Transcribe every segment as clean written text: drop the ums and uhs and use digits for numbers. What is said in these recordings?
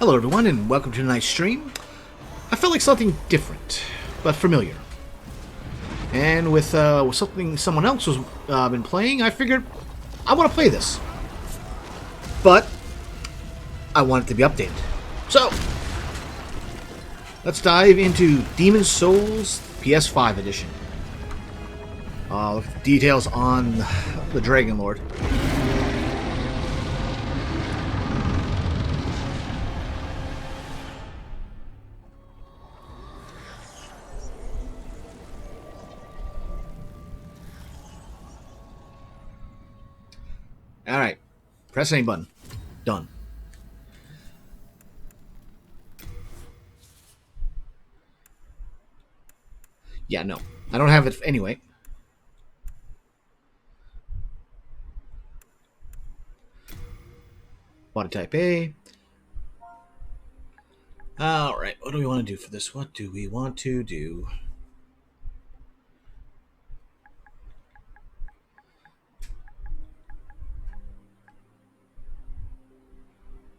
Hello everyone and welcome to tonight's stream. I felt like something different, but familiar. And with something someone else was been playing, I figured I want to play this. But I want it to be updated. So let's dive into Demon's Souls PS5 edition. Look at the details on the Dragon Lord. Alright. Press any button. Done. Yeah, no. I don't have it anyway. Body type A. Alright, what do we want to do for this? What do we want to do?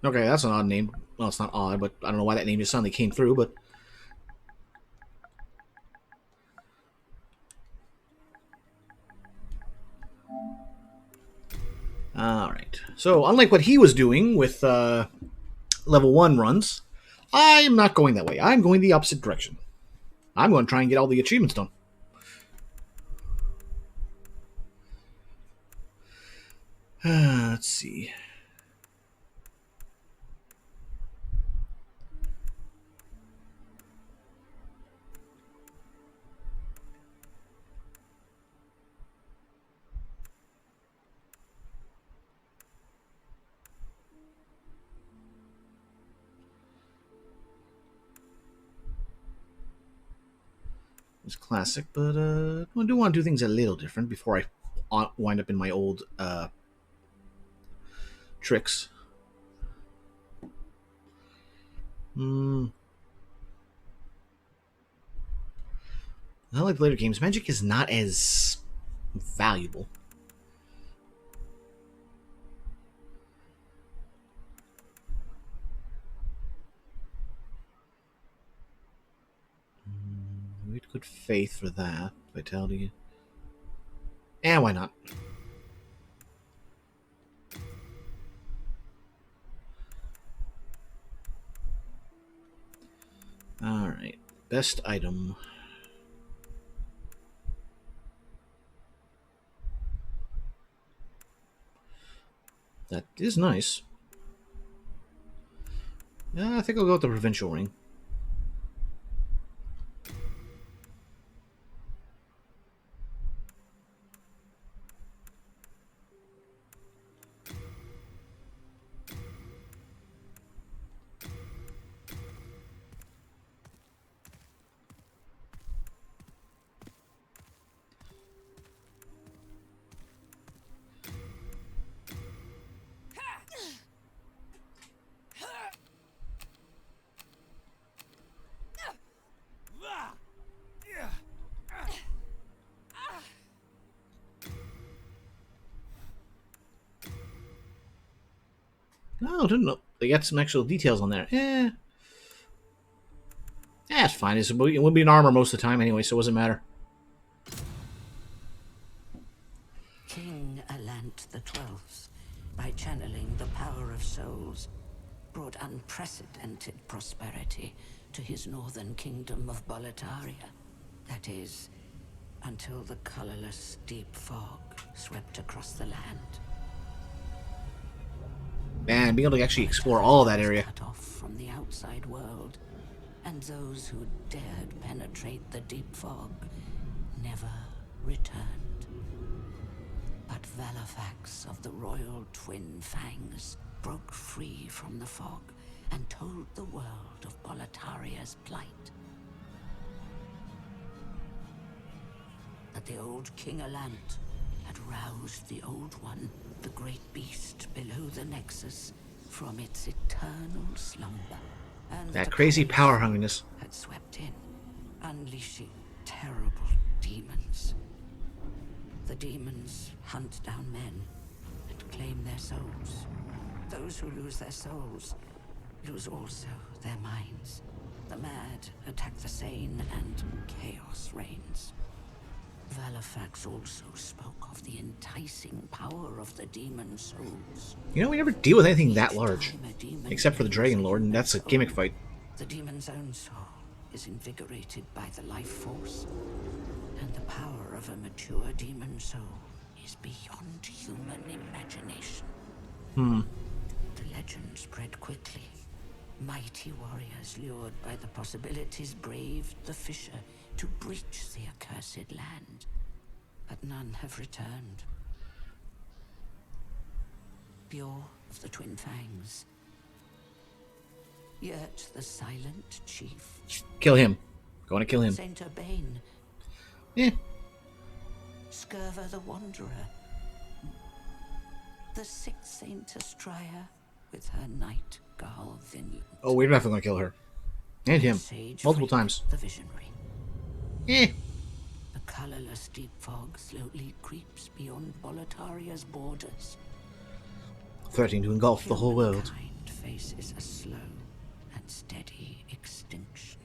Okay, that's an odd name. Well, it's not odd, but I don't know why that name just suddenly came through, but... Alright. So, unlike what he was doing with level 1 runs, I'm not going that way. I'm going the opposite direction. I'm going to try and get all the achievements done. Let's see. It's classic, but I do want to do things a little different before I wind up in my old tricks. I like later games. Magic is not as valuable. We had good faith for that. Vitality. Yeah, why not? Alright. Best item. That is nice. Yeah, I think I'll go with the Provincial Ring. Oh, didn't know. They got some actual details on there. It's fine. It would be an armor most of the time anyway, so it doesn't matter. King Alant the Twelfth, by channeling the power of souls, brought unprecedented prosperity to his northern kingdom of Boletaria. That is, until the colorless deep fog swept across the land. Man, being able to actually explore all of that area. Cut off from the outside world, and those who dared penetrate the deep fog never returned. But Valifax of the Royal Twin Fangs broke free from the fog and told the world of Boletaria's plight. That the old King Alant had roused the Old One, the great beast below the Nexus, from its eternal slumber. And That crazy power hungriness had swept in, unleashing terrible demons. The demons hunt down men and claim their souls. Those who lose their souls lose also their minds. The mad attack the sane, and chaos reigns. Valifax also spoke of the enticing power of the demon souls. You know, we never deal with anything that Each large. time a demon Except for the gains Dragon Lord, and human that's a soul, gimmick fight. the demon's own soul is invigorated by the life force, and the power of a mature demon soul is beyond human imagination. The legend spread quickly. Mighty warriors lured by the possibilities braved the fissure to breach the accursed land, but none have returned. Bjor of the Twin Fangs, Yurt the Silent Chief, Kill him. Going to kill him. Saint Urbane, Eh. Skirva the Wanderer, the sixth Saint Astraea with her knight Garl Vinland. Oh, we're definitely going to kill her. And him. Sage Multiple Frigg, times. the Visionary. Eh. The colorless deep fog slowly creeps beyond Boletaria's borders. Threatening to engulf the whole world. Humankind faces a slow and steady extinction.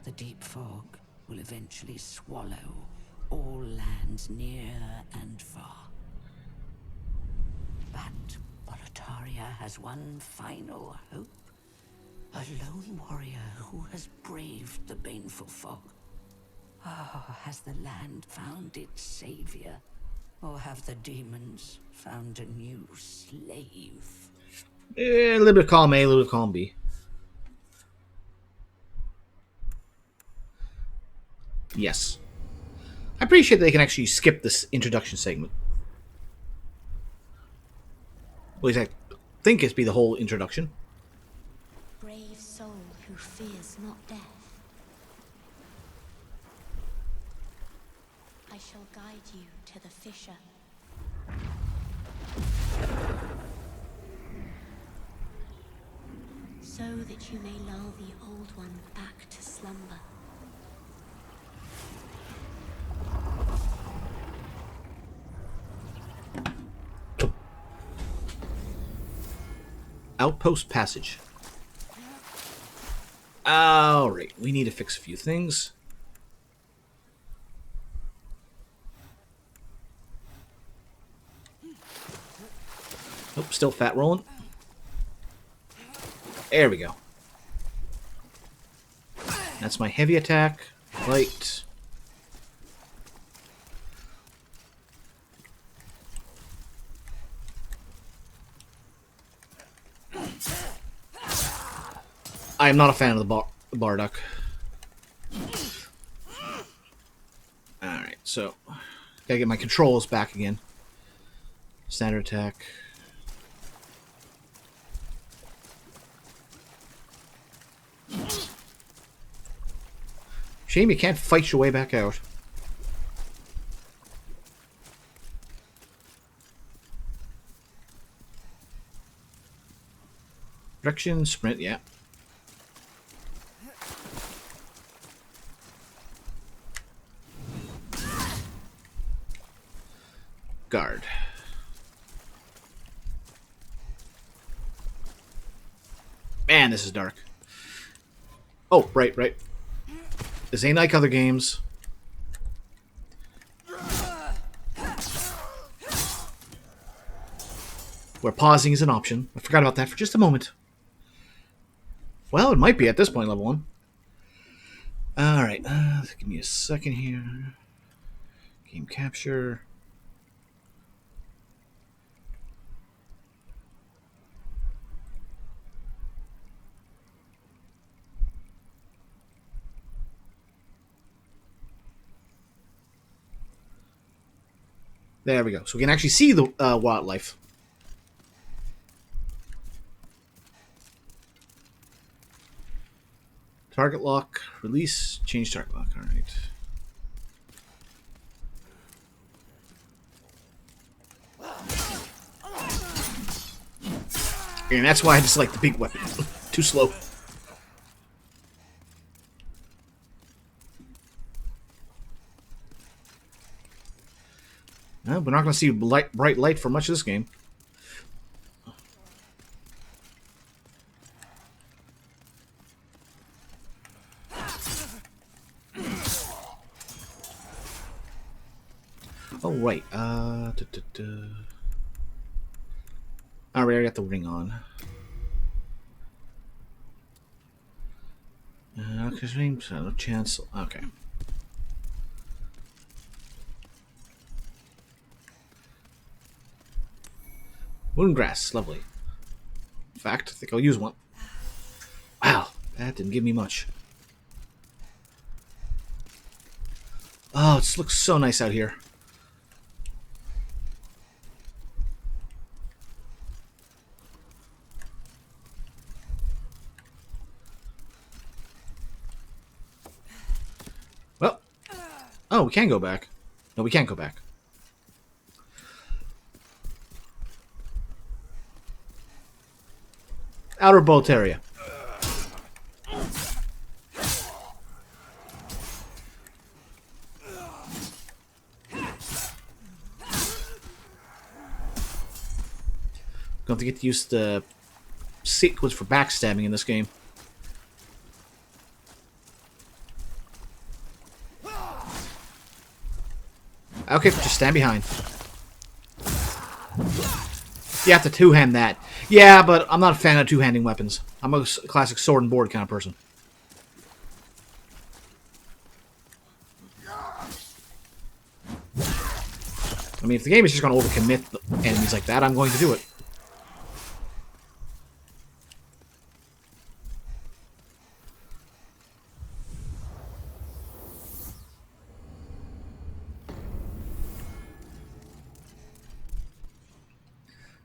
The deep fog will eventually swallow all lands near and far. But Boletaria has one final hope. A lone warrior who has braved the baneful fog. Oh, has the land found its savior? Or have the demons found a new slave? A little bit of column A, a little bit of column B. Yes. I appreciate that they can actually skip this introduction segment. Well, at least I think it's be the whole introduction. Brave soul who fears not death. I shall guide you to the fissure. So that you may lull the old one back to slumber. Outpost passage. Alright, we need to fix a few things. Oh, still fat rolling. There we go. That's my heavy attack. Light. I am not a fan of the Bardock. Alright, so gotta get my controls back again. Standard attack. Shame you can't fight your way back out. Direction, sprint, yeah. Guard. Man, this is dark. Oh, right. This ain't like other games. Where pausing is an option. I forgot about that for just a moment. Well, it might be at this point, level 1. Alright, give me a second here. Game capture. There we go. So we can actually see the wildlife. Target lock, release, change target lock. All right. And that's why I just like the big weapon. Too slow. No, we're not going to see bright light for much of this game. Oh, right. I already got the ring on. Because no chance. Okay. Moongrass, lovely. In fact, I think I'll use one. Wow, that didn't give me much. Oh, it looks so nice out here. Well, oh, we can go back. No, we can't go back. Outer boat area. Going to have to get used to the sequence for backstabbing in this game. Okay, just stand behind. You have to two-hand that. Yeah, but I'm not a fan of two-handing weapons. I'm a classic sword and board kind of person. I mean, if the game is just going to overcommit enemies like that, I'm going to do it.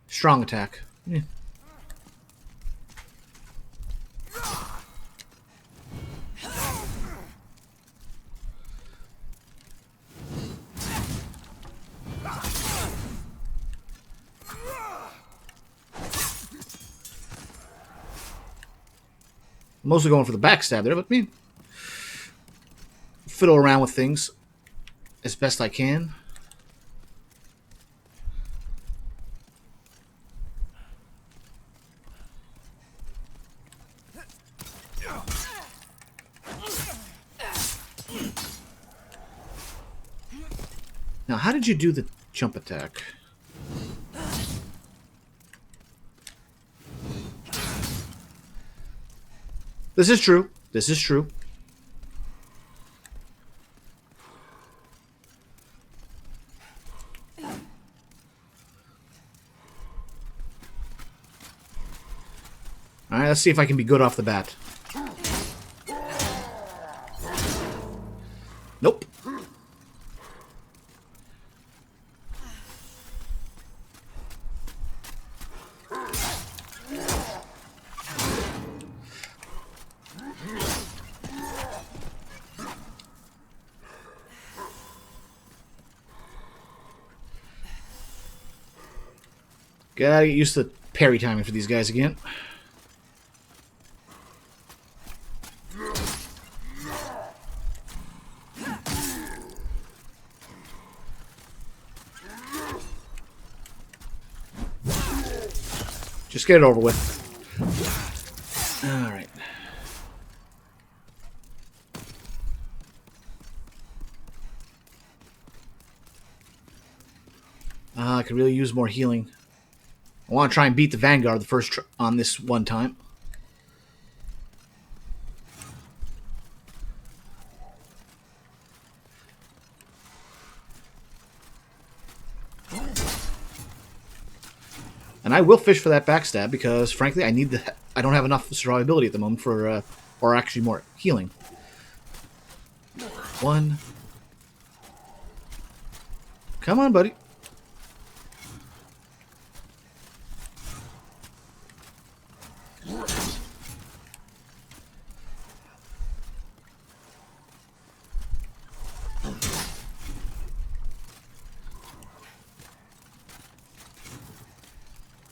Strong attack. Yeah. I'm mostly going for the backstab there, but me fiddle around with things as best I can. Now, how did you do the jump attack? This is true. This is true. Alright, let's see if I can be good off the bat. Nope. Gotta get used to parry timing for these guys again. Just get it over with. Alright. I could really use more healing. I want to try and beat the Vanguard the first on this one time. And I will fish for that backstab because, frankly, I don't have enough survivability at the moment for, or actually more healing. One. Come on, buddy.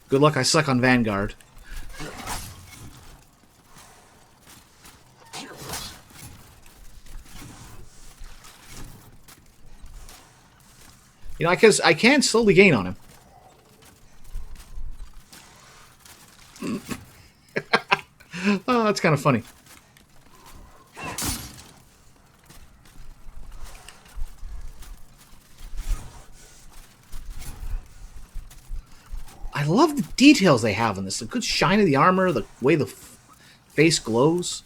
Good luck, I suck on Vanguard. You know, I can slowly gain on him. Oh, that's kind of funny. I love the details they have in this. The good shine of the armor, the way the face glows.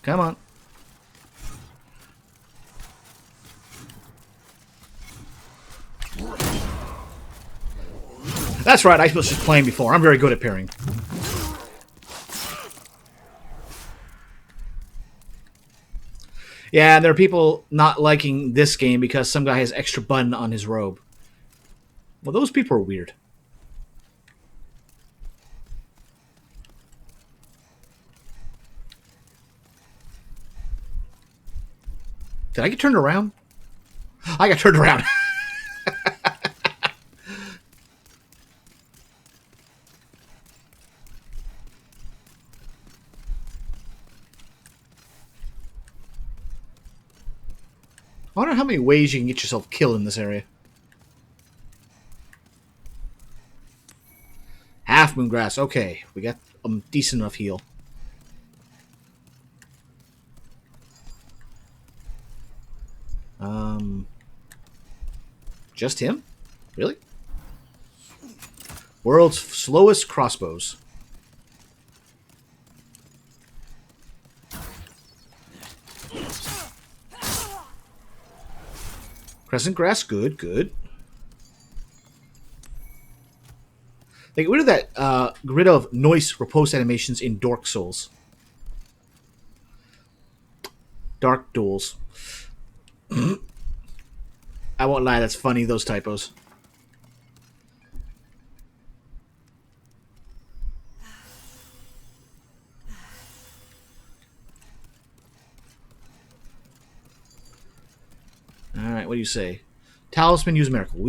Come on. That's right, I was just playing before. I'm very good at parrying. Yeah, and there are people not liking this game because some guy has extra button on his robe. Well, those people are weird. Did I get turned around? I got turned around. I wonder how many ways you can get yourself killed in this area. Half moon grass. Okay, we got a decent enough heal. Just him? Really? World's slowest crossbows. Crescent grass, good, good. They get rid of that, get rid of noise repose animations in Dark Souls. Dark Duels. I won't lie, that's funny, those typos. Alright, what do you say? Talisman, use miracle.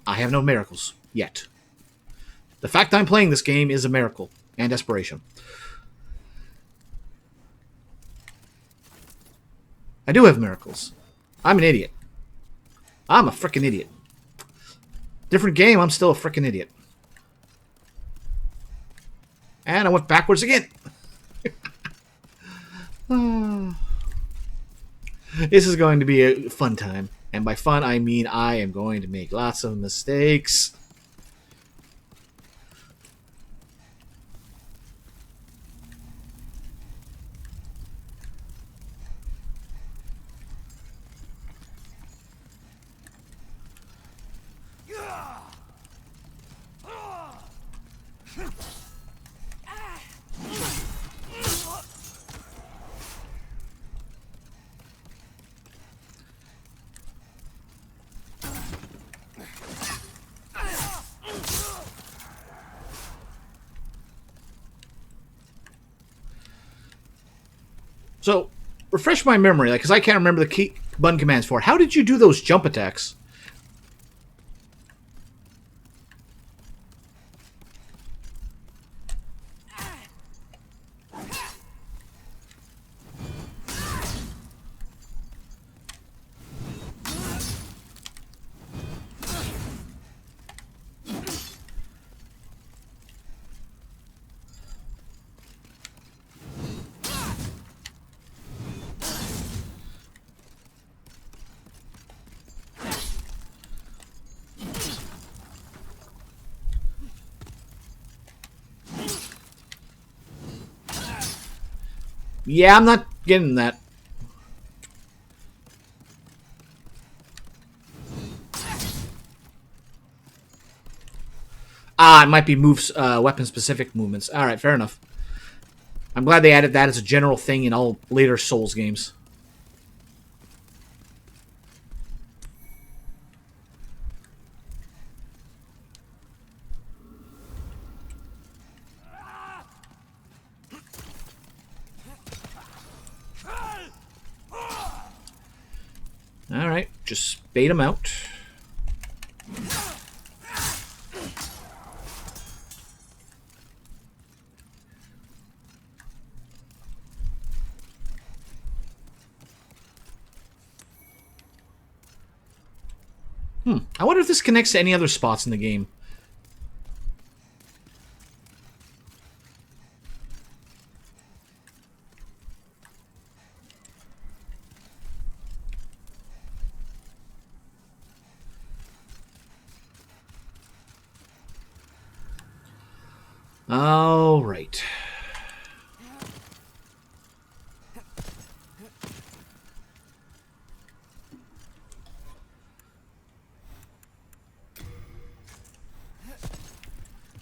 I have no miracles. Yet. The fact I'm playing this game is a miracle. And desperation. I do have miracles. I'm an idiot. I'm a frickin' idiot. Different game, I'm still a frickin' idiot. And I went backwards again. This is going to be a fun time. And by fun, I mean I am going to make lots of mistakes. So, refresh my memory, because I can't remember the key button commands for it. How did you do those jump attacks? Yeah, I'm not getting that. Ah, it might be moves, weapon-specific movements. Alright, fair enough. I'm glad they added that as a general thing in all later Souls games. Alright, just bait them out. I wonder if this connects to any other spots in the game. All right.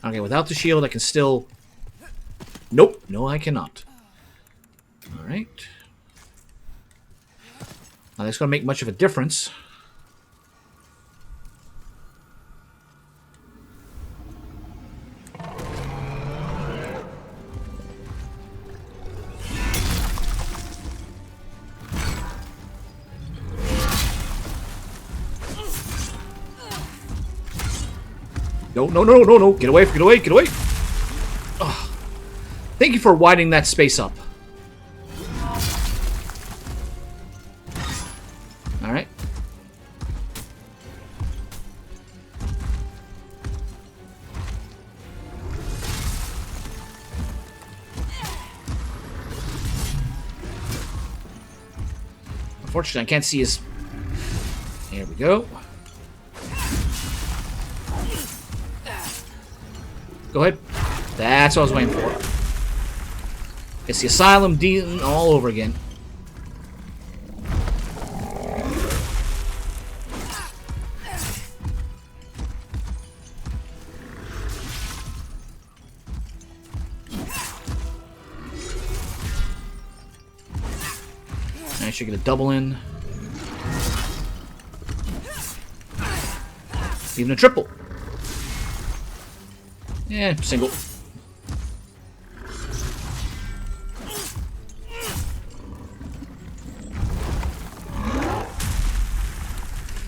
Okay, without the shield, I can still... Nope. No, I cannot. Alright. Now, that's going to make much of a difference. No, no, no, no, no. Get away, get away, get away. Ugh. Thank you for widening that space up. Alright. Unfortunately, I can't see his... There we go. Go ahead. That's what I was waiting for. It's the Asylum Demon all over again. I should get a double in. Even a triple. Yeah, single.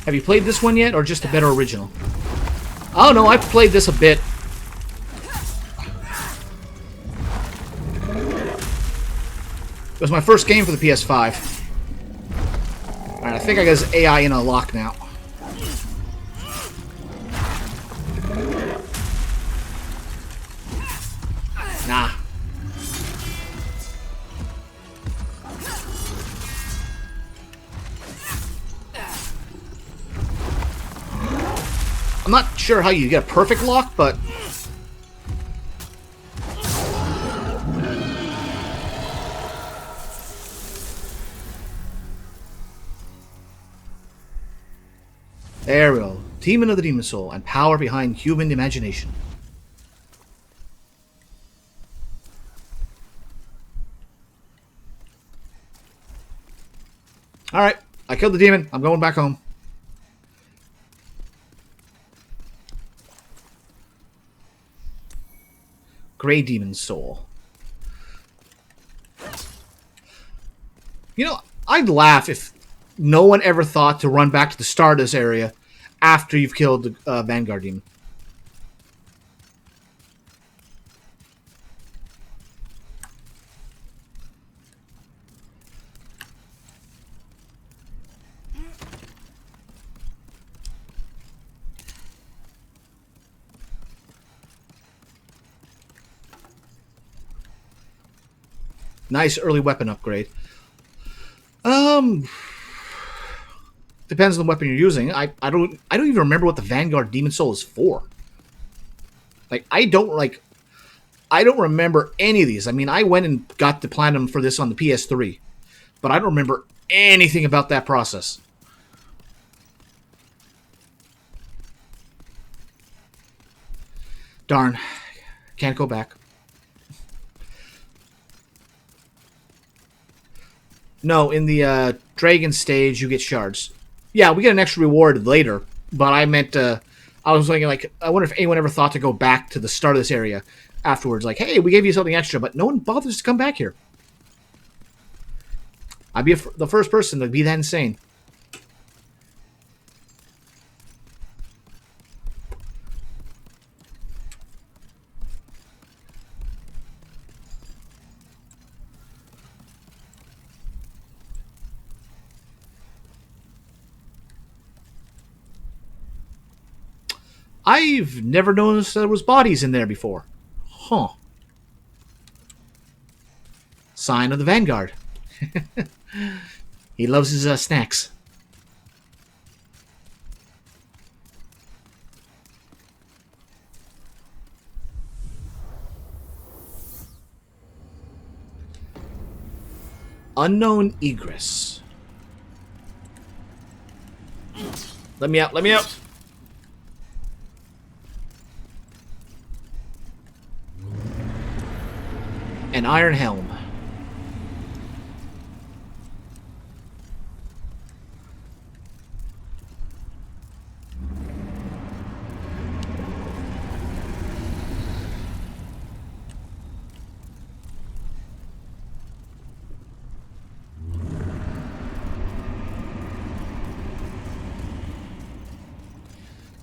Have you played this one yet, or just a better original? Oh no, I've played this a bit. It was my first game for the PS5. Alright, I think I got his AI in a lock now. Nah. I'm not sure how you get a perfect lock, but... There we go. Demon of the Demon Soul and power behind human imagination. Alright, I killed the demon. I'm going back home. Grey Demon Soul. You know, I'd laugh if no one ever thought to run back to the start of this area after you've killed the Vanguard Demon. Nice early weapon upgrade. Depends on the weapon you're using. I don't even remember what the Vanguard Demon Soul is for. Like I don't remember any of these. I mean, I went and got the platinum for this on the PS3, but I don't remember anything about that process. Darn. Can't go back. No, in the Dragon stage, you get shards. Yeah, we get an extra reward later, but I meant, I was thinking, like, I wonder if anyone ever thought to go back to the start of this area afterwards. Like, hey, we gave you something extra, but no one bothers to come back here. I'd be the first person to be that insane. I've never noticed there was bodies in there before. Huh. Sign of the Vanguard. He loves his snacks. Unknown egress. Let me out, let me out. An iron helm.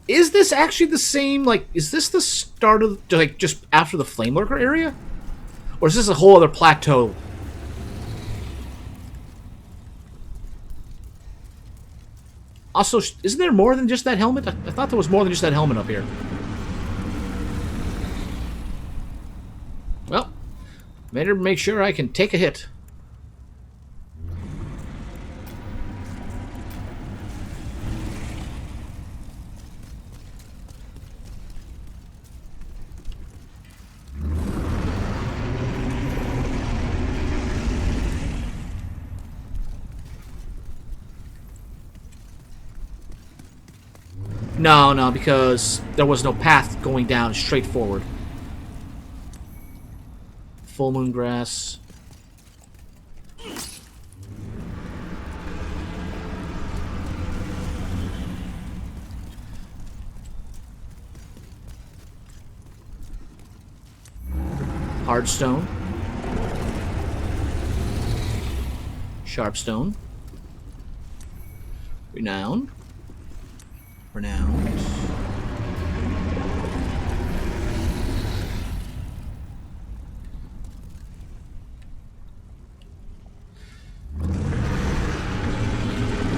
Is this actually the same, like, is this the start of, like, just after the Flame Lurker area? Or is this a whole other plateau? Also, isn't there more than just that helmet? I thought there was more than just that helmet up here. Well, better make sure I can take a hit. No, no, because there was no path going down straight forward. Full moon grass. Hardstone. Sharpstone. Renown. Renowned.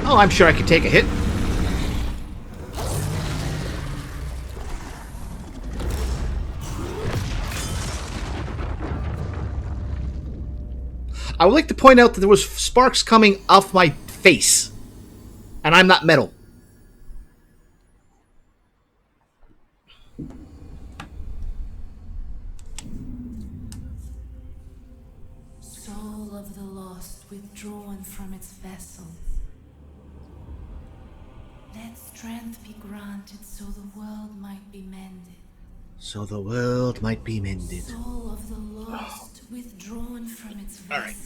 Oh, I'm sure I could take a hit. I would like to point out that there was sparks coming off my face. And I'm not metal. Soul of the lost withdrawn from its vessel. Let strength be granted so the world might be mended. So the world might be mended. Soul of the lost withdrawn from its vessel. Alright.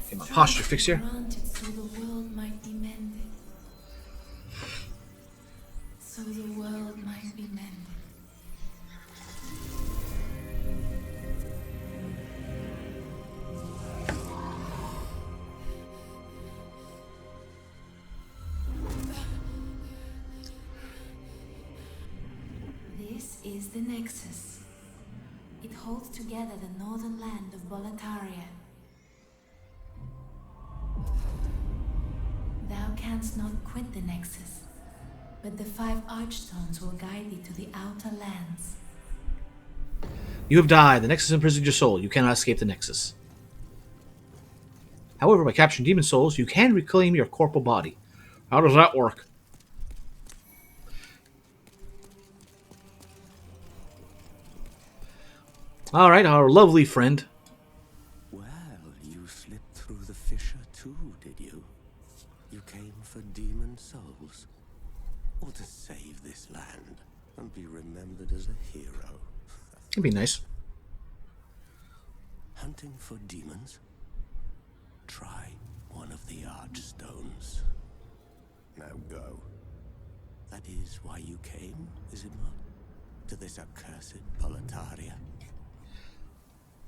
Get my posture fix here. Granted so the world might be mended. So the world might be mended. This is the Nexus. It holds together the northern land of Boletaria. Thou canst not quit the Nexus, but the 5 Archstones will guide thee to the outer lands. You have died. The Nexus imprisoned your soul. You cannot escape the Nexus. However, by capturing demon souls, you can reclaim your corporal body. How does that work? Alright, our lovely friend. Well, you slipped through the fissure too, did you? You came for demon souls? Or to save this land and be remembered as a hero? That'd be nice. Hunting for demons? Try one of the Archstones. Now go. That is why you came, is it not? To this accursed Boletaria?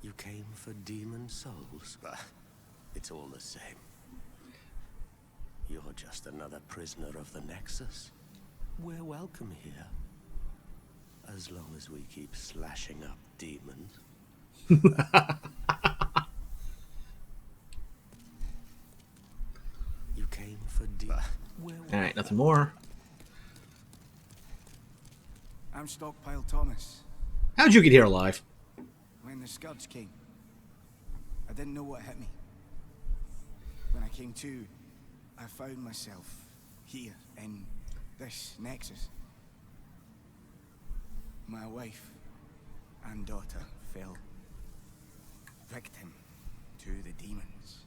You came for demon souls, but it's all the same. You're just another prisoner of the Nexus. We're welcome here. As long as we keep slashing up demons. You came for demons. Alright, nothing more. I'm Stockpile Thomas. How'd you get here alive? When the Scourge came, I didn't know what hit me. When I came to, I found myself here in this nexus. My wife and daughter fell victim to the demons.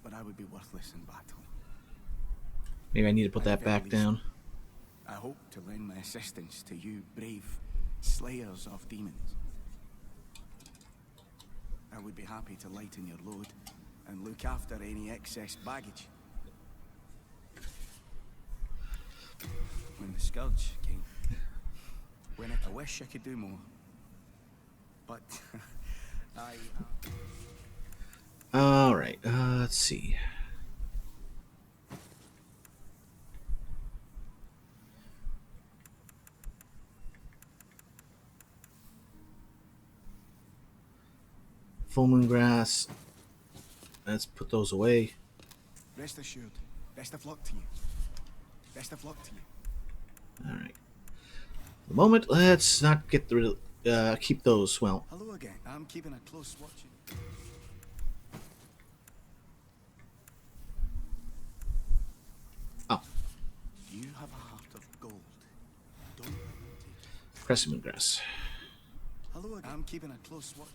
But I would be worthless in battle. Maybe I need to put At that the back very down. least, I hope to lend my assistance to you brave slayers of demons. I would be happy to lighten your load and look after any excess baggage. When the Scourge came, I wish I could do more, but All right. Let's see. Full moon grass. Let's put those away. Rest assured, best of luck to you. Best of luck to you. All right. For the moment, let's not get the keep those. Well, Hello again. I'm keeping a close watch. oh, You have a heart of gold. Don't take it. crescent moon grass. Hello again. I'm keeping a close watch.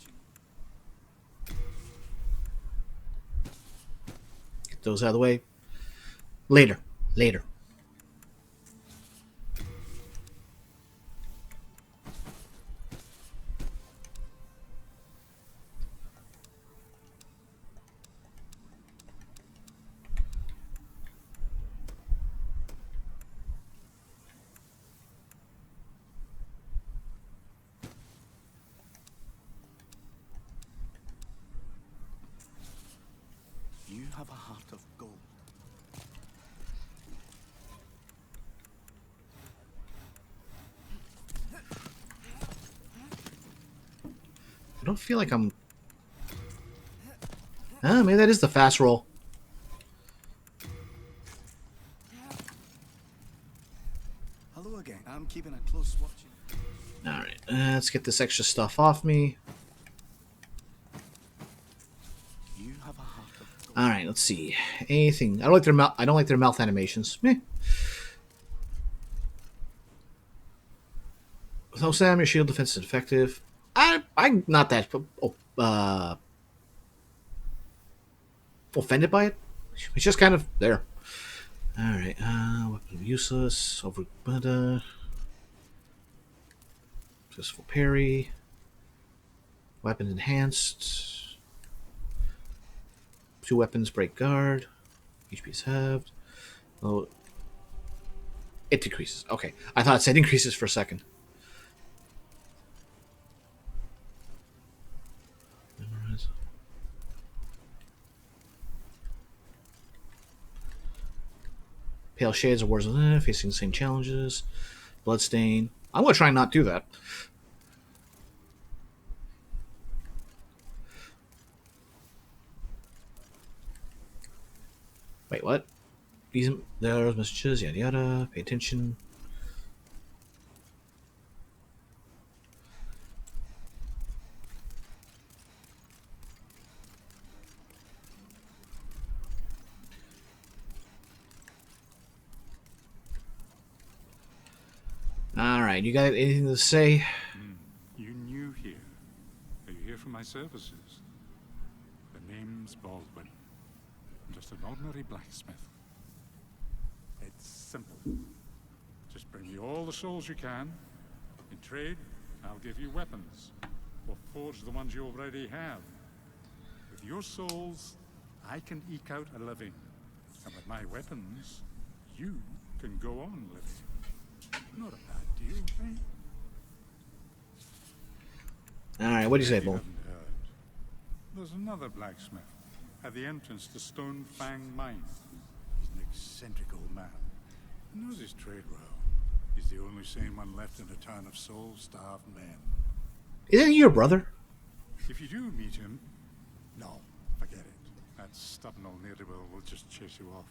Get those out of the way. Later. Later. You have a heart of gold. I don't feel like I'm... Ah, maybe that is the fast roll. Hello again. I'm keeping a close watch. Alright, let's get this extra stuff off me. You have a heart of gold. Alright, let's see. Anything. I don't like their mouth animations. Meh. So Sam, your shield defense is effective. I'm not that offended by it. It's just kind of there. Alright, weapon useless. Over successful parry. Weapon enhanced. 2 weapons break guard. HP is halved. Oh, it decreases. Okay, I thought it said increases for a second. Memorize. Pale Shades of Wars facing the same challenges. Bloodstain. I'm going to try and not do that. Wait, what? These there's messages, yada yada. Pay attention. Alright, you got anything to say? You new here. Are you here for my services? The name's Baldwin. I'm just an ordinary blacksmith. It's simple. Just bring me all the souls you can. In trade, I'll give you weapons. Or forge the ones you already have. With your souls, I can eke out a living. And with my weapons, you can go on living. Not a bad deal, eh? Alright, what do you say, You Bull? haven't heard. There's another blacksmith at the entrance to Stone Fang Mine. He's an eccentric old man. He knows his trade well. He's the only sane one left in a town of soul-starved men. Isn't he your brother? If you do meet him, no, forget it. That stubborn old ne'er-do-well will just chase you off.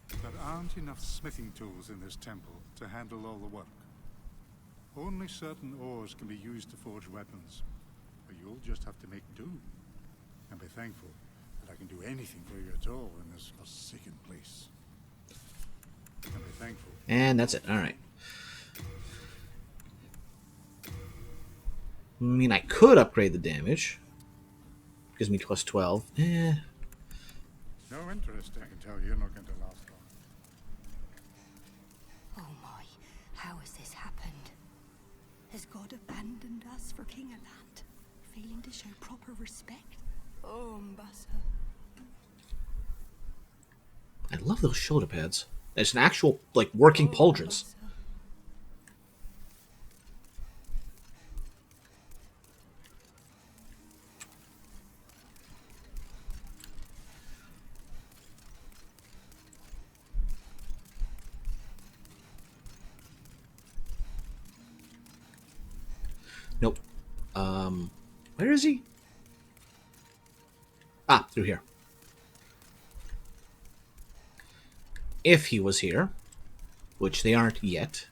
There aren't enough smithing tools in this temple to handle all the work. Only certain ores can be used to forge weapons, but you'll just have to make do. And be thankful that I can do anything for you at all in this forsaken place. And be thankful. And that's it. Alright. I mean, I could upgrade the damage. Gives me plus 12. Eh. No interest, I can tell. You're not going to last long. Oh my, how has this happened? Has God abandoned us for King of Land? Failing to show proper respect? Oh, Mbassa. I love those shoulder pads. It's an actual, like, working pauldrons. Mbassa. Nope. Where is he? Ah, through here. If he was here, which they aren't yet.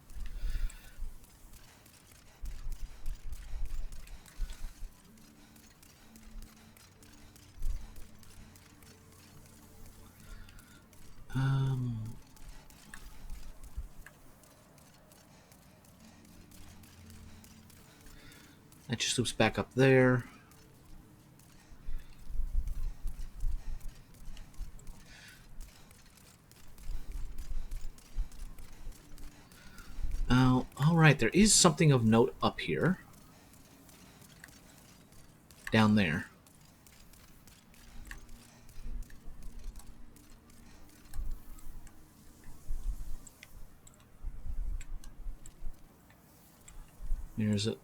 That just loops back up there. Alright, there is something of note up here. Down there. Here's it.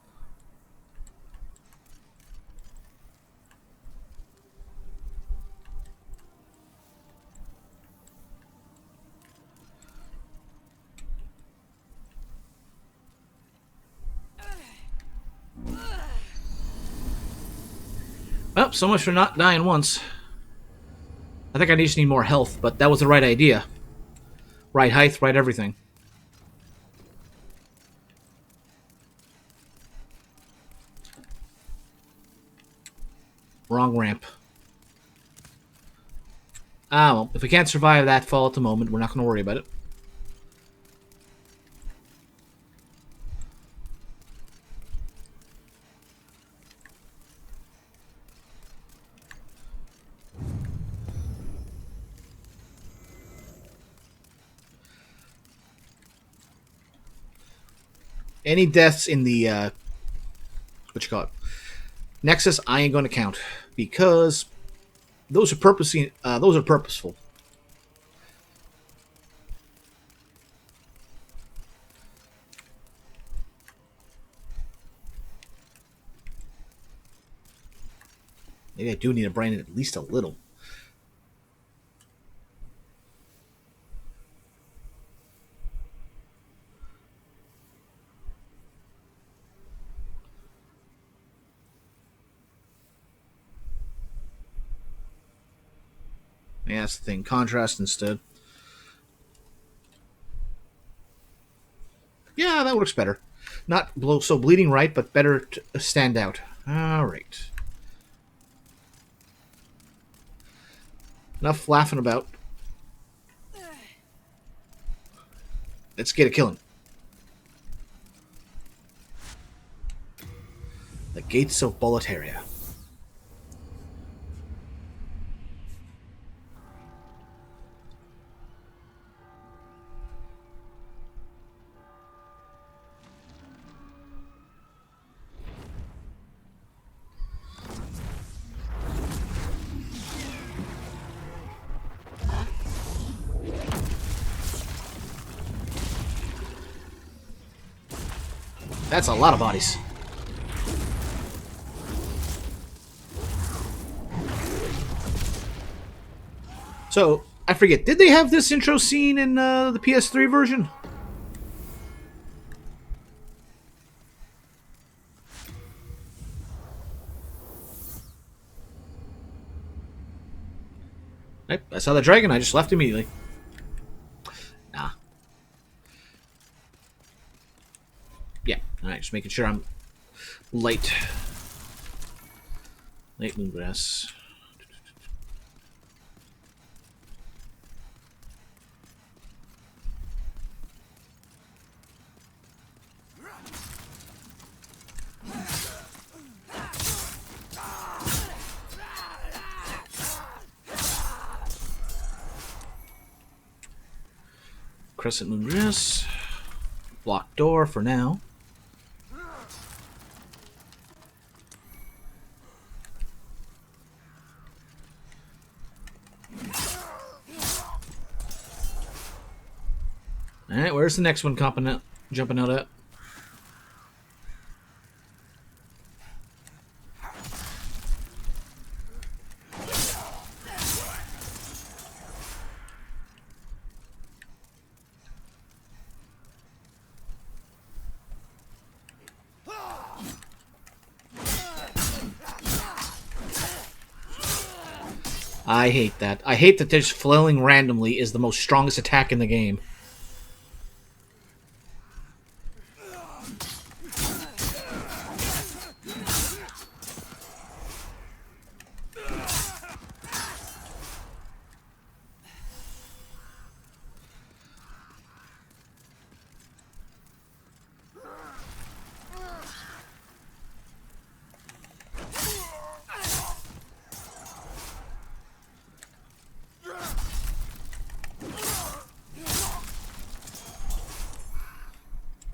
Well, so much for not dying once. I think I just need more health, but that was the right idea. Right height, right everything. Wrong ramp. Ah, well, if we can't survive that fall at the moment, we're not going to worry about it. Any deaths in the, what you call it, Nexus, I ain't going to count, because those are purposeful. Maybe I do need to brain it at least a little. Yeah, that's the thing. Contrast instead. Yeah, that works better. Not so bleeding right, but better to stand out. All right. Enough laughing about. Let's get a killing. The Gates of Boletaria. That's a lot of bodies. So, I forget, did they have this intro scene in the PS3 version? I saw the dragon, I just left immediately. Just making sure I'm light. Light moongrass. Crescent moongrass. Blocked door for now. Alright, where's the next one jumping out at? I hate that. I hate that just flailing randomly is the most strongest attack in the game.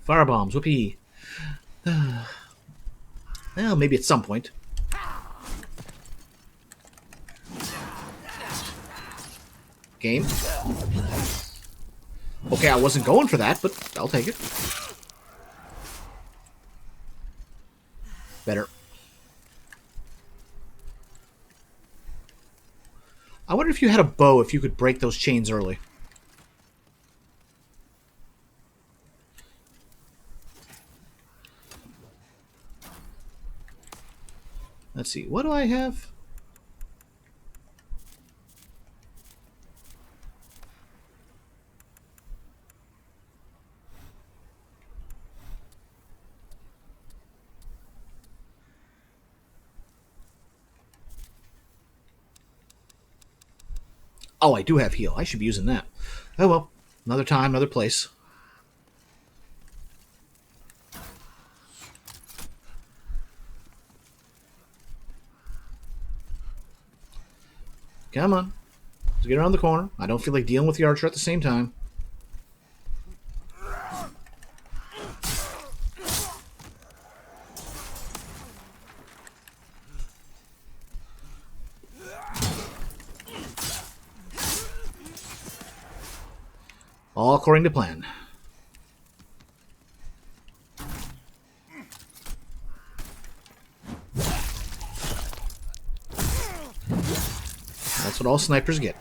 Firebombs, whoopee. Well, maybe at some point. Game. Okay, I wasn't going for that, but I'll take it. Better. I wonder if you had a bow, if you could break those chains early. Let's see, what do I have? Oh, I do have heal. I should be using that. Oh well, another time, another place. Come on. Let's get around the corner. I don't feel like dealing with the archer at the same time. All according to plan. That's what all snipers get.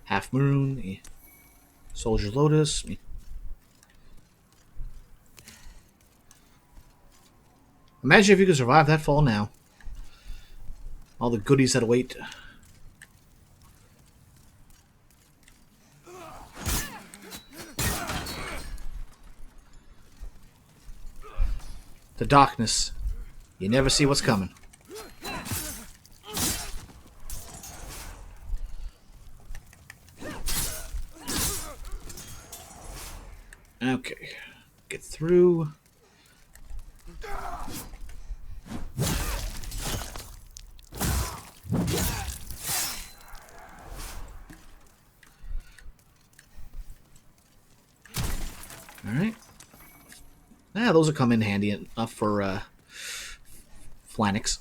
Half Maroon, Soldier Lotus. Imagine if you could survive that fall now. All the goodies that await. The darkness. You never see what's coming. Okay. Get through. Alright. Yeah, those will come in handy enough for Flanix.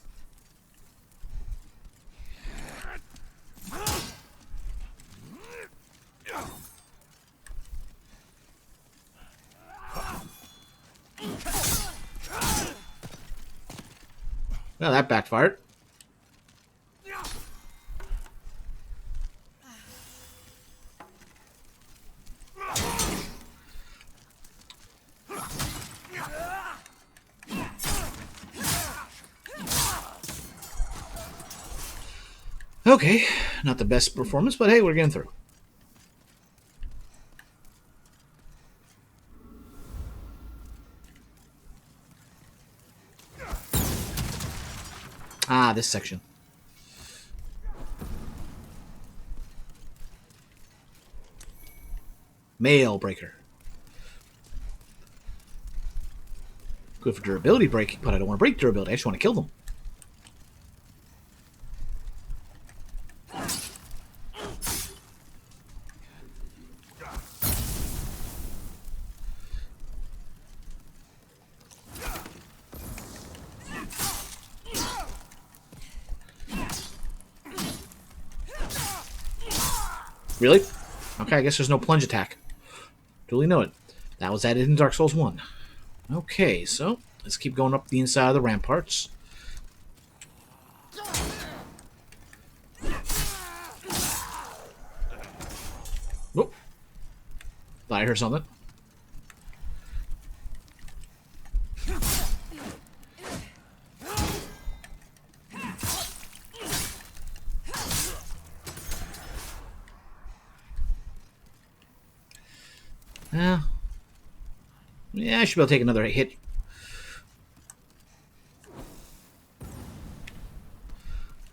Well, that backfired. Okay, not the best performance, but hey, we're getting through. Ah, this section. Mail breaker. Good for durability breaking, but I don't want to break durability. I just want to kill them. Really? Okay, I guess there's no plunge attack. Duly noted. That was added in Dark Souls 1. Okay, so let's keep going up the inside of the ramparts. Whoop. Thought I heard something. Yeah, I should be able to take another hit.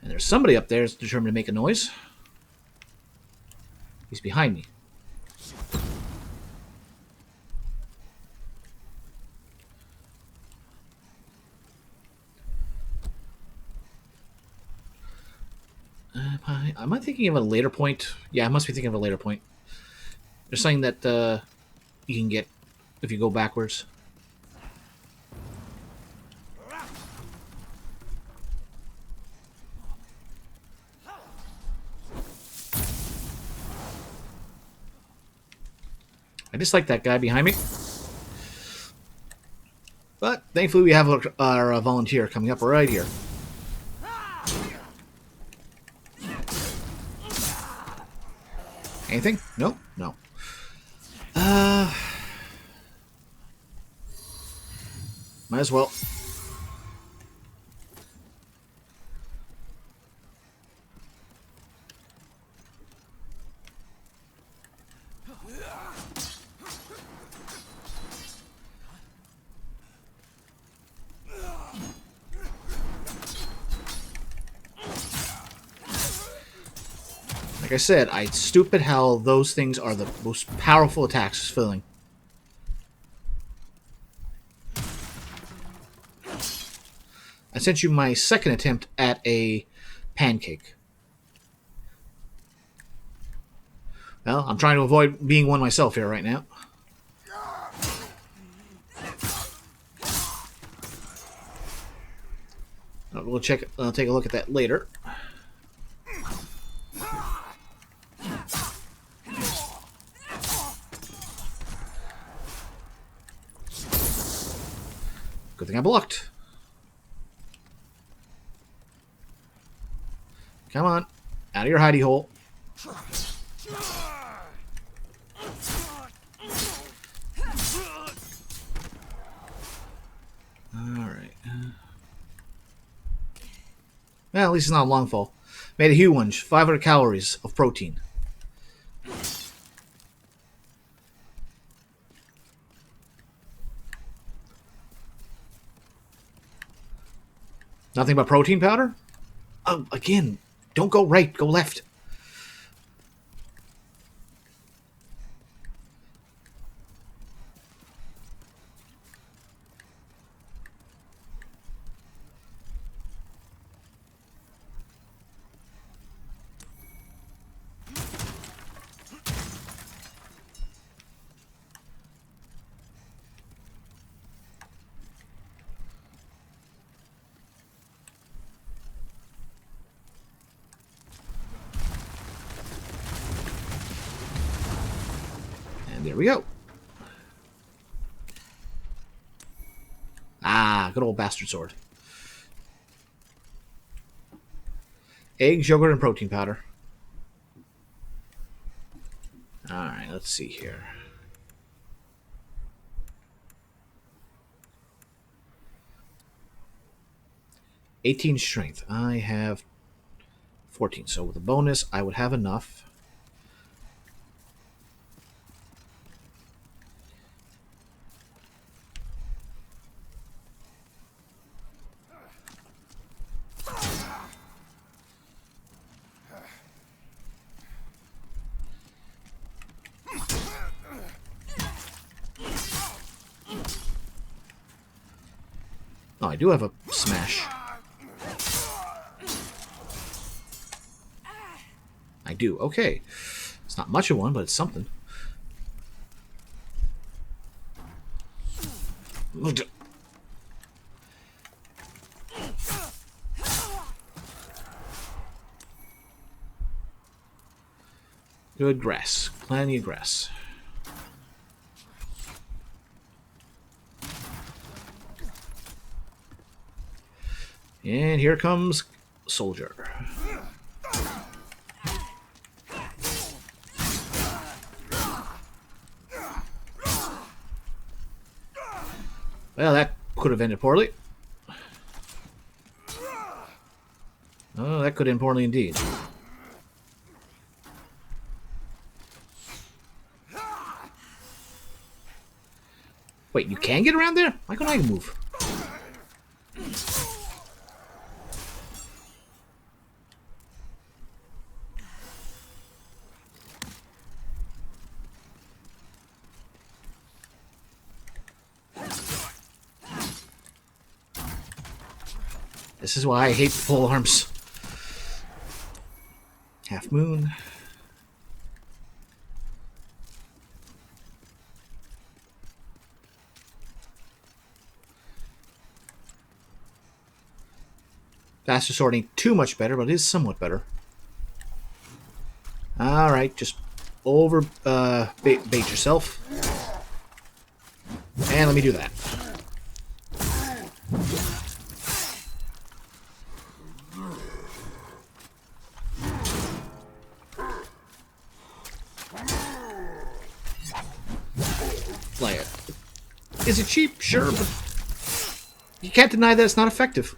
And there's somebody up there that's determined to make a noise. He's behind me. Am I thinking of a later point? Yeah, I must be thinking of a later point. There's something that you can get if you go backwards. I dislike that guy behind me. But thankfully we have our volunteer coming up right here. Anything? No? No. Might as well. Like I said, it's stupid how those things are the most powerful attacks filling. I sent you my second attempt at a pancake. Well, I'm trying to avoid being one myself here right now. We'll check. I'll take a look at that later. Good thing I blocked. Come on. Out of your hidey hole. Alright. Well, at least it's not a long fall. Made a huge one. 500 calories of protein. Nothing but protein powder? Oh, again, don't go right, go left. And there we go. Ah, good old bastard sword. Eggs, yogurt, and protein powder. Alright, let's see here. $18 strength. I have 14. So with a bonus, I would have enough. Oh, I do have a smash. I do. Okay. It's not much of one, but it's something. Good grass. Plenty of grass. And here comes Soldier. Well, that could have ended poorly. Oh, that could end poorly indeed. Wait, you can get around there? Why couldn't I move? This is why I hate the pole arms. Half moon. Faster sword ain't too much better, but it is somewhat better. Alright, just bait yourself. And let me do that. Like, is it cheap? Sure, but you can't deny that it's not effective.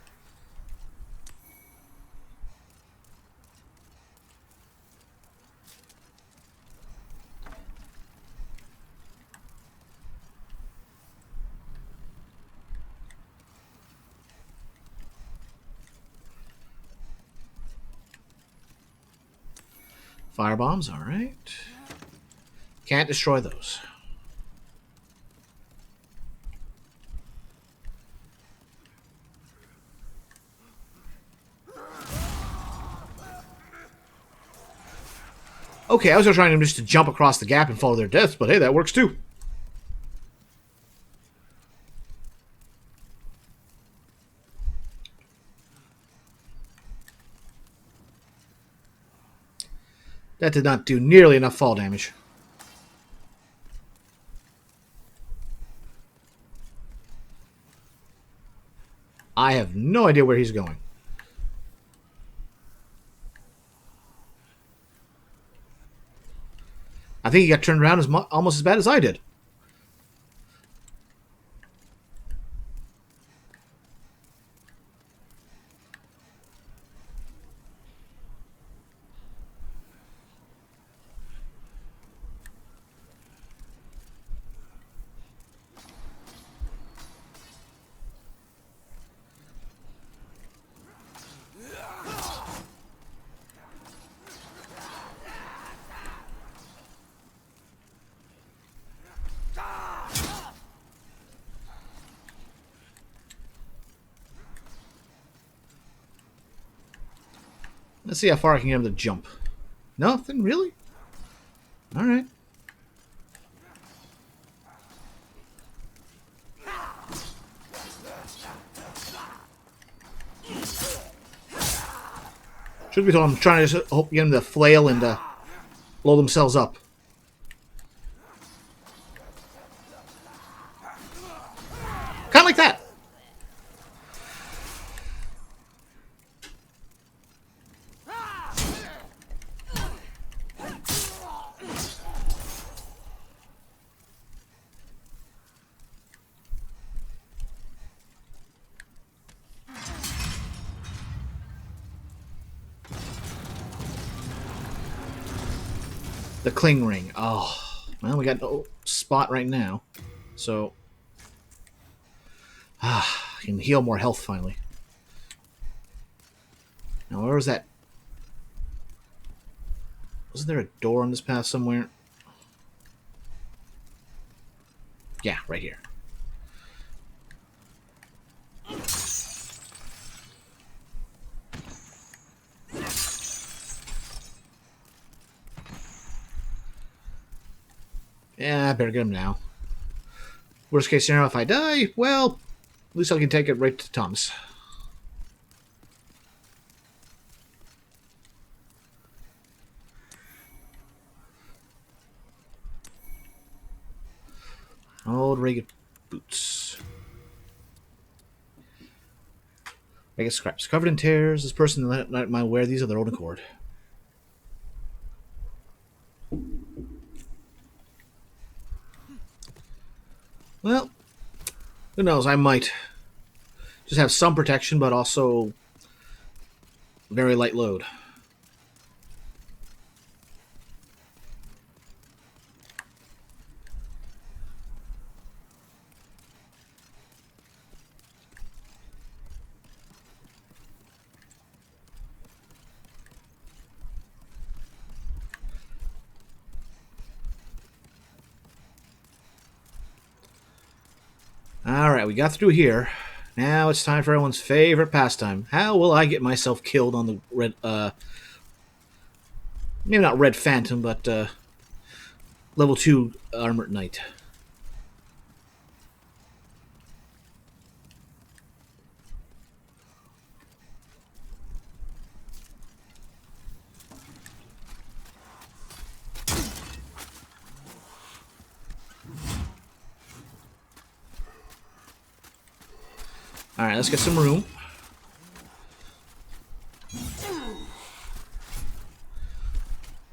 Firebombs, alright. Can't destroy those. Okay, I was trying to just to jump across the gap and follow their deaths, but hey, that works too. That did not do nearly enough fall damage. I have no idea where he's going. I think he got turned around almost as bad as I did. Let's see how far I can get him to jump. Nothing, really? Alright. Should be told I'm trying to just hope get them to flail and blow themselves up. Kind of like that. The cling ring. Oh, well, we got no spot right now, so I can heal more health finally. Now, where was that? Wasn't there a door on this path somewhere? Yeah, right here. Yeah, I better get him now. Worst case scenario, if I die, well, at least I can take it right to Thomas. Old ragged boots. Ragged scraps. Covered in tears. This person might wear these of their own accord. Well, who knows? I might just have some protection, but also very light load. Alright, we got through here. Now it's time for everyone's favorite pastime. How will I get myself killed on the red, maybe not Red Phantom, but, level 2 Armored Knight. Alright, let's get some room.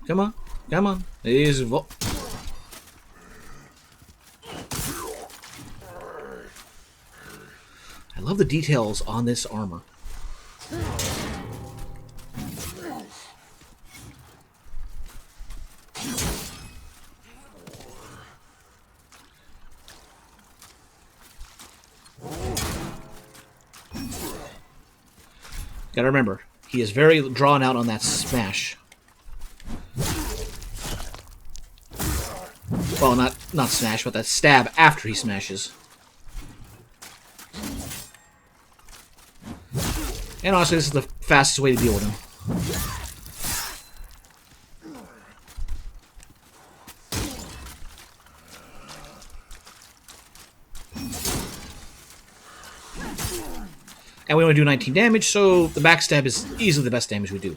Come on. Come on. These I love the details on this armor. Gotta remember, he is very drawn out on that smash. Well, not smash, but that stab after he smashes. And honestly, this is the fastest way to deal with him. And we only do 19 damage, so the backstab is easily the best damage we do.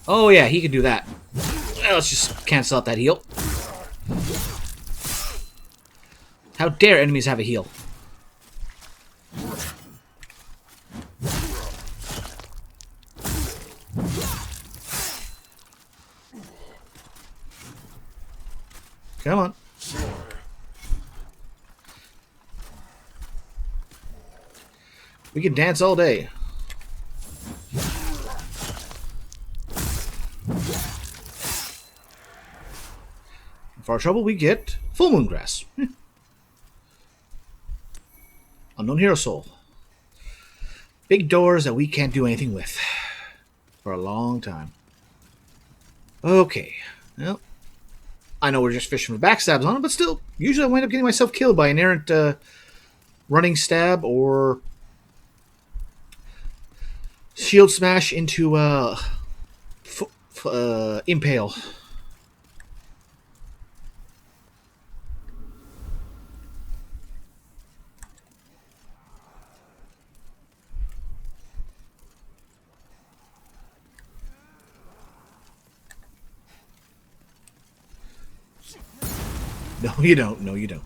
Oh yeah, he can do that. Well, let's just cancel out that heal. How dare enemies have a heal? Come on. We can dance all day. For our trouble, we get full moon grass. Unknown hero soul. Big doors that we can't do anything with for a long time. Okay. Well, I know we're just fishing for backstabs on it, but still, usually I wind up getting myself killed by an errant running stab or shield smash into impale. No, you don't. No, you don't.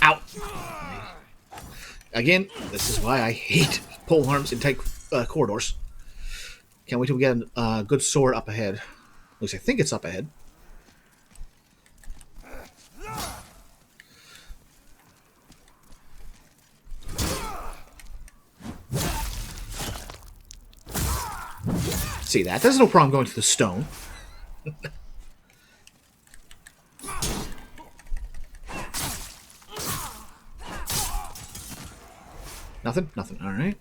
Ow! Again, this is why I hate pole arms in tight corridors. Can't wait till we get a good sword up ahead. At least I think it's up ahead. See that? There's no problem going to the stone. Nothing? Nothing. Alright.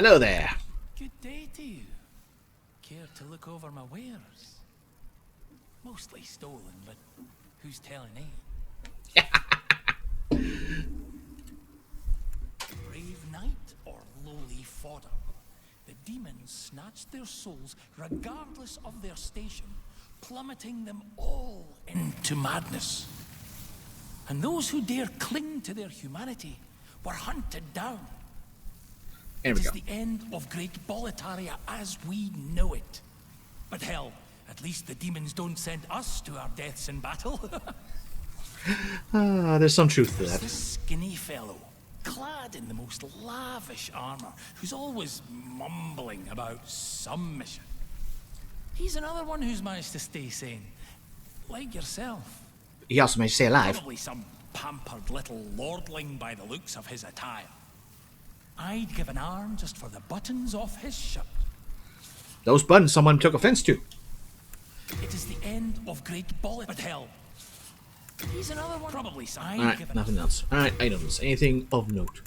Hello there. Good day to you. Care to look over my wares? Mostly stolen, but who's telling eh? Brave knight or lowly fodder? The demons snatched their souls regardless of their station, plummeting them all into madness. And those who dare cling to their humanity were hunted down. There It we is go. the end of Great Boletaria as we know it. But hell, at least the demons don't send us to our deaths in battle. There's some truth to There's that. this skinny fellow, clad in the most lavish armor, who's always mumbling about some mission. He's another one who's managed to stay sane, like yourself. He also managed to stay alive. Probably some pampered little lordling by the looks of his attire. I'd give an arm just for the buttons off his shirt. Those buttons someone took offense to. It is the end of Great Bollet, but hell. He's another one. Probably some. Alright, nothing else. Alright, items. Anything of note?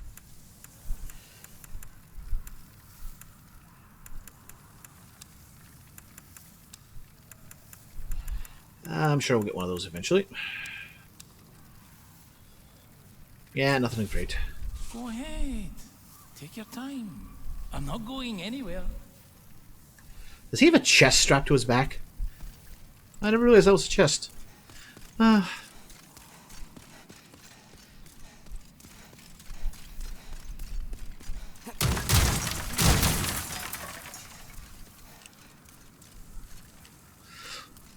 I'm sure we'll get one of those eventually. Yeah, nothing great. Go ahead. Take your time. I'm not going anywhere. Does he have a chest strapped to his back? I never realized that was a chest.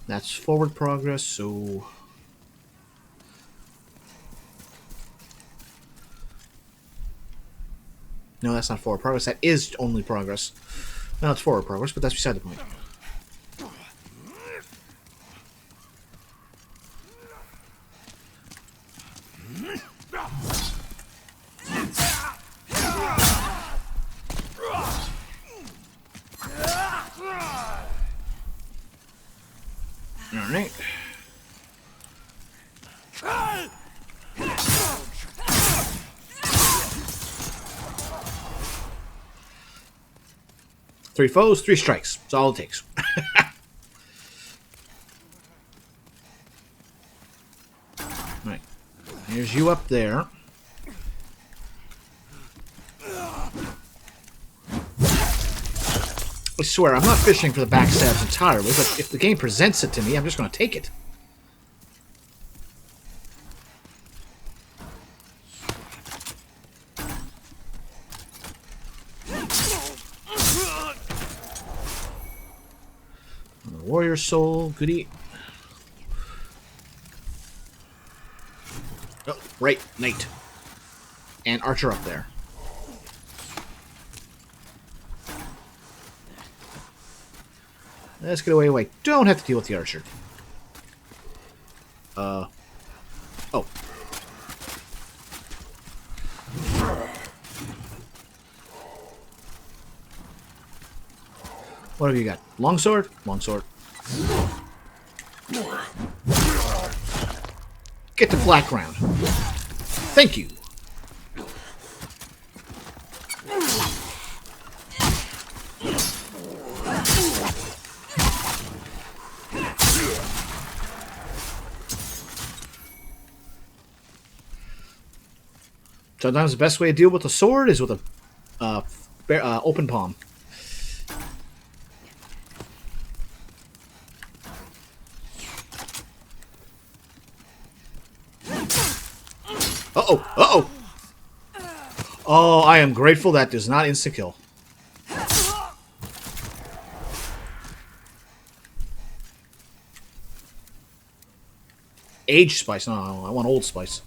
That's forward progress, so... No, that's not forward progress. That is only progress. No, it's forward progress, but that's beside the point. Alright. Three foes, three strikes. That's all it takes. Right. Here's you up there. I swear, I'm not fishing for the backstabs entirely, but if the game presents it to me, I'm just going to take it. Warrior soul, goody. Oh, right, knight. And archer up there. Let's get away. Wait, don't have to deal with the archer. Oh. What have you got? Longsword? Longsword. Get to flat ground. Thank you. Sometimes the best way to deal with a sword is with a open palm. Uh-oh! Uh-oh! Oh, I am grateful that does not insta-kill. Aged spice. No, I want old spice.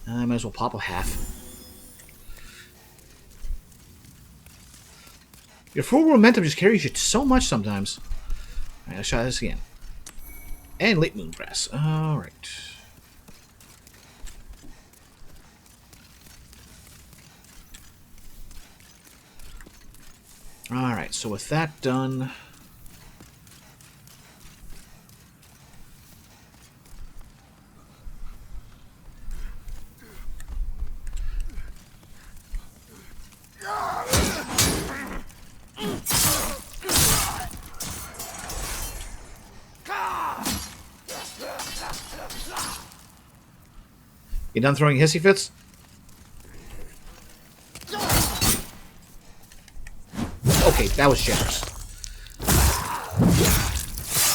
I might as well pop a half. Your full momentum just carries you so much sometimes. Alright, let's try this again. And late moon grass. Alright. Alright, so with that done... You done throwing hissy fits? Okay, that was generous. I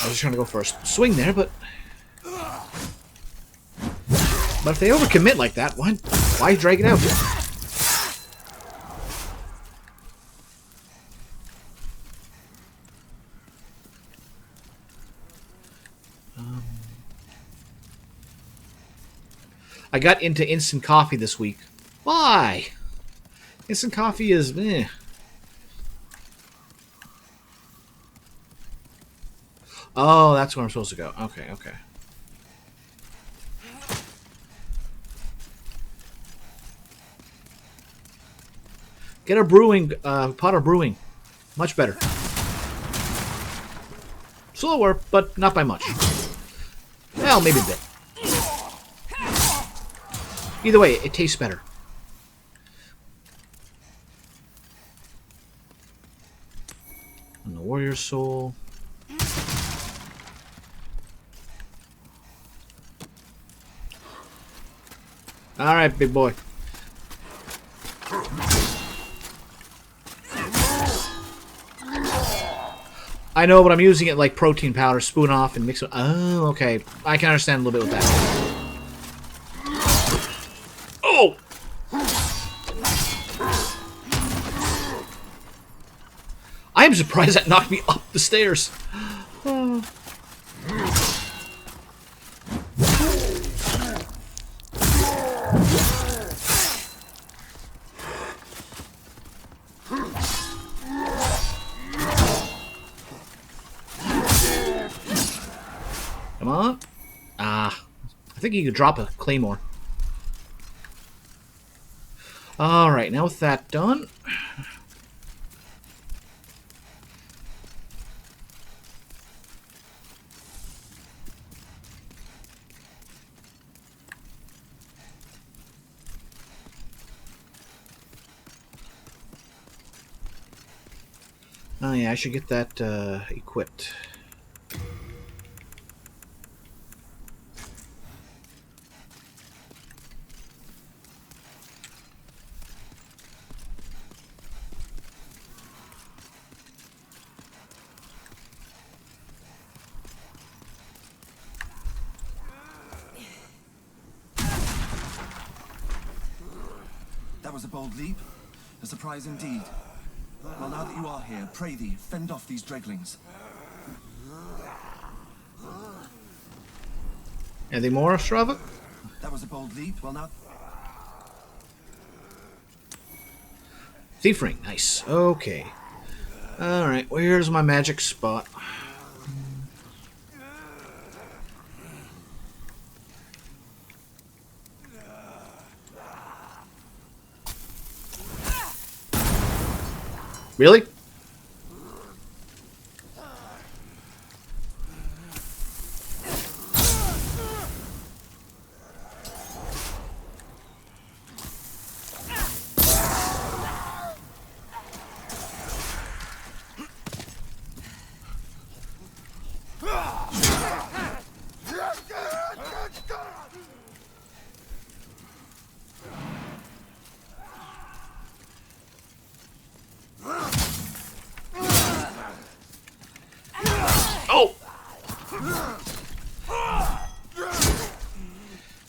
was just trying to go for a swing there, but if they overcommit like that, why drag it out? I got into instant coffee this week. Why? Instant coffee is meh. Oh, that's where I'm supposed to go. Okay, okay. Get a brewing, pot of brewing. Much better. Slower, but not by much. Well, maybe a bit. Either way, it tastes better. And the warrior soul. Alright, big boy. I know, but I'm using it like protein powder. Spoon off and mix it. Oh, okay. I can understand a little bit with that. Oh! I am surprised that knocked me up the stairs. Oh. Come on. Ah. I think you could drop a claymore. Alright, now with that done... Oh yeah, I should get that equipped. That was a bold leap. A surprise indeed. Well, now that you are here, pray thee, fend off these dreglings. Anything more, Strava? That was a bold leap. Well, now... Thief ring, nice. Okay. Alright, where's my magic spot? Really?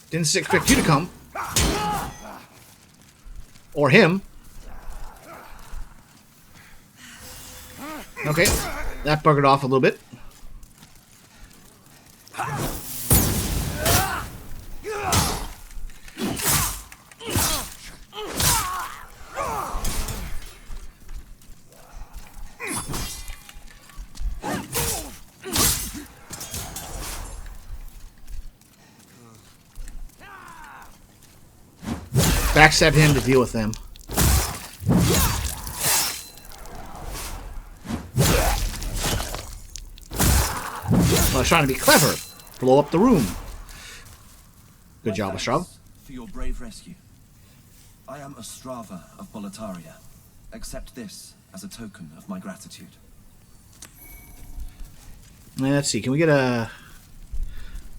Didn't expect you to come. Or him. Okay, that buggered off a little bit. Backstab him to deal with them. Well, I was trying to be clever. Blow up the room. Good job, Ostrava. For your brave rescue. I am Ostrava of Boletaria. Accept this as a token of my gratitude. Let's see, can we get a...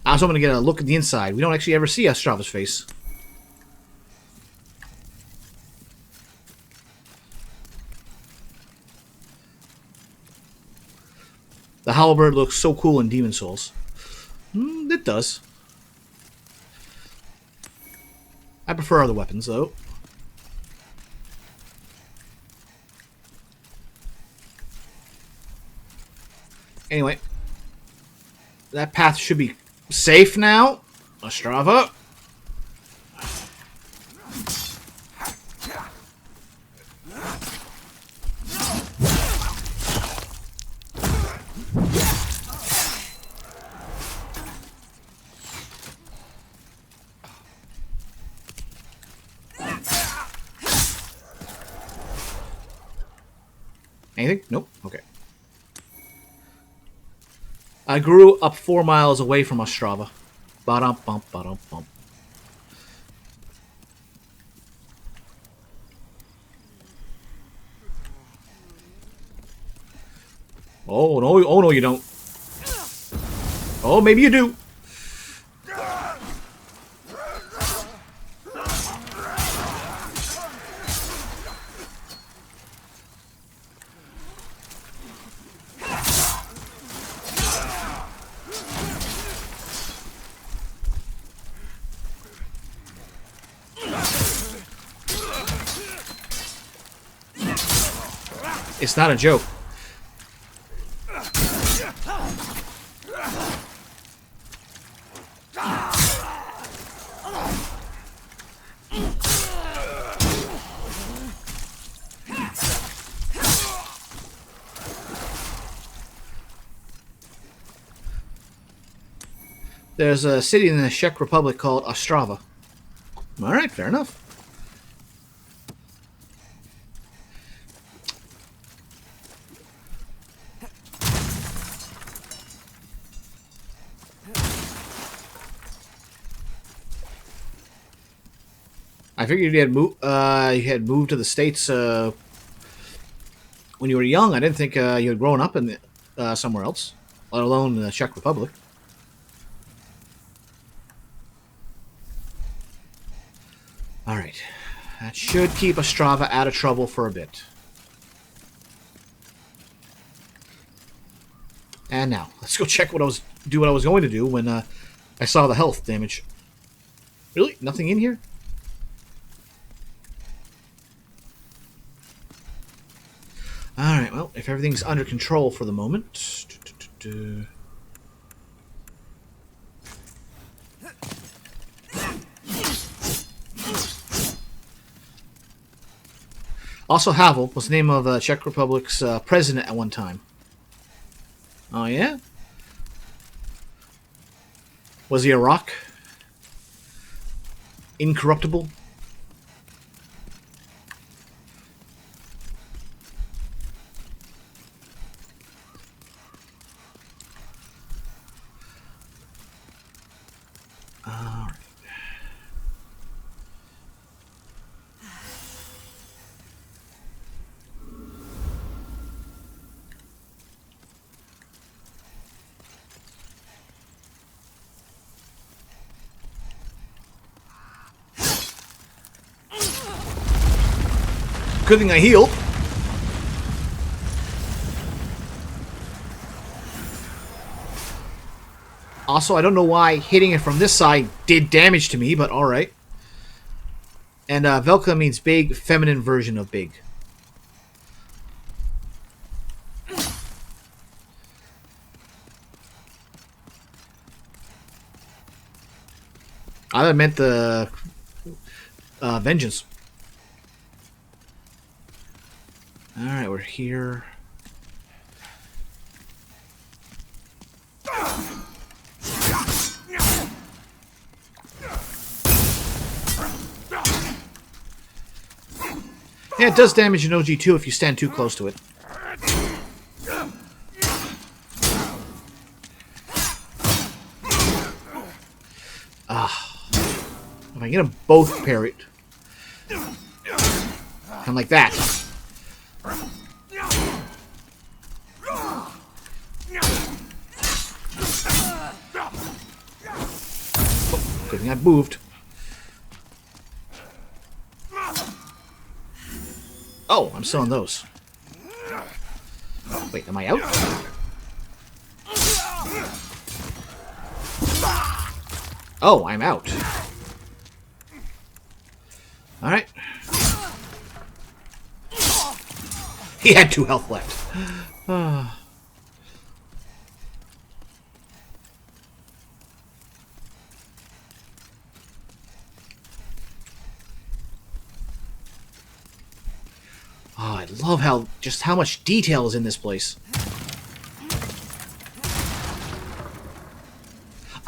I was hoping to get a look at the inside. We don't actually ever see Ostrava's face. The halberd looks so cool in Demon Souls. It does. I prefer other weapons, though. Anyway. That path should be safe now. Ostrava. Anything? Nope. Okay. I grew up 4 miles away from Ostrava. Ba-dum-bump, ba-dum-bump. Oh no, you don't. Oh, maybe you do. It's not a joke. There's a city in the Czech Republic called Ostrava. Alright, fair enough. I figured you had moved to the States when you were young. I didn't think you had grown up in somewhere else, let alone the Czech Republic. Alright. That should keep Ostrava out of trouble for a bit. And now, let's go check what I was going to do when I saw the health damage. Really? Nothing in here? Alright, well, if everything's under control for the moment... Also, Havel was the name of the Czech Republic's president at one time. Oh, yeah? Was he a rock? Incorruptible? Alright. Good thing I healed. Also, I don't know why hitting it from this side did damage to me, but alright. And Velka means big, feminine version of big. I meant the vengeance. Alright, we're here. Yeah, it does damage an OG2 if you stand too close to it. If I get them both parried. Kind of like that. Oh, good thing I moved. Oh, I'm still on those. Wait, am I out? Oh, I'm out. Alright. He had 2 health left. Oh, I love how much detail is in this place.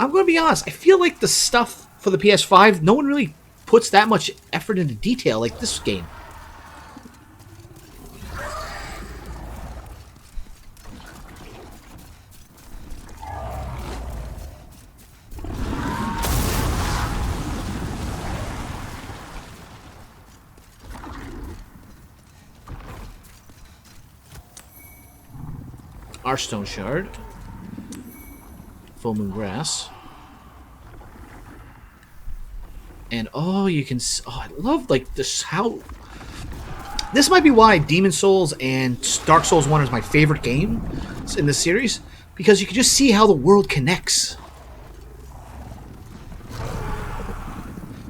I'm going to be honest, I feel like the stuff for the PS5, no one really puts that much effort into detail like this game. Arstone Shard. Full Moon Grass. And oh, you can... Oh, I love, like, this... How... This might be why Demon Souls and Dark Souls 1 is my favorite game in this series. Because you can just see how the world connects.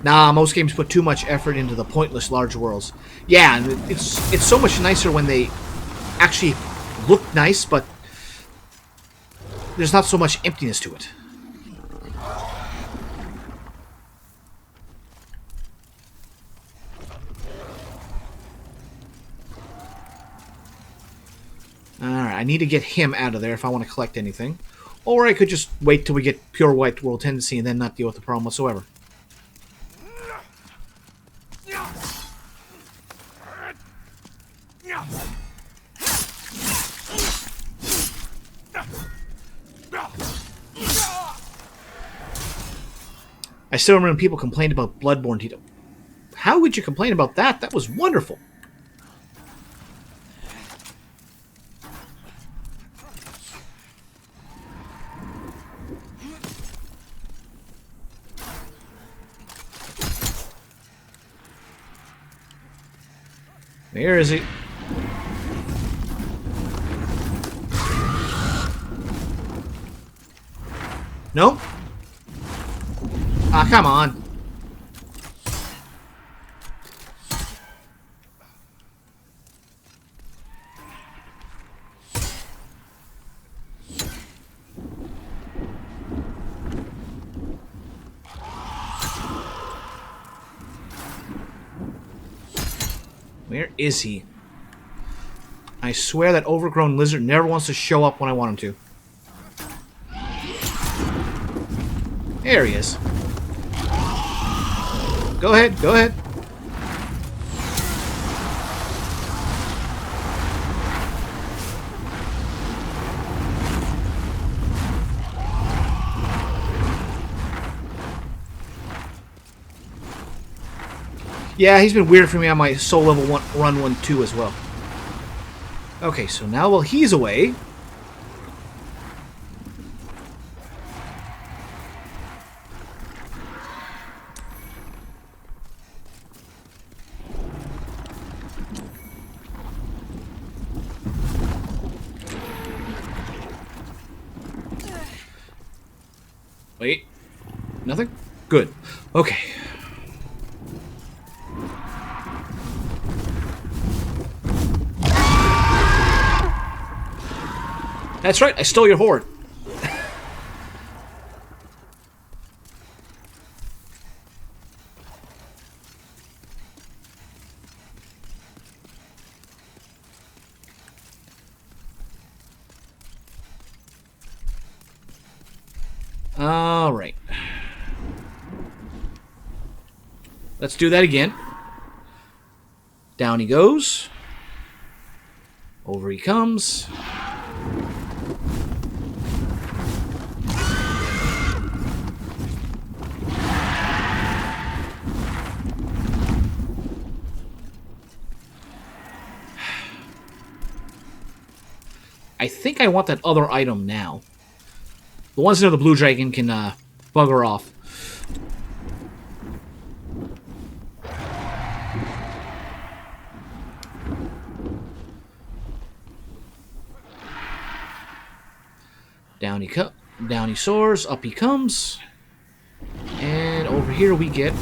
Nah, most games put too much effort into the pointless large worlds. Yeah, and it's so much nicer when they actually look nice, but there's not so much emptiness to it. Alright, I need to get him out of there if I want to collect anything. Or I could just wait till we get pure white world tendency and then not deal with the problem whatsoever. I still remember when people complained about Bloodborne detail. How would you complain about that? That was wonderful. Where is he? No? Ah, come on. Where is he? I swear that overgrown lizard never wants to show up when I want him to. There he is. Go ahead, go ahead. Yeah, he's been weird for me on my soul level 1 run 1 2 as well. Okay, so now while he's away, wait, nothing? Good. Okay. That's right, I stole your horde. All right. Let's do that again. Down he goes. Over he comes. I think I want that other item now. The ones near the blue dragon can bugger off. Down he comes. Down he soars, up he comes. And over here we get...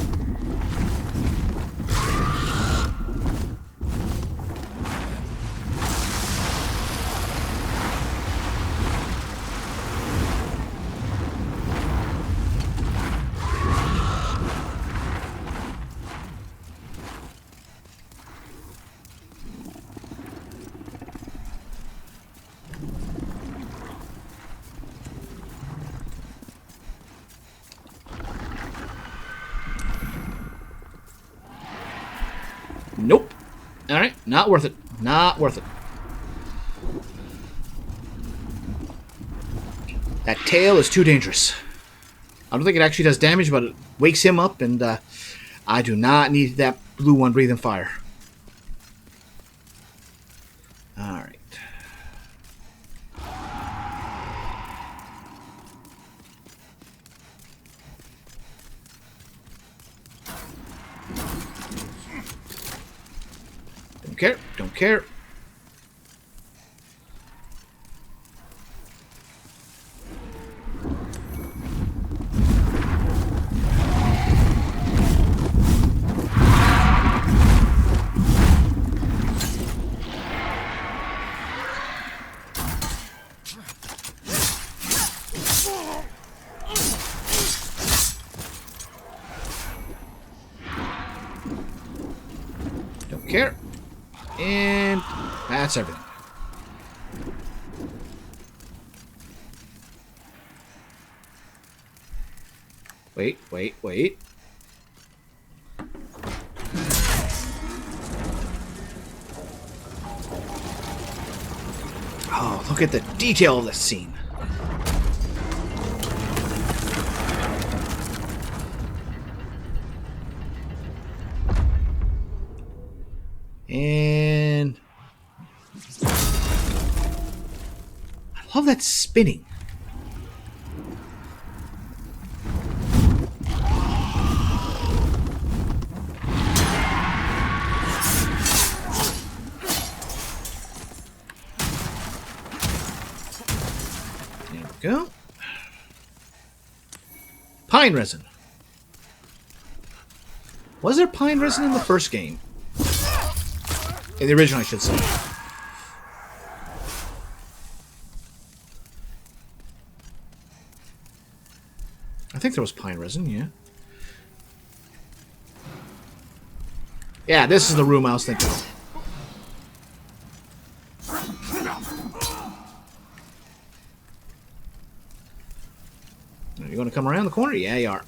Nope. Alright, not worth it. Not worth it. That tail is too dangerous. I don't think it actually does damage, but it wakes him up, and I do not need that blue one breathing fire. Alright. Don't care. Don't care. Don't care. And that's everything. Wait, wait, wait. Oh, look at the detail of this scene. And I love that spinning. There we go. Pine resin. Was there pine resin in the first game? In the original, I should say. I think there was pine resin, yeah. Yeah, this is the room I was thinking of. Are you going to come around the corner? Yeah, you are.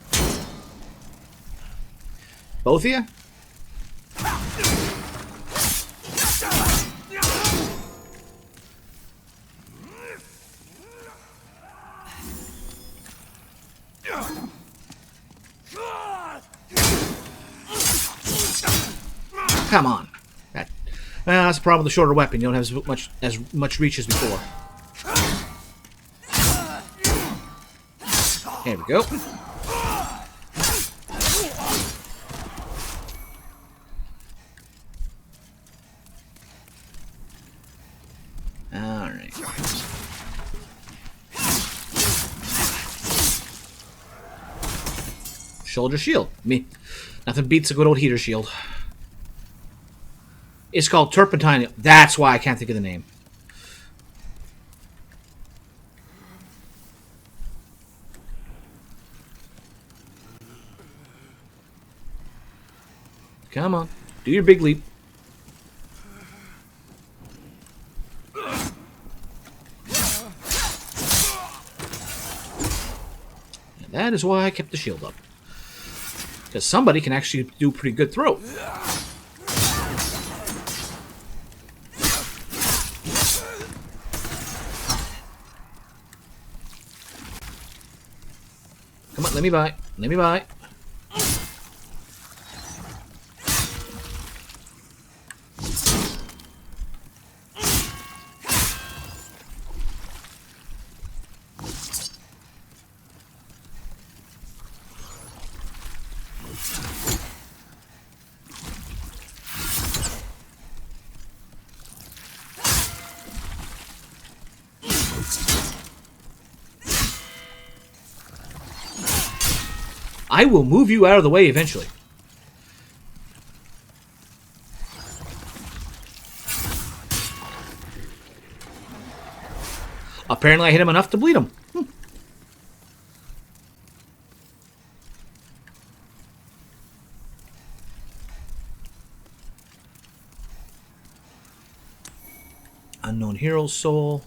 Both of you? Come on. That's the problem with the shorter weapon. You don't have as much reach as before. There we go. Alright. Shoulder shield. Me. Nothing beats a good old heater shield. It's called turpentine. That's why I can't think of the name. Come on. Do your big leap. And that is why I kept the shield up. Because somebody can actually do a pretty good throw. Come on, let me by. Let me by. I will move you out of the way eventually. Apparently I hit him enough to bleed him. Unknown Hero's Soul.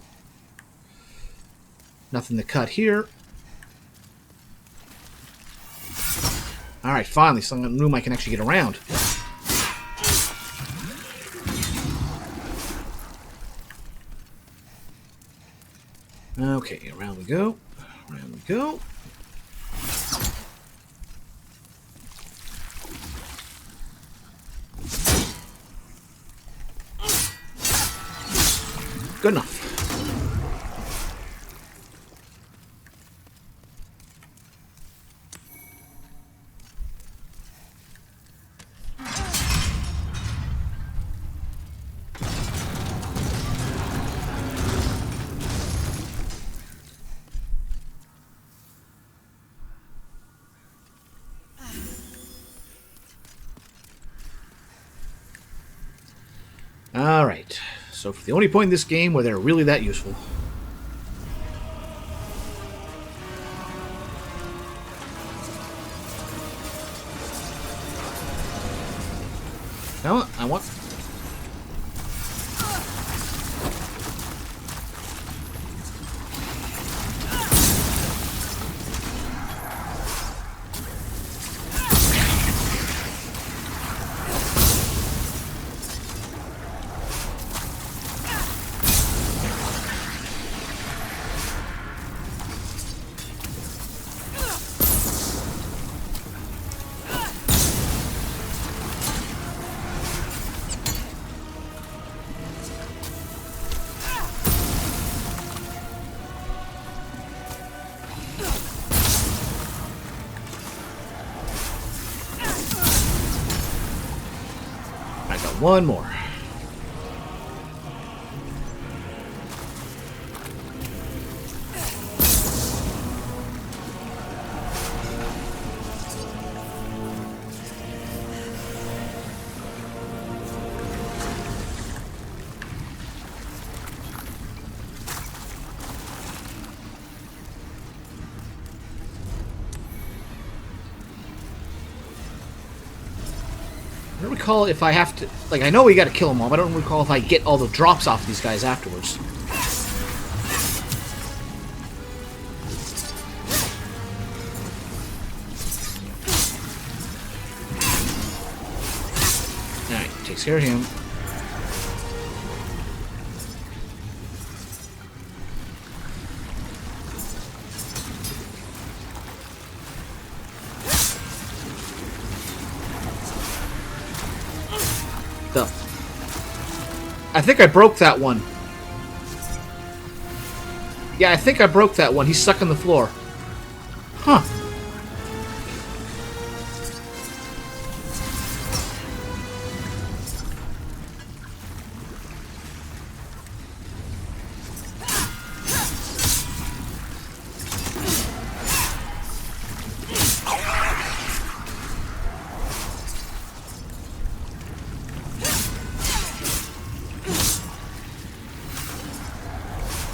Nothing to cut here. Alright, finally, some room I can actually get around. Okay, around we go. Around we go. Good enough. Alright, so for the only point in this game where they're really that useful. Now, I want... I got one more. I don't recall if I have to... Like, I know we gotta kill them all, but I don't recall if I get all the drops off these guys afterwards. Alright, takes care of him. I think I broke that one. Yeah, I think I broke that one. He's stuck on the floor. Huh.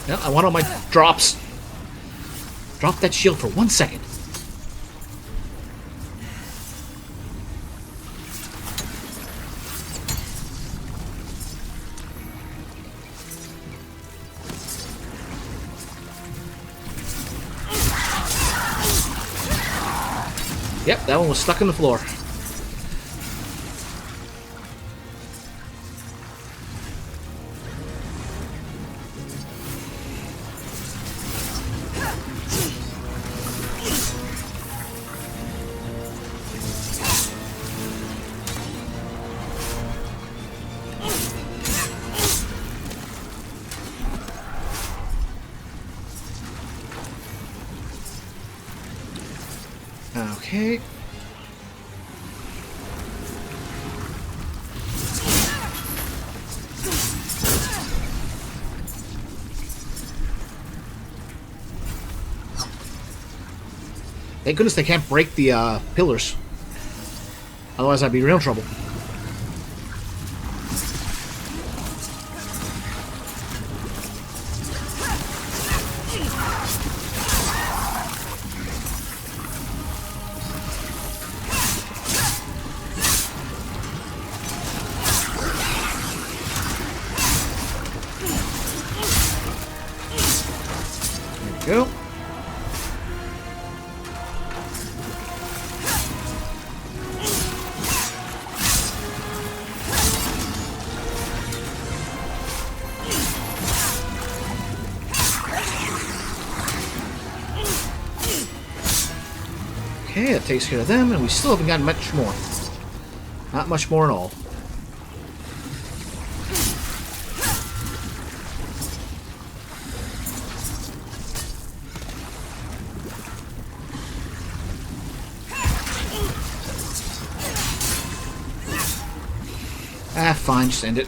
Yeah, I want all my drops. Drop that shield for 1 second. Yep, that one was stuck on the floor. Okay. Thank goodness they can't break the pillars. Otherwise, I'd be in real trouble. There we go. Okay, that takes care of them, and we still haven't gotten much more. Not much more at all. Ah, fine, just end it.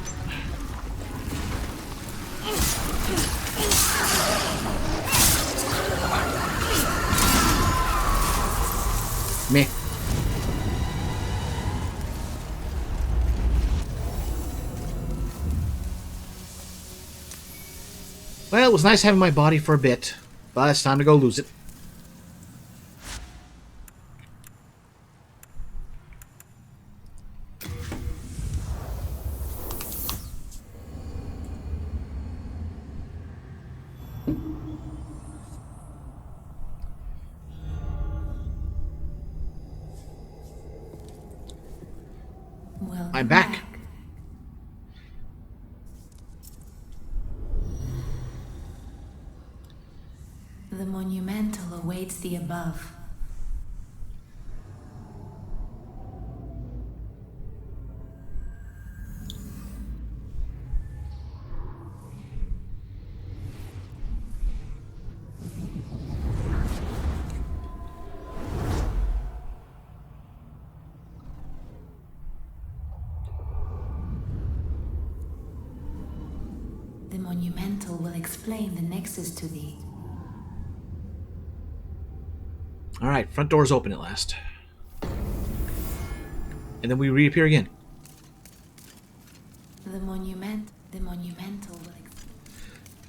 Meh. Well, it was nice having my body for a bit, but it's time to go lose it. I'm back. The monumental awaits the above. The monumental will explain the nexus to thee. Alright, front door's open at last. And then we reappear again. The monumental will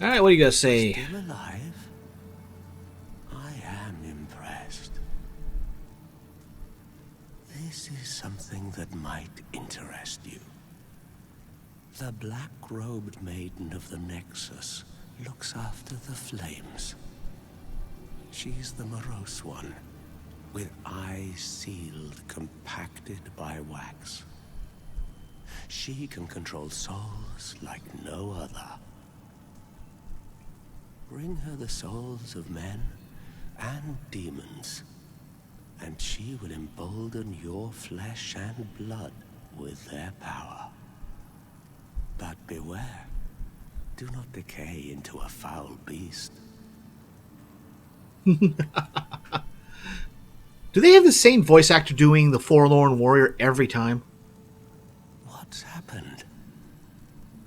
Alright, what do you guys say? Still alive? I am impressed. This is something that might interest you. The black-robed maiden of the Nexus looks after the flames. She's the morose one, with eyes sealed, compacted by wax. She can control souls like no other. Bring her the souls of men and demons, and she will embolden your flesh and blood with their power. But beware, do not decay into a foul beast. Do they have the same voice actor doing the Forlorn Warrior every time? What's happened?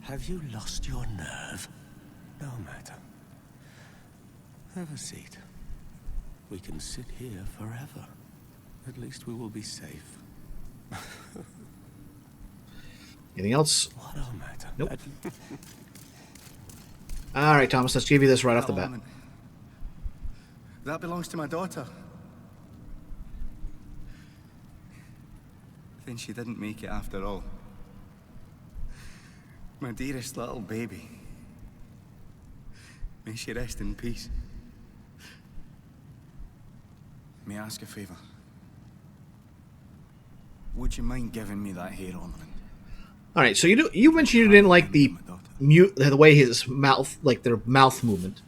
Have you lost your nerve? No matter. Have a seat. We can sit here forever. At least we will be safe. Anything else? What a matter. Nope. Alright, Thomas, let's give you this right off the bat. That belongs to my daughter. Then she didn't make it after all. My dearest little baby. May she rest in peace. May I ask a favor? Would you mind giving me that hair ornament? Alright, so you mentioned you didn't like the way his mouth, like their mouth movement.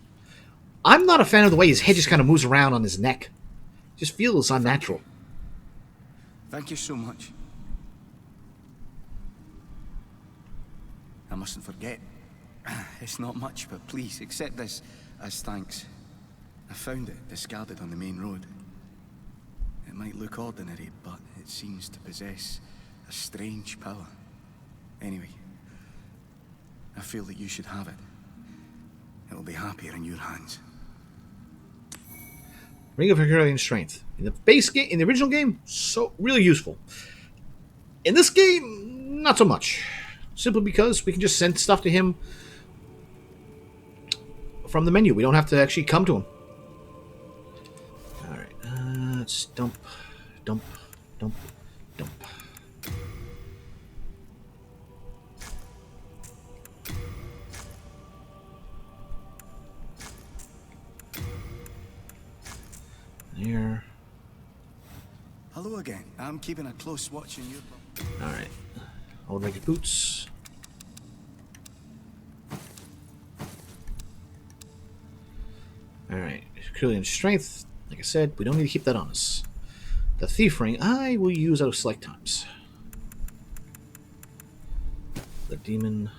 I'm not a fan of the way his head just kind of moves around on his neck. It just feels unnatural. Thank you so much. I mustn't forget. It's not much, but please accept this as thanks. I found it discarded on the main road. It might look ordinary, but it seems to possess a strange power. Anyway, I feel that you should have it. It will be happier in your hands. Ring of Herculean Strength. In the base game, in the original game, so really useful. In this game, not so much. Simply because we can just send stuff to him from the menu. We don't have to actually come to him. Alright, let's dump, dump, dump, dump. There. Hello again. I'm keeping a close watch on your... Alright. Old Ragged Boots. Alright. Herculean Strength. Like I said, we don't need to keep that on us. The Thief Ring, I will use out of select times. The Demon.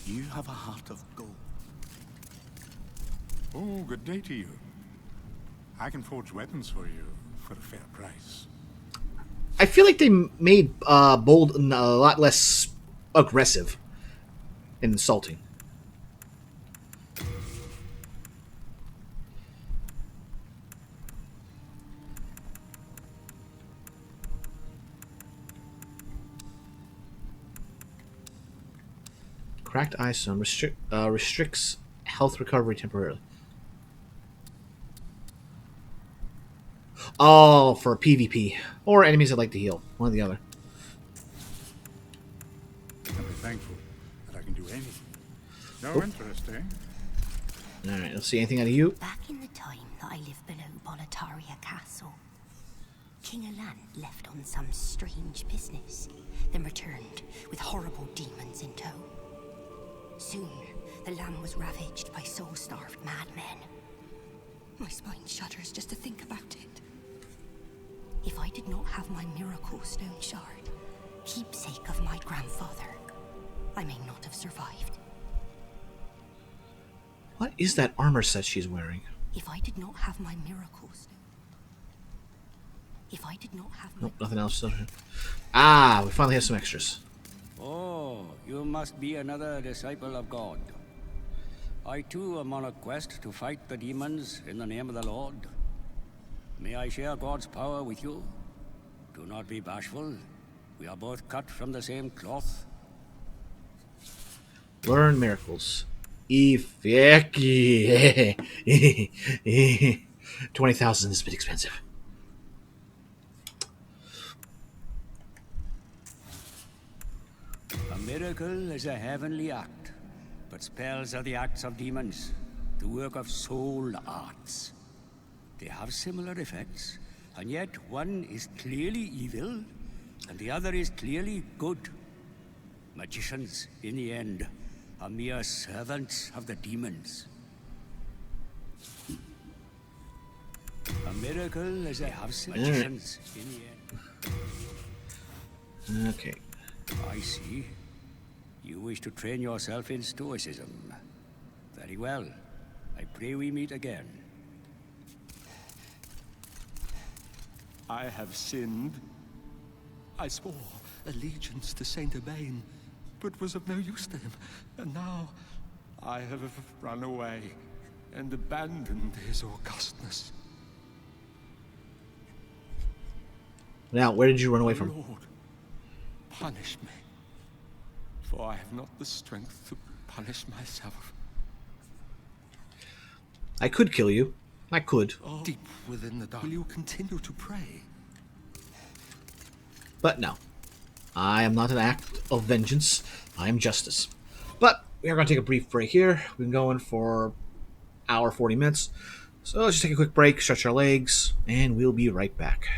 You have a heart of gold. Oh, good day to you. I can forge weapons for you for a fair price. I feel like they made Bold a lot less aggressive and insulting. Cracked Eye Stone restricts health recovery temporarily. Oh, for PvP. Or enemies that like to heal. One or the other. I'm thankful that I can do anything. No interest, eh? Alright, let's see anything out of you. Back in the time that I lived below Boletaria Castle, King Alant left on some strange business, then returned with horrible demons in tow. Soon, the land was ravaged by soul-starved madmen. My spine shudders just to think about it. If I did not have my miracle stone shard, keepsake of my grandfather, I may not have survived. What is that armor set she's wearing? If I did not have my miracle stone... If I did not have my... Nope, nothing else. Ah, we finally have some extras. Oh, you must be another disciple of God. I too am on a quest to fight the demons in the name of the Lord. May I share God's power with you? Do not be bashful. We are both cut from the same cloth. Learn miracles. 20,000 is a bit expensive. A miracle is a heavenly act, but spells are the acts of demons, the work of soul arts. They have similar effects, and yet one is clearly evil, and the other is clearly good. Magicians, in the end, are mere servants of the demons. A miracle is a house of magicians in the end. Okay. I see. You wish to train yourself in stoicism. Very well. I pray we meet again. I have sinned. I swore allegiance to Saint Urbain, but was of no use to him. And now I have run away and abandoned his augustness. Now, where did you run away from? Lord, punish me, for I have not the strength to punish myself. I could kill you. I could. Oh, deep within the dark, will you continue to pray? But no. I am not an act of vengeance. I am justice. But we are going to take a brief break here. We've been going for an hour, 40 minutes. So let's just take a quick break, stretch our legs, and we'll be right back.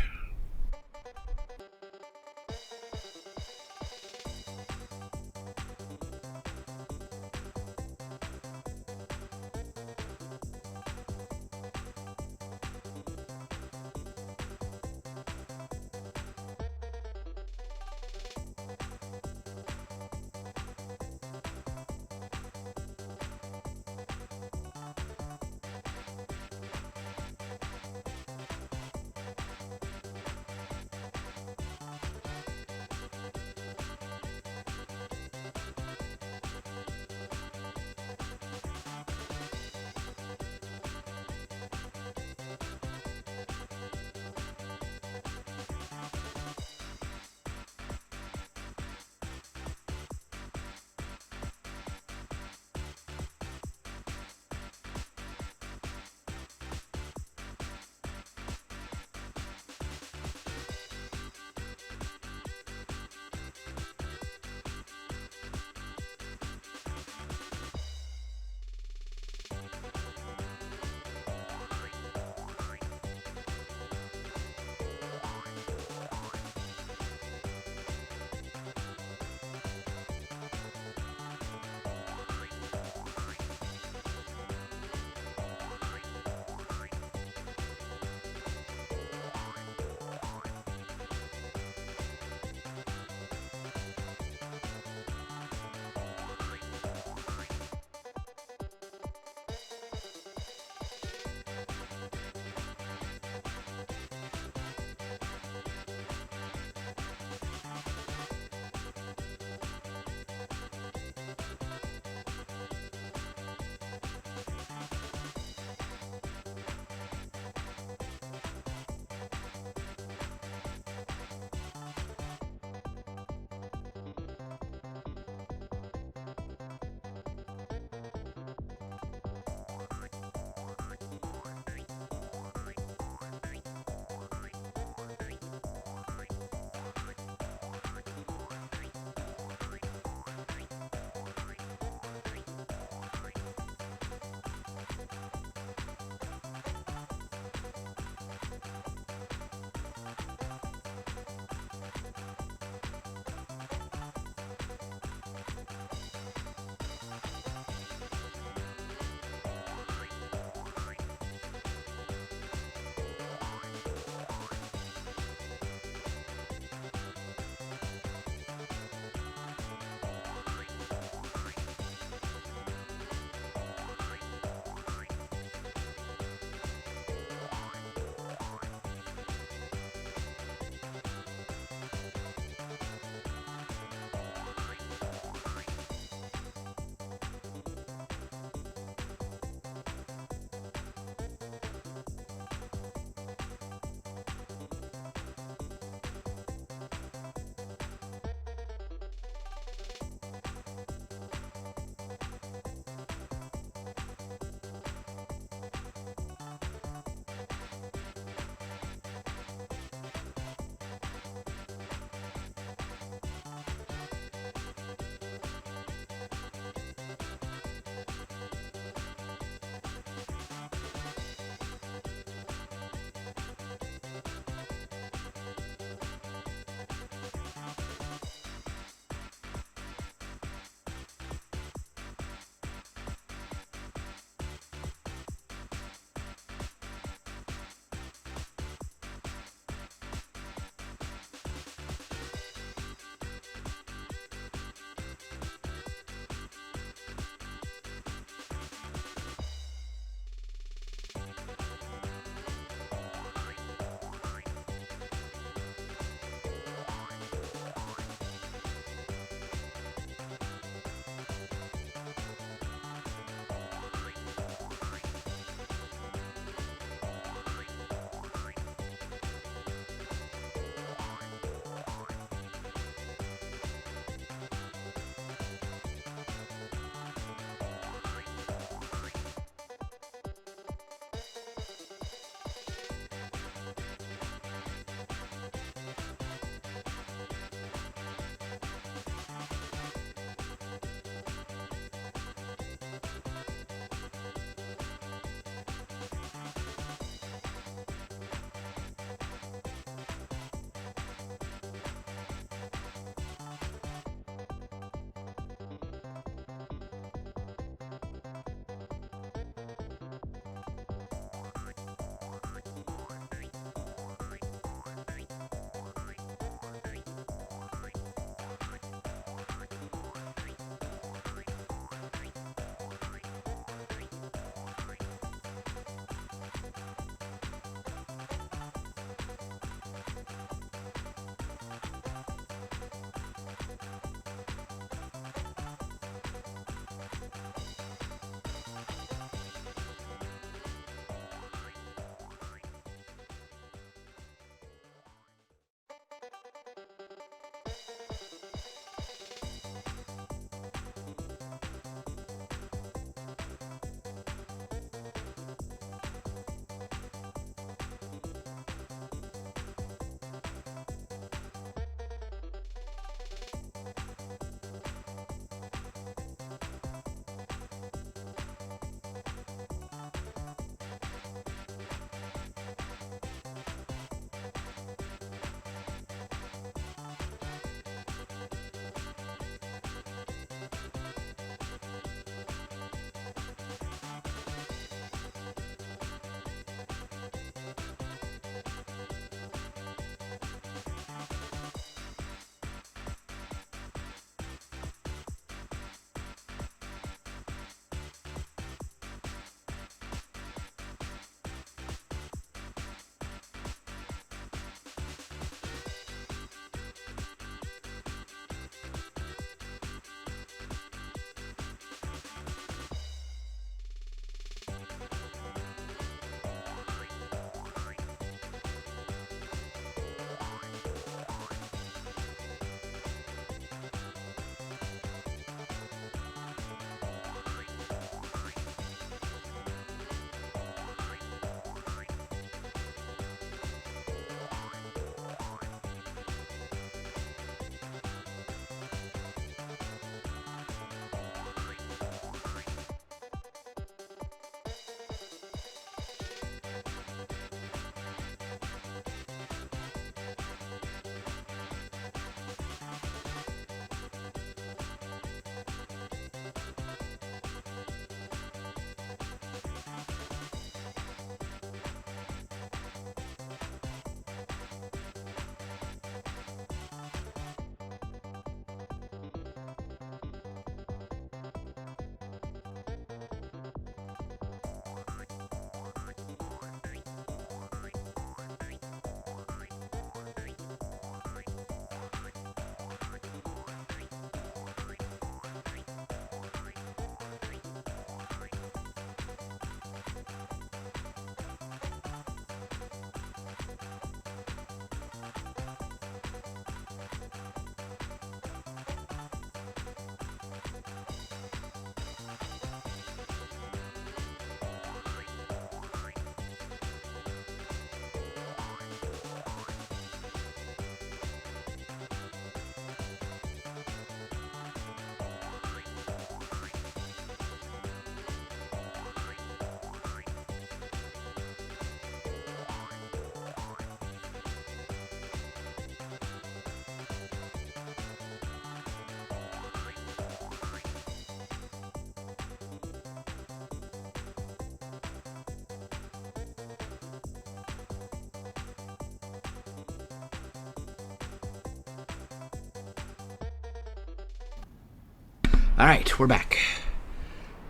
Alright, we're back.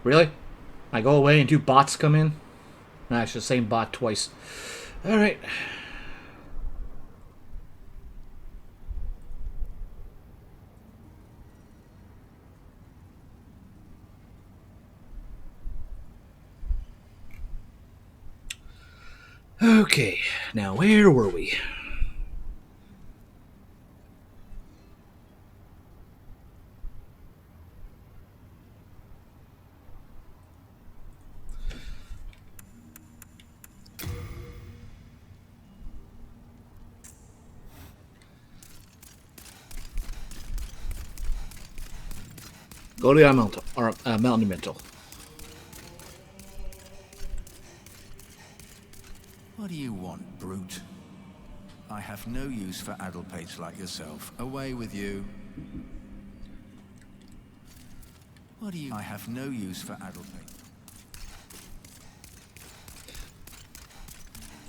Really? I go away and two bots come in? No, it's the same bot twice. Alright. Okay, now where were we? Go to the elemental, or monumental. What do you want, brute? I have no use for addlepates like yourself. Away with you. What do you... I have no use for addlepates.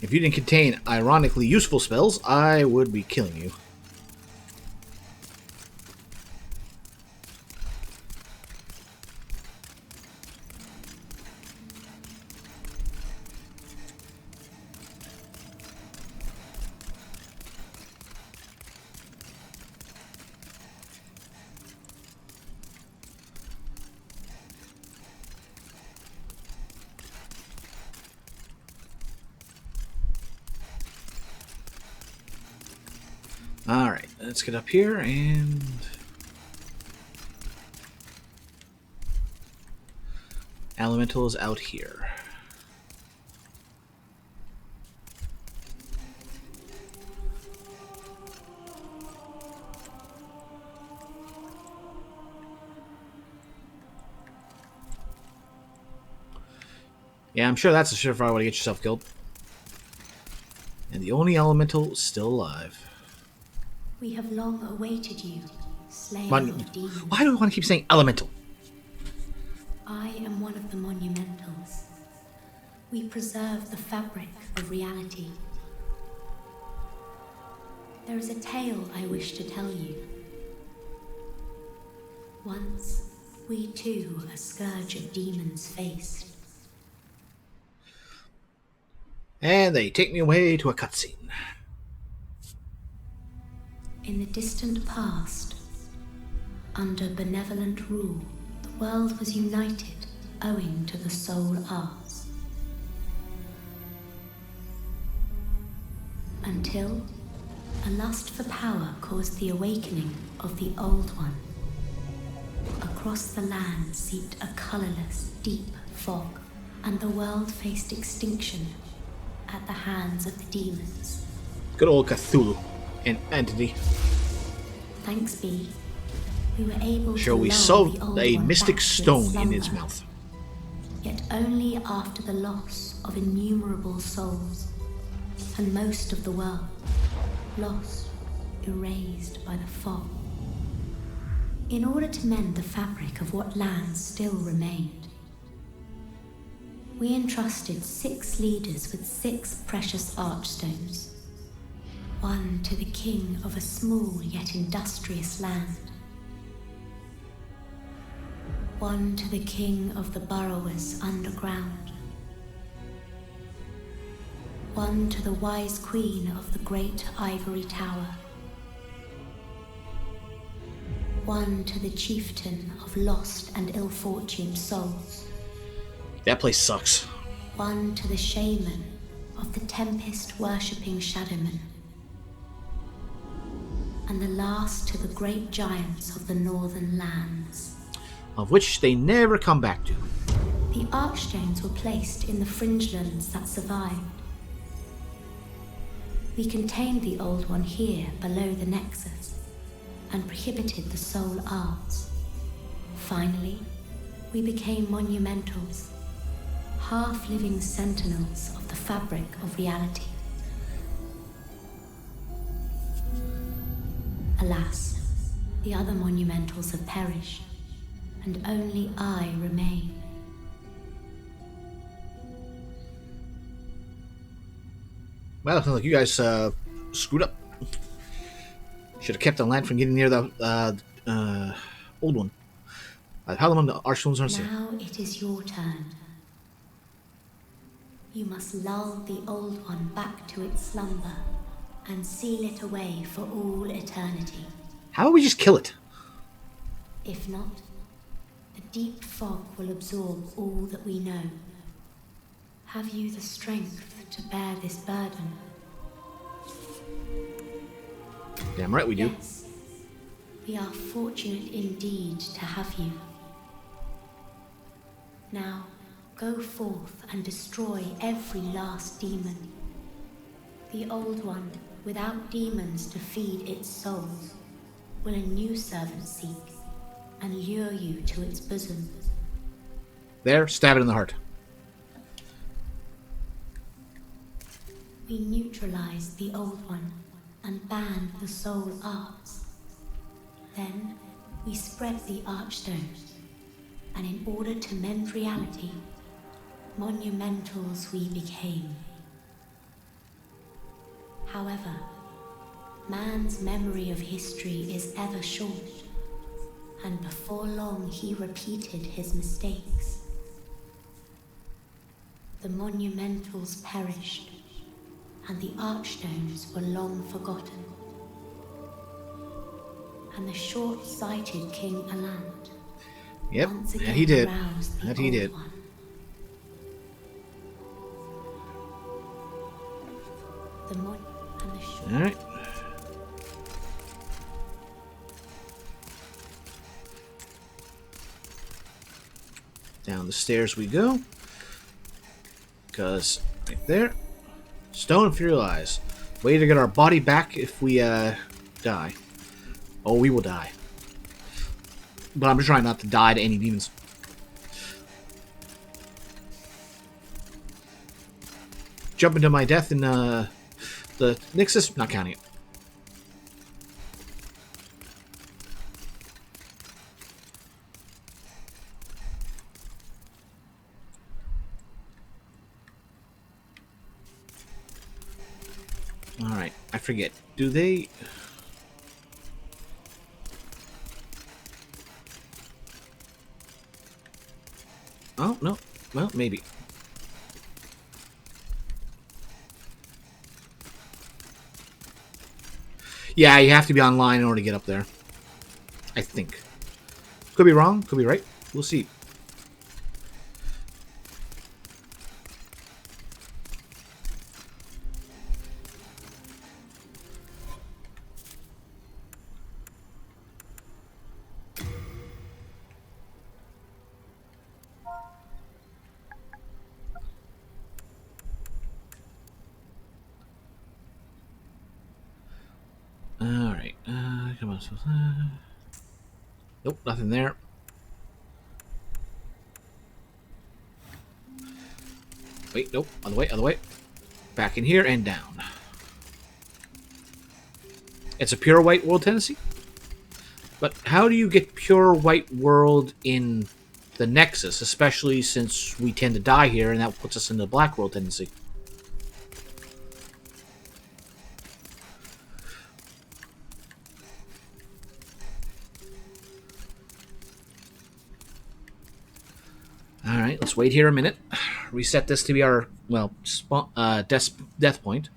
If you didn't contain ironically useful spells, I would be killing you. Alright, let's get up here and... Elemental is out here. Yeah, I'm sure that's a surefire way to get yourself killed. And the only elemental still alive. We have long awaited you, slayer of demons. Why do I want to keep saying elemental? I am one of the monumentals. We preserve the fabric of reality. There is a tale I wish to tell you. Once, we too a scourge of demons faced. And they take me away to a cutscene. In the distant past, under benevolent rule, the world was united owing to the soul arts. Until a lust for power caused the awakening of the Old One. Across the land seeped a colorless, deep fog, and the world faced extinction at the hands of the demons. Good old Cthulhu, an entity. Thanks be, we were able Sure, to we lull solved the Old a One mystic back to stone in its slumber. mouth. Yet only after the loss of innumerable souls, and most of the world, lost, erased by the fog. In order to mend the fabric of what lands still remained, we entrusted 6 leaders with 6 precious archstones. One to the king of a small yet industrious land. One to the king of the burrowers underground. One to the wise queen of the great ivory tower. One to the chieftain of lost and ill-fortuned souls. That place sucks. One to the shaman of the tempest-worshipping shadowmen. And the last to the great giants of the northern lands. Of which they never come back to. The archstones were placed in the fringelands that survived. We contained the Old One here below the Nexus, and prohibited the soul arts. Finally, we became monumentals, half-living sentinels of the fabric of reality. Alas, the other monumentals have perished, and only I remain. Well, it sounds like you guys screwed up. Should have kept the land from getting near the Old One. Halloman the Archstones are sealed. Now it is your turn. You must lull the old one back to its slumber and seal it away for all eternity. How about we just kill it? If not, the deep fog will absorb all that we know. Have you the strength to bear this burden? Damn right we do. Yes. We are fortunate indeed to have you. Now, go forth and destroy every last demon. The old one, without demons to feed its souls, will a new servant seek and lure you to its bosom. There, stab it in the heart. We neutralize the old one and ban the soul arts. Then we spread the archstones, and in order to mend reality, monumentals we became. However, man's memory of history is ever short, and before long he repeated his mistakes. The monumentals perished, and the archstones were long forgotten. And the short-sighted King Alant Yep, once that again he did. aroused the That he old did. one. And the short Alright. Down the stairs we go. Because, right there. Stone of Fury Eyes. Way to get our body back if we, die. Oh, we will die. But I'm just trying not to die to any demons. Jump into my death in, the Nixus, not counting it. Alright, I forget. Do they... Oh, no. Well, maybe. Yeah, you have to be online in order to get up there. I think. Could be wrong, could be right. We'll see. Alright, come on. Nope, nothing there. Wait, nope, other way, other way. Back in here and down. It's a pure white world tendency? But how do you get pure white world in the Nexus, especially since we tend to die here and that puts us in the black world tendency? Alright, let's wait here a minute. Reset this to be our, well, death point.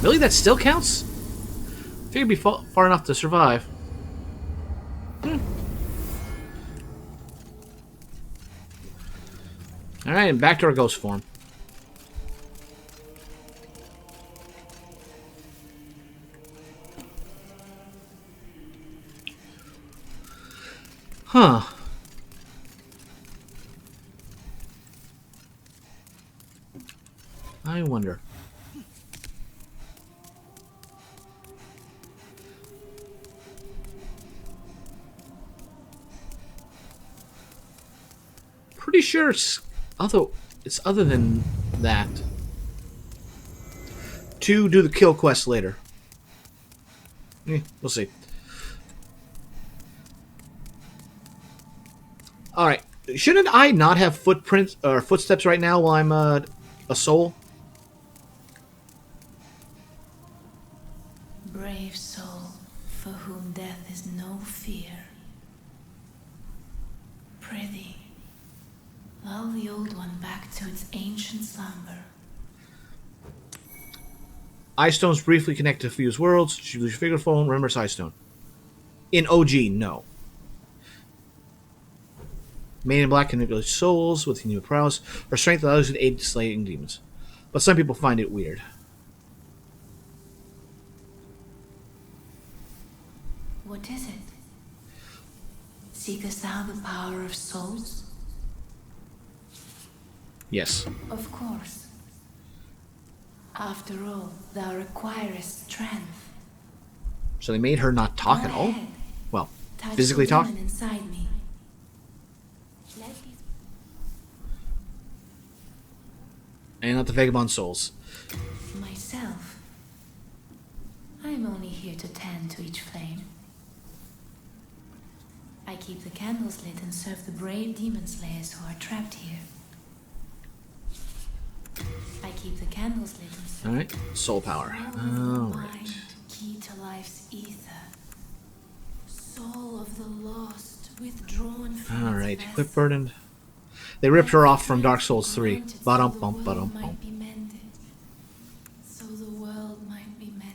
Really? That still counts? I figured it'd be far enough to survive. Alright, and back to our ghost form. Huh. I wonder. Pretty sure it's other than that. To do the kill quest later. We'll see. Alright. Shouldn't I not have footprints or footsteps right now while I'm a soul? for whom death is no fear. Prithee, lull the old one back to its ancient slumber. Ice stones briefly connect to fused worlds. Should you lose your figure phone, remember Ice stone. In OG, no. Made in Black can manipulate souls with new prowess. Her strength allows you to aid slaying demons. But some people find it weird. What is it? Seekest thou the power of souls? Yes. Of course. After all, thou requirest strength. So they made her not talk Go at all? ahead. Well, Touch physically the talk? demon inside me. Let these And not the vagabond souls. myself. I am only here to tend to each flame. I keep the candles lit and serve the brave demon slayers who are trapped here. I keep the candles lit and serve Alright, soul power. mind, Alright. key to life's ether. Soul of the lost, withdrawn from Alright, its equip vessel. burdened. They ripped her off from Dark Souls 3. Ba-dum bump, ba-dum Might bump. be mended, so the world might be mended.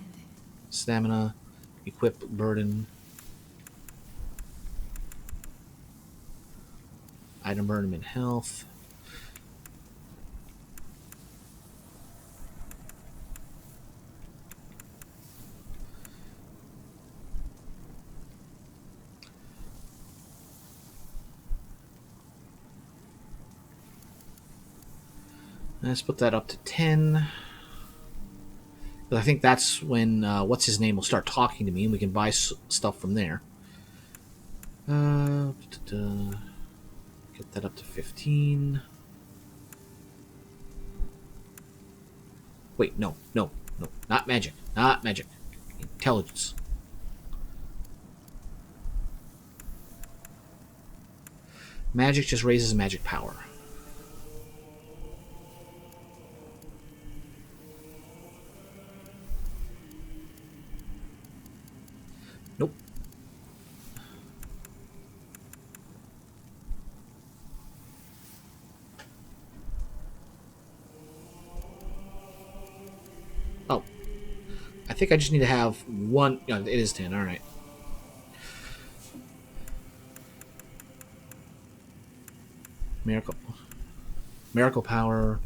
Stamina, equip burden. Item burn in health. Let's put that up to 10. I think that's when, what's his name will start talking to me and we can buy stuff from there. Get that up to 15. Wait, no. Not magic. Not magic. Intelligence. Magic just raises magic power. Nope. Oh. I think I just need to have one. No, it is 10. Alright. Miracle power.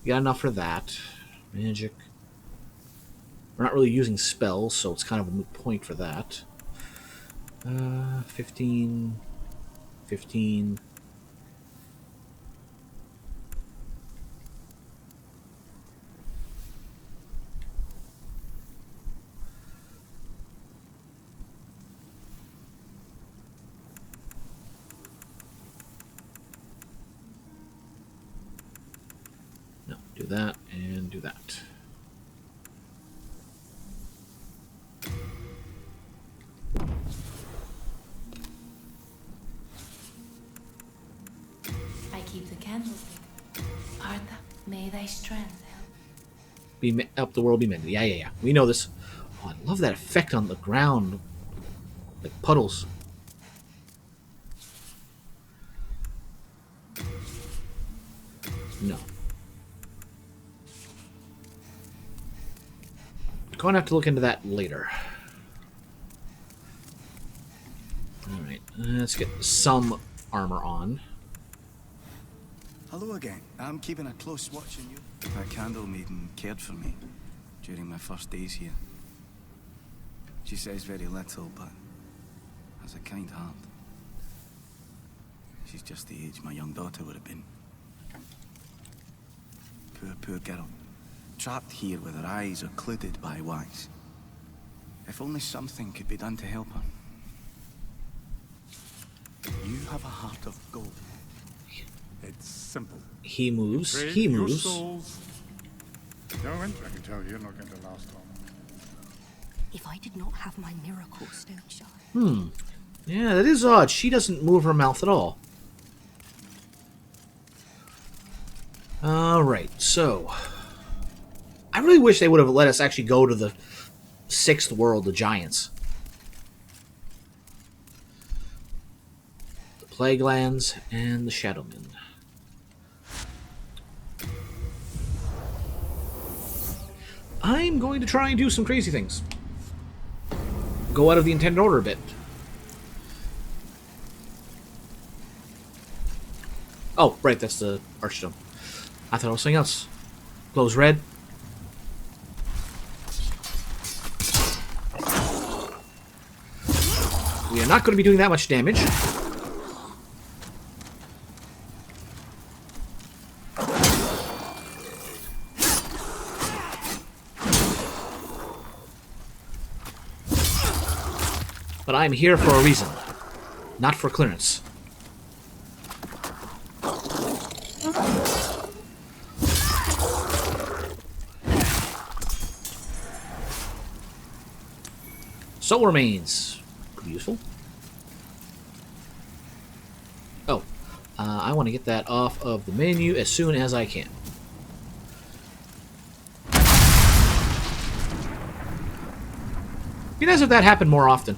We got enough for that. Magic. We're not really using spells, so it's kind of a moot point for that. 15. 15. No, do that and do that. I keep the candles lit. Artha, may thy strength help. Help the world be mended. Yeah. We know this. Oh, I love that effect on the ground. Like puddles. No. Going to have to look into that later. Alright, let's get some armor on. Hello again. I'm keeping a close watch on you. That candle maiden cared for me during my first days here. She says very little, but has a kind heart. She's just the age my young daughter would have been. Poor girl. Trapped here with her eyes occluded by wax. If only something could be done to help her. You have a heart of gold. It's simple. He moves. Trade He your moves. souls. No, I can tell you're not going to last long. If I did not have my miracle stone shard. Yeah, that is odd. She doesn't move her mouth at all. Alright, so... I really wish they would have let us actually go to the 6th world, the Giants. Plaguelands, and the Shadowmen. I'm going to try and do some crazy things. Go out of the intended order a bit. Oh, right, that's the Archstone. I thought it was something else. Glows red. We are not going to be doing that much damage. But I'm here for a reason, not for clearance. Soul remains. Could be useful. Oh, I want to get that off of the menu as soon as I can. Be nice if that happened more often.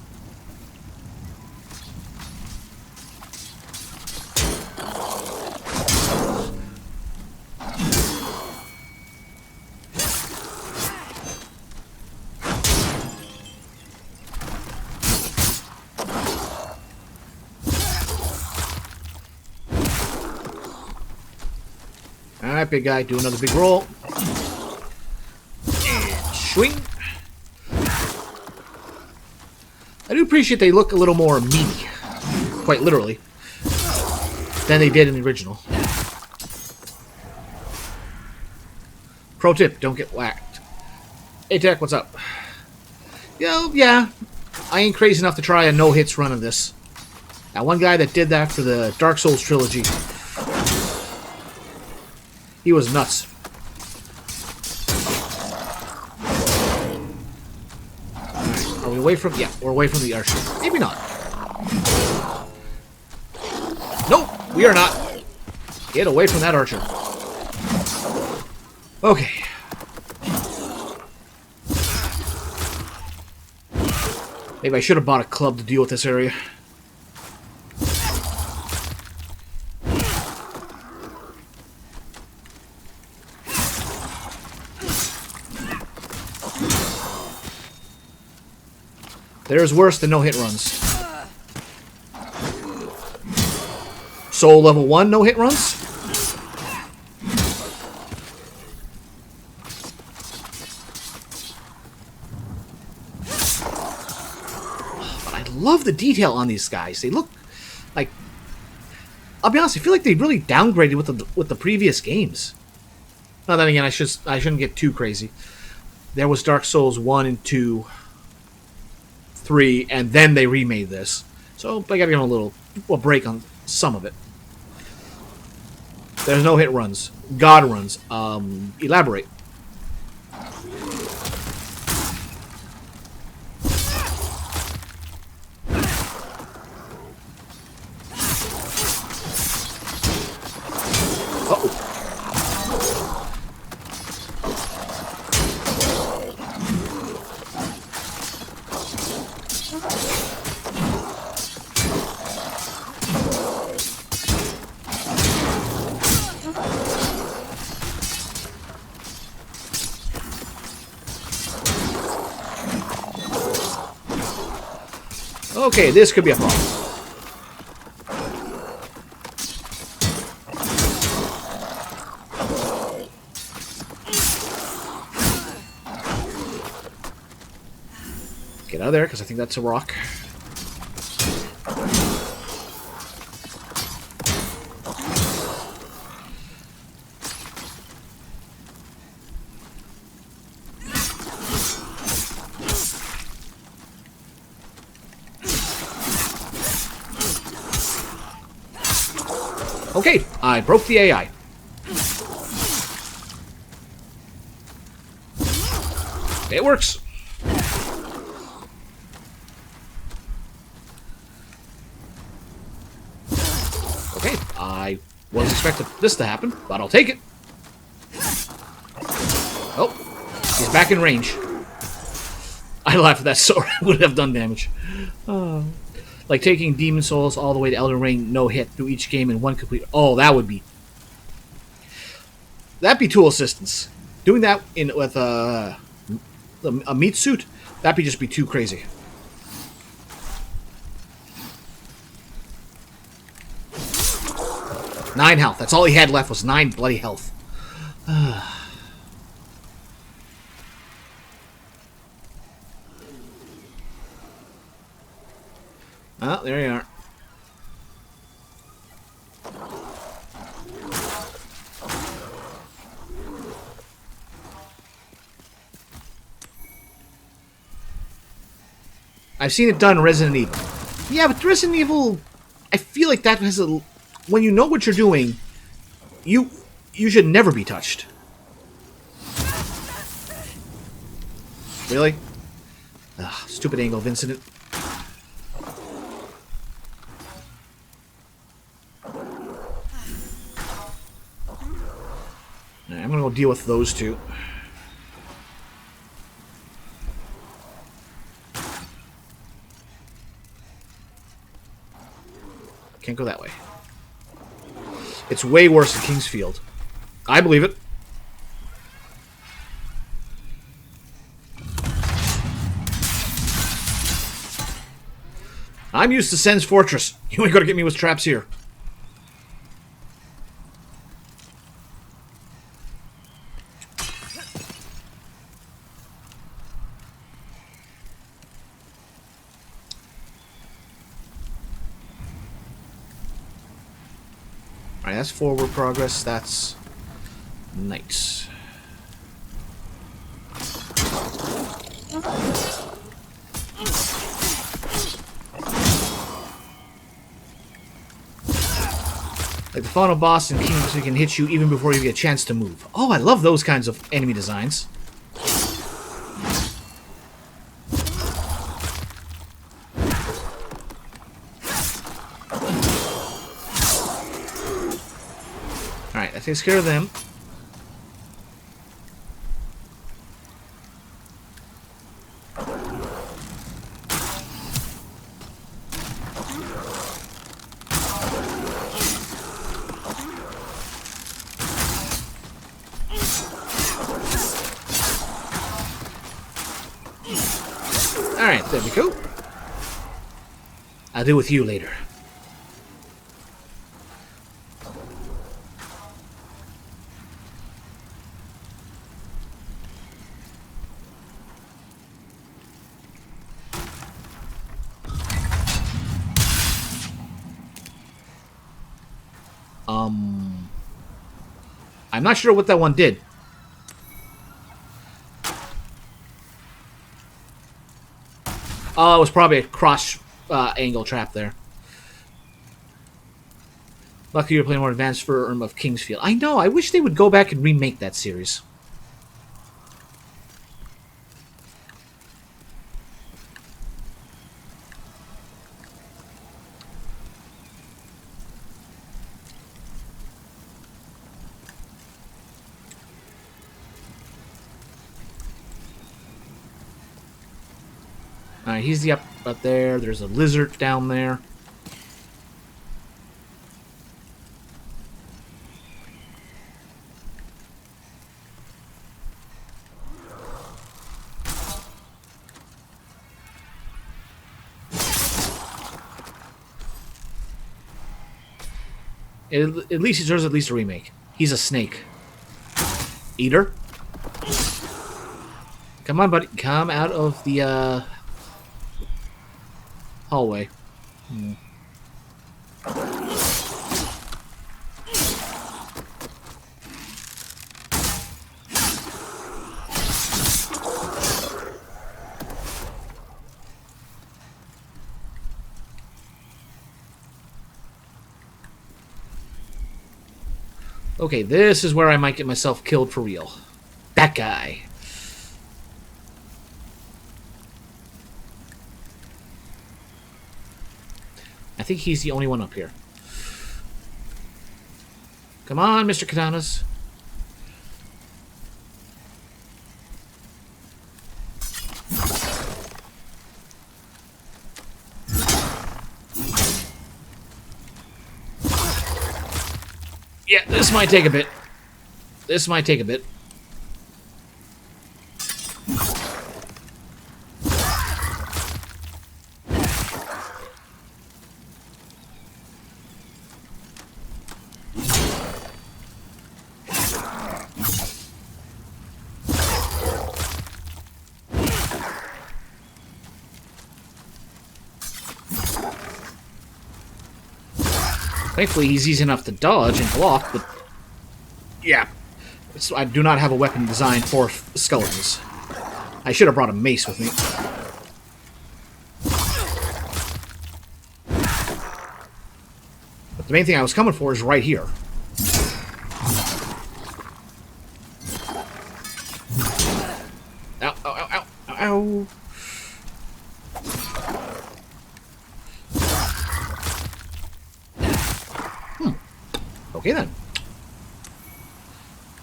Alright, big guy, do another big roll. And swing. I do appreciate they look a little more meaty, quite literally, than they did in the original. Pro tip, don't get whacked. Hey Tech, what's up? Yo, yeah, I ain't crazy enough to try a no-hits run of this. That one guy that did that for the Dark Souls trilogy, he was nuts. Alright, are we away from... Yeah, we're away from the archer. Maybe not. Nope, we are not. Get away from that archer. Okay. Maybe I should have bought a club to deal with this area. There's worse than no-hit runs. Soul level 1 no-hit runs? But I love the detail on these guys. They look like... I'll be honest, I feel like they really downgraded with the previous games. Now then again, I shouldn't get too crazy. There was Dark Souls 1 and 2... 3, and then they remade this. So I gotta give them a little break on some of it. There's no hit runs. God runs. Elaborate. Uh-oh. Okay, this could be a problem. Get out of there, because I think that's a rock. Okay, I broke the AI. It works. Okay, I wasn't expecting this to happen, but I'll take it. Oh, he's back in range. I laughed at that sword. Would have done damage. Oh. Like taking Demon Souls all the way to Elden Ring, no hit through each game in one complete. Oh, that'd be tool assistance. Doing that with a meat suit, that'd just be too crazy. Nine health. That's all he had left was 9 bloody health. Oh, there you are. I've seen it done in Resident Evil. Yeah, but Resident Evil, I feel like that has a... When you know what you're doing, you should never be touched. Really? Ugh, stupid angle of incident. Right, I'm gonna go deal with those two. Can't go that way. It's way worse than Kingsfield. I believe it. I'm used to Sen's Fortress. You ain't gonna get me with traps here. Alright, that's forward progress. That's nice. Like the final boss in Kings, we can hit you even before you get a chance to move. Oh, I love those kinds of enemy designs. Alright, that takes care of them. Alright, there we go. I'll deal with you later. I'm not sure what that one did. Oh, it was probably a cross angle trap there. Lucky you're playing more advanced version of Kingsfield. I know, I wish they would go back and remake that series. Alright, he's the up there. There's a lizard down there. At least he deserves at least a remake. He's a snake. Eater? Come on, buddy. Come out of the, hallway. Okay, this is where I might get myself killed for real. That guy. I think he's the only one up here. Come on, Mr. Katanas. Yeah, this might take a bit. This might take a bit. Thankfully, he's easy enough to dodge and block, but yeah, I do not have a weapon designed for skeletons. I should have brought a mace with me. But the main thing I was coming for is right here. Ow, ow, ow, ow, ow. Okay then.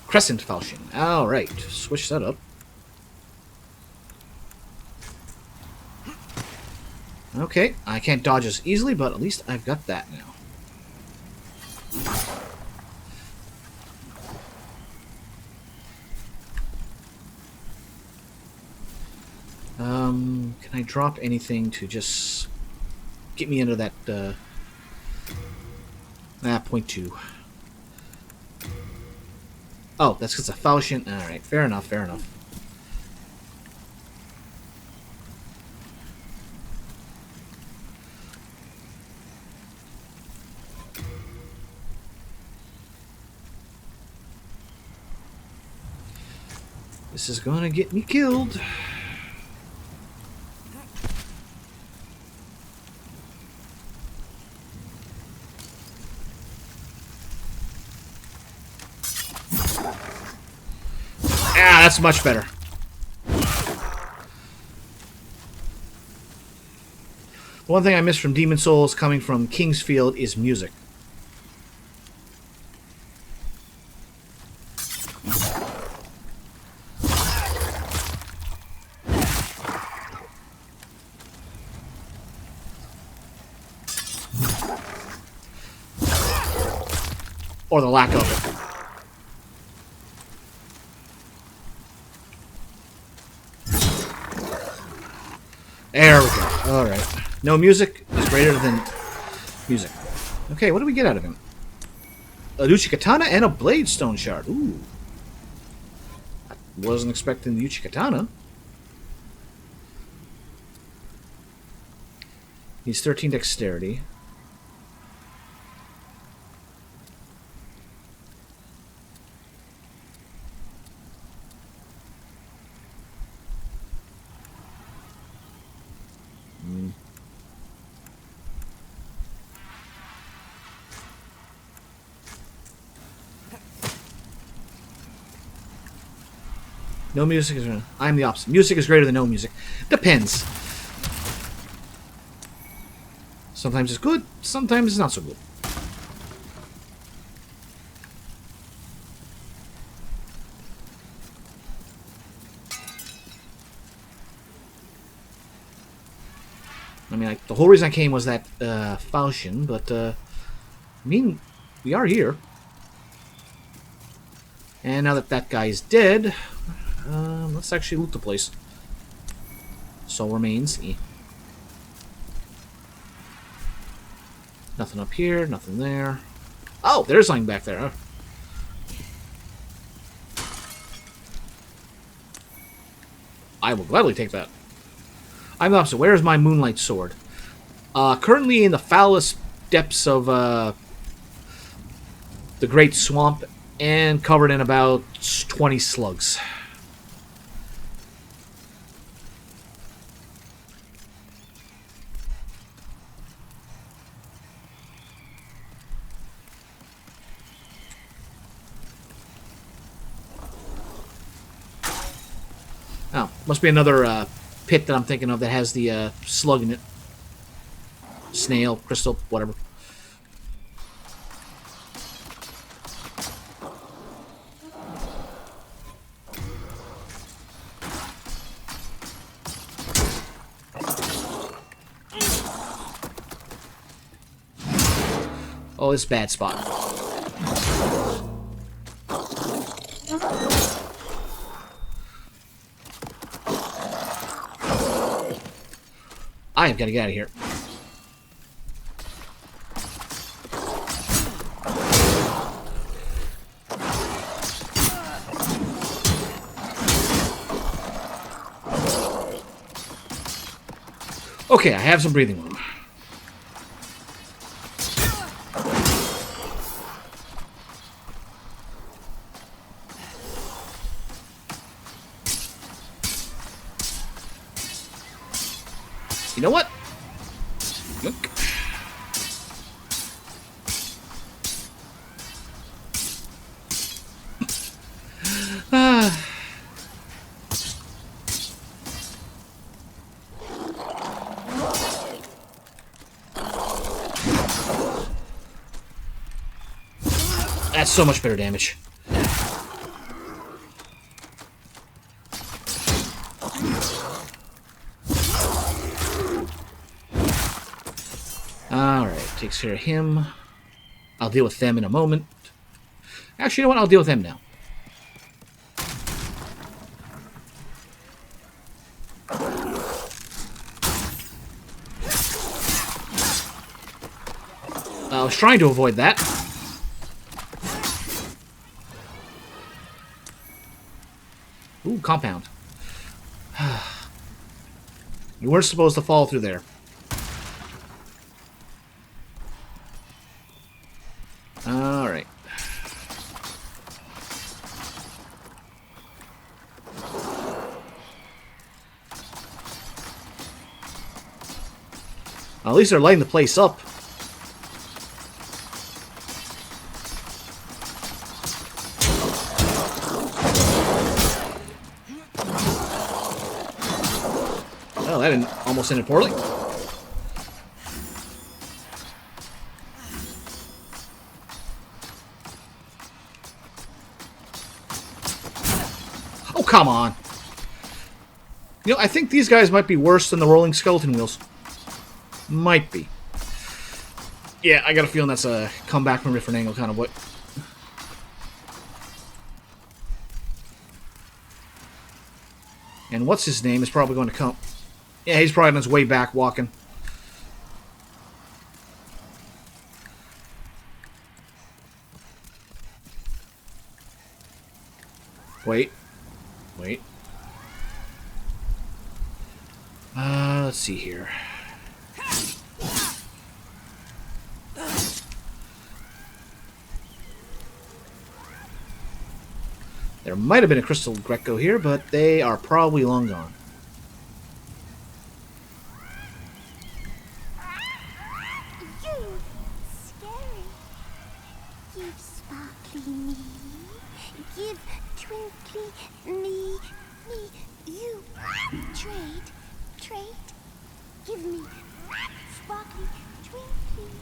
Crescent falchion. Alright, switch that up. Okay, I can't dodge as easily, but at least I've got that now. Can I drop anything to just get me into that, point 2. Oh, that's because it's a falchion. Alright, fair enough, fair enough. This is gonna get me killed. Ah, that's much better. One thing I miss from Demon Souls coming from Kingsfield is music. Or the lack of it. There we go. Alright. No music is greater than music. Okay, what do we get out of him? A Uchi Katana and a Blade Stone Shard. Ooh. I wasn't expecting the Uchi Katana. He's 13 dexterity. No music is... I'm the opposite. Music is greater than no music. Depends. Sometimes it's good, sometimes it's not so good. I mean, the whole reason I came was that falchion, but I mean, we are here. And now that that guy's dead, let's actually loot the place. Soul remains. Nothing up here, nothing there. Oh, there's something back there. Huh? I will gladly take that. I'm the opposite. Where is my Moonlight Sword? Currently in the foulest depths of the Great Swamp and covered in about 20 slugs. Oh, must be another pit that I'm thinking of that has the slug in it. Snail, crystal, whatever. Oh, this is a bad spot. I have got to get out of here. Okay, I have some breathing room. You know what? Look. That's so much better damage. Alright, takes care of him. I'll deal with them in a moment. Actually, you know what? I'll deal with them now. I was trying to avoid that. Ooh, compound. You weren't supposed to fall through there. Alright. Well, at least they're lighting the place up. Oh, that almost ended poorly. Oh, come on. You know, I think these guys might be worse than the rolling skeleton wheels. Might be. Yeah, I got a feeling that's a comeback from a different angle kind of what. And what's his name is probably going to come. Yeah, he's probably on his way back walking. Wait. Wait. Let's see here. There might have been a Crystal Greco here, but they are probably long gone. You scary. Give sparkly me. Give twinkly me. You trade. Give me sparkly twinkly.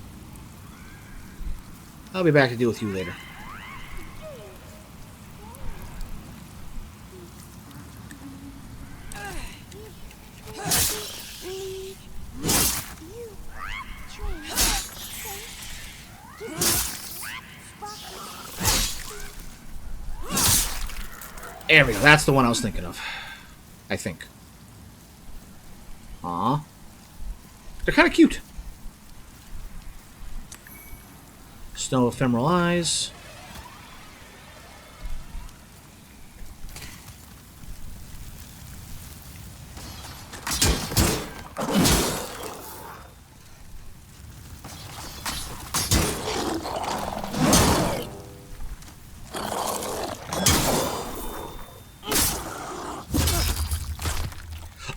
I'll be back to deal with you later. There we go. That's the one I was thinking of. I think. Aw. They're kind of cute. Snow ephemeral eyes.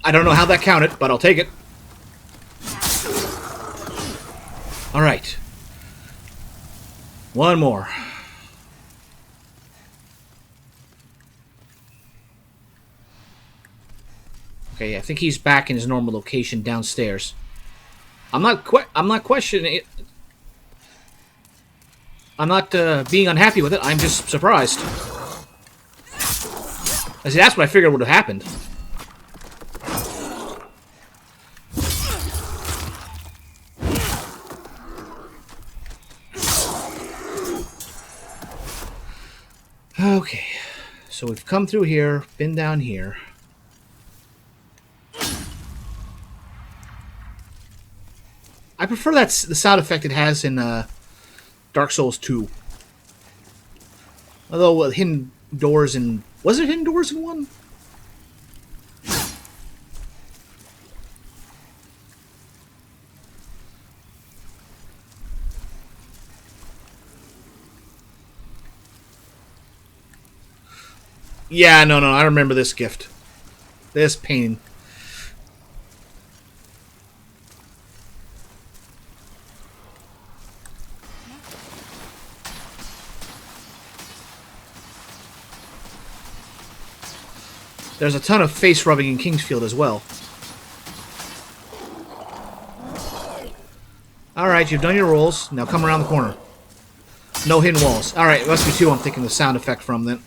I don't know how that counted, but I'll take it. Alright. One more. Okay, I think he's back in his normal location downstairs. I'm not questioning it. I'm not being unhappy with it. I'm just surprised. I see, that's what I figured would have happened. Okay, so we've come through here, been down here. I prefer the sound effect it has in Dark Souls 2. Although hidden doors in... Was it hidden doors in 1? Yeah, no, I remember this gift. This painting. There's a ton of face rubbing in Kingsfield as well. Alright, you've done your rolls. Now come around the corner. No hidden walls. Alright, it must be 2 I'm thinking the sound effect from then.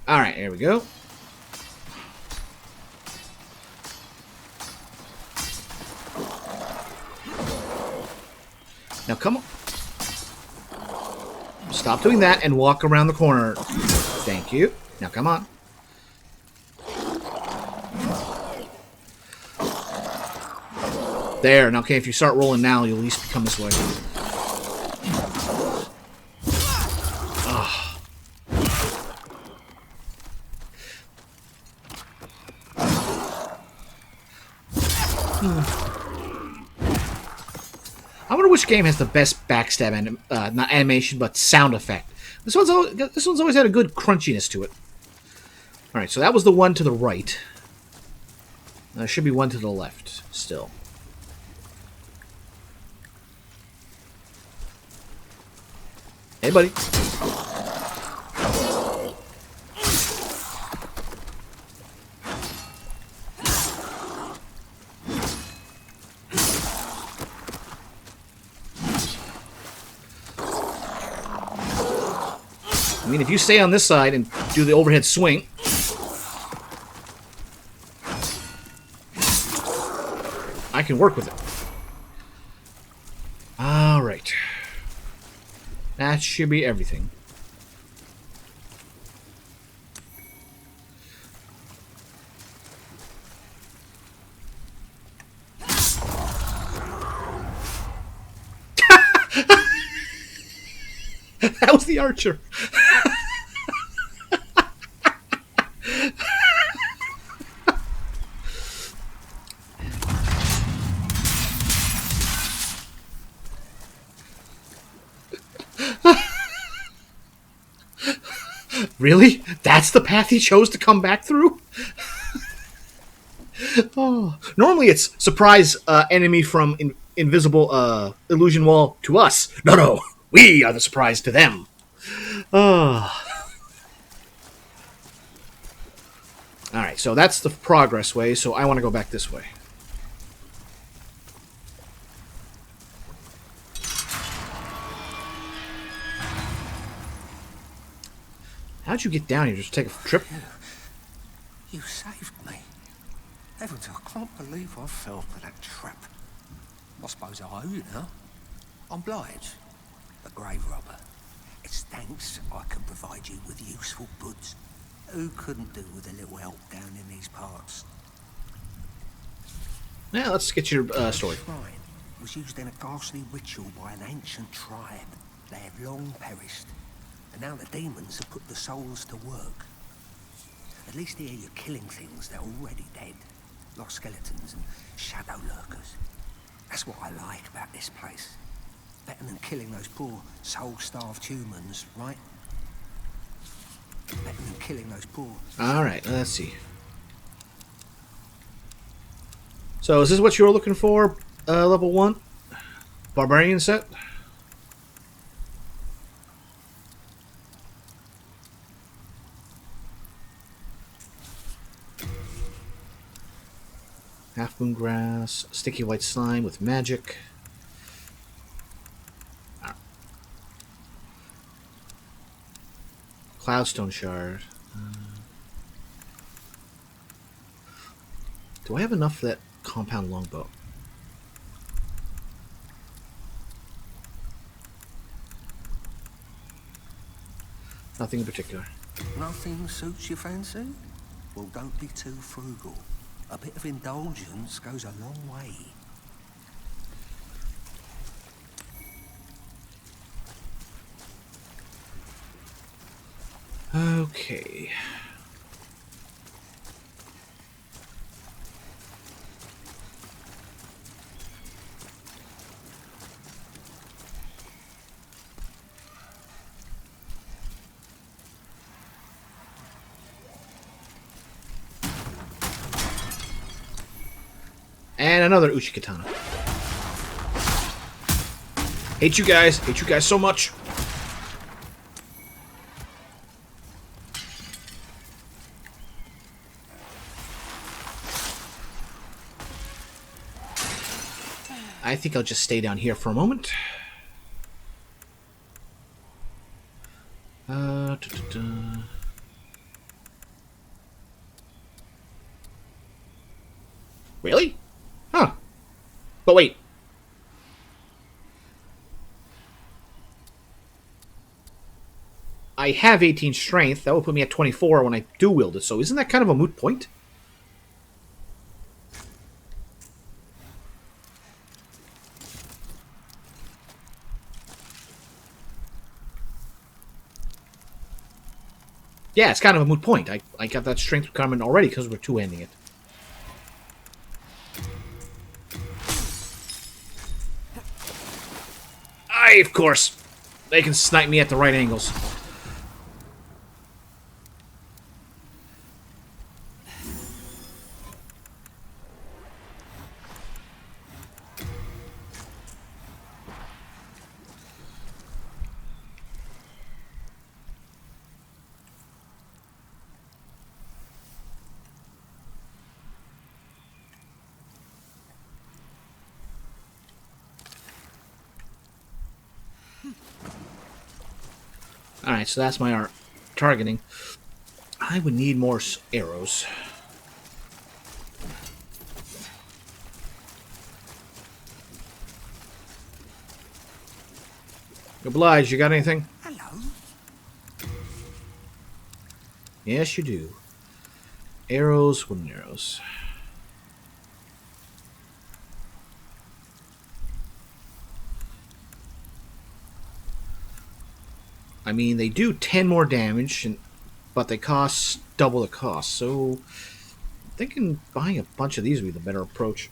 Alright, here we go. Now come on. Stop doing that and walk around the corner. Thank you. Now come on. There. Now, okay, if you start rolling now, you'll at least come this way. I wonder which game has the best backstab not animation, but sound effect. This one's always had a good crunchiness to it. All right, so that was the one to the right. There should be one to the left still. Hey, buddy. I mean, if you stay on this side and do the overhead swing... I can work with it. Alright. That should be everything. That was the archer. Really? That's the path he chose to come back through? Oh. Normally it's surprise enemy from invisible illusion wall to us. No. We are the surprise to them. Oh. Alright, so that's the progress way, so I want to go back this way. How'd you get down here? Just take a trip? You saved me. Heavens, I can't believe I fell for that trap. I suppose I owe you now. I'm Blige, the grave robber. It's thanks I can provide you with useful goods. Who couldn't do with a little help down in these parts? Now, let's get your story. The shrine was used in a ghastly ritual by an ancient tribe. They had long perished, and now the demons have put the souls to work. At least here you're killing things that are already dead, like skeletons and shadow lurkers. That's what I like about this place. Better than killing those poor soul-starved humans, right? Better than killing those poor... Alright, let's see. So, is this what you were looking for? Level 1? Barbarian set? Half moon grass, sticky white slime with magic. Cloudstone shard. Do I have enough for that compound longbow? Nothing in particular. Nothing suits your fancy? Well, don't be too frugal. A bit of indulgence goes a long way. Okay. And another Uchi Katana. Hate you guys. Hate you guys so much. I think I'll just stay down here for a moment. Really? Huh. But wait. I have 18 strength. That will put me at 24 when I do wield it. So isn't that kind of a moot point? Yeah, it's kind of a moot point. I got that strength requirement already because we're two-handing it. Of course. They can snipe me at the right angles. Alright, so that's my targeting. I would need more arrows. Oblige, you got anything? Hello. Yes, you do. Arrows, wooden arrows. I mean, they do 10 more damage, but they cost double the cost, so I'm thinking buying a bunch of these would be the better approach.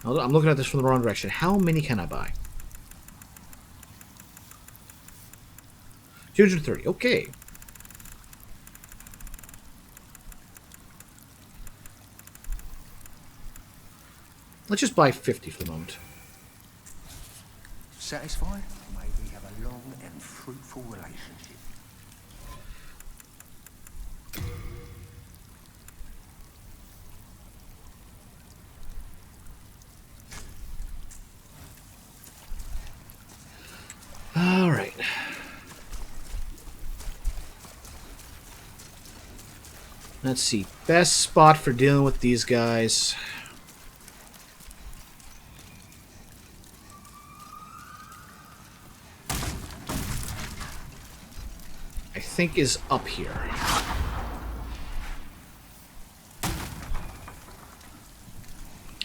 I'm looking at this from the wrong direction. How many can I buy? 230, okay. Let's just buy 50 for the moment. Satisfied? May we have a long and fruitful relationship. All right. Let's see. Best spot for dealing with these guys. I think is up here.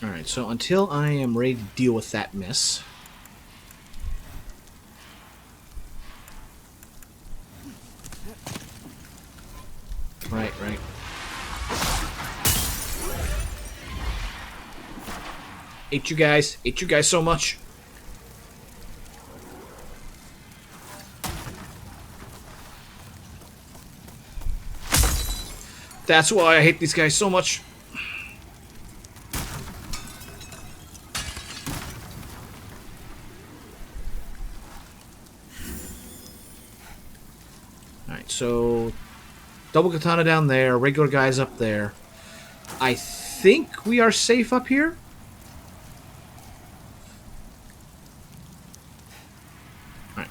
Alright, so until I am ready to deal with that mess. Right. Hate you guys so much. That's why I hate these guys so much. Alright, so double katana down there, regular guys up there. I think we are safe up here. Alright.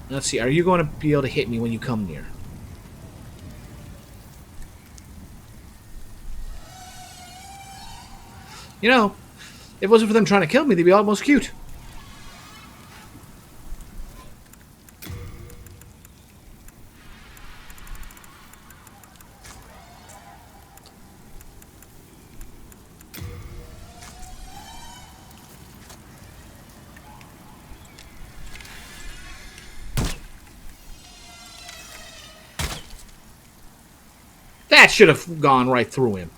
Let's see, are you going to be able to hit me when you come near? You know, if it wasn't for them trying to kill me, they'd be almost cute. That should have gone right through him.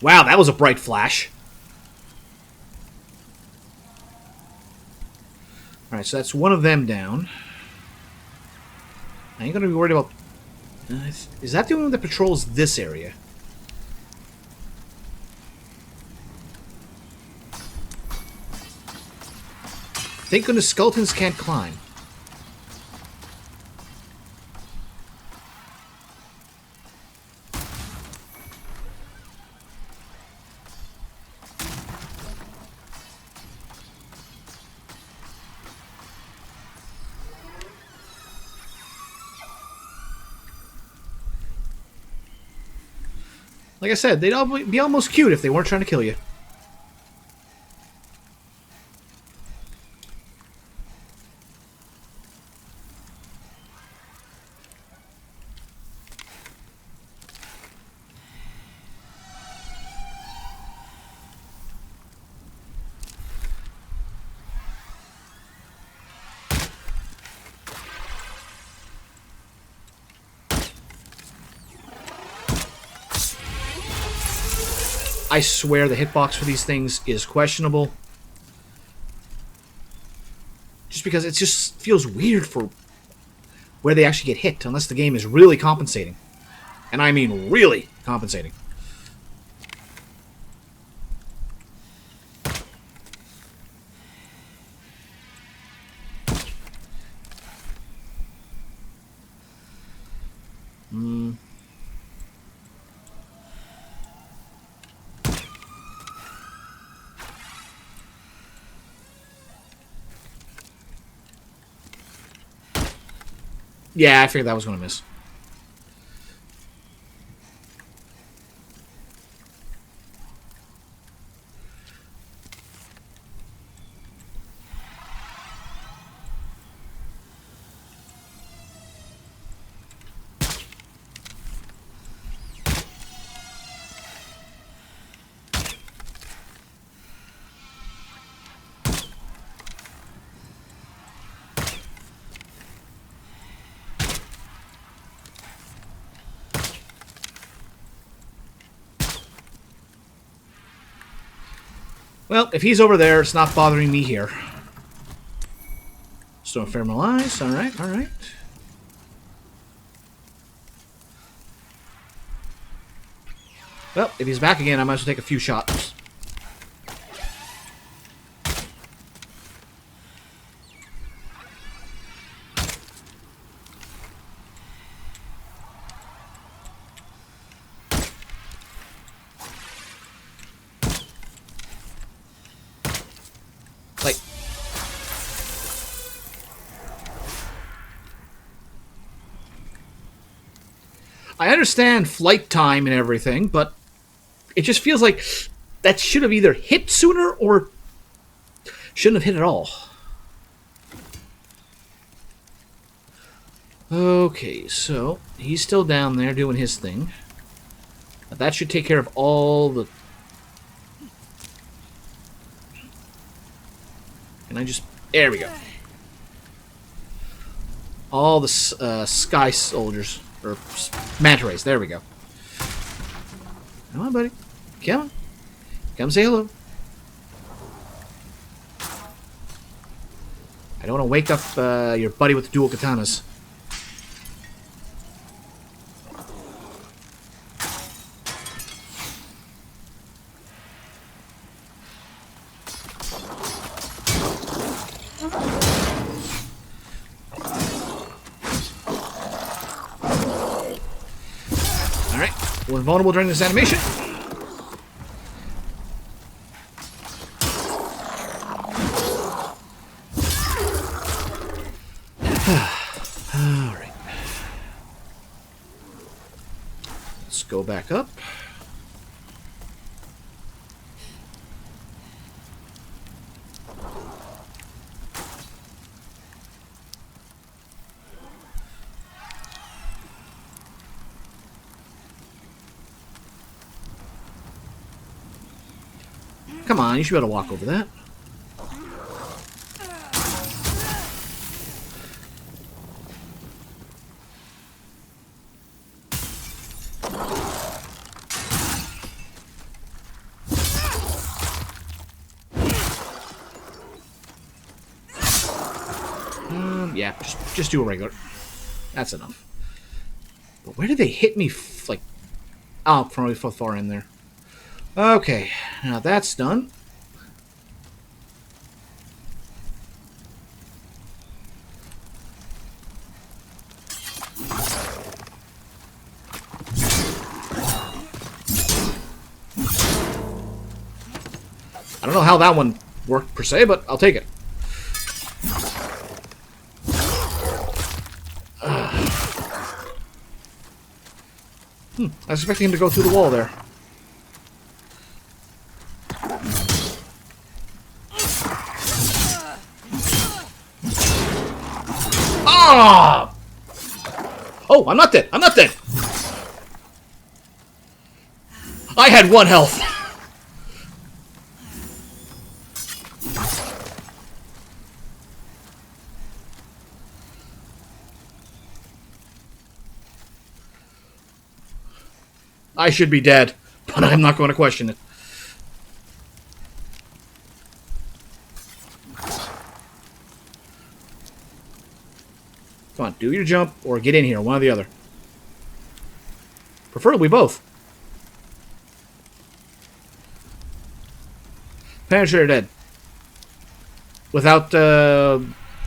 Wow, that was a bright flash. Alright, so that's one of them down. I ain't gonna be worried about... is that the only one that patrols this area? Thank goodness skeletons can't climb. Like I said, they'd all be almost cute if they weren't trying to kill you. I swear the hitbox for these things is questionable. Just because it just feels weird for where they actually get hit, unless the game is really compensating. And I mean really compensating. Yeah, I figured that was going to miss. Well, if he's over there, it's not bothering me here. Stone Ephemeral Eyes. Alright, alright. Well, if he's back again, I might as well take a few shots. Like... I understand flight time and everything, but it just feels like that should have either hit sooner or shouldn't have hit at all. Okay, so he's still down there doing his thing. That should take care of all the... And I just... There we go. All the sky soldiers. Or manta rays. There we go. Come on, buddy. Come on. Come say hello. I don't want to wake up your buddy with the dual katanas. We're invulnerable during this animation. Alright. Let's go back up. Come on, you should be able to walk over that. Yeah, just do a regular. That's enough. But where did they hit me? Like, oh, from far in there. Okay, now that's done. I don't know how that one worked per se, but I'll take it. I was expecting him to go through the wall there. Ah! Oh, I'm not dead. I'm not dead. I had 1 health. I should be dead, but I'm not going to question it. Come on, do your jump or get in here, one or the other. Preferably both. Penetrator dead. Without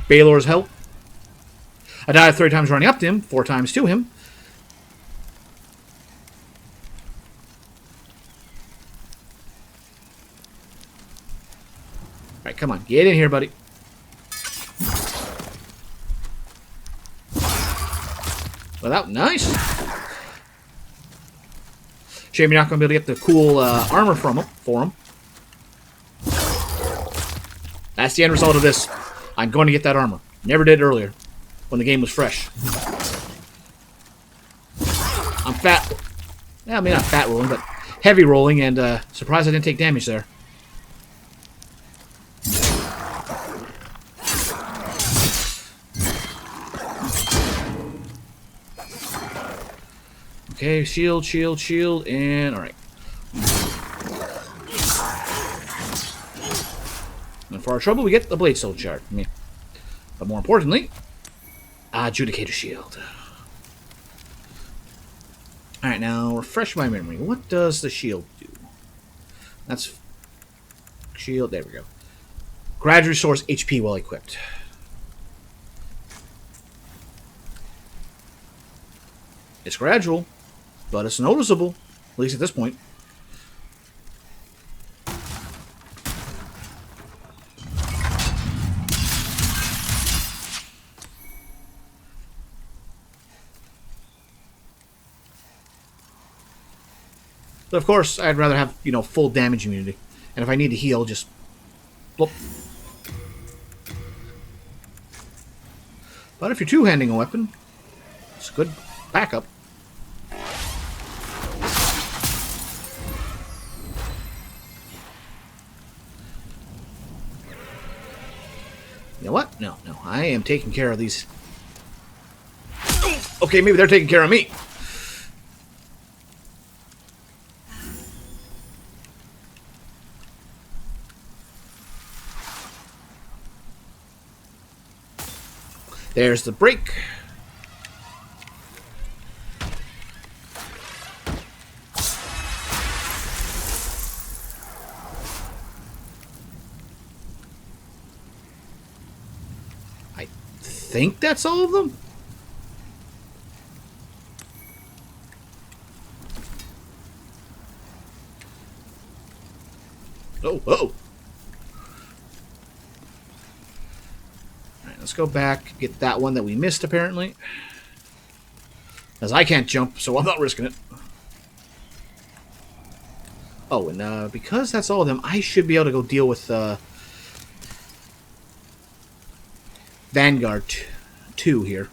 Baylor's help. I died 3 times running up to him, 4 times to him. Alright, come on. Get in here, buddy. Without, nice. Shame you're not going to be able to get the cool armor for him. That's the end result of this. I'm going to get that armor. Never did earlier, when the game was fresh. I'm fat. Yeah, I mean, not fat rolling, but heavy rolling, and surprised I didn't take damage there. Okay, shield, shield, shield, and alright. And for our trouble, we get the Blade Soul chart. But more importantly, Adjudicator Shield. Alright, now refresh my memory. What does the shield do? That's shield, there we go. Gradually restores HP while equipped. It's gradual, but it's noticeable, at least at this point. But of course, I'd rather have, full damage immunity. And if I need to heal, just bloop. But if you're two-handing a weapon, it's a good backup. You know what? No. I am taking care of these. Okay, maybe they're taking care of me. There's the break. I think that's all of them. Oh, oh. Alright, let's go back, get that one that we missed, apparently. As I can't jump, so I'm not risking it. Oh, and because that's all of them, I should be able to go deal with Vanguard 2 here.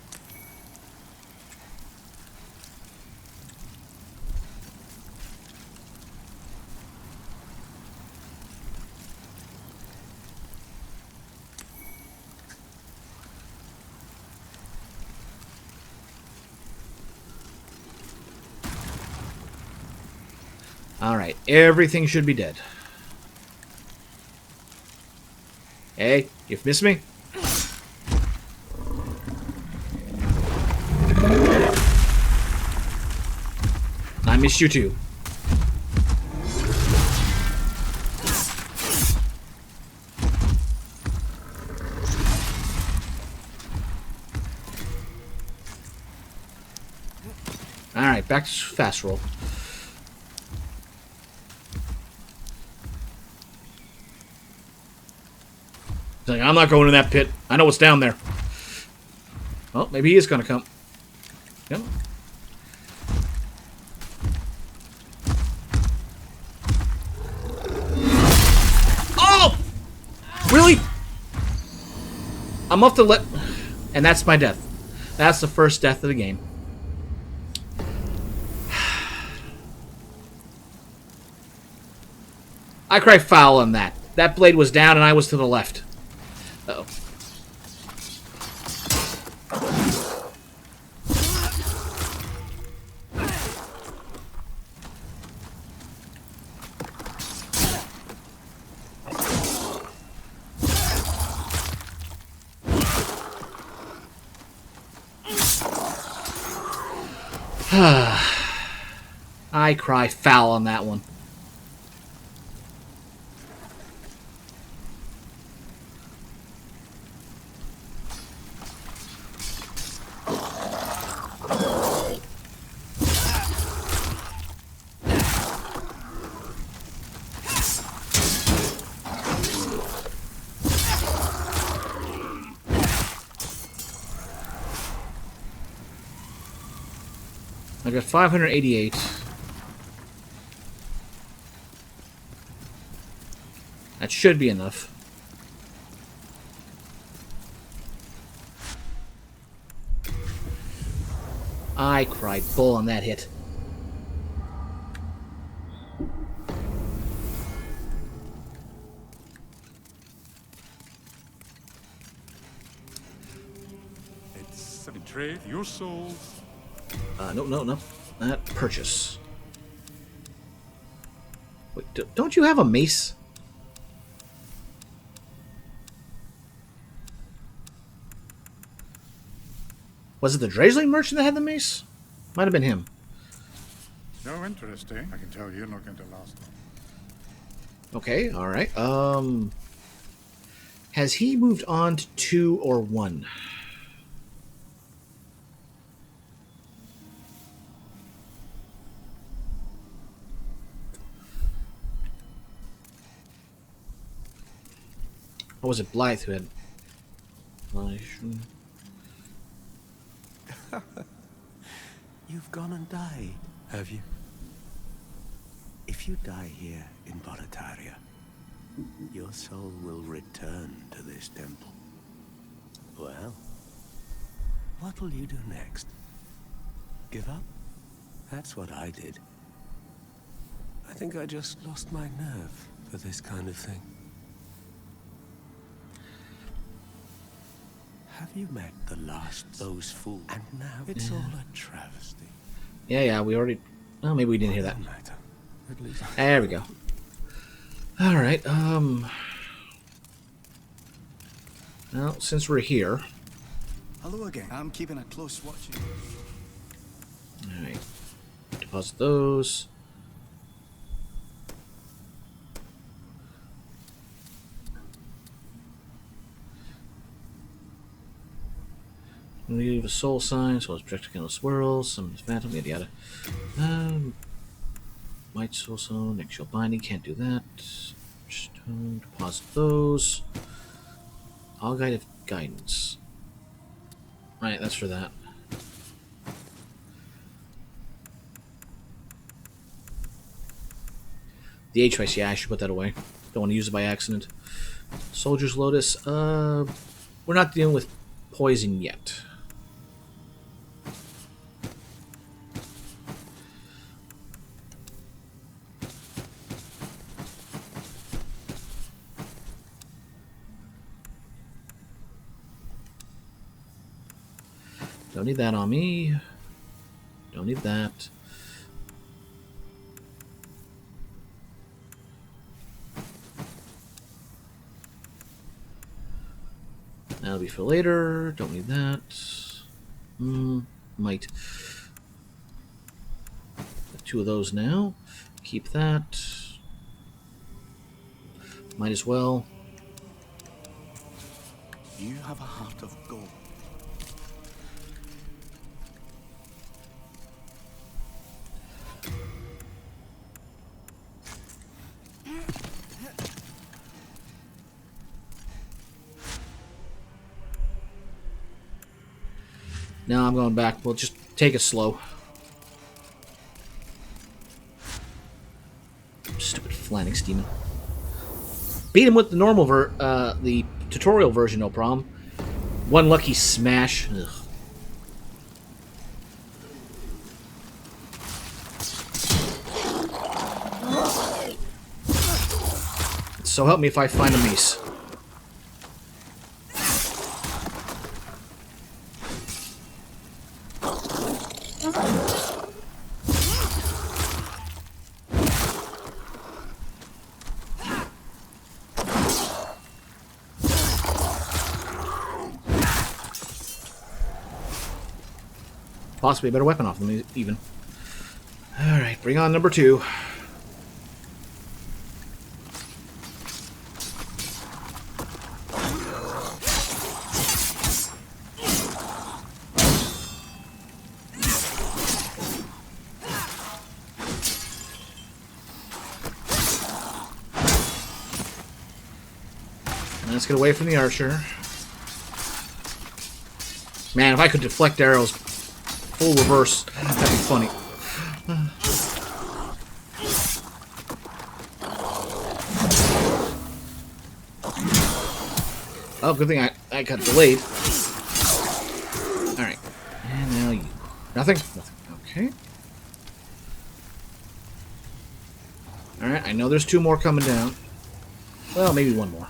Alright, everything should be dead. Hey, you've missed me? I missed you too. Alright, back to fast roll. Like, I'm not going in that pit. I know what's down there. Well, maybe he is going to come. Yep. Oh! Really? I'm off to let... And that's my death. That's the first death of the game. I cry foul on that. That blade was down and I was to the left. Uh-oh. I cry foul on that one. I got 588. That should be enough. I cried bull on that hit. It's a betrayed your soul. No. Not purchase. Wait, don't you have a mace? Was it the Draisling merchant that had the mace? Might have been him. No interest, eh? I can tell you're not going to last long. Okay, alright. Has he moved on to 2 or 1? Or was it Blythe who had... You've gone and died, have you? If you die here in Boletaria, your soul will return to this temple. Well, what'll you do next? Give up? That's what I did. I think I just lost my nerve for this kind of thing. Have you met the last those fools? And now it's all a travesty. Yeah, we already... Oh, maybe we didn't hear that. There we go. Alright, well, since we're here... Hello again. I'm keeping a close watch. Alright. Deposit those. Leave a soul sign, so it's projected kind of swirls, some phantom, yada yada. White soul stone, eggshell binding, can't do that. Just Deposit those. All guide of guidance. Right, that's for that. The H-Vice, yeah, I should put that away. Don't want to use it by accident. Soldier's Lotus, we're not dealing with poison yet. Don't need that on me. Don't need that. That'll be for later. Don't need that. Might. Got 2 of those now. Keep that. Might as well. You have a heart of gold. Now I'm going back. We'll just take it slow. Stupid Phalanx demon. Beat him with the normal the tutorial version, no problem. One lucky smash. Ugh. So help me if I find a mace. Possibly a better weapon off them, even. Alright, bring on number 2. Let's get away from the archer. Man, if I could deflect arrows full reverse, that'd be funny. Oh, good thing I got delayed. Alright. And now you. Nothing? Nothing. Okay. Alright, I know there's 2 more coming down. Well, maybe 1 more.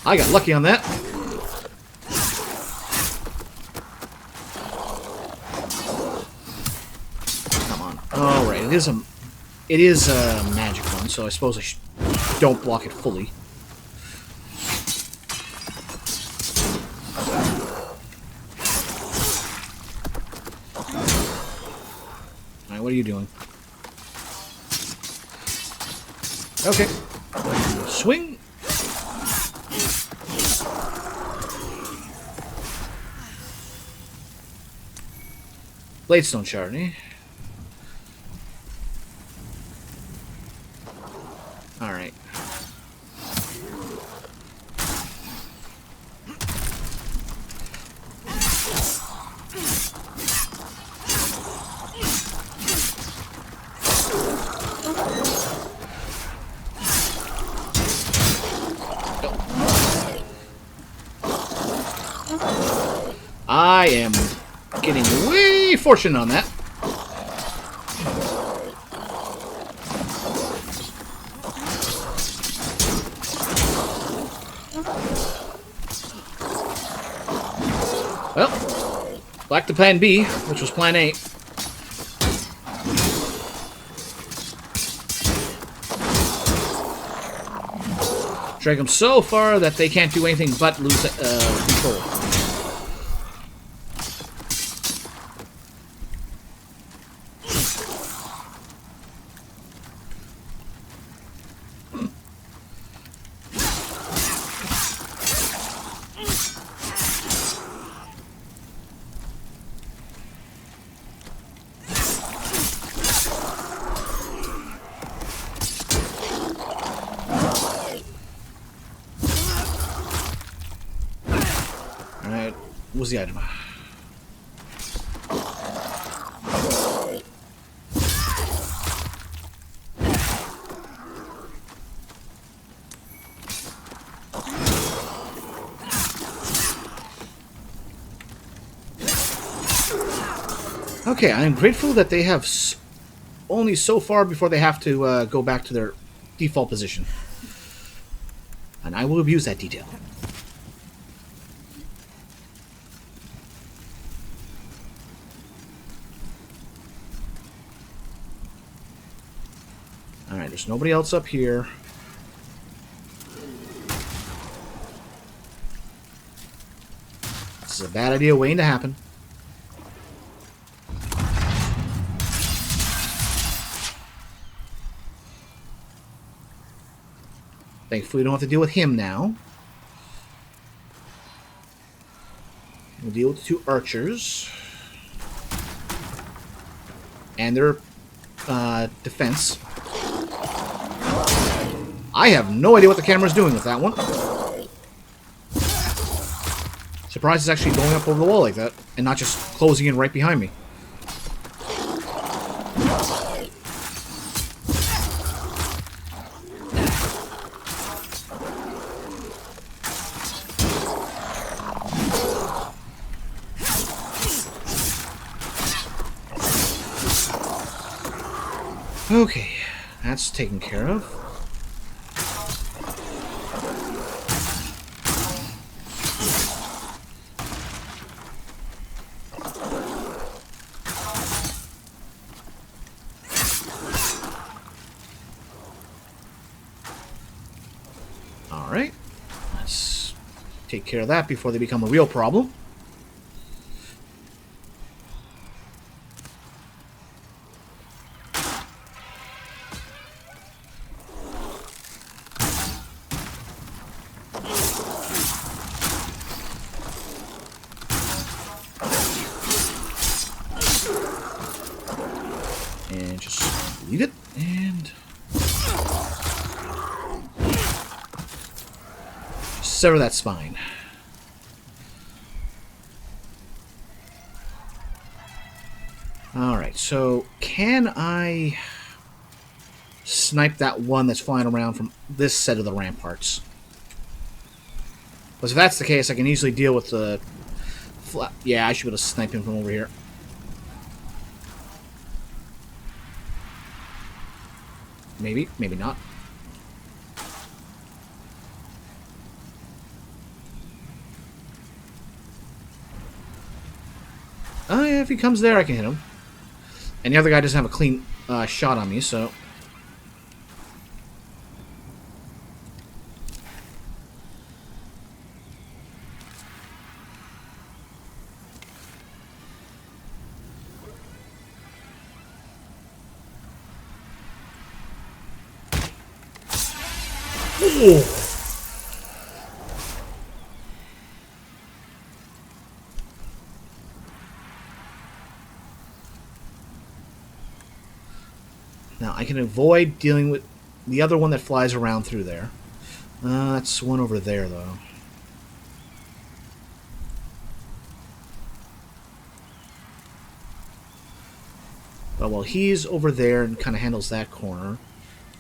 I got lucky on that. Come on. All right, it is a magic one, so I suppose I don't block it fully. All right, what are you doing? Okay. Swing. Bladestone shard, eh? Alright. I am getting way fortunate on that. Well, back to plan B, which was plan A. Drag them so far that they can't do anything but lose control. was the item? Okay, I'm grateful that they have only so far before they have to go back to their default position. And I will abuse that detail. Alright, there's nobody else up here. This is a bad idea waiting to happen. Thankfully, we don't have to deal with him now. We'll deal with the two archers. And their defense. I have no idea what the camera's doing with that one. Surprised it's actually going up over the wall like that, and not just closing in right behind me. Okay, that's taken care of. Alright, let's take care of that before they become a real problem. And just leave it, and sever that spine. Alright, so can I snipe that one that's flying around from this set of the ramparts? Because if that's the case, I can easily deal with the... Yeah, I should be able to snipe him from over here. Maybe, maybe not. Oh yeah, if he comes there, I can hit him. And the other guy doesn't have a clean shot on me, so... Ooh. Now, I can avoid dealing with the other one that flies around through there. That's one over there, though. But while he's over there and kind of handles that corner,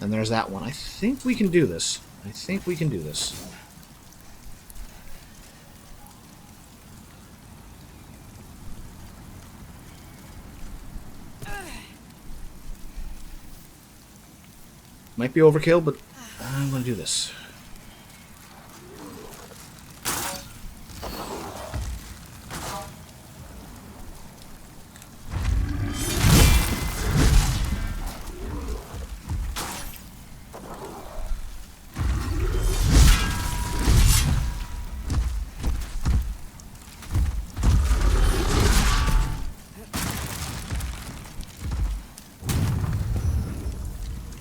and there's that one. I think we can do this. I think we can do this. Might be overkill, but I'm going to do this.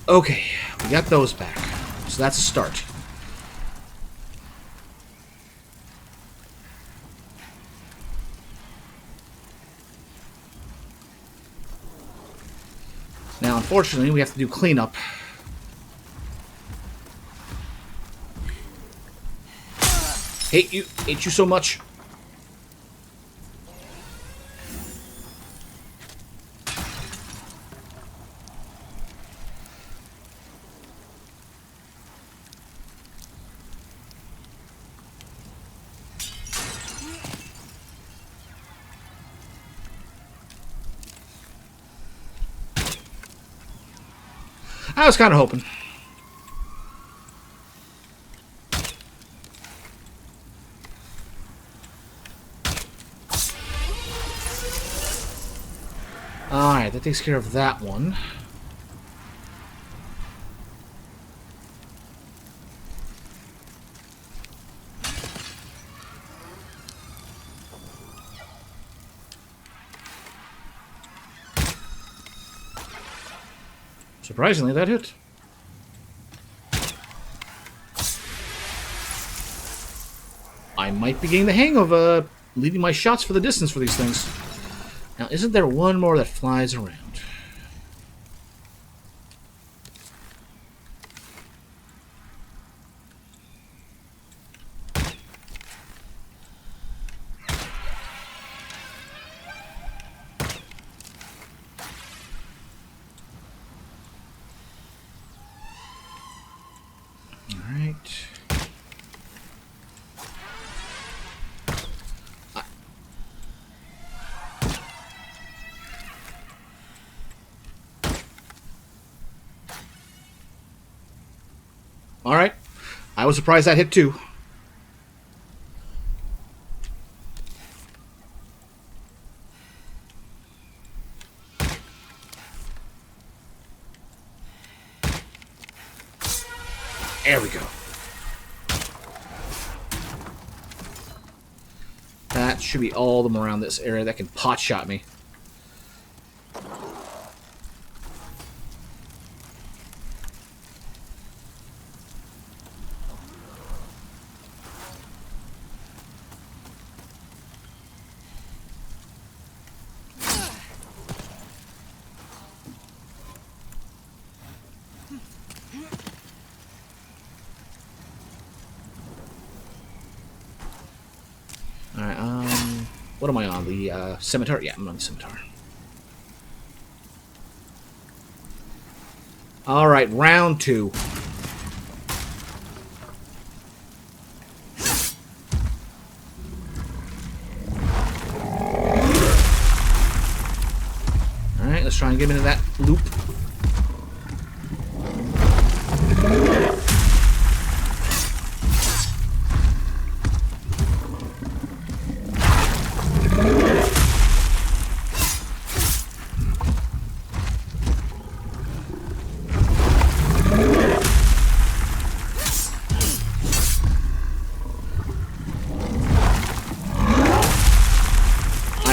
Okay, we got those back. So that's a start. Now, unfortunately, we have to do cleanup. Hate you so much. I was kind of hoping. Alright, that takes care of that one. Surprisingly, that hit. I might be getting the hang of leaving my shots for the distance for these things. Now, isn't there one more that flies around? Alright. Alright. I was surprised that hit too. There we go. That should be all of them around this area that can pot shot me. Alright, what am I on? The scimitar? Yeah, I'm on the scimitar. Alright, round 2. Alright, let's try and get into that loop.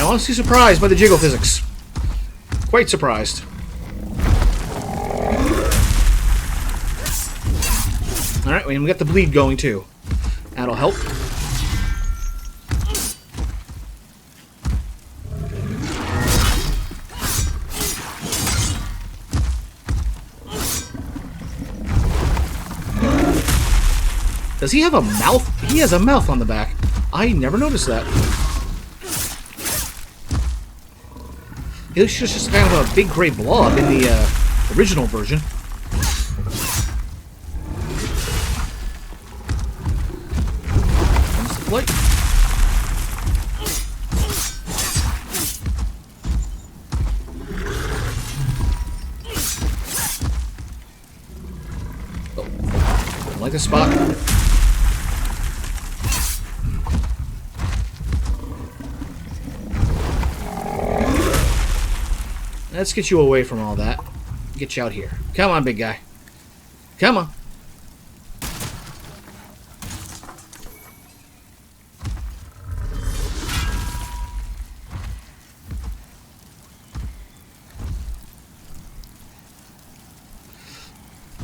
Honestly surprised by the jiggle physics. Quite surprised. Alright, we got the bleed going too. That'll help. Does he have a mouth? He has a mouth on the back. I never noticed that. It was just kind of a big gray blob in the original version. Comes the plate. Oh, I like this spot. Let's get you away from all that. Get you out here. Come on, big guy. Come on.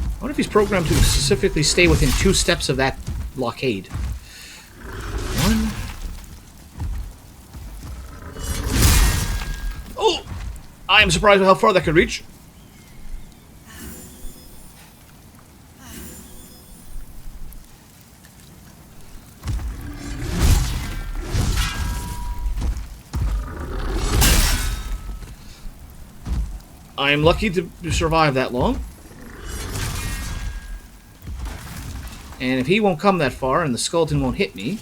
I wonder if he's programmed to specifically stay within 2 steps of that blockade. 1. Oh! I am surprised at how far that could reach. I am lucky to survive that long. And if he won't come that far and the skeleton won't hit me...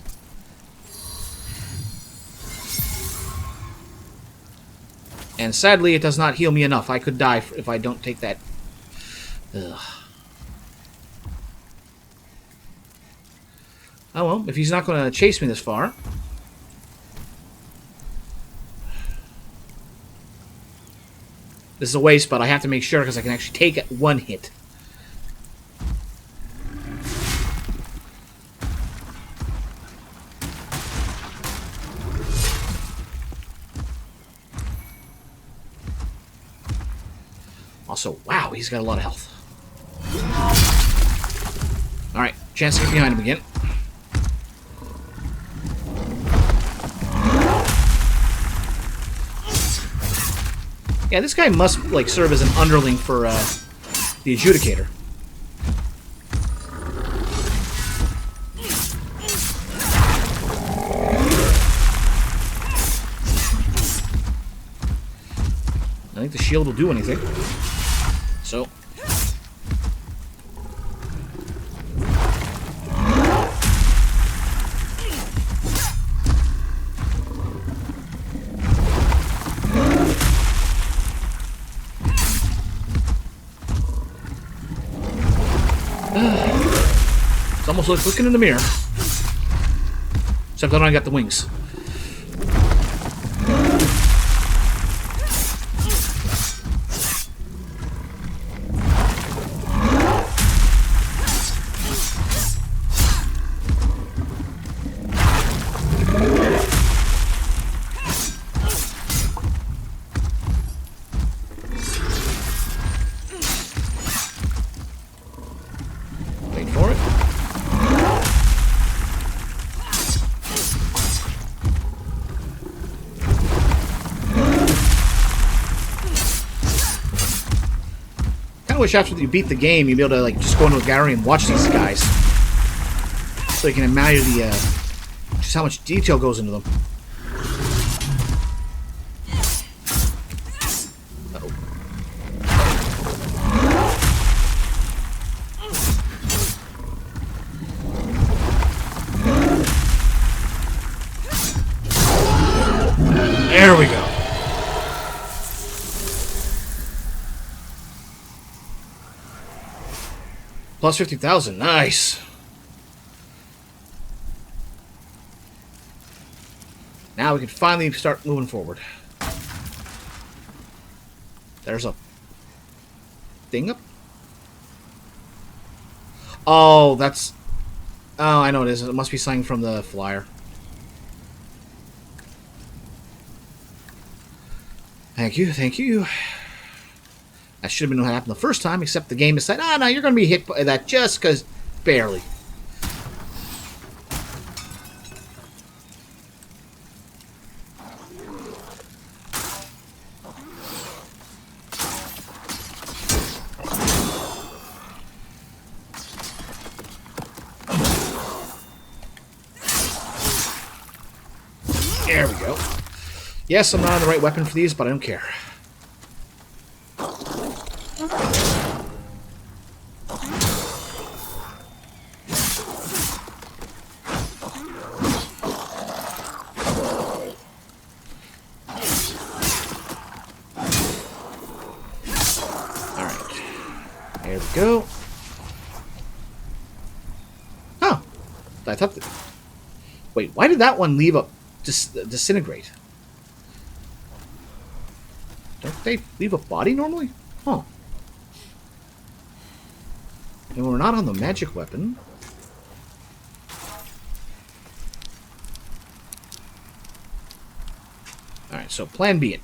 And sadly, it does not heal me enough. I could die if I don't take that Ugh. Oh well, if he's not going to chase me this far. This is a waste, but I have to make sure because I can actually take one hit. Also, wow, he's got a lot of health. Alright, chance to get behind him again. Yeah, this guy must, like, serve as an underling for, the Adjudicator. I think the shield will do anything. So. It's almost like looking in the mirror. Except I don't got the wings. Wait for it. I wish after you beat the game, you'd be able to like just go into a gallery and watch these guys, so you can imagine the just how much detail goes into them. Uh-oh. There we go. Plus 50,000, nice. Now we can finally start moving forward. There's a thing up. Oh, that's... Oh, I know it is. It must be something from the flyer. Thank you, thank you. That should have been what happened the first time, except the game decided, no, you're going to be hit by that just because, barely. There we go. Yes, I'm not on the right weapon for these, but I don't care. There we go. Oh, I thought that... Wait, why did that one leave a disintegrate? Don't they leave a body normally? Huh. And we're not on the magic weapon. Alright, so plan B it.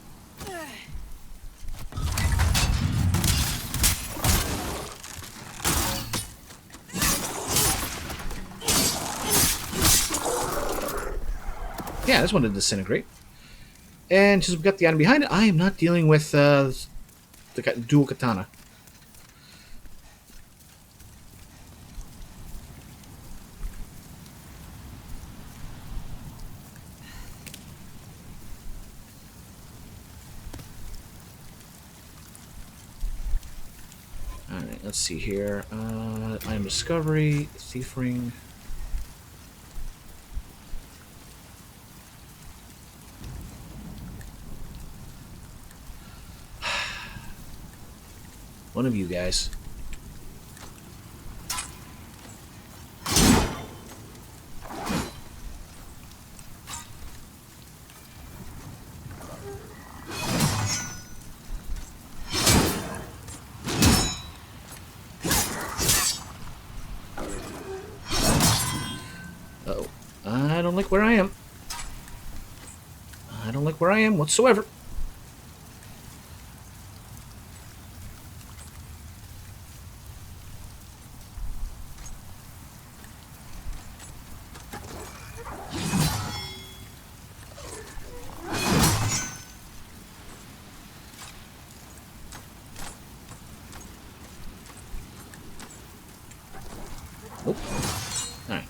Yeah, this one did disintegrate. And since we've got the item behind it, I am not dealing with the dual katana. Alright, let's see here. Item discovery, thief ring. One of you guys. like where I am. I don't like where I am whatsoever. Nope. Alright.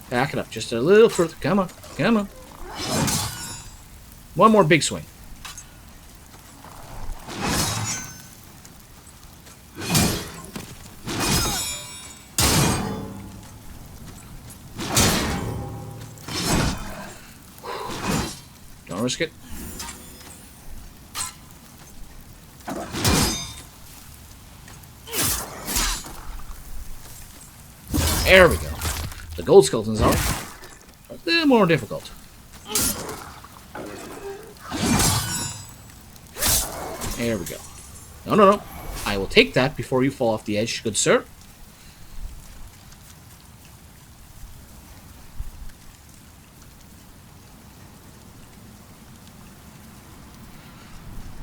Back it up just a little further. Come on. Come on. One more big swing. Don't risk it. There we go. The gold skeletons are a little more difficult. There we go. No, no, no. I will take that before you fall off the edge, good sir.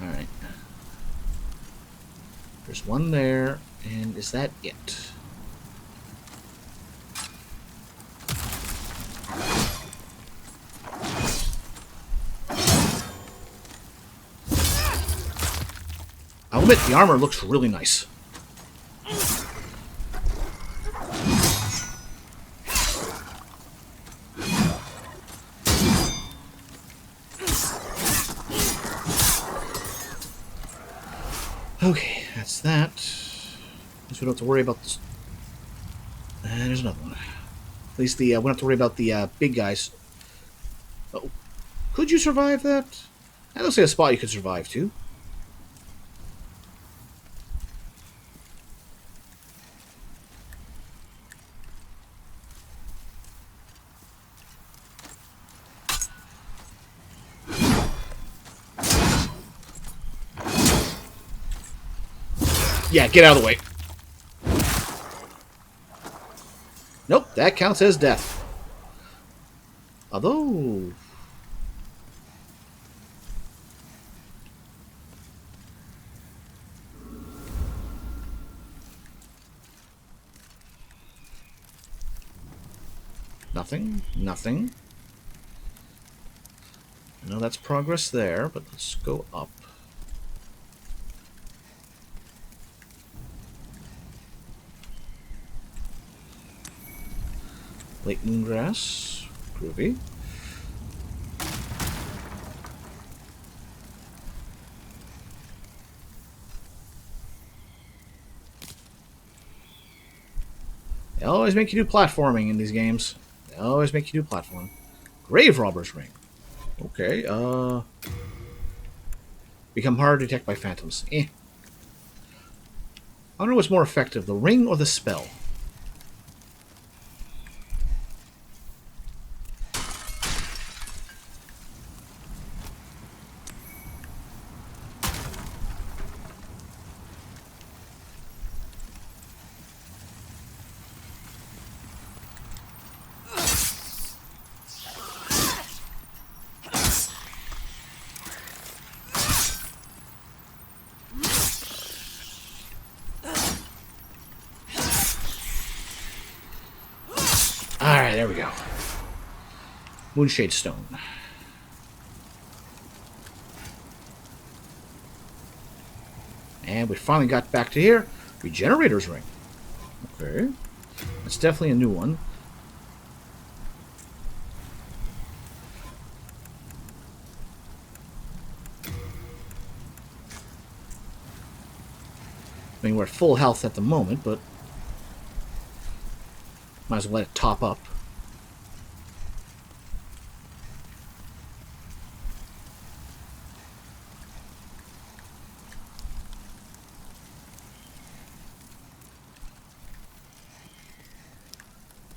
Alright. There's one there, and is that it? I'll admit, the armor looks really nice. Okay, that's that. At least we don't have to worry about this. And there's another one. At least we don't have to worry about the big guys. Oh, could you survive that? That looks like a spot you could survive to. Yeah, get out of the way. Nope, that counts as death. Although... Nothing, nothing. I know that's progress there, but let's go up. Lake Moongrass. Groovy. They always make you do platforming in these games. They always make you do platforming. Grave Robber's Ring. Okay, become hard to detect by phantoms. I wonder what's more effective, the ring or the spell? Alright, there we go. Moonshade Stone. And we finally got back to here. Regenerator's Ring. Okay. That's definitely a new one. I mean, we're at full health at the moment, but might as well let it top up.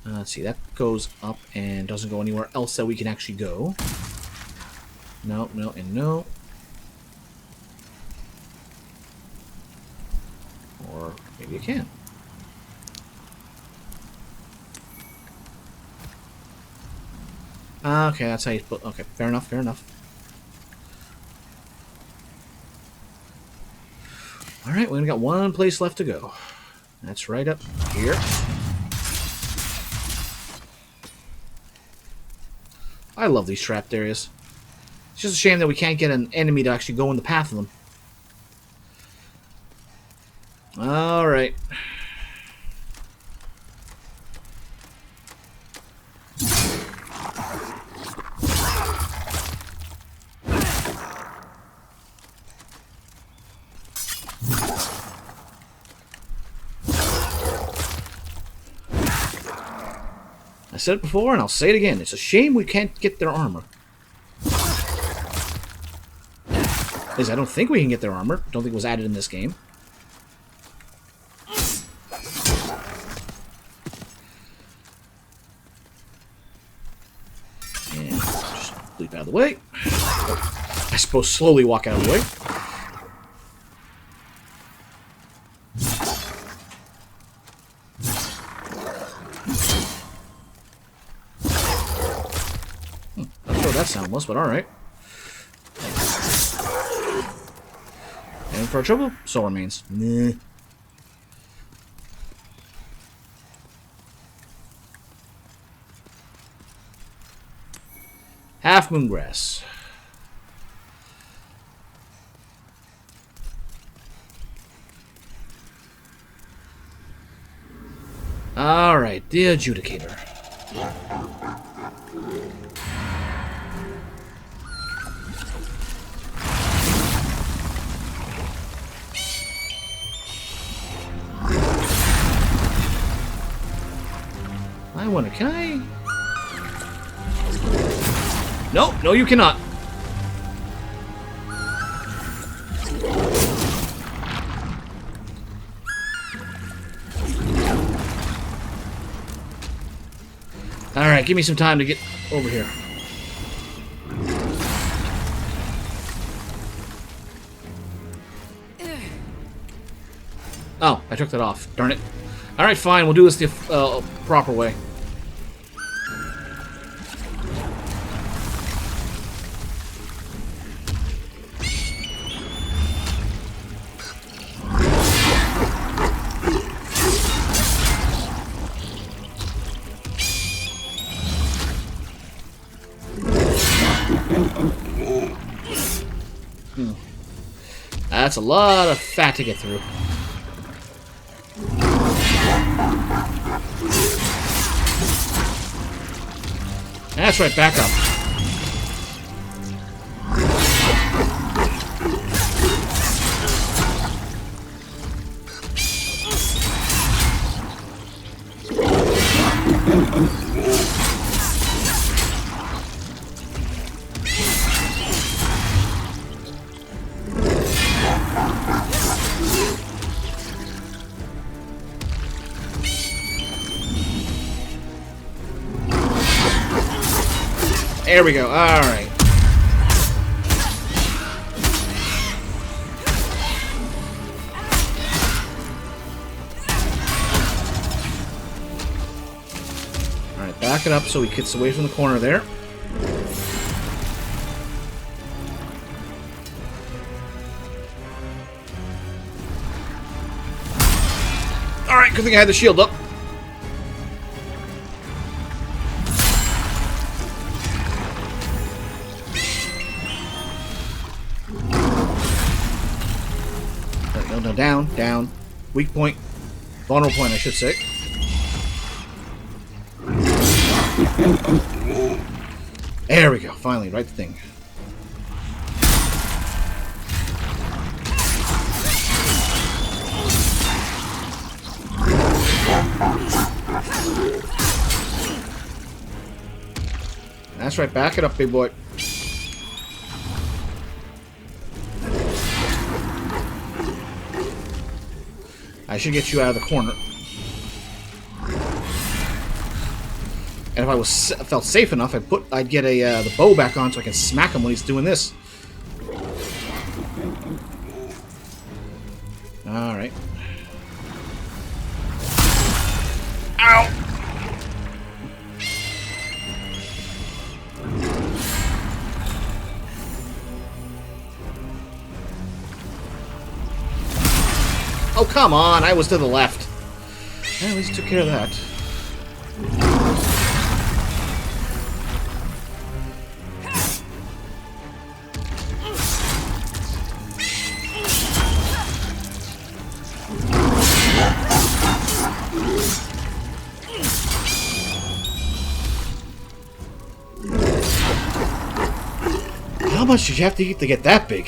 Let's see, that goes up and doesn't go anywhere else that we can actually go. No, no, and no. Or maybe it can. Okay, that's how you put. Okay, fair enough, fair enough. Alright, we only got one place left to go. That's right up here. I love these trapped areas. It's just a shame that we can't get an enemy to actually go in the path of them. Alright. I said it before, and I'll say it again. It's a shame we can't get their armor. At least I don't think we can get their armor. Don't think it was added in this game. And just leap out of the way. Oh, I suppose slowly walk out of the way. Not sure what that sound was, but alright. And for trouble, soul remains. Nah. Half moon grass. Alright, the adjudicator. I wonder, can I? No, no, you cannot. Alright, give me some time to get over here. Oh, I took that off. Darn it. Alright, fine. We'll do this the proper way. That's a lot of fat to get through. That's right, back up. There we go. All right. All right, back it up so he gets away from the corner there. All right, good thing I had the shield up. No, down, down. Weak point. Vulnerable point, I should say. There we go. Finally, right thing. That's right. Back it up, big boy. I should get you out of the corner. And if I was felt safe enough, I'd get the bow back on so I can smack him when he's doing this. All right. Ow! Oh, come on. I was to the left. Well, at least took care of that. How much did you have to eat to get that big?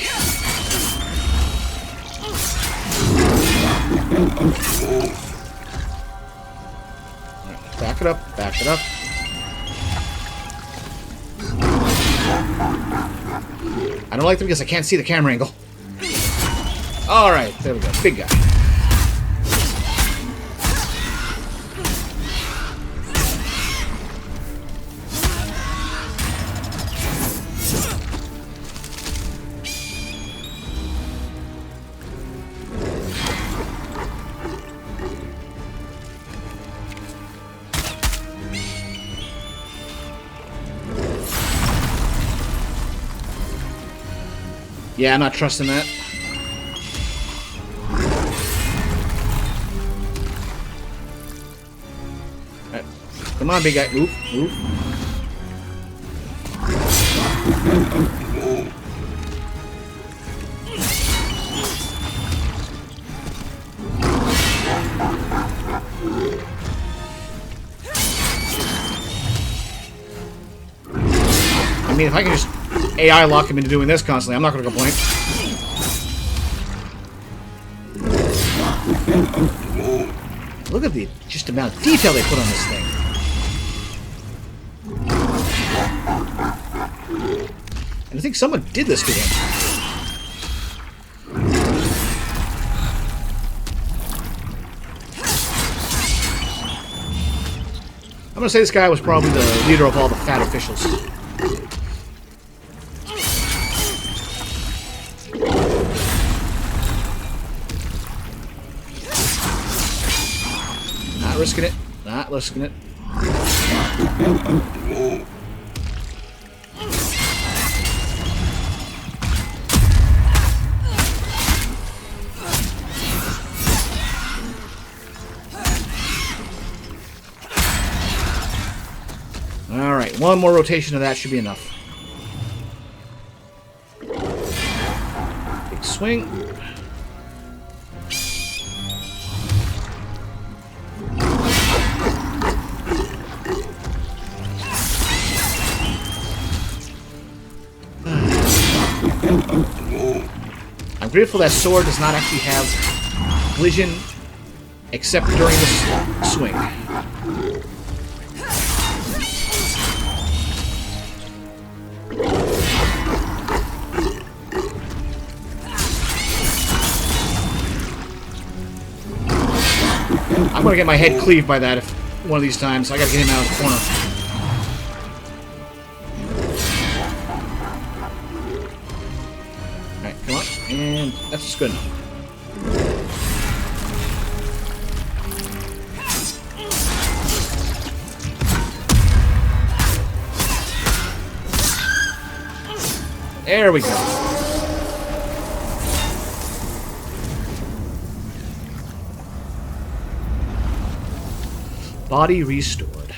Back it up, back it up. I don't like them because I can't see the camera angle. Alright, there we go. Big guy. Yeah, I'm not trusting that. Right. Come on, big guy. Move, move. I mean, if I can just AI lock him into doing this constantly, I'm not going to complain. Look at the just amount of detail they put on this thing. And I think someone did this to him. I'm going to say this guy was probably the leader of all the fat officials. Not risking it. Not risking it. Alright, one more rotation of that should be enough. Big swing. I'm grateful that sword does not actually have collision except during the swing. I'm gonna get my head cleaved by that if one of these times. I gotta get him out of the corner. Alright, come on. And that's just good enough. There we go. Body restored.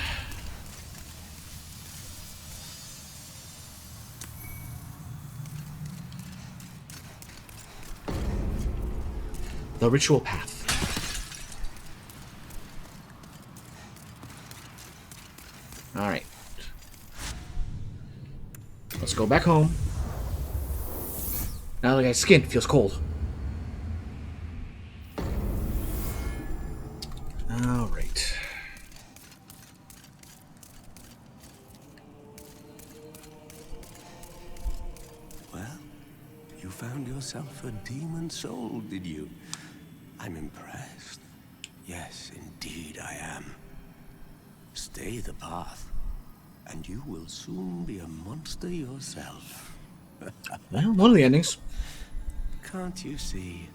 The ritual path. Alright. Let's go back home. Now the guy's skin feels cold. Alright. Well, you found yourself a demon soul, did you? I'm impressed. Yes, indeed I am. Stay the path, and you will soon be a monster yourself. Well, one of the endings. Can't you see?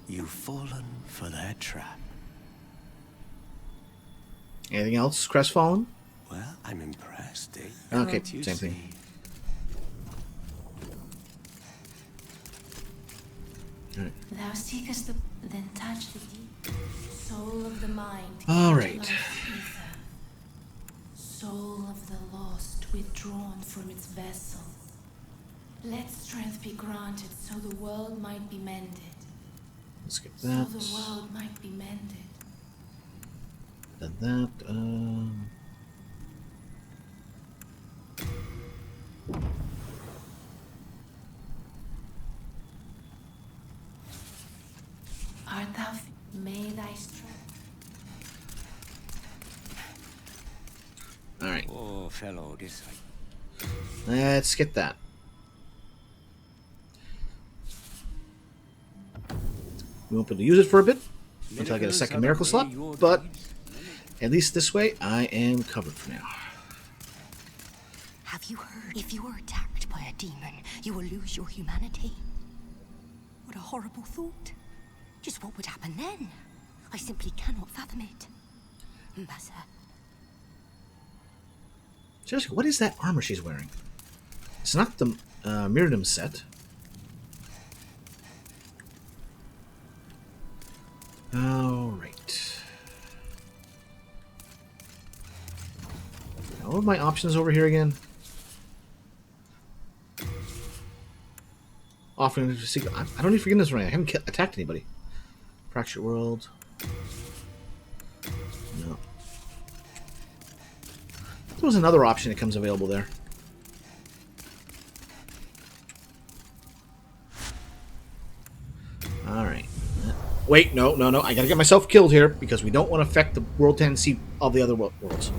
You've fallen for their trap. Anything else? Crestfallen? Well, I'm impressed, eh? Okay, Can't you same see? thing. Right. Thou seekest the... Then touch the deep soul of the mind. All right. Ether. Soul of the lost withdrawn from its vessel. Let strength be granted so the world might be mended. Let's get So that. the world might be mended. Done that. Art thou... May thy strength... All right. Oh, fellow, this way. Let's get that. We won't be able to use it for a bit until I get a second miracle slot, but at least this way I am covered for now. Have you heard? If you were attacked by a demon, you will lose your humanity. What a horrible thought. Just what would happen then? I simply cannot fathom it. Mbasa. Seriously, what is that armor she's wearing? It's not the Mirrodom set. Alright. Now, what are my options over here again? Offering to secret. I don't need forgiveness right. I haven't attacked anybody. Fractured world. No. There was another option that comes available there. Alright. Wait, no. I gotta get myself killed here because we don't want to affect the world tendency of the other worlds.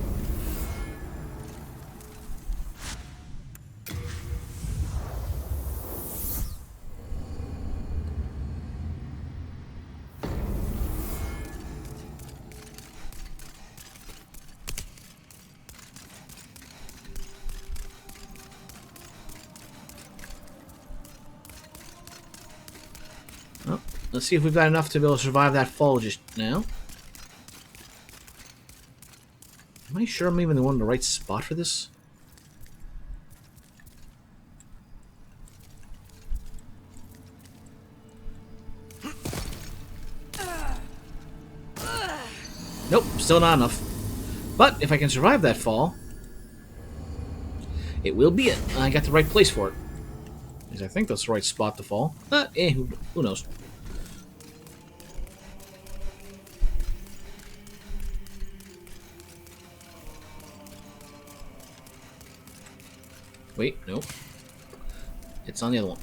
Let's see if we've got enough to be able to survive that fall just now. Am I sure I'm even the one in the right spot for this? Nope, still not enough. But if I can survive that fall, it will be it. I got the right place for it. Because I think that's the right spot to fall. Who knows? Wait, nope. It's on the other one.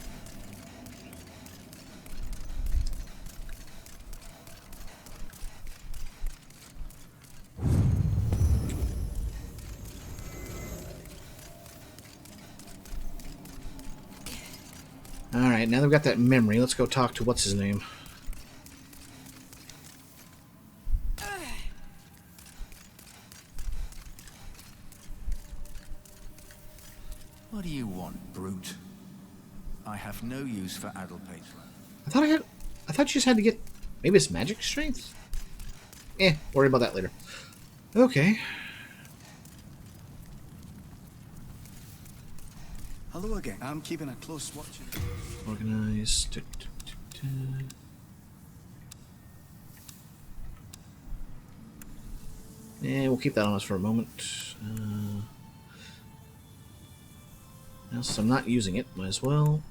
Alright, now that we've got that memory, let's go talk to what's his name. What do you want, brute? I have no use for adult patrons. I thought you just had to get... Maybe it's magic strength? Worry about that later. Okay. Hello again. I'm keeping a close watch. Organize. We'll keep that on us for a moment. Since I'm not using it, might as well.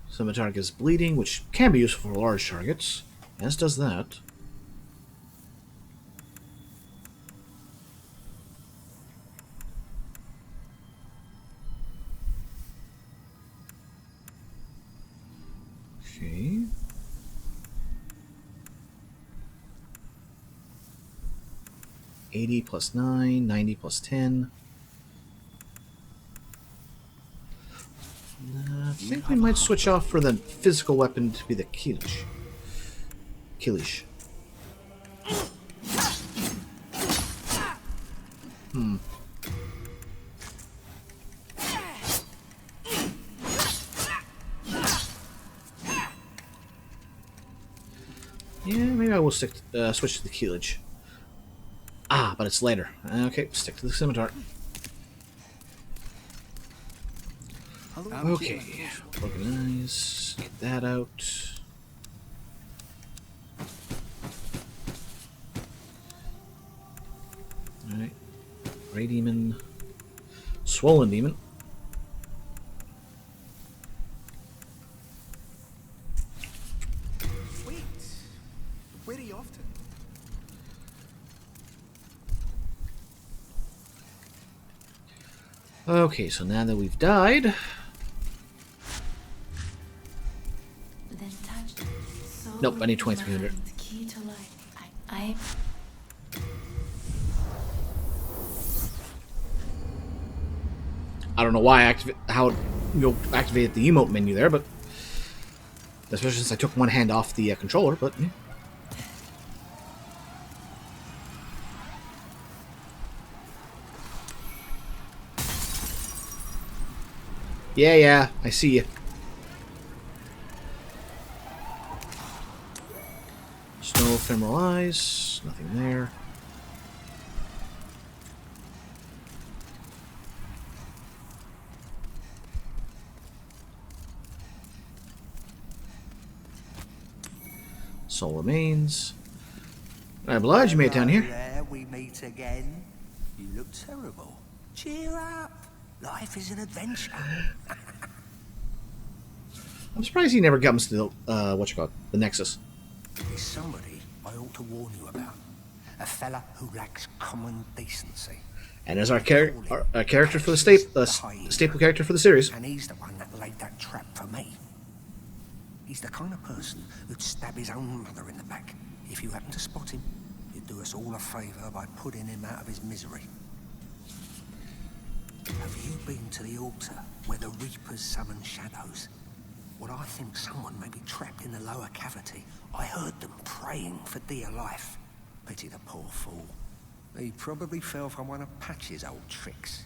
Some target is bleeding, which can be useful for large targets, as does that. Okay. $80 plus 9, 90 plus 10. I think we might switch off for the physical weapon to be the Kilish. Yeah, maybe I will switch to the Keelage. but it's later. Okay, stick to the scimitar. Okay, organize. Get that out. Alright. Gray demon. Swollen demon. Wait. Where are you off to? Okay, so now that we've died, Then touch soul nope, I need 2300. mind, key to life. I I don't know why how you'll activate the emote menu there, but especially since I took one hand off the controller. But yeah, I see you. Snow ephemeral eyes, nothing there. Soul remains. I oblige you made it down here. There we meet again. You look terrible. Cheer up. Life is an adventure. I'm surprised he never got us to the Nexus. There's somebody I ought to warn you about. A fella who lacks common decency. And as our character for the staple character for the series. And he's the one that laid that trap for me. He's the kind of person who'd stab his own mother in the back. If you happen to spot him, you'd do us all a favour by putting him out of his misery. Have you been to the altar where the Reapers summon shadows? Well, I think someone may be trapped in the lower cavity. I heard them praying for dear life. Pity the poor fool. He probably fell for one of Patch's old tricks.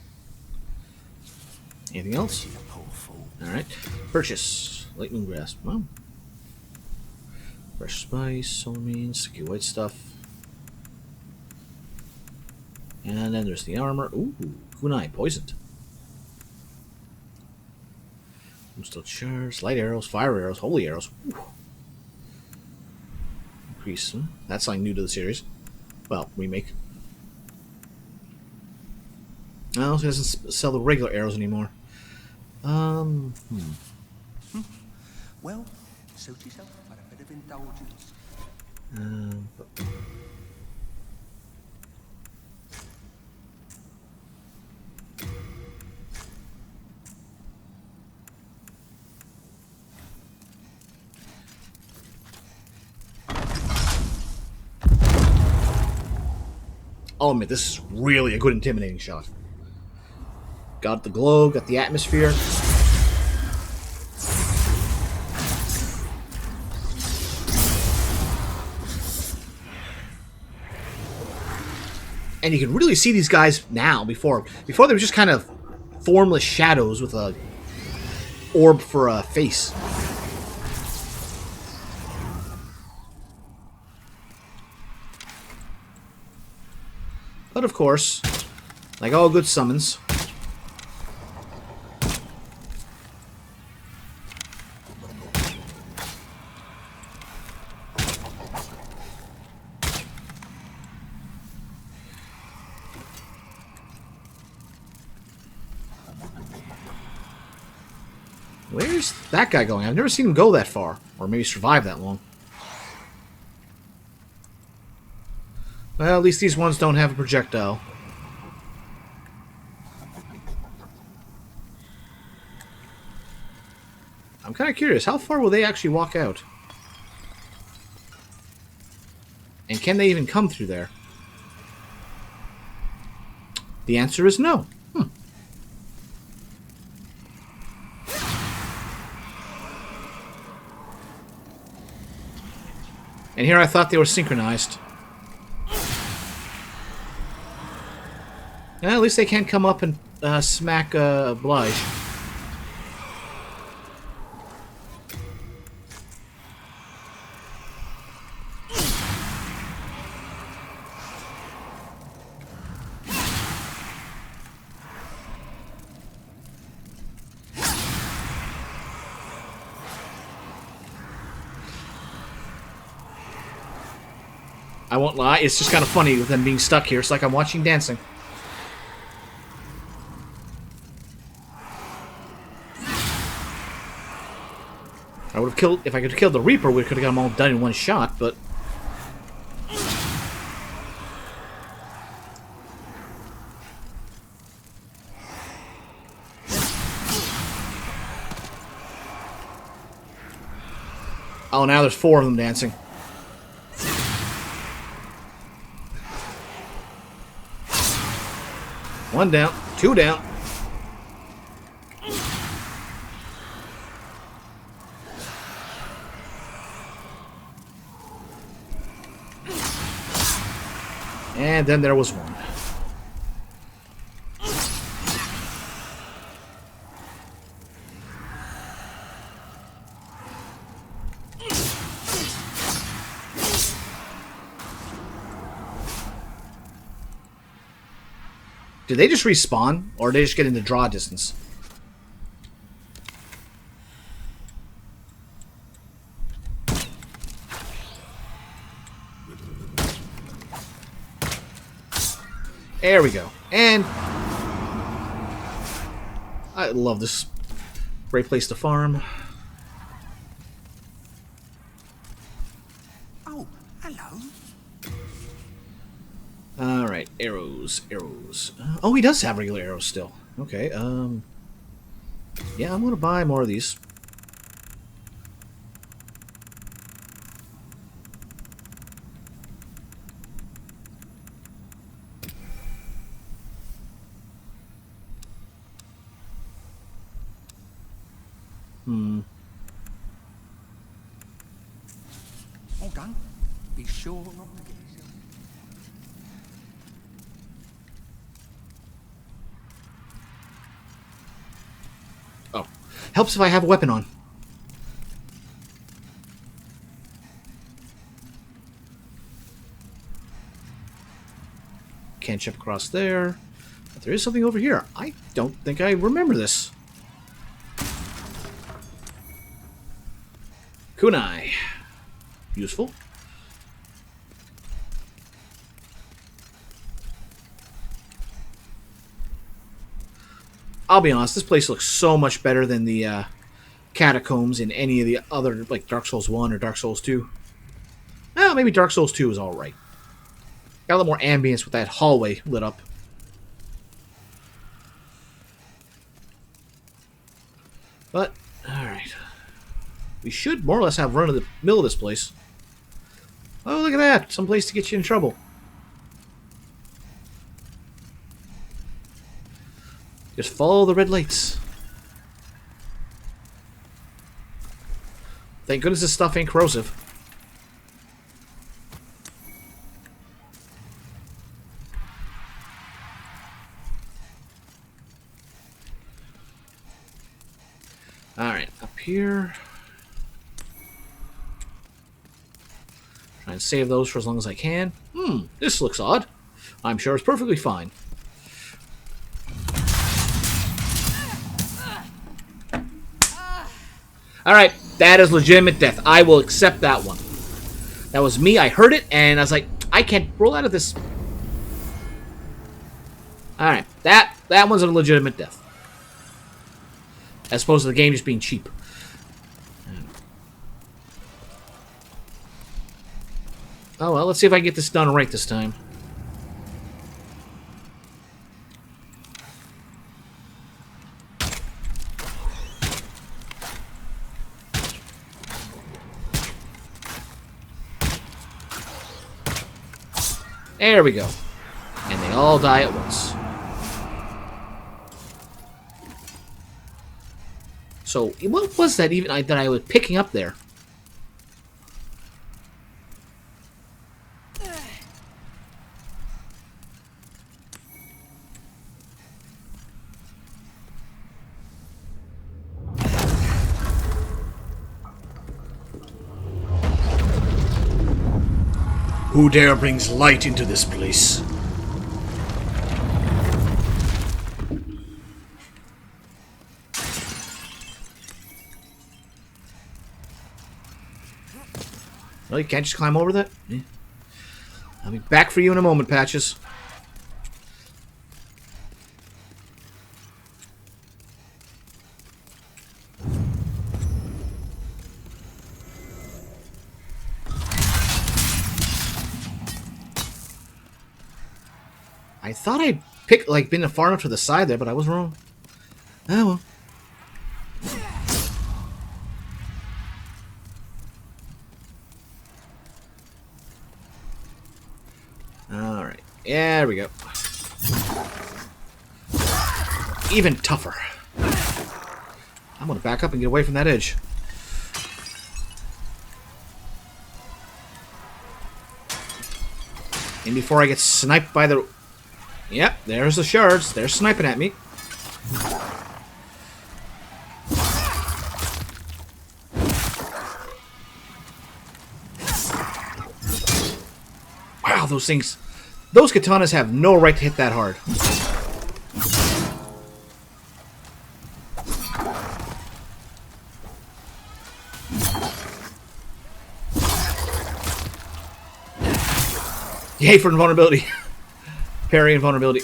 Anything else? Pity the poor fool. Alright. Purchase. Lightning Grasp. Well. Fresh spice, soul means, sticky white stuff. And then there's the armor. Ooh, kunai, poisoned. Still shards, light arrows, fire arrows, holy arrows. Ooh. Increase. That's something new to the series. Well, remake. No, it doesn't sell the regular arrows anymore. Well, suit yourself for a bit of indulgence. I'll admit, this is really a good intimidating shot. Got the glow, got the atmosphere. And you can really see these guys now. Before they were just kind of formless shadows with a orb for a face. But of course, like all good summons, where's that guy going? I've never seen him go that far, or maybe survive that long. Well, at least these ones don't have a projectile. I'm kind of curious, how far will they actually walk out? And can they even come through there? The answer is no. And here I thought they were synchronized. Well, at least they can't come up and smack Blige. won't lie. It's just kind of funny with them being stuck here. It's like I'm watching dancing. I would have killed... If I could have killed the Reaper, we could have got them all done in one shot, but... Oh, now there's 4 of them dancing. One down, 2 down. And then there was 1. Did they just respawn, or did they just get into draw distance? There we go. And I love this. Great place to farm. Oh, hello. Alright, arrows, arrows. Oh, he does have regular arrows still. Okay, yeah, I'm gonna buy more of these. Hold on. Be sure not to get yourself. Oh. Helps if I have a weapon on. Can't jump across there. But there is something over here. I don't think I remember this. Kunai. Useful. I'll be honest, this place looks so much better than the catacombs in any of the other, like Dark Souls 1 or Dark Souls 2. Well, maybe Dark Souls 2 is alright. Got a little more ambience with that hallway lit up. But, alright. We should more or less have run of the mill of this place. Oh, look at that! Some place to get you in trouble. Just follow the red lights. Thank goodness this stuff ain't corrosive. Alright, up here. Try and save those for as long as I can. This looks odd. I'm sure it's perfectly fine. Alright, that is legitimate death. I will accept that one. That was me. I heard it, and I was like, I can't roll out of this. Alright, that one's a legitimate death. As opposed to the game just being cheap. Oh well, let's see if I can get this done right this time. There we go. And they all die at once. So, what was that even that I was picking up there? Who dare brings light into this place? Well, you can't just climb over that? Yeah. I'll be back for you in a moment, Patches. I thought I'd been far enough to the side there, but I was wrong. Oh well. Alright. There we go. Even tougher. I'm gonna back up and get away from that edge. And before I get sniped by the... Yep, there's the shards. They're sniping at me. Wow, those things... Those katanas have no right to hit that hard. Yay for invulnerability. Parry invulnerability.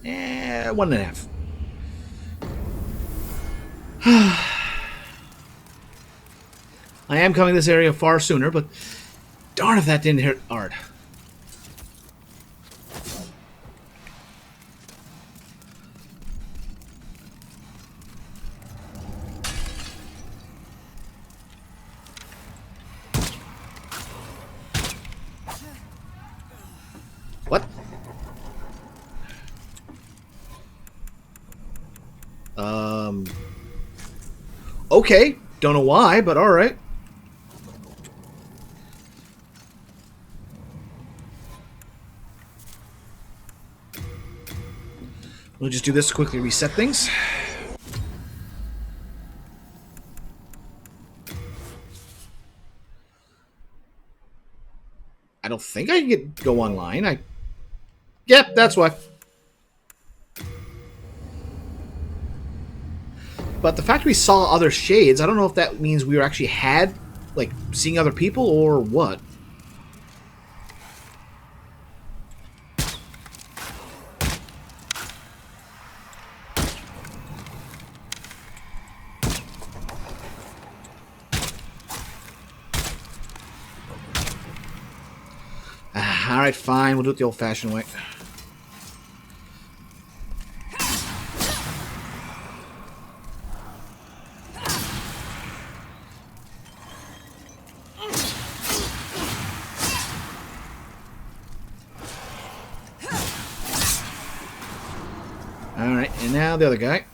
Eh, 1.5. I am coming to this area far sooner, but darn if that didn't hit hard. What? Okay. Don't know why, but alright. We'll just do this to quickly reset things. I don't think I can go online. Yep, that's why. But the fact we saw other shades, I don't know if that means we actually had, like, seeing other people or what. Alright, fine. We'll do it the old-fashioned way. Alright, and now the other guy.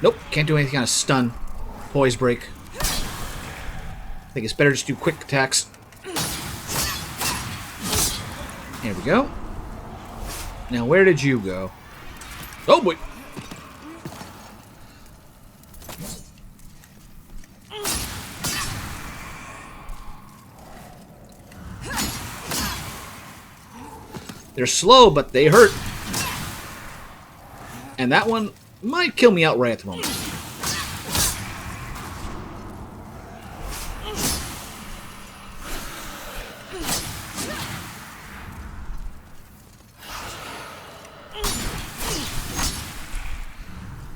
Nope, can't do anything on a stun. Poise break. I think it's better just do quick attacks. There we go. Now, where did you go? Oh, boy. They're slow, but they hurt. And that one might kill me outright at the moment.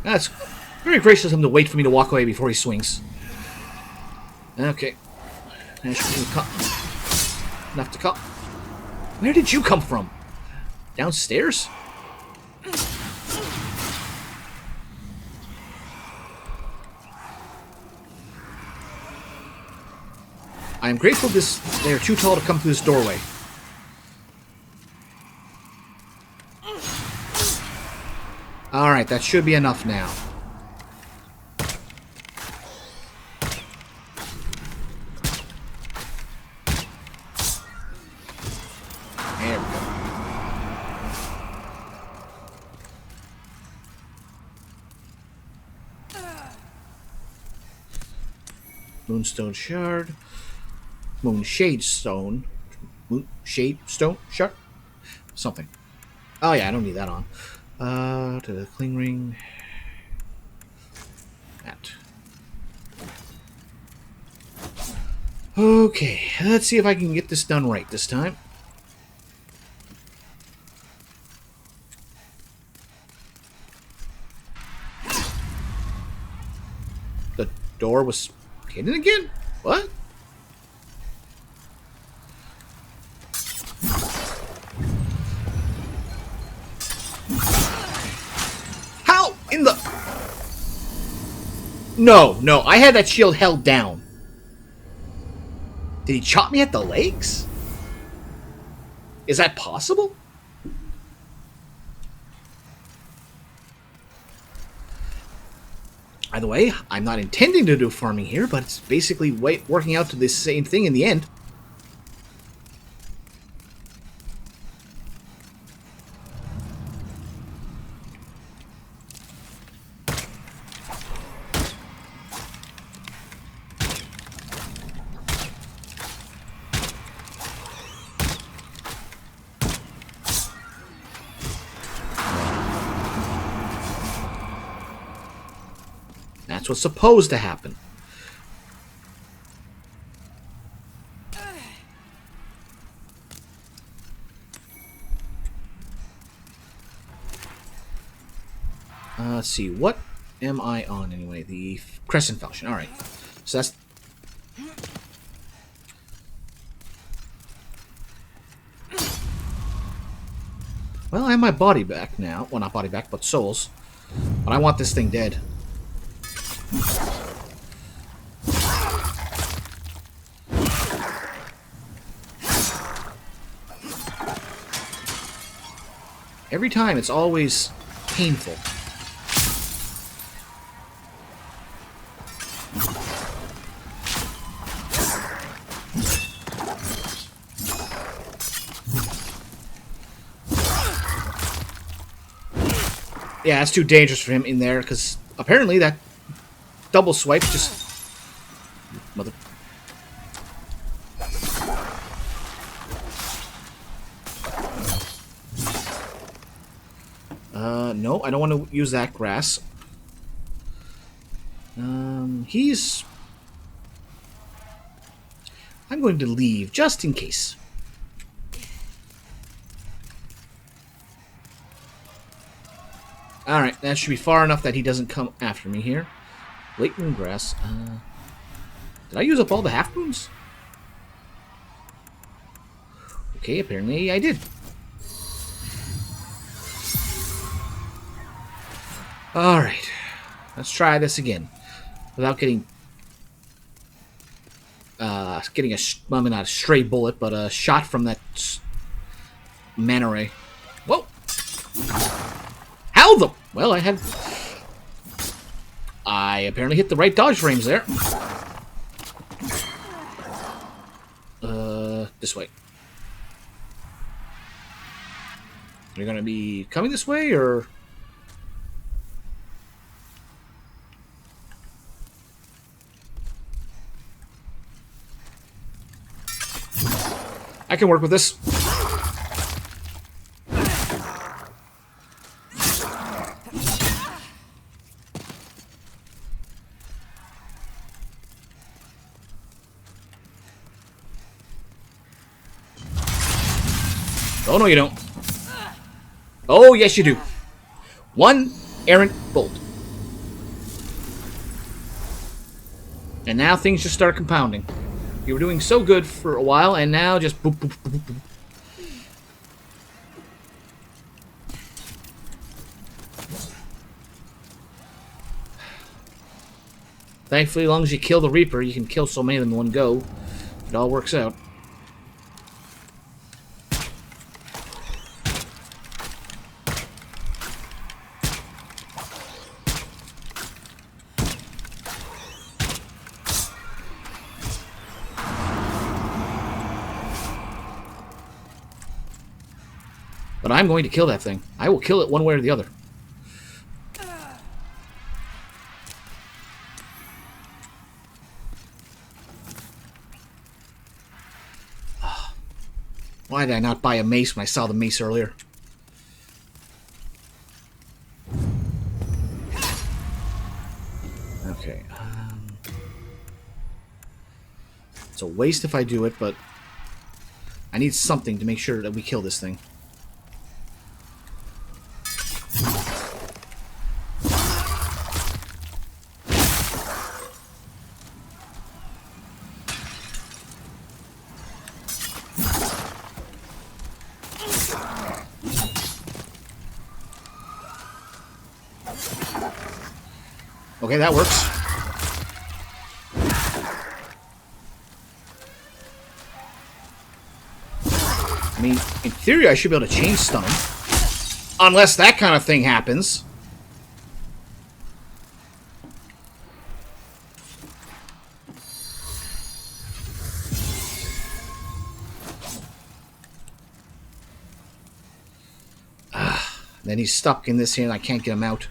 That's very gracious of him to wait for me to walk away before he swings. Okay. That should be enough to cut. Where did you come from? Downstairs? I am grateful they are too tall to come through this doorway. Alright, that should be enough now. There we go. Moonstone Shard. Moonshade Stone. Moon, shade, stone, shark, something. Oh yeah, I don't need that on. To the cling ring. That. Okay, let's see if I can get this done right this time. The door was hidden again? What? How in the... No, I had that shield held down. Did he chop me at the legs? Is that possible? By the way, I'm not intending to do farming here, but it's basically working out to the same thing in the end. That's what's supposed to happen. Let's see, what am I on anyway? The Crescent Falchion. Alright. So that's... Well, I have my body back now. Well, not body back, but souls. But I want this thing dead. Every time, it's always painful. Yeah, it's too dangerous for him in there, because apparently that double swipe just... Mother... No, I don't want to use that grass. He's... I'm going to leave, just in case. Alright, that should be far enough that he doesn't come after me here. Late moon grass. Did I use up all the half moons? Okay, apparently I did. Alright. Let's try this again. Without getting... getting a... Well, I mean, not a stray bullet, but a shot from that... mana ray. Whoa! How the... Well, I had... I apparently hit the right dodge frames there. This way. You're gonna be coming this way, or... I can work with this. Oh, no, you don't. Oh, yes, you do. One errant bolt. And now things just start compounding. You were doing so good for a while, and now just boop, boop, boop, boop. Thankfully, as long as you kill the Reaper, you can kill so many of them in one go. It all works out. But I'm going to kill that thing. I will kill it one way or the other. Why did I not buy a mace when I saw the mace earlier? Okay. It's a waste if I do it, but I need something to make sure that we kill this thing. Okay, that works. I mean, in theory, I should be able to chain stun him. Unless that kind of thing happens. Then he's stuck in this here and I can't get him out.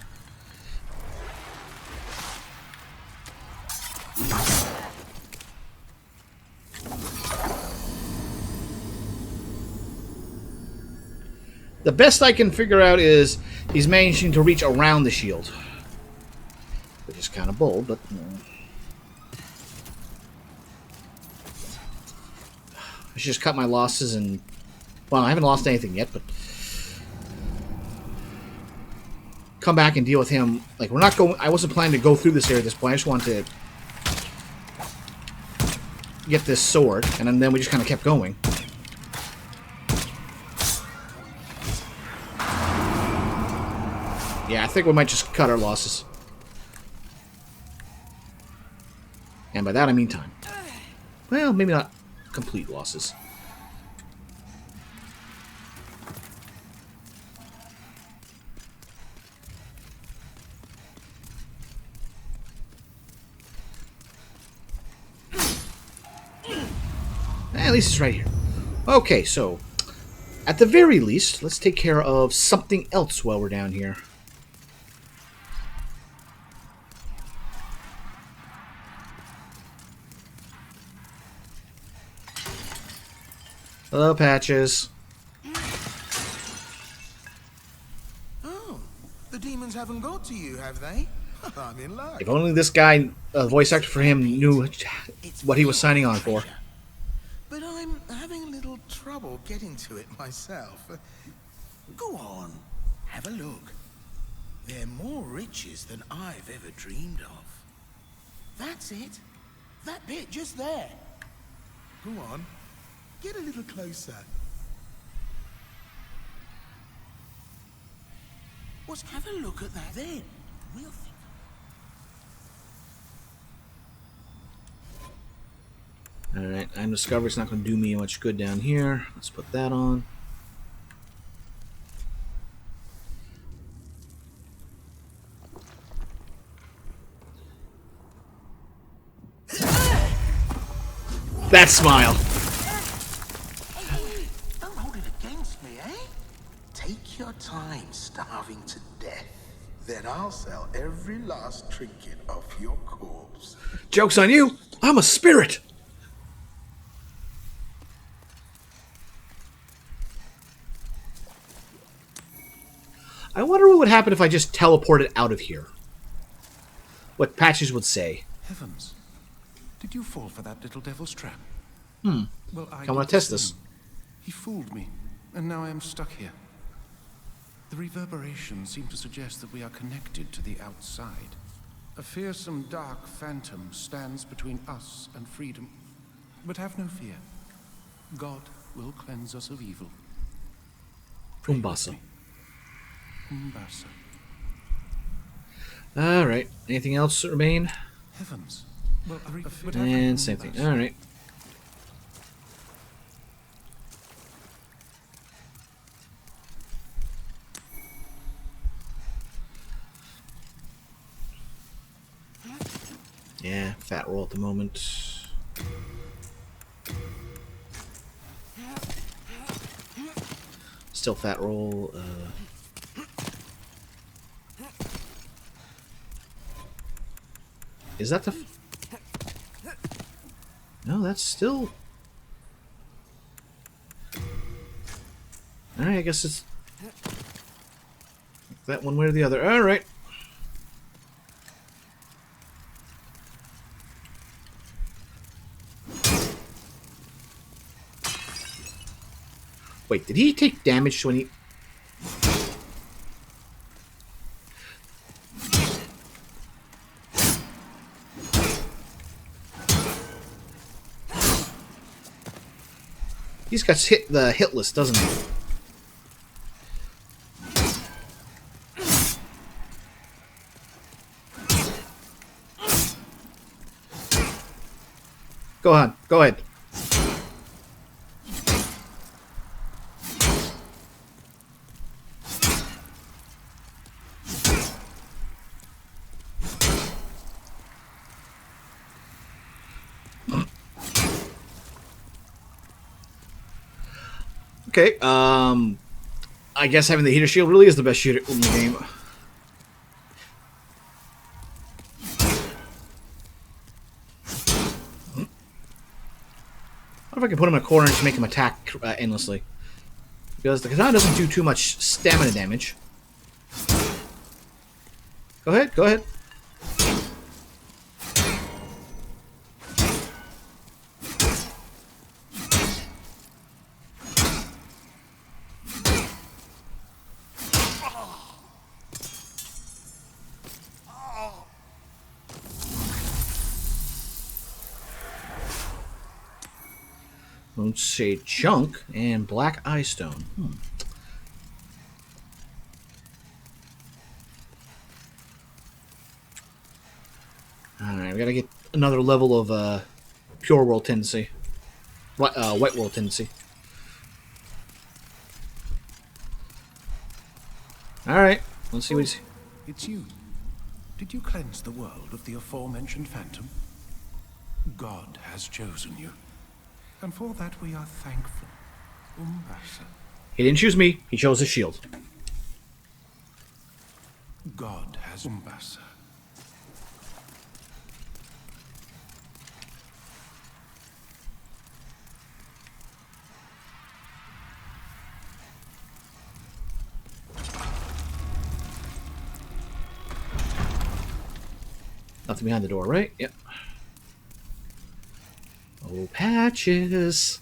The best I can figure out is he's managing to reach around the shield. Which is kind of bold, but... I should just cut my losses and... Well, I haven't lost anything yet, but... Come back and deal with him. Like, we're not going... I wasn't planning to go through this area at this point. I just wanted to... get this sword, and then we just kind of kept going. Yeah, I think we might just cut our losses. And by that I mean time. Well, maybe not complete losses. At least it's right here. Okay, so at the very least, let's take care of something else while we're down here. Hello, Patches. Oh, the demons haven't got to you, have they? I'm in luck. If only this guy, voice actor for him, knew what he was signing on for. But I'm having a little trouble getting to it myself. Go on, have a look. They're more riches than I've ever dreamed of. That's it. That bit just there. Go on, get a little closer. Let's have a look at that then. We'll think. Alright, I'm Discovery's not going to do me much good down here. Let's put that on. That smile. Don't hold it against me, eh? Take your time starving to death. Then I'll sell every last trinket off your corpse. Joke's on you. I'm a spirit. I wonder what would happen if I just teleported out of here. What Patches would say. Heavens. Did you fall for that little devil's trap? Well, I want to test this. He fooled me, and now I am stuck here. The reverberations seem to suggest that we are connected to the outside. A fearsome dark phantom stands between us and freedom. But have no fear. God will cleanse us of evil. Umbasa. Umbasa. Alright. Anything else remain? Heavens. Well, and same thing. Alright. Yeah, fat roll at the moment. Still fat roll. Is that the... No, that's still... Alright, I guess it's that one way or the other. Alright. Wait, did he take damage when he... He's got hit the hit list, doesn't he? Go on, go ahead. Okay, I guess having the heater shield really is the best shooter in the game. What if I can put him in a corner and just make him attack endlessly? Because the katana doesn't do too much stamina damage. Go ahead, go ahead. Moon Shade Chunk and Black Eye Stone. Alright, we gotta get another level of Pure World tendency. White World tendency. Alright, let's see what he's... It's you. Did you cleanse the world of the aforementioned phantom? God has chosen you. And for that we are thankful. Umbasa. He didn't choose me, he chose his shield. God has Umbasa. Nothing behind the door, right? Yep. Oh, Patches.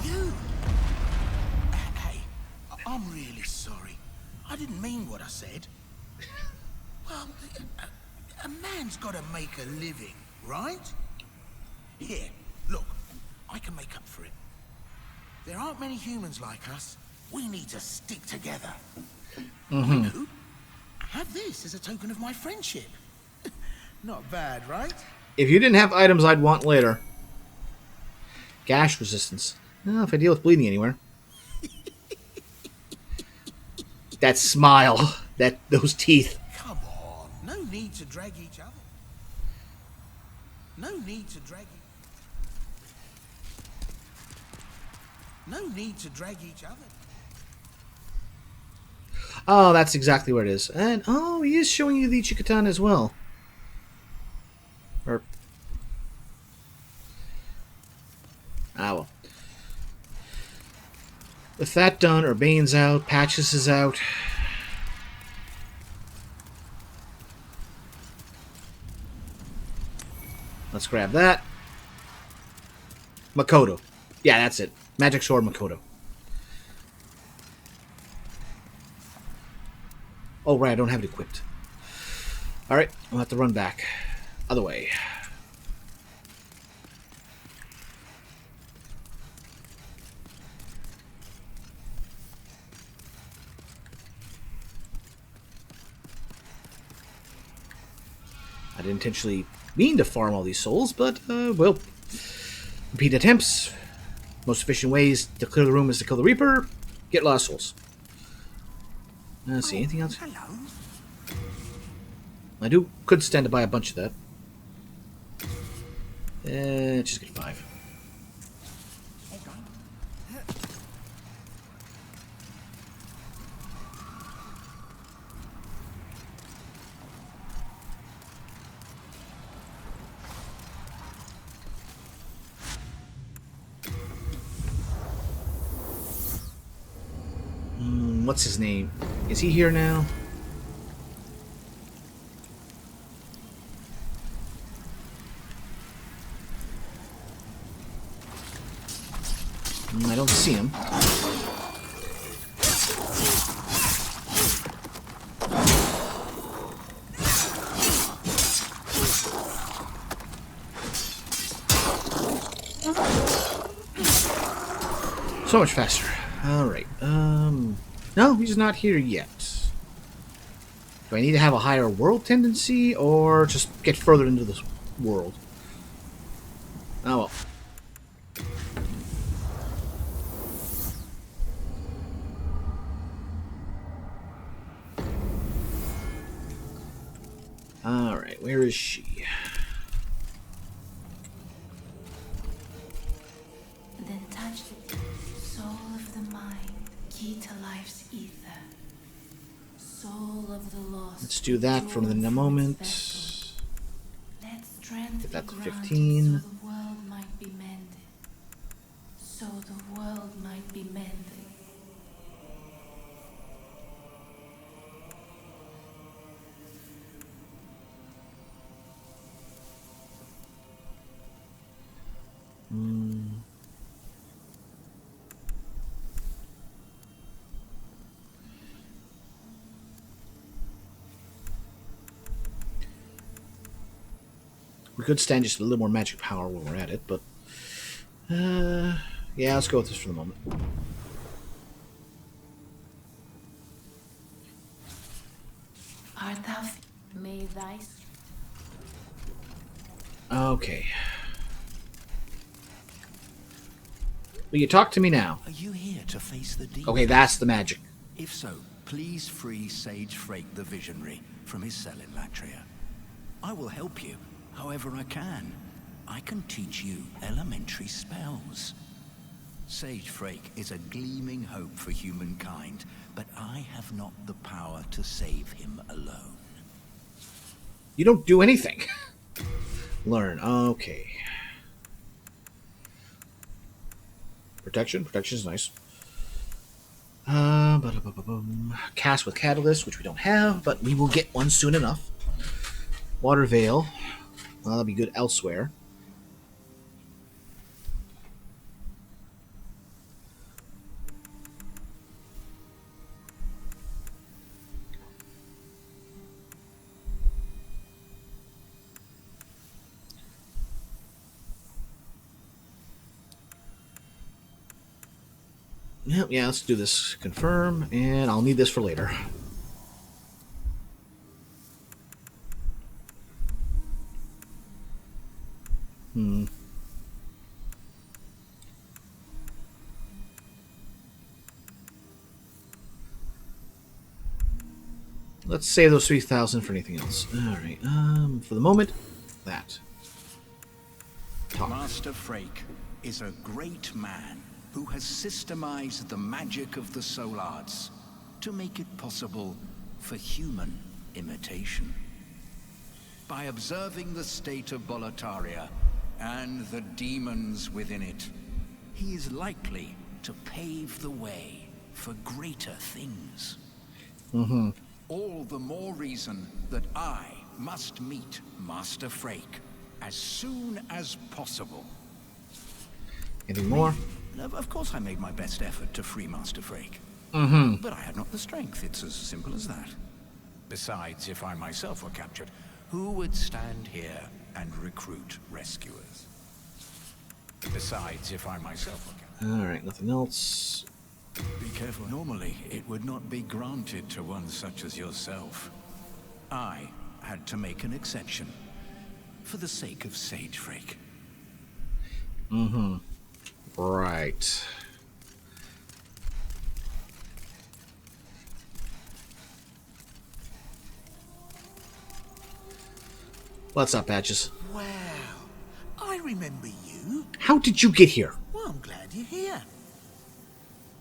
You? Hey, I'm really sorry. I didn't mean what I said. Well, a man's got to make a living, right? Here, look, I can make up for it. There aren't many humans like us. We need to stick together. I know. Have this as a token of my friendship. Not bad, right? If you didn't have items I'd want later. Gash resistance. Well, if I deal with bleeding anywhere. That smile. Those teeth. Come on. No need to drag each other. No need to drag No need to drag each other. Oh, that's exactly what it is. And, oh, he is showing you the Ichikatan as well. Or... Ah, well. With that done, Urbane's out, Patches is out. Let's grab that. Makoto. Yeah, that's it. Magic Sword Makoto. Oh, right, I don't have it equipped. Alright, I'll have to run back. Other way. I didn't intentionally mean to farm all these souls, but, well, repeat attempts. Most efficient ways to clear the room is to kill the Reaper, get a lot of souls. Let's see, anything else? Hello. I could stand to buy a bunch of that. Just get 5. What's his name? Is he here now? I don't see him. So much faster. Alright, no, he's not here yet. Do I need to have a higher world tendency, or just get further into this world? Oh well. Alright, where is she? The touch, soul of the mind, key to life's ether. Soul of the lost. Let's do that for in a moment. Let strength Get that to be granted 15. So the world might be mended. So the world might be mended. We could stand just a little more magic power while we're at it, but yeah, let's go with this for the moment. Art thou may thy Okay. Will you talk to me now? Are you here to face the demon? Okay, that's the magic. If so, please free Sage Frake the Visionary from his cell in Latria. I will help you, however I can. I can teach you elementary spells. Sage Frake is a gleaming hope for humankind, but I have not the power to save him alone. You don't do anything. Learn. Okay. Protection. Protection is nice. Cast with Catalyst, which we don't have, but we will get one soon enough. Water Veil. Well, that'll be good elsewhere. Yeah, let's do this. Confirm, and I'll need this for later. Let's save those 3,000 for anything else. Alright, for the moment, that. Talk. Master Frake is a great man who has systemized the magic of the soul arts to make it possible for human imitation. By observing the state of Boletaria and the demons within it, he is likely to pave the way for greater things. All the more reason that I must meet Master Frake as soon as possible. Anything more? Of course I made my best effort to free Master Frake. But I had not the strength. It's as simple as that. Besides, if I myself were captured, who would stand here and recruit rescuers? Besides, if I myself were captured. Alright, nothing else. Be careful. Normally, it would not be granted to one such as yourself. I had to make an exception for the sake of Sage Frake. Right. What's up, Patches? Wow, I remember you. How did you get here? Well, I'm glad you're here.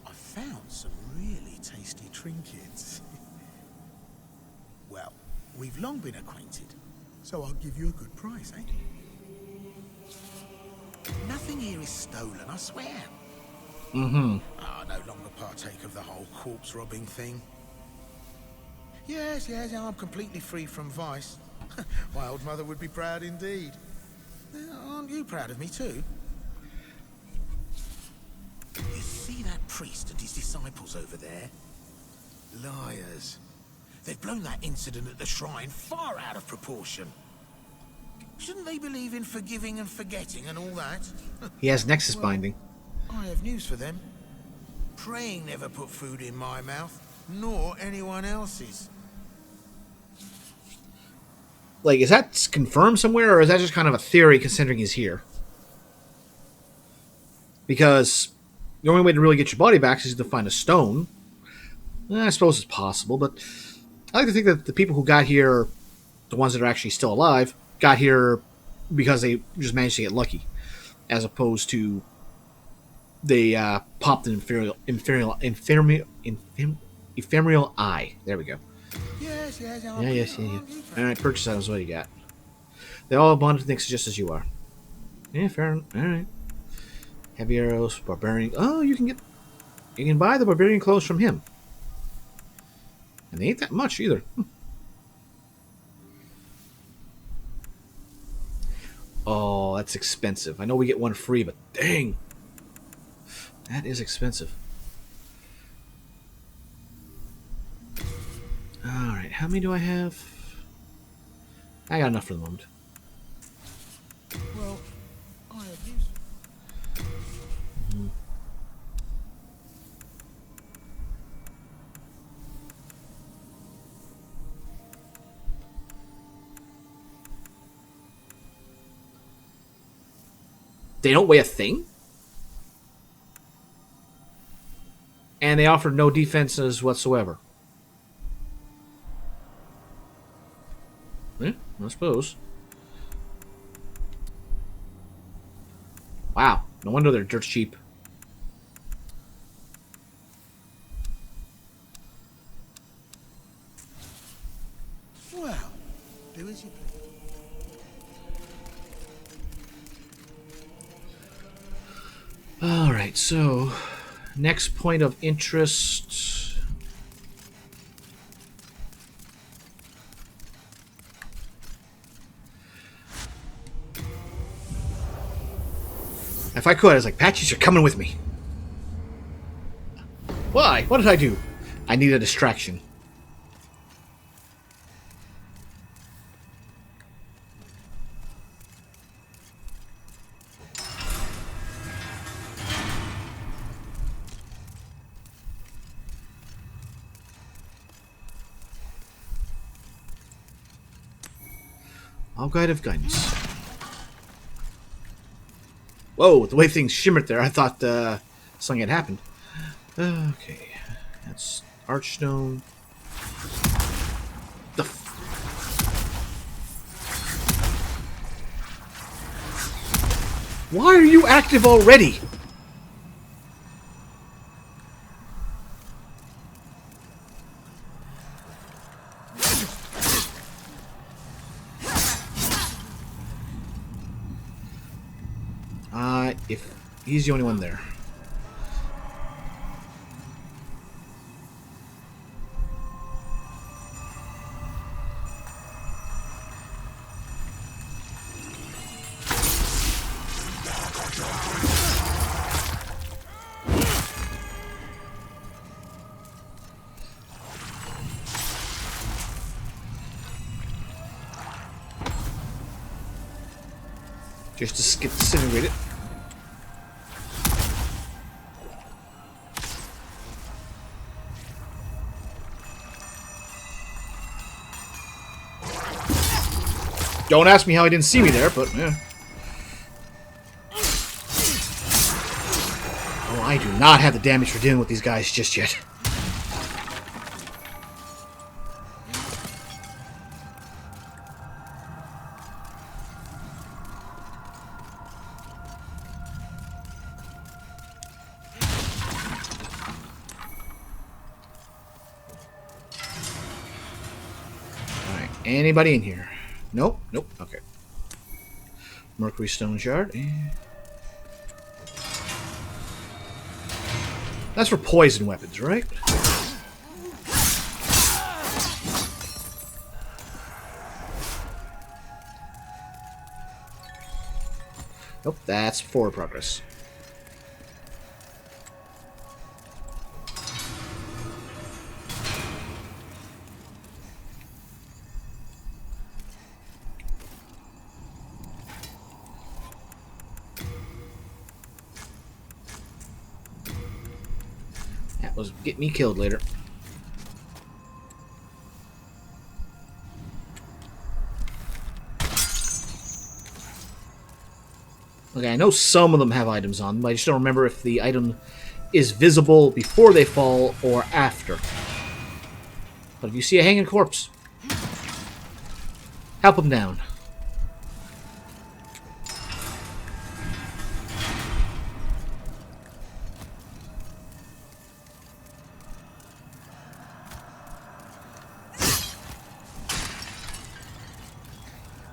I found some really tasty trinkets. Well, we've long been acquainted, so I'll give you a good price, eh? Nothing here is stolen, I swear. Mm-hmm. I no longer partake of the whole corpse robbing thing. Yes, I'm completely free from vice. My old mother would be proud indeed. Aren't you proud of me too? You see that priest and his disciples over there? Liars. They've blown that incident at the shrine far out of proportion. Shouldn't they believe in forgiving and forgetting and all that? He has Nexus binding. I have news for them. Praying never put food in my mouth, nor anyone else's. Like, is that confirmed somewhere, or is that just kind of a theory considering he's here? Because the only way to really get your body back is to find a stone. I suppose it's possible, but I like to think that the people who got here, the ones that are actually still alive, got here because they just managed to get lucky, as opposed to they popped an ephemeral eye. There we go. Yes. Yeah. Alright, purchase items, what do you got? They all have bonded things just as you are. Yeah, fair enough. Alright. Heavy arrows, barbarian. Oh, you can buy the barbarian clothes from him. And they ain't that much either. Oh, that's expensive. I know we get one free, but dang. That is expensive. Alright, how many do I have? I got enough for the moment. Well, I have news. They don't weigh a thing? And they offer no defenses whatsoever. Yeah, I suppose. Wow, no wonder they're dirt cheap. Well, do as you please. Alright, so next point of interest. If I could, I was like, Patches, you're coming with me. Why? What did I do? I need a distraction. All guide of guidance. Whoa, the way things shimmered there, I thought something had happened. Okay, that's Archstone. The Why are you active already? If he's the only one there. Just to get disintegrated. Don't ask me how he didn't see me there, but yeah. Oh, I do not have the damage for dealing with these guys just yet. Alright, anybody in here? Nope, nope, okay. Mercury Stone Shard. That's for poison weapons, right? Nope, that's forward progress. That was get me killed later. Okay, I know some of them have items on them, but I just don't remember if the item is visible before they fall or after. But if you see a hanging corpse, help them down.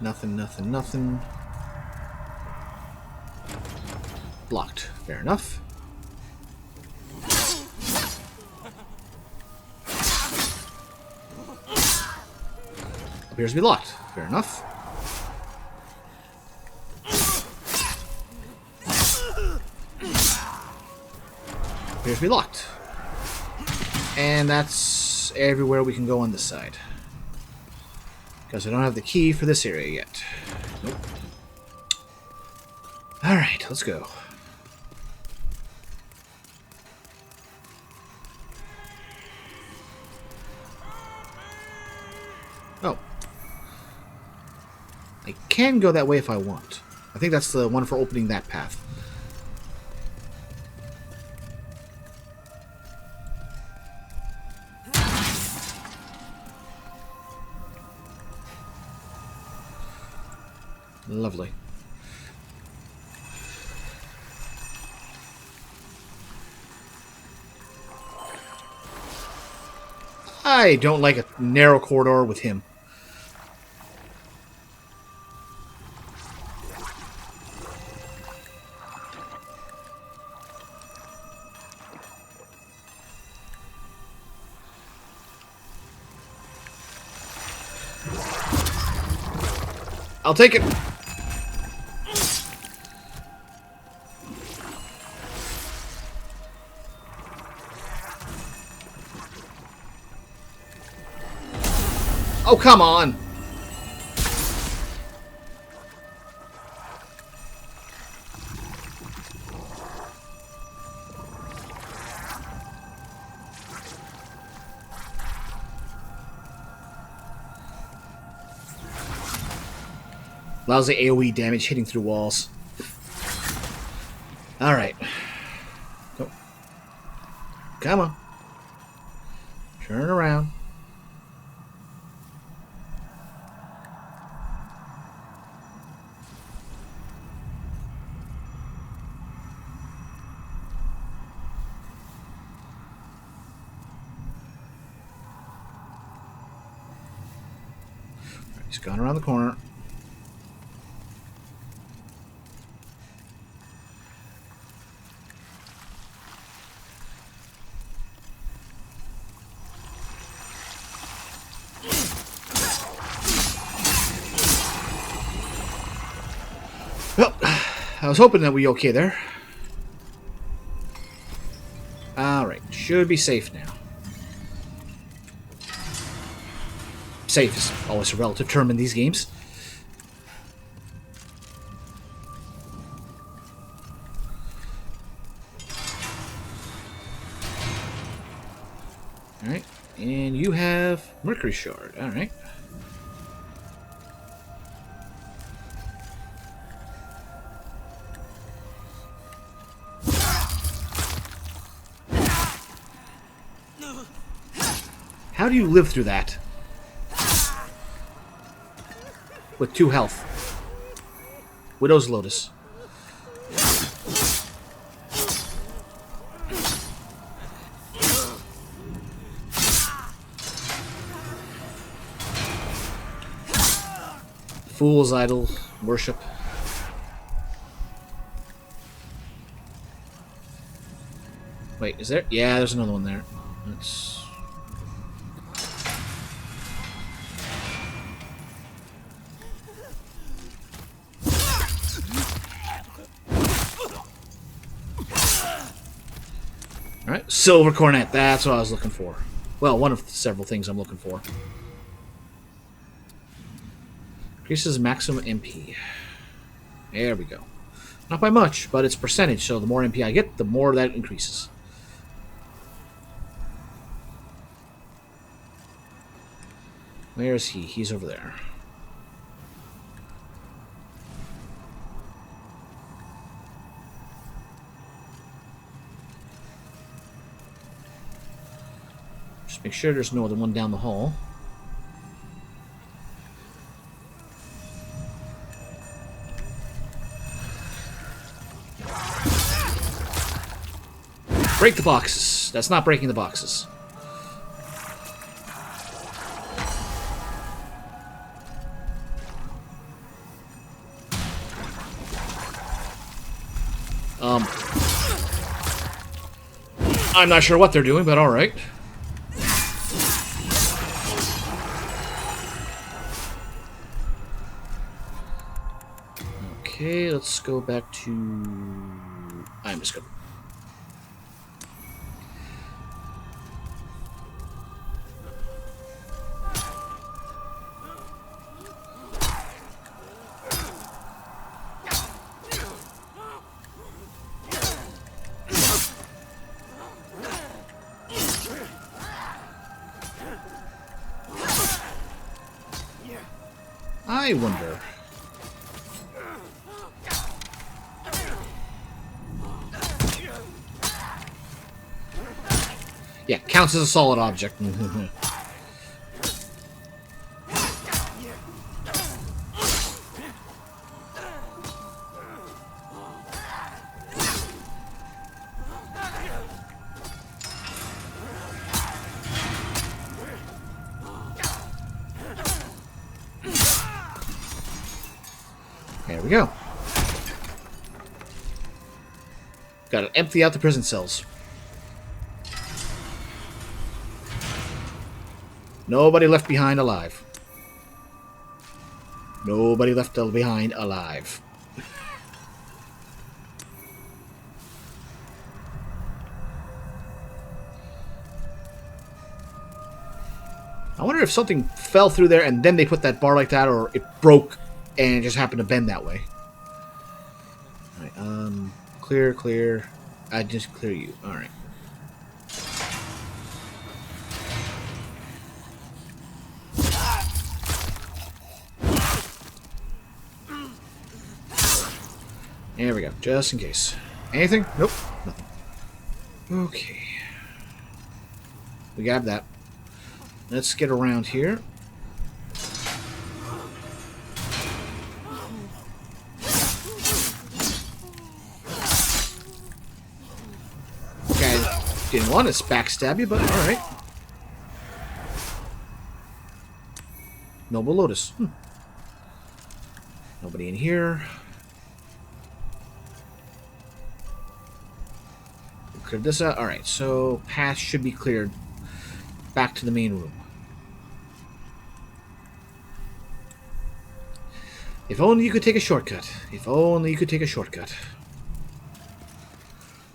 Nothing, nothing, nothing. Blocked. Fair enough. Appears to be locked. Fair enough. Appears to be locked. And that's everywhere we can go on this side. Because I don't have the key for this area yet. Nope. Alright, let's go. Oh. I can go that way if I want. I think that's the one for opening that path. Lovely. I don't like a narrow corridor with him. I'll take it. Oh, come on. Lousy AoE damage hitting through walls. Alright. Go. Come on. Turn around. He's gone around the corner. Well, I was hoping that we okay there. Alright, should be safe now. Safe is always a relative term in these games. Alright, and you have Mercury Shard. Alright. How do you live through that? With 2 health. Widow's Lotus. Fool's Idol Worship. Wait, is there? Yeah, there's another one there. Let's... Alright, silver cornet. That's what I was looking for. Well, one of several things I'm looking for. Increases maximum MP. There we go. Not by much, but it's percentage, so the more MP I get, the more that increases. Where is he? He's over there. Just make sure there's no other one down the hall. Break the boxes. That's not breaking the boxes. I'm not sure what they're doing, but alright. Okay, let's go back to... I'm just going. I wonder. Yeah, counts as a solid object. There we go. Gotta empty out the prison cells. Nobody left behind alive. Nobody left behind alive. I wonder if something fell through there and then they put that bar like that, or it broke and it just happened to bend that way. Alright, clear, clear. I just clear you. Alright. There we go, just in case. Anything? Nope, nothing. Okay. We got that. Let's get around here. Okay, didn't want to backstab you, but alright. Noble Lotus. Nobody in here. Cleared this out. Alright, so path should be cleared. Back to the main room. If only you could take a shortcut. If only you could take a shortcut.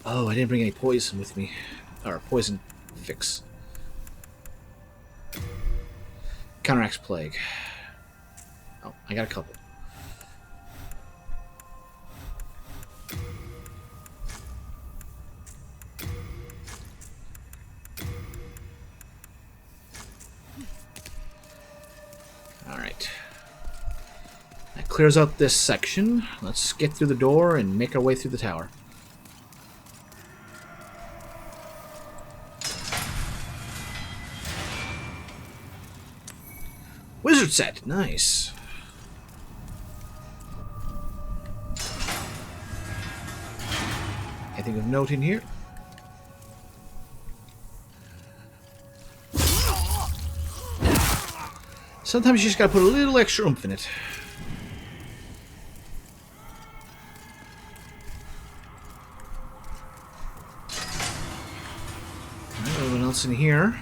Oh, I didn't bring any poison with me. Or poison fix. Counteracts plague. Oh, I got a couple. Alright. That clears out this section. Let's get through the door and make our way through the tower. Wizard set! Nice. Anything of note in here? Sometimes you just gotta put a little extra oomph in it. else in here?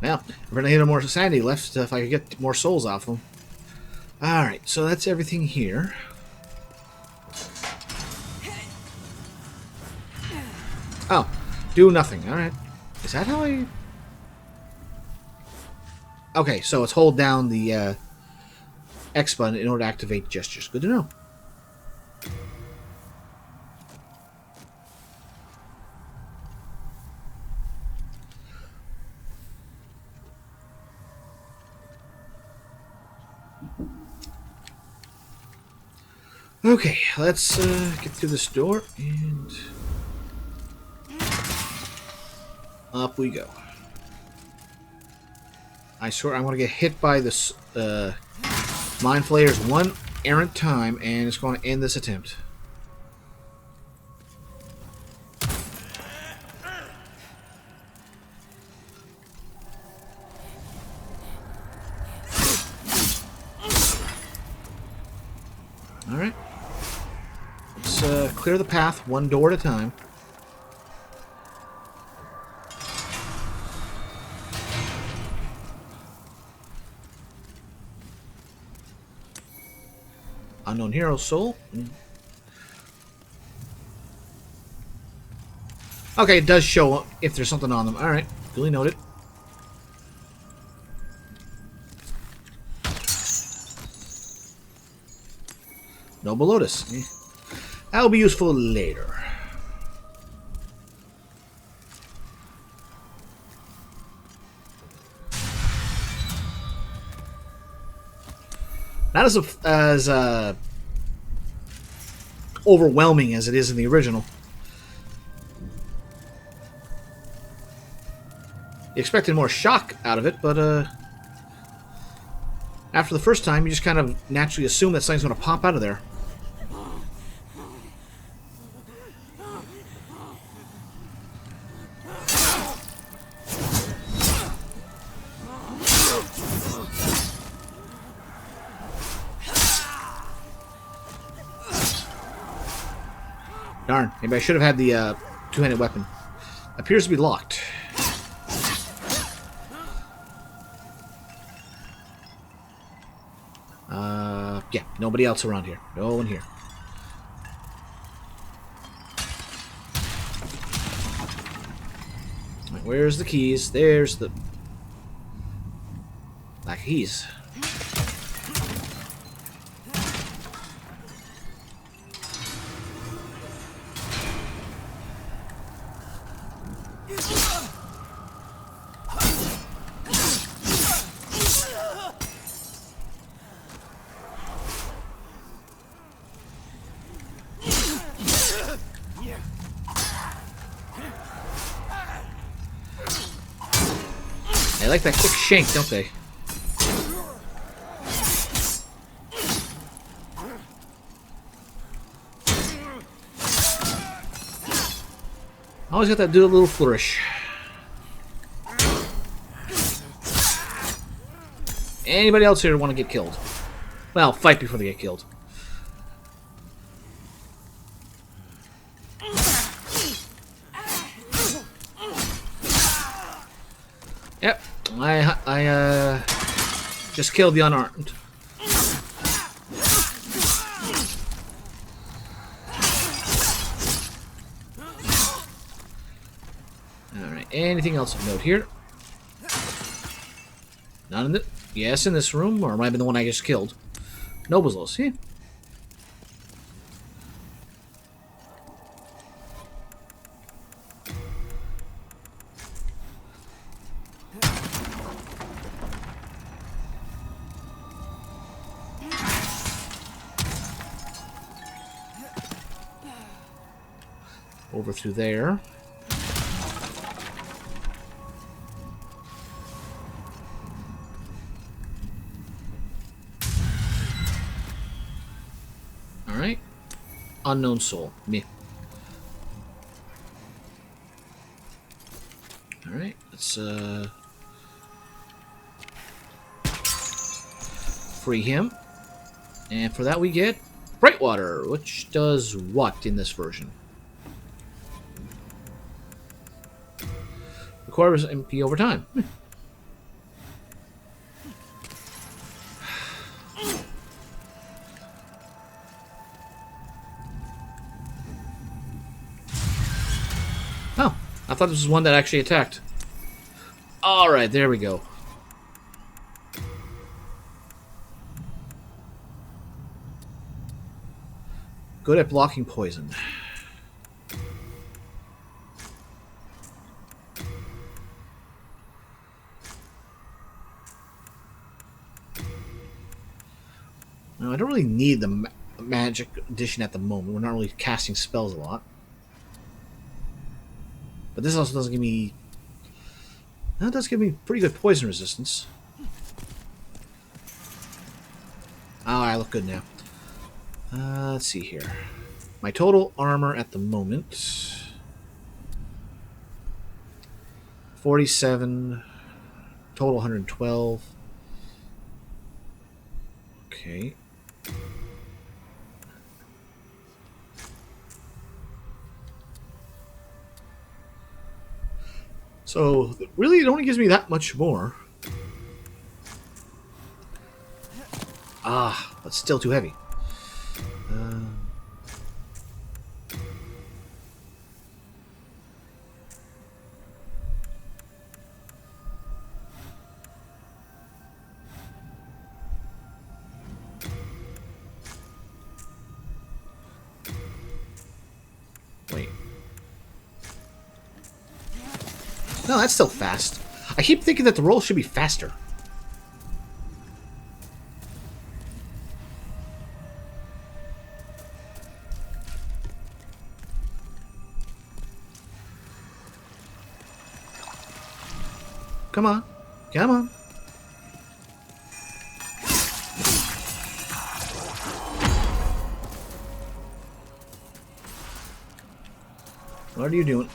Well, we're gonna hit more sanity left if I could get more souls off them. Alright, so that's everything here. Oh, do nothing. Alright. Is that how I... Okay, so it's hold down the X button in order to activate gestures. Good to know. Okay, let's get through this door and up we go. I swear I'm going to get hit by this Mind Flayers one errant time, and it's going to end this attempt. Alright. Let's clear the path one door at a time. Unknown hero soul. Okay, it does show if there's something on them. Alright, duly noted. Noble Lotus. That'll be useful later. Not as overwhelming as it is in the original. You expected more shock out of it, but after the first time, you just kind of naturally assume that something's going to pop out of there. Darn, maybe I should have had the two-handed weapon. Appears to be locked. Yeah, nobody else around here. No one here. Right, where's the keys? There's the... lack of keys. They like that quick shank, don't they? Always got that do a little flourish. Anybody else here want to get killed? Well, fight before they get killed. Yep, I just killed the unarmed. Alright, anything else of note here? None in the... Yes, in this room, or it might have been the one I just killed. Noble's yeah. Over through there. Alright. Unknown soul. Me. Alright, let's free him. And for that we get Brightwater, which does what in this version? Requires MP over time. Oh, I thought this was one that actually attacked. Alright, there we go. Good at blocking poison. Now, I don't really need the magic addition at the moment. We're not really casting spells a lot. But this also doesn't give me... That does give me pretty good poison resistance. Oh, I look good now. Let's see here. My total armor at the moment... 47. Total 112. Okay. So, really, it only gives me that much more. Ah, that's still too heavy. Wait. No, that's still fast. I keep thinking that the roll should be faster. Come on. Come on. What are you doing?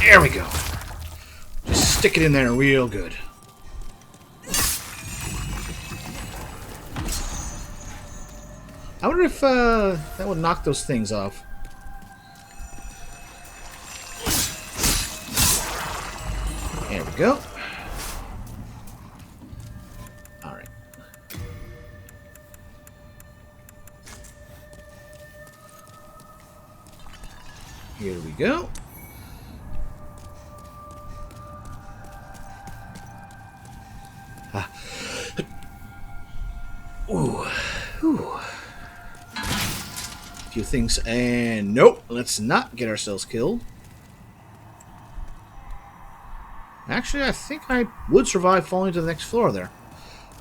There we go. Just stick it in there real good. I wonder if that would knock those things off. There we go. Alright. Here we go. Ooh. Ooh. A few things, and nope, let's not get ourselves killed. Actually, I think I would survive falling to the next floor there.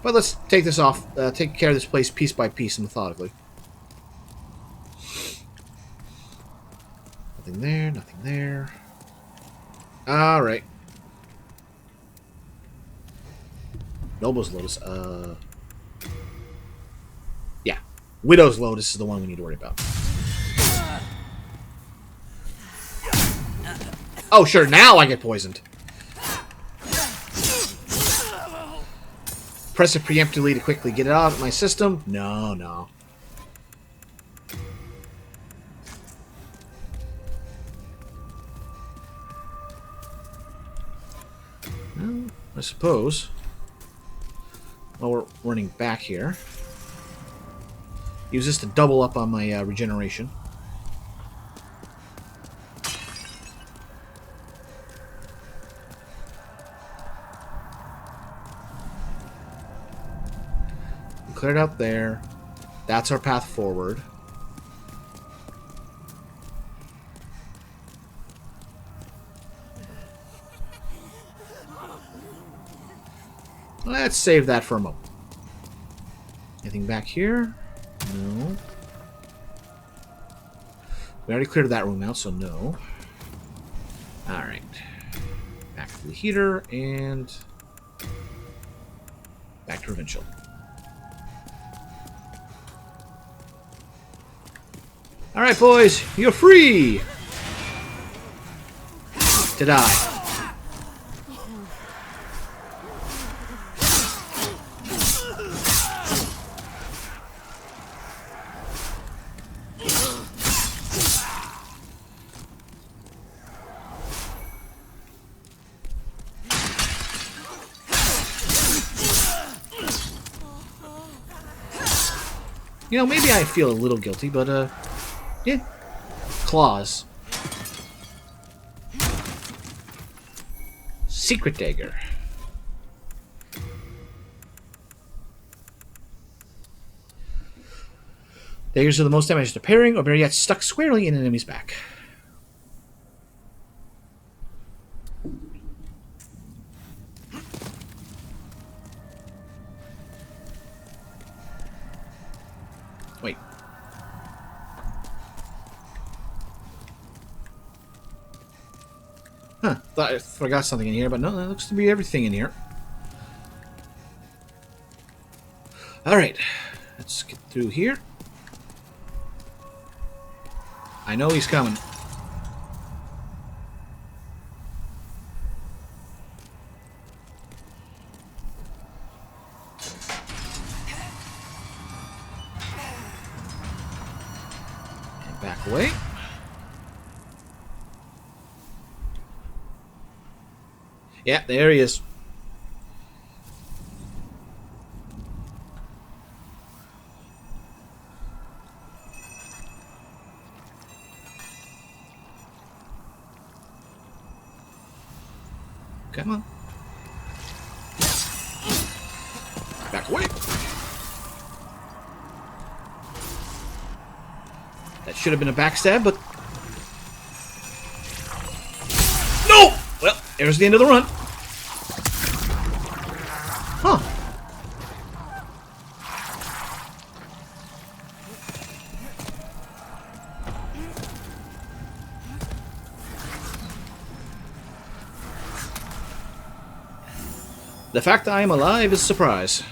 But let's take this off, take care of this place piece by piece and methodically. Nothing there, nothing there. Alright. Noble's Lotus, yeah. Widow's Lotus is the one we need to worry about. Oh, sure, now I get poisoned. Press it preemptively to quickly get it out of my system. No, no. Well, I suppose. While we're running back here. Use this to double up on my regeneration. Cleared out there. That's our path forward. Let's save that for a moment. Anything back here? No. We already cleared that room out, so no. Alright. Back to the heater and back to Provincial. Alright, boys, you're free to die. You know, maybe I feel a little guilty, but, yeah. Claws. Secret dagger. Daggers are the most damage to parrying, or better yet, stuck squarely in an enemy's back. Wait. Huh. Thought I forgot something in here, but no, that looks to be everything in here. Alright. Let's get through here. I know he's coming. And back away. Yeah, there he is. Come on. Back away. That should have been a backstab, but... No! Well, there's the end of the run. Huh. The fact that I am alive is a surprise.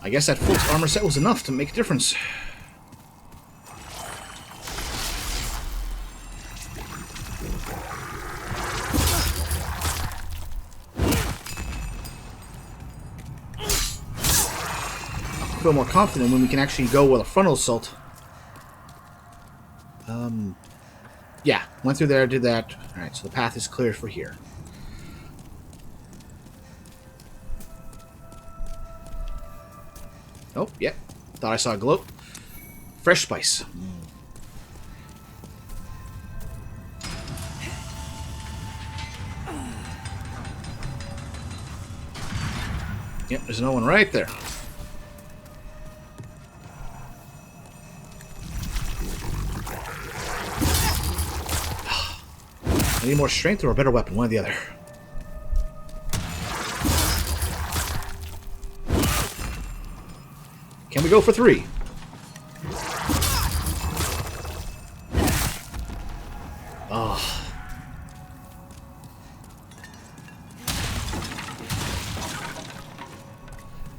I guess that full armor set was enough to make a difference. I feel more confident when we can actually go with a frontal assault. Yeah, went through there, did that. Alright, so the path is clear for here. Oh, yep. Thought I saw a glow. Fresh spice. Yep, there's no one right there. I need more strength or a better weapon, one or the other. Can we go for 3? Oh.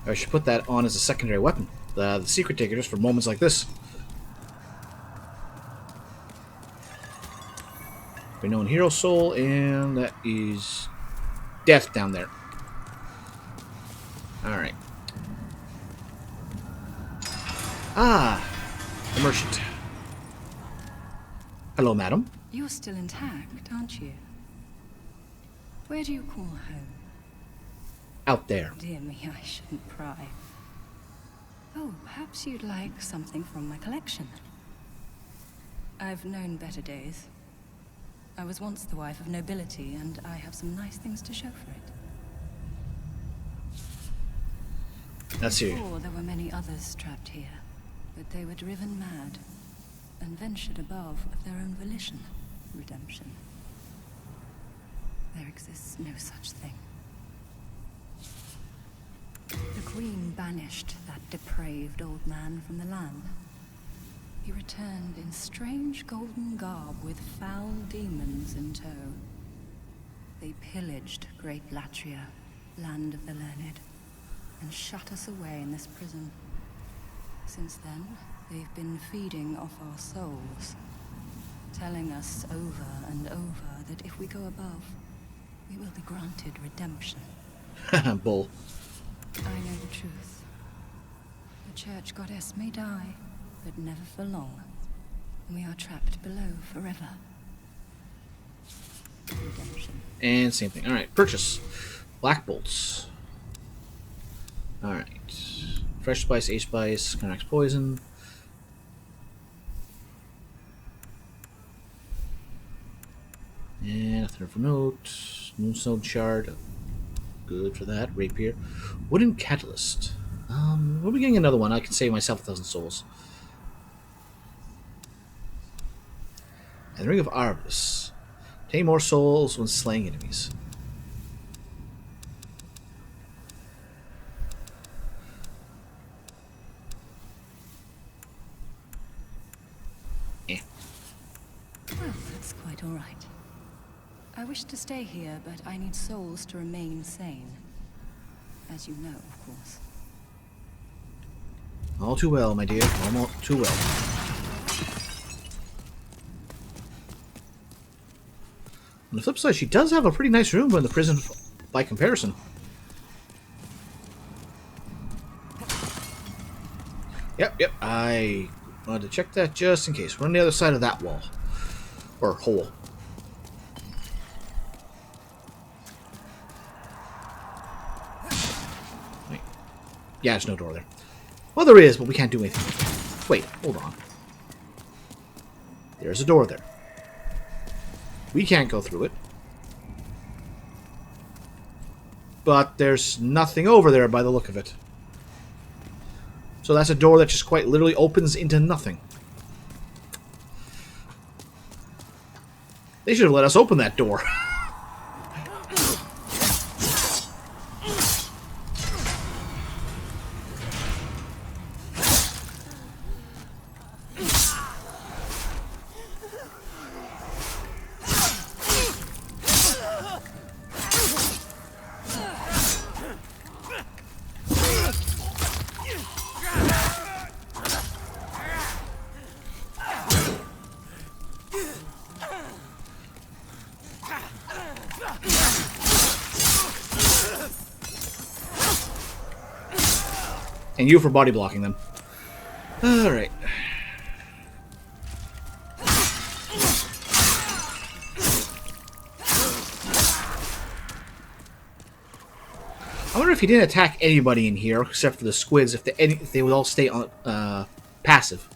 I should put that on as a secondary weapon. The secret dagger, just for moments like this. Renowned Hero Soul, and that is death down there. Alright. Ah, the merchant. Hello, madam. You're still intact, aren't you? Where do you call home? Out there. Dear me, I shouldn't pry. Oh, perhaps you'd like something from my collection. I've known better days. I was once the wife of nobility, and I have some nice things to show for it. That's here. Before, there were many others trapped here, but they were driven mad and ventured above of their own volition. Redemption. There exists no such thing. The Queen banished that depraved old man from the land. He returned in strange golden garb with foul demons in tow. They pillaged Great Latria, land of the learned, and shut us away in this prison. Since then, they've been feeding off our souls, telling us over and over that if we go above, we will be granted redemption. Bull. I know the truth. The church goddess may die, but never for long. And we are trapped below forever. Redemption. And same thing. Alright, purchase. Black bolts. Alright. Fresh spice, age spice, counteracts poison. And nothing of note. Moonstone shard. Good for that. Rapier. Wooden catalyst. We'll be getting another one. I can save myself 1,000 souls. And the Ring of Arvis. Take more souls when slaying enemies. Well, that's quite all right. I wish to stay here, but I need souls to remain sane. As you know, of course. All too well, my dear. Almost too well. On the flip side, she does have a pretty nice room in the prison by comparison. Yep. I wanted to check that just in case. We're on the other side of that wall. Or hole. Wait. Yeah, there's no door there. Well, there is, but we can't do anything. Wait, hold on. There's a door there. We can't go through it. But there's nothing over there by the look of it. So that's a door that just quite literally opens into nothing. They should have let us open that door. And you for body blocking them. Alright. I wonder if he didn't attack anybody in here, except for the squids, if they would all stay on passive.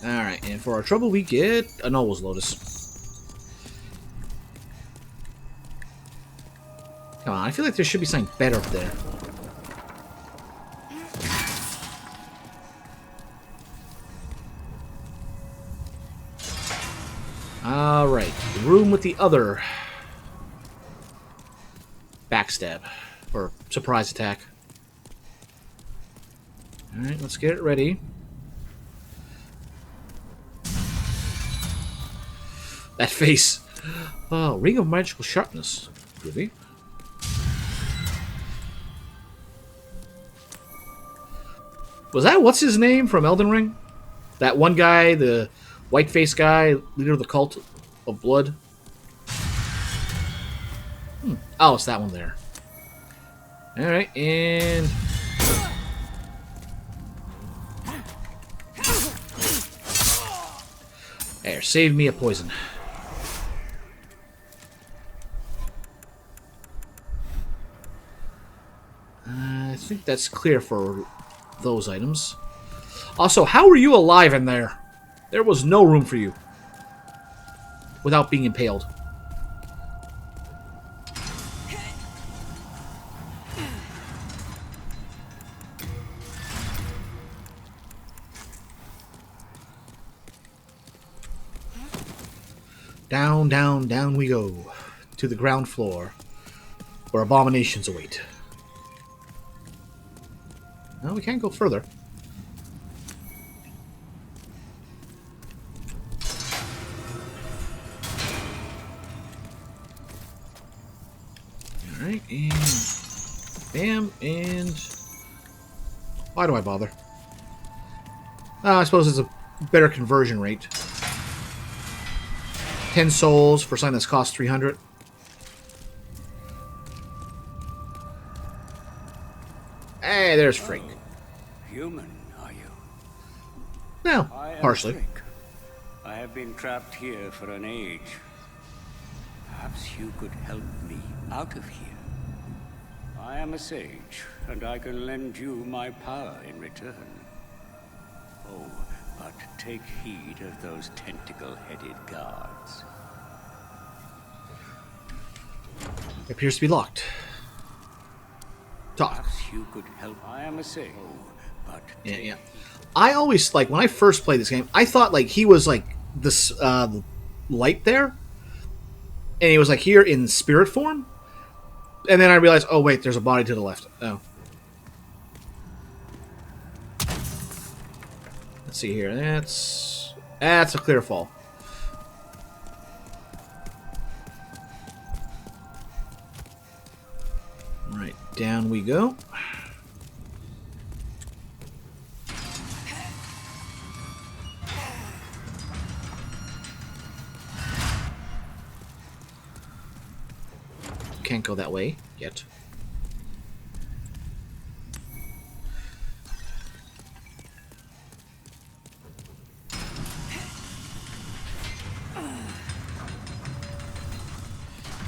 Alright, and for our trouble we get a Noel's Lotus. Come on, I feel like there should be something better up there. Alright, the room with the other backstab, or surprise attack. Alright, let's get it ready. That face! Oh, Ring of Magical Sharpness. Groovy. Was that what's his name from Elden Ring? That one guy, the white-faced guy, leader of the cult of blood? Oh, it's that one there. Alright, and... there, save me a poison. I think that's clear for those items. Also, how are you alive in there? There was no room for you. Without being impaled. Down, down, down we go. To the ground floor. Where abominations await. No, we can't go further. Alright, and... bam, and... why do I bother? I suppose it's a better conversion rate. 10 souls for something that's cost 300. Hey, there's Freak. Human, are you? No, partially. Frick. I have been trapped here for an age. Perhaps you could help me out of here. I am a sage, and I can lend you my power in return. Oh, but take heed of those tentacle-headed guards. It appears to be locked. Talk. Perhaps you could help. I am a sage. Oh, but Yeah. I always, like, when I first played this game, I thought, like, he was, like, this, light there. And he was, like, here in spirit form. And then I realized, oh, wait, there's a body to the left. Oh. Let's see here. That's a clear fall. Right, down we go. Can't go that way yet.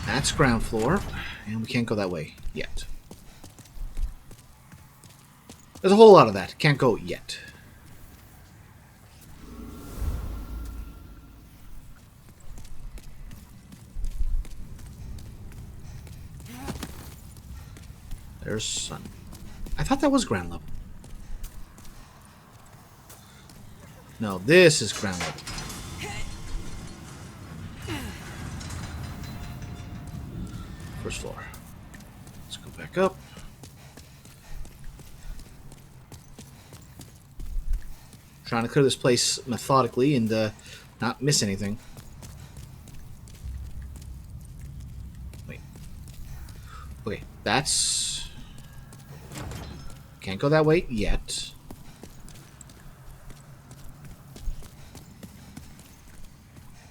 That's ground floor, and we can't go that way yet. There's a whole lot of that. Can't go yet. There's sun. I thought that was ground level. No, this is ground level. First floor. Let's go back up. Trying to clear this place methodically and not miss anything. Wait. Okay, that's... can't go that way yet.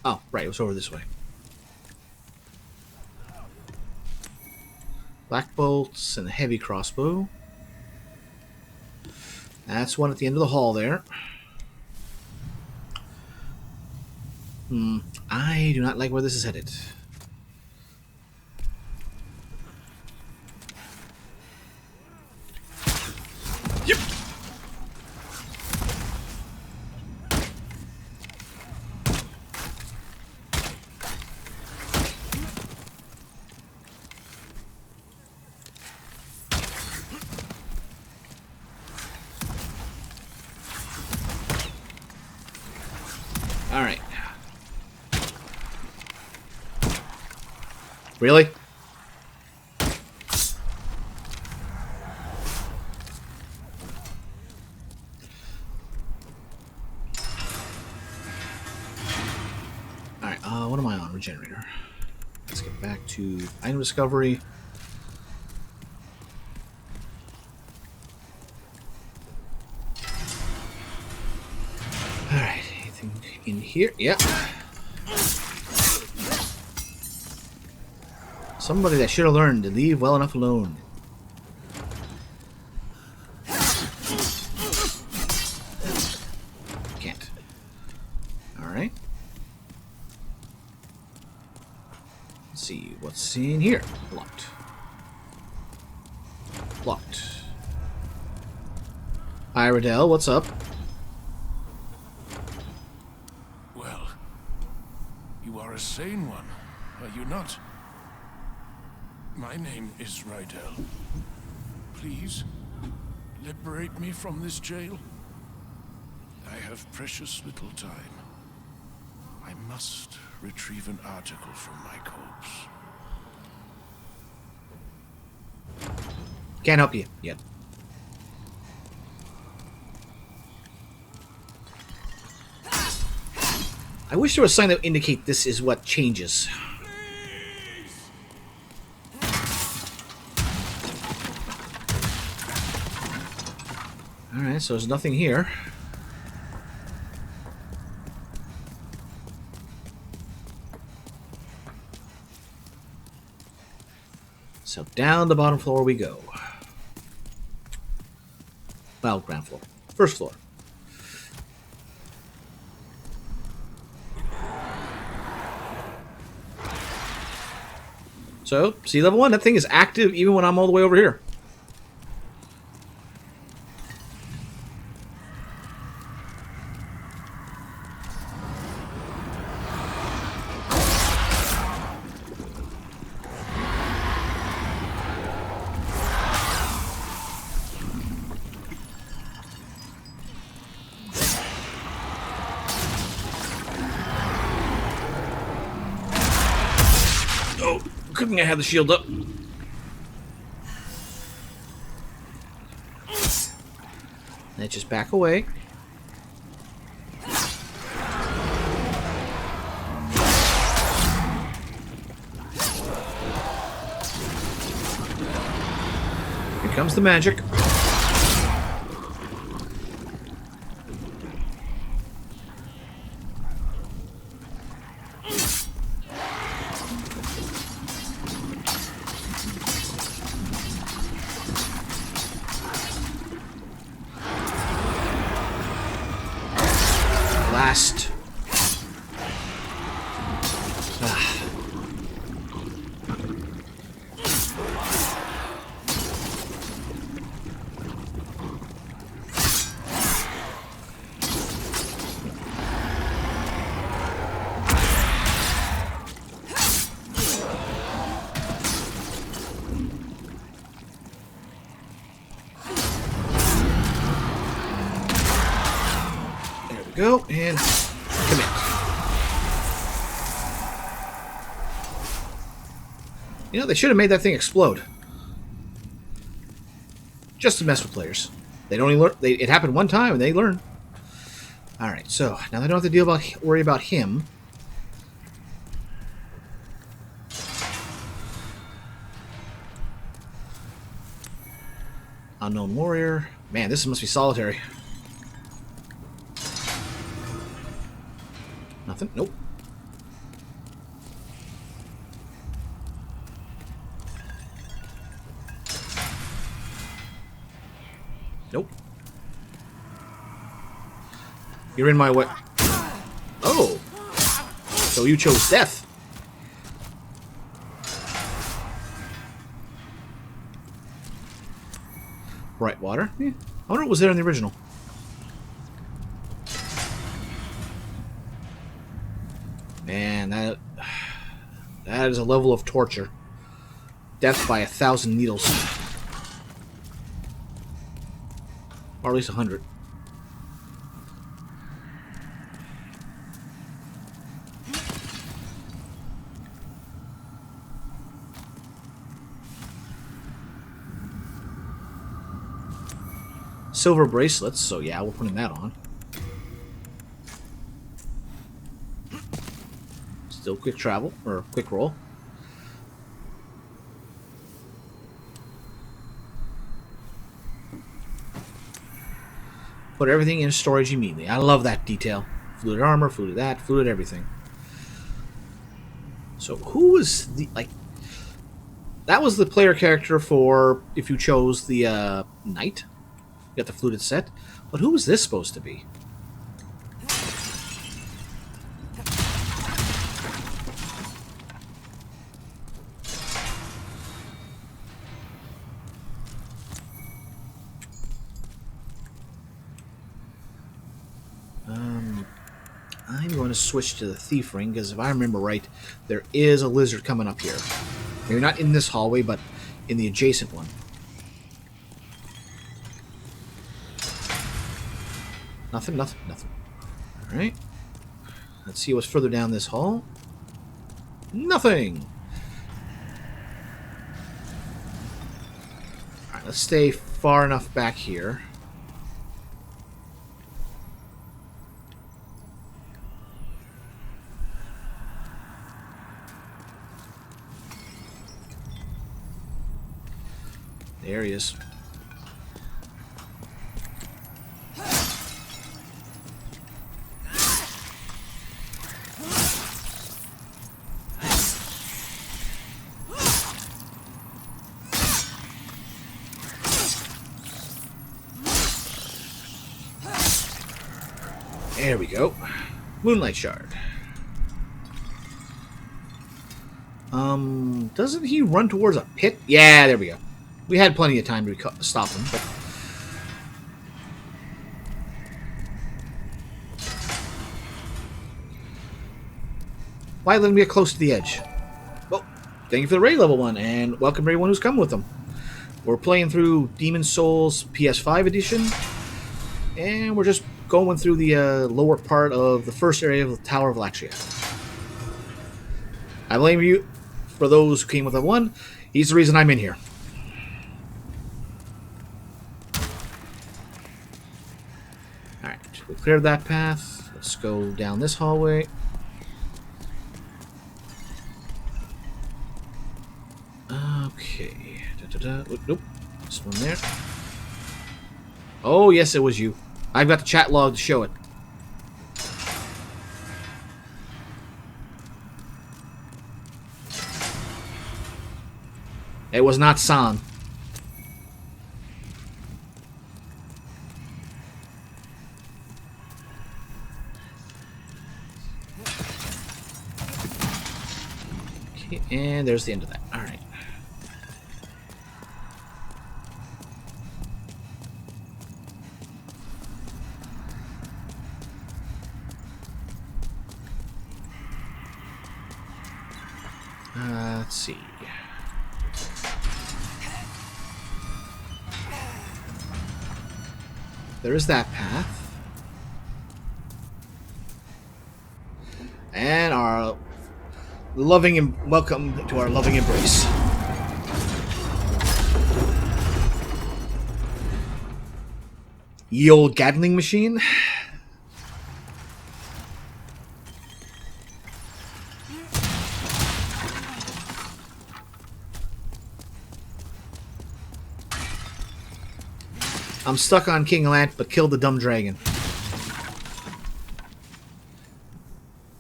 Oh, right, it was over this way. Black bolts and a heavy crossbow. That's one at the end of the hall there. I do not like where this is headed. Yep. All right. Really? Alright, what am I on? Regenerator. Let's get back to item discovery. Alright, anything in here? Yeah. Somebody that should have learned to leave well enough alone. Can't. Alright. Let's see what's in here. Locked. Locked. Hi, Riddell, what's up? Well, you are a sane one, are you not? My name is Rydell. Please, liberate me from this jail. I have precious little time. I must retrieve an article from my corpse. Can't help you yet. I wish there was something that would indicate this is what changes. Alright, so there's nothing here. So down the bottom floor we go. Well, ground floor. First floor. So, see level 1, that thing is active even when I'm all the way over here. Good thing I had the shield up. Let's just back away. Here comes the magic. Last. There we go, and commit. You know, they should have made that thing explode. Just to mess with players. They don't even learn. It happened one time and they learn. Alright, so now they don't have to worry about him. Unknown warrior. Man, this must be solitary. Nothing? Nope. Nope. You're in my way. Oh! So you chose death. Bright water? Yeah. I wonder what was there in the original. Man, that is a level of torture. Death by 1,000 needles. Or at least 100. Silver bracelets, so yeah, we're putting that on. Still quick travel, or quick roll. Put everything in storage immediately. I love that detail. Fluted armor, fluted that, fluted everything. So who was the, like... That was the player character for if you chose the knight. You got the fluted set. But who was this supposed to be? I'm going to switch to the thief ring, because if I remember right, there is a lizard coming up here. Maybe not in this hallway, but in the adjacent one. Nothing, nothing, nothing. Alright. Let's see what's further down this hall. Nothing. Alright, let's stay far enough back here. There he is. There we go. Moonlight Shard. Doesn't he run towards a pit? Yeah, there we go. We had plenty of time to stop him, but... Why let him get close to the edge? Well, thank you for the raid level 1, and welcome everyone who's come with them. We're playing through Demon's Souls PS5 edition, and we're just going through the lower part of the first area of the Tower of Latria. I blame you for those who came with a 1. He's the reason I'm in here. Alright, we cleared that path. Let's go down this hallway. Okay. Nope. This one there. Oh, yes, it was you. I've got the chat log to show it. It was not San. Okay, and there's the end of that. All right. Let's see. There is that path. And our loving welcome to our loving embrace. Ye old Gatling machine. I'm stuck on King Lant, but kill the dumb dragon.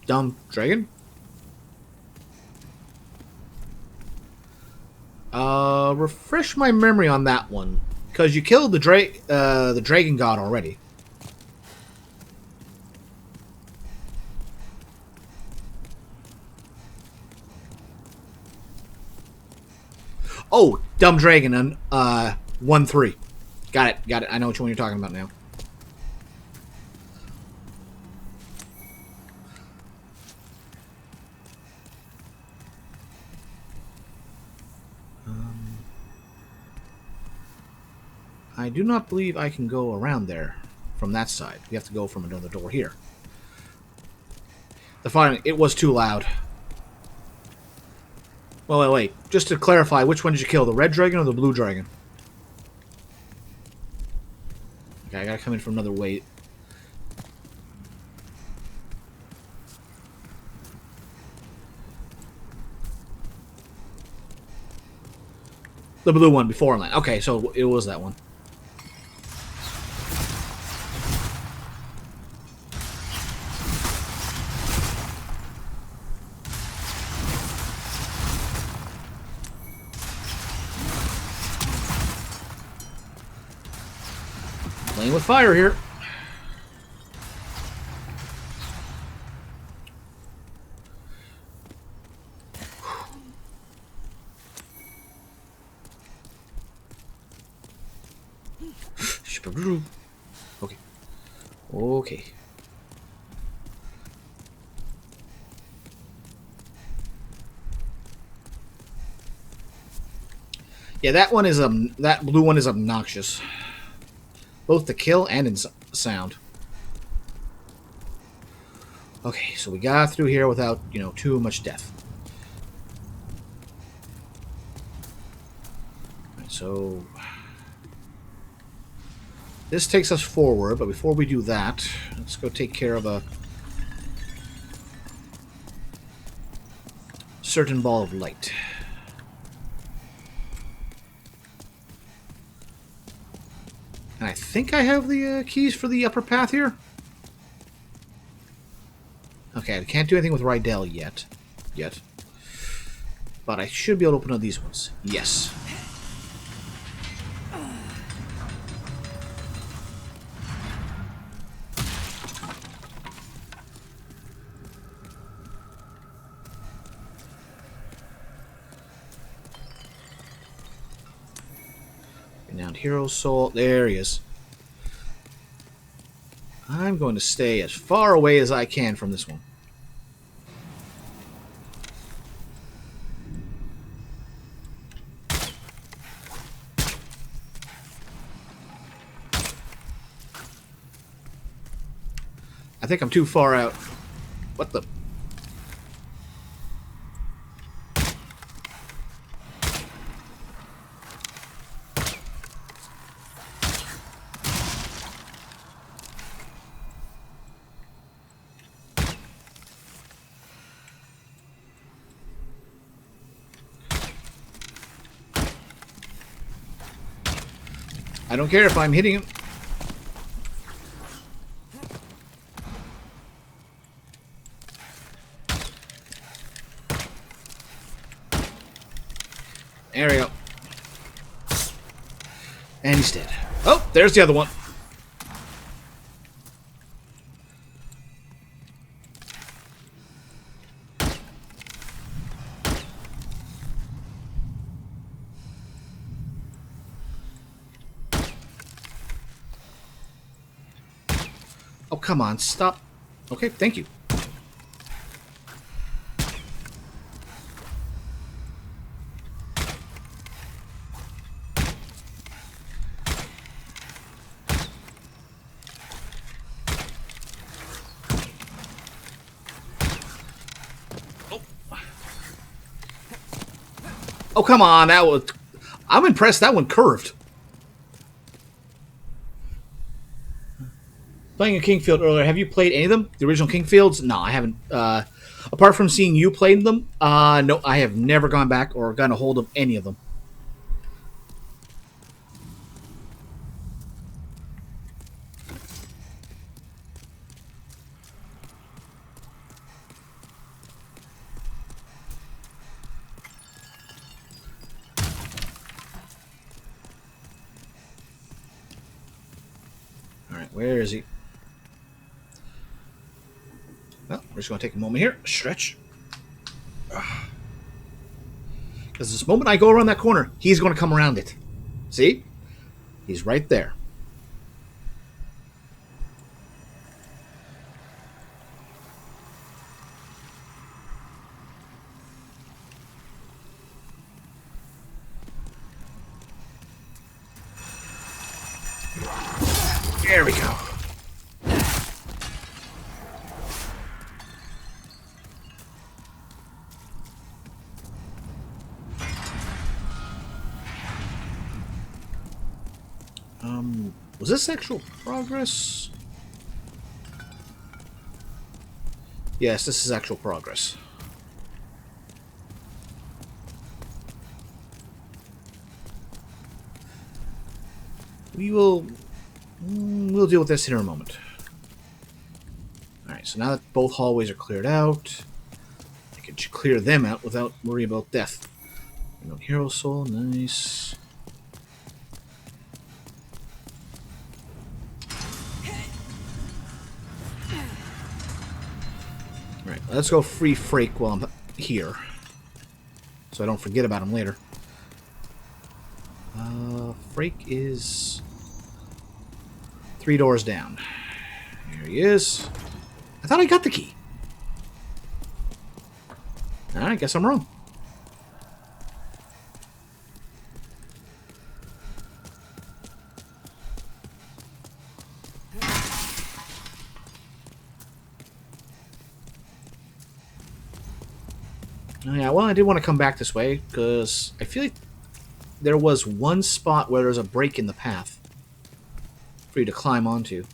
Dumb dragon? Refresh my memory on that one, because you killed the dragon god already. Oh, dumb dragon on 1-3. Got it. I know which one you're talking about now. I do not believe I can go around there from that side. We have to go from another door here. The firing, it was too loud. Well, wait. Just to clarify, which one did you kill? The red dragon or the blue dragon? Okay, I gotta come in from another way. The blue one before land. Okay, so it was that one. Playing with fire here. Okay. Okay. Yeah, that one is that blue one is obnoxious. Both to kill and in sound. Okay, so we got through here without, too much death. Right, so this takes us forward, but before we do that, let's go take care of a certain ball of light. And I think I have the keys for the upper path here. Okay, I can't do anything with Rydell yet. But I should be able to open up these ones. Yes. Renowned Hero Soul. There he is. I'm going to stay as far away as I can from this one. I think I'm too far out. What the? I don't care if I'm hitting him. There we go. And he's dead. Oh, there's the other one. Oh, come on, stop. Okay, thank you. Oh, come on, that was... I'm impressed that one curved. Playing a Kingfield earlier, have you played any of them? The original Kingfields? No, I haven't. Apart from seeing you play them, no, I have never gone back or gotten a hold of any of them. Alright, where is he? Well, we're just going to take a moment here. Stretch. Because this moment I go around that corner, he's going to come around it. See? He's right there. There we go. Was this actual progress? Yes, this is actual progress. We'll deal with this here in a moment. Alright, so now that both hallways are cleared out, I can clear them out without worrying about death. No hero soul, nice. Alright, let's go free Frake while I'm here. So I don't forget about him later. Frake is 3 doors down. Here he is. I thought I got the key. Alright, I guess I'm wrong. Yeah, well, I did want to come back this way, because I feel like there was one spot where there's a break in the path for you to climb onto.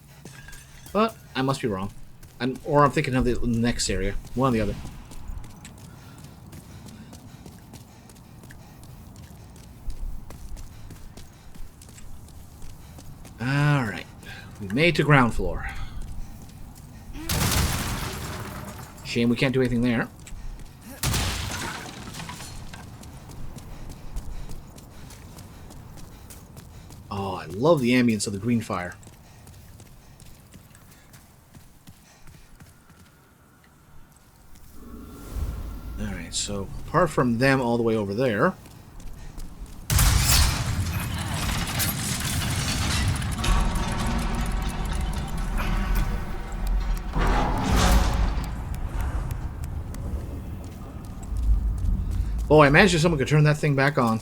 But I must be wrong. Or I'm thinking of the next area. One or the other. Alright. We made it to ground floor. Shame we can't do anything there. Oh, I love the ambience of the green fire. Alright, so apart from them all the way over there... Oh, I imagine someone could turn that thing back on.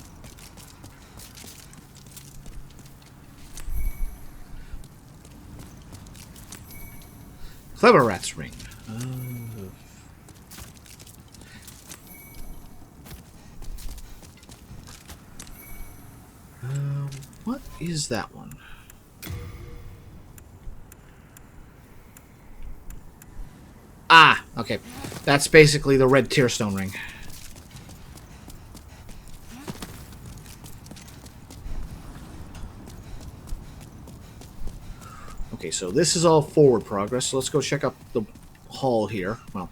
Clever Rat's Ring. What is that one? Ah, okay. That's basically the red tearstone ring. Okay, so this is all forward progress, so let's go check out the hall here. Well,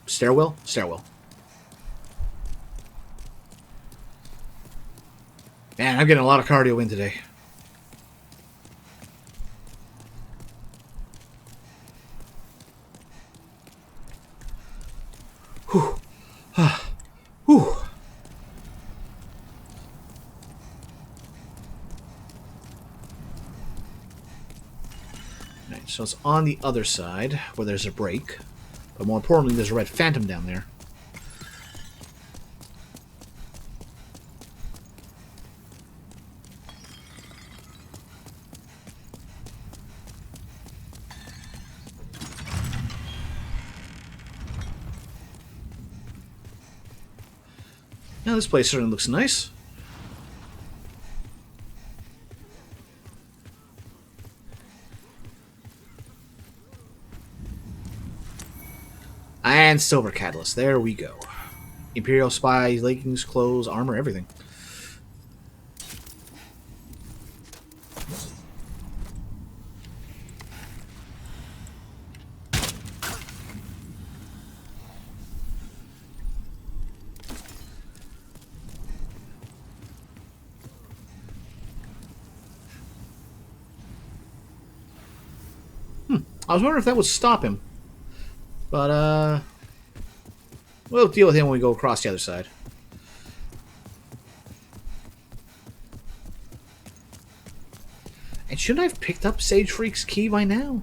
stairwell? Stairwell. Man, I'm getting a lot of cardio in today. Whew. Whew. Right, so it's on the other side, where there's a break. But more importantly, there's a red phantom down there. Now this place certainly looks nice. And silver catalyst. There we go. Imperial spies, leggings, clothes, armor, everything. I was wondering if that would stop him. But, we'll deal with him when we go across the other side. And shouldn't I have picked up Sage Freak's key by now?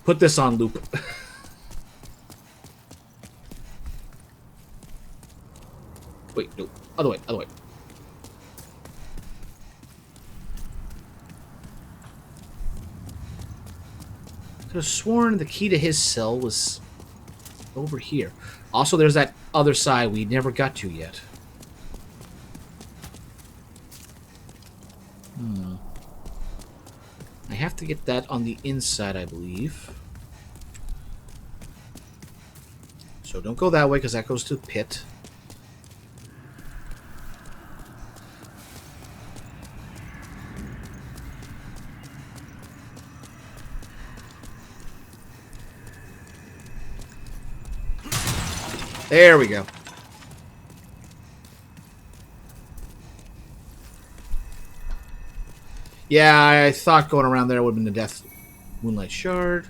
Put this on loop. Wait, no. Other way, other way. Could have sworn the key to his cell was over here. Also, there's that other side we never got to yet. I have to get that on the inside, I believe. So don't go that way, because that goes to the pit. There we go. Yeah, I thought going around there would have been the death. Moonlight Shard.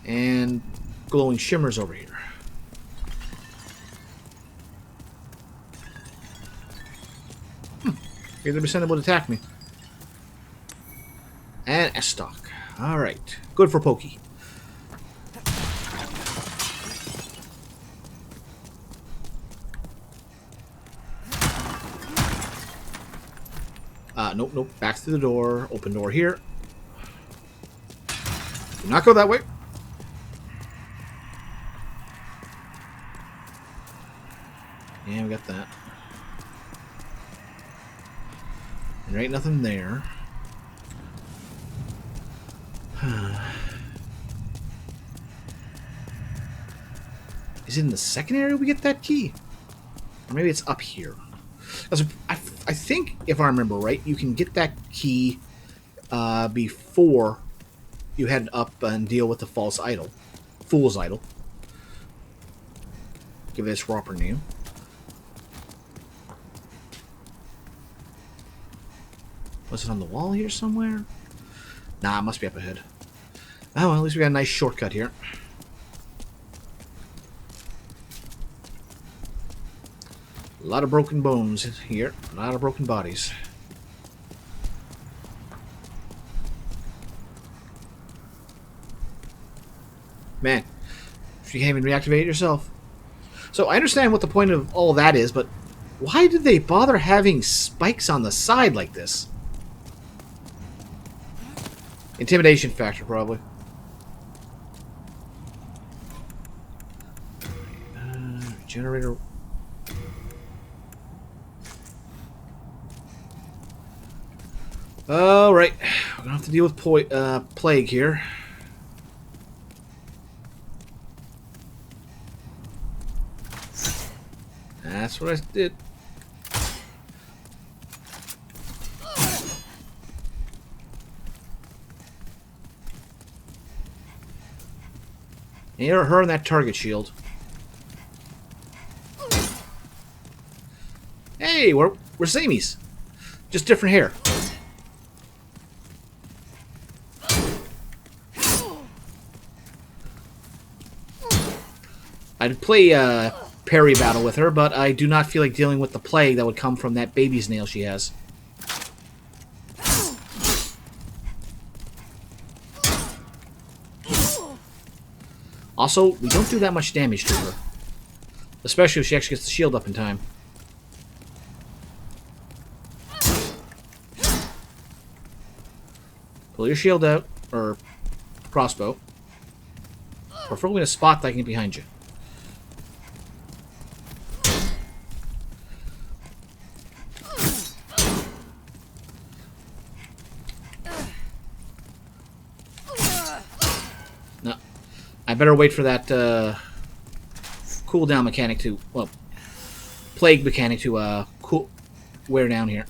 And glowing shimmers over here. Either be able to attack me. And Estoc. Alright. Good for Pokey. Nope, nope. Back to the door. Open door here. Do not go that way. Yeah, we got that. There ain't nothing there. Is it in the second area we get that key? Or maybe it's up here. I think, if I remember right, you can get that key before you head up and deal with the false idol. Fool's idol. Give it its proper name. Was it on the wall here somewhere? Nah, it must be up ahead. Oh, well, at least we got a nice shortcut here. A lot of broken bones here. A lot of broken bodies. Man, you can't even reactivate it yourself. So I understand what the point of all that is, but why did they bother having spikes on the side like this? Intimidation factor, probably. Generator. Alright. We're gonna have to deal with plague here. That's what I did. Near her and that target shield. Hey, we're samies. Just different hair. I'd play parry battle with her, but I do not feel like dealing with the plague that would come from that baby's nail she has. Also, we don't do that much damage to her. Especially if she actually gets the shield up in time. Pull your shield out, or crossbow. Preferably in a spot that I can get behind you. No. I better wait for that cooldown mechanic to, well, plague mechanic to wear down here.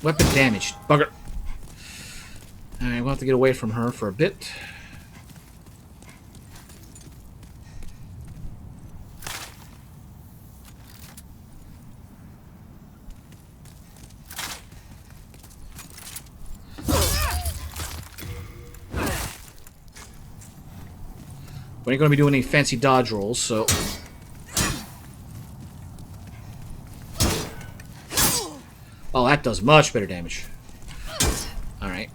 Weapon damaged. Bugger. Alright, we'll have to get away from her for a bit. We ain't going to be doing any fancy dodge rolls, so... Oh, that does much better damage. Alright.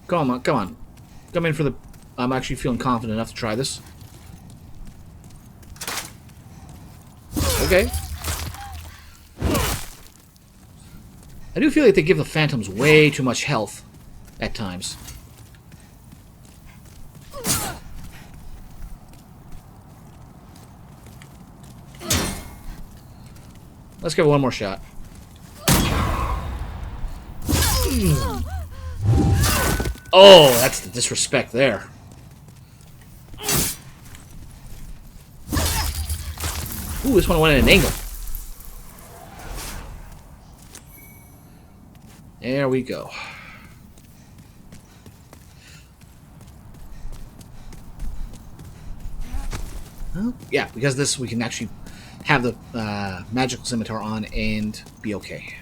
Come on, come on. Come in for the... I'm actually feeling confident enough to try this. Okay. I do feel like they give the Phantoms way too much health at times. Let's give it one more shot. Oh, that's the disrespect there. Ooh, this one went at an angle. There we go. Well, yeah, because this we can actually have the magical scimitar on and be okay.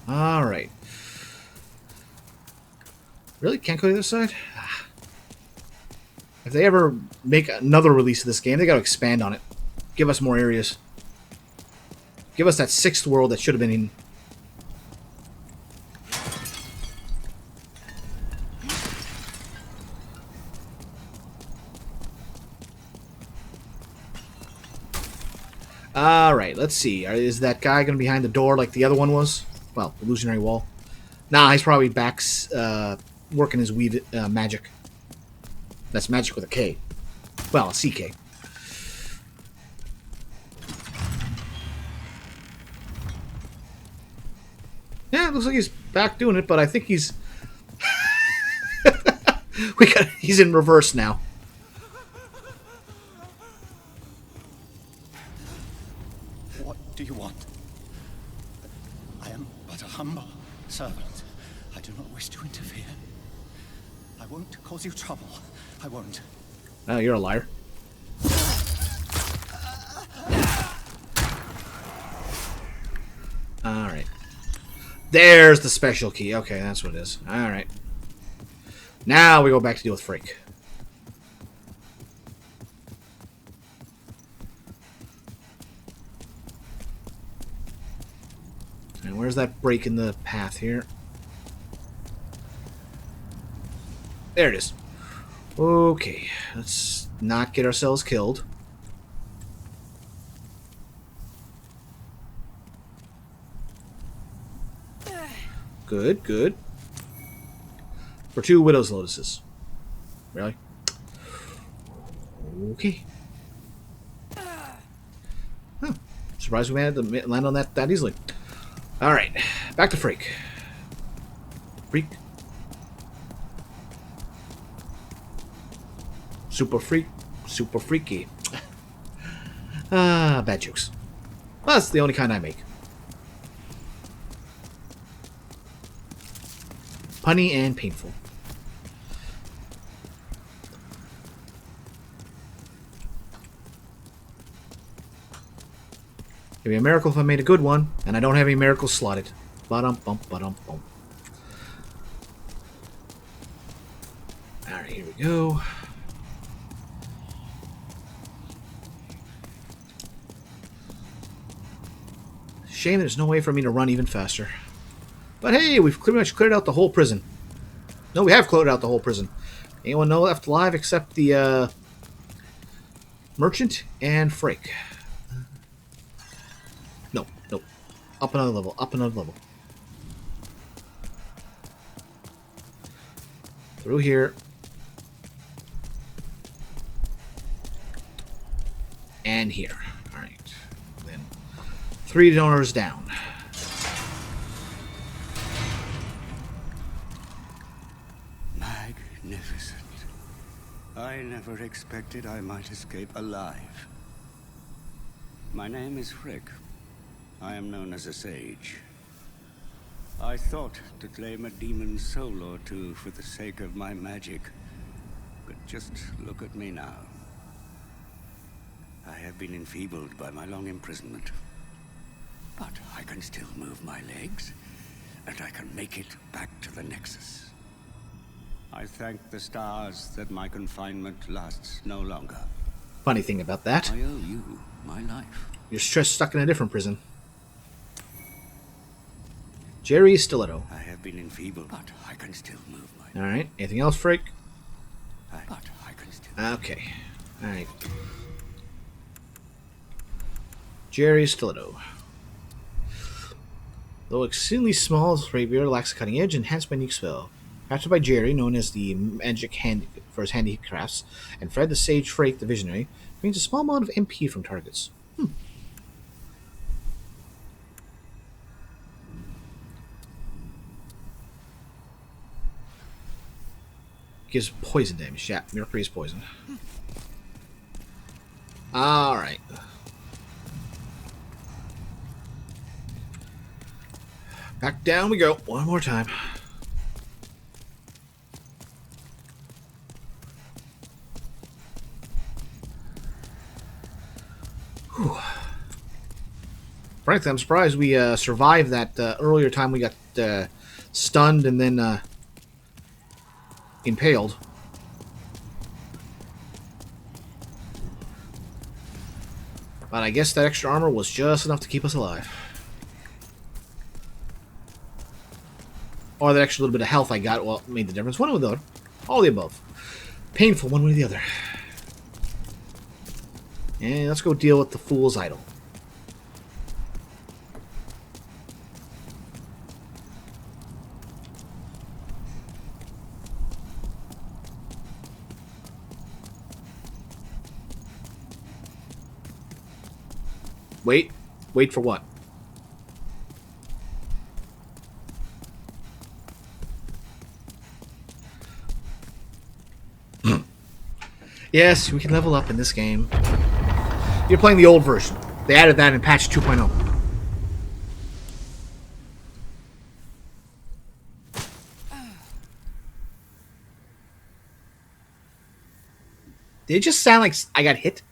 Alright. Really? Can't go to the other side? If they ever make another release of this game, they gotta expand on it. Give us more areas. Give us that 6th world that should have been in. Alright, let's see. Is that guy going to be behind the door like the other one was? Well, illusionary wall. Nah, he's probably back working his weave magic. That's magic with a K. Well, a CK. Yeah, it looks like he's back doing it, but I think he's... he's in reverse now. What do you want? I am but a humble servant. I do not wish to interfere. I won't cause you trouble. I won't. Oh, you're a liar. Alright. There's the special key. Okay, that's what it is. Alright. Now we go back to deal with Freak. And where's that break in the path here? There it is. Okay, let's not get ourselves killed. Good, good. For 2 Widow's Lotuses. Really? Okay. Huh. Surprised we managed to land on that easily. Alright, back to Freak. Freak. Super freak. Super freaky. Bad jokes. Well, that's the only kind I make. Punny and painful. It'd be a miracle if I made a good one, and I don't have any miracles slotted. Ba-dum-bump, ba-dum-bump. Alright, here we go. Shame there's no way for me to run even faster. But hey, we've pretty much cleared out the whole prison. No, we have cleared out the whole prison. Anyone know left alive except the merchant and Frake? No, nope. Up another level, up another level. Through here. And here. Alright. Then 3 donors down. Magnificent. I never expected I might escape alive. My name is Frick. I am known as a sage. I thought to claim a demon's soul or two for the sake of my magic. But just look at me now. I have been enfeebled by my long imprisonment. But I can still move my legs, and I can make it back to the Nexus. I thank the stars that my confinement lasts no longer. Funny thing about that. I owe you my life. You're just stuck in a different prison. Jerry Stiletto. I have been enfeebled, but I can still move my... Alright, anything else, Frake? But I can still... Okay. Alright. Jerry Stiletto. Though extremely small, this rapier lacks a cutting edge, enhanced by unique spell. Crafted by Jerry, known as the Magic Hand for his handicrafts, and Fred the Sage Frake the Visionary, brings a small amount of MP from targets. Gives poison damage. Yeah, Mercury is poison. Alright. Back down we go. One more time. Whew. Frankly, I'm surprised we survived that earlier time we got stunned and then impaled. But I guess that extra armor was just enough to keep us alive. Or that extra little bit of health I got, well, made the difference. One or the other. All the above. Painful one way or the other. And let's go deal with the Fool's Idol. Wait. Wait for what? Yes, we can level up in this game. You're playing the old version. They added that in patch 2.0. Did it just sound like I got hit?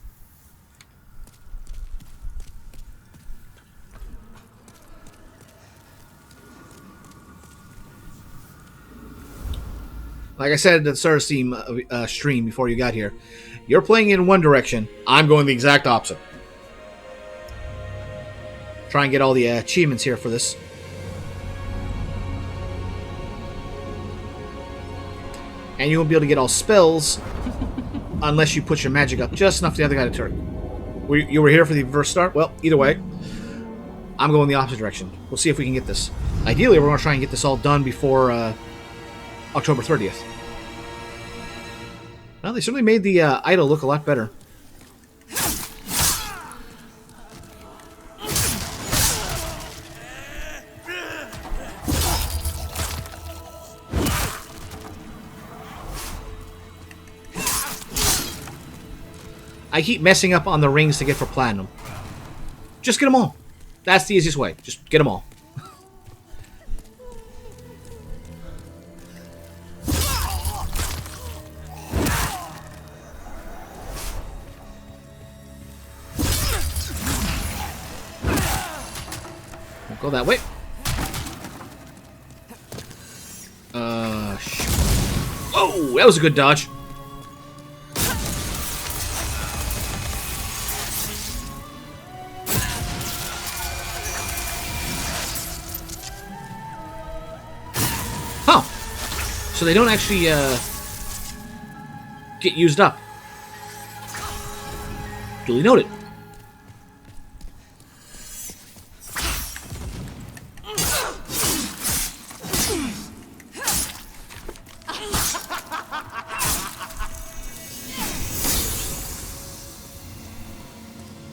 Like I said at the start of stream before you got here, you're playing in one direction. I'm going the exact opposite. Try and get all the achievements here for this. And you won't be able to get all spells unless you put your magic up just enough for the other guy to turn. You were here for the first start? Well, either way, I'm going the opposite direction. We'll see if we can get this. Ideally, we're going to try and get this all done before October 30th. Well, they certainly made the idol look a lot better. I keep messing up on the rings to get for platinum. Just get them all. That's the easiest way. Just get them all. Go that way. Shoot. Oh, that was a good dodge. Huh. So they don't actually get used up. Duly noted.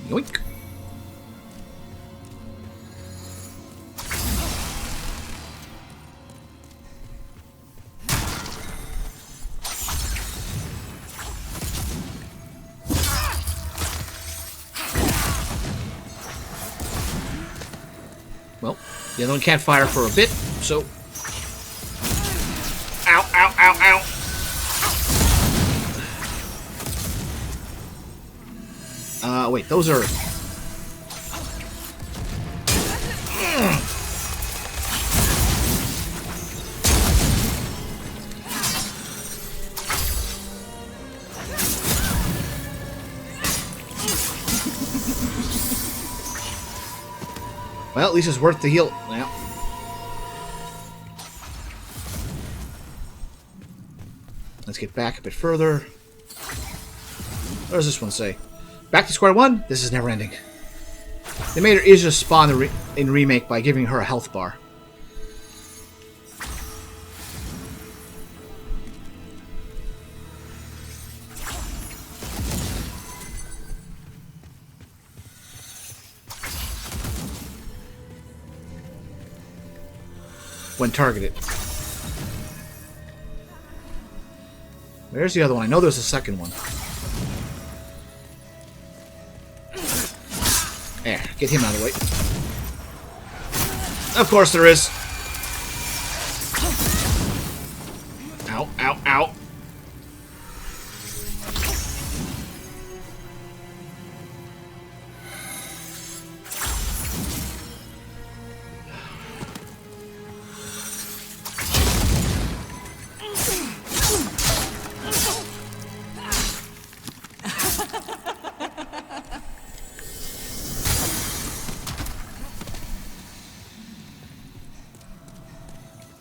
Yoink. Well, the other one can't fire for a bit, so... Ow, ow, ow, ow! Wait, those are... Well, at least it's worth the heal. Yeah. Let's get back a bit further. What does this one say? Back to square one? This is never ending. They made her easier to spawn in Remake by giving her a health bar. When targeted. Where's the other one? I know there's a second one. There, get him out of the way. Of course there is. Ow, ow, ow.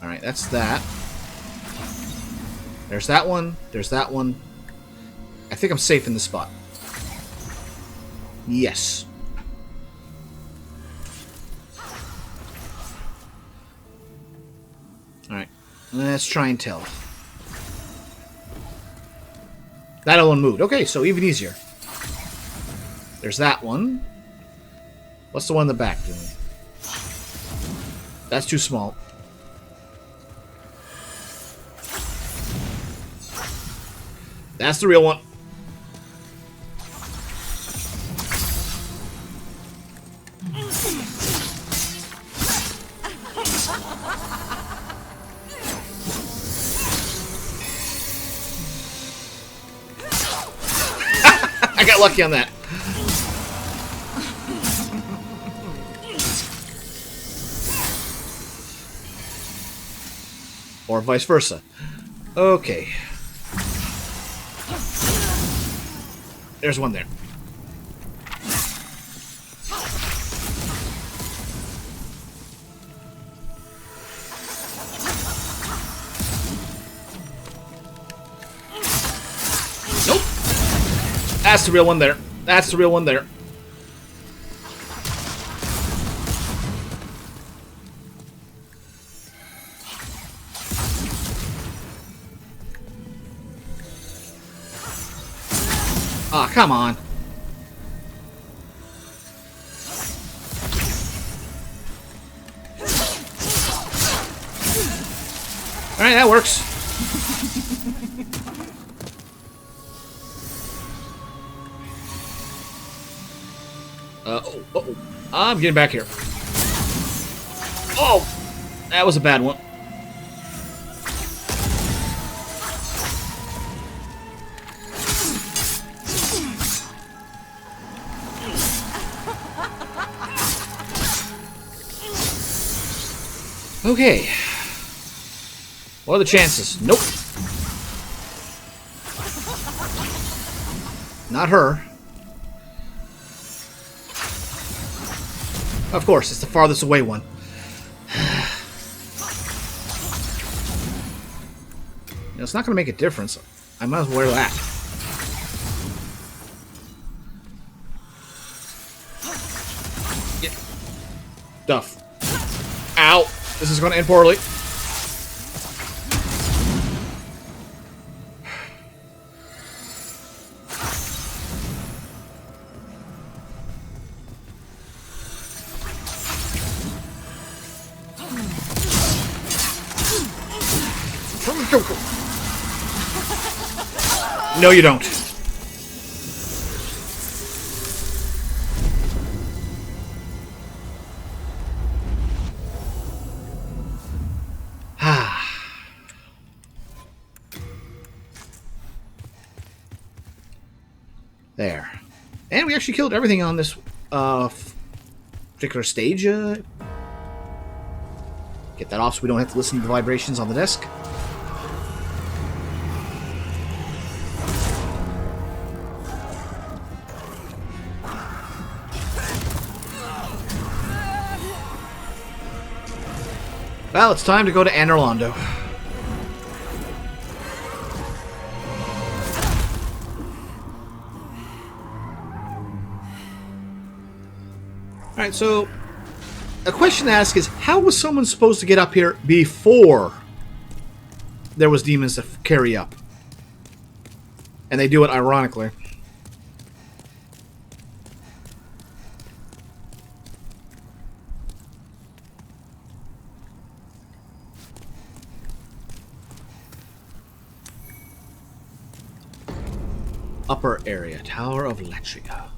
Alright, that's that. There's that one. There's that one. I think I'm safe in this spot. Yes. Alright. Let's try and tell. That one moved. Okay, so even easier. There's that one. What's the one in the back doing? That's too small. That's the real one. I got lucky on that. Or vice versa. Okay. There's one there. Nope. That's the real one there. That's the real one there. Ah, come on. Alright, that works. Uh-oh. I'm getting back here. Oh! That was a bad one. Okay. What are the chances? Nope. Not her. Of course, it's the farthest away one. You know, it's not going to make a difference. I might as well wear that. Yeah. Duff. Ow. This is going to end poorly. No, you don't. There. And we actually killed everything on this particular stage. Get that off so we don't have to listen to the vibrations on the desk. Well, it's time to go to Anorlando. Alright, so a question to ask is, how was someone supposed to get up here before there was demons to carry up? And they do it ironically. Upper area, Tower of Latria.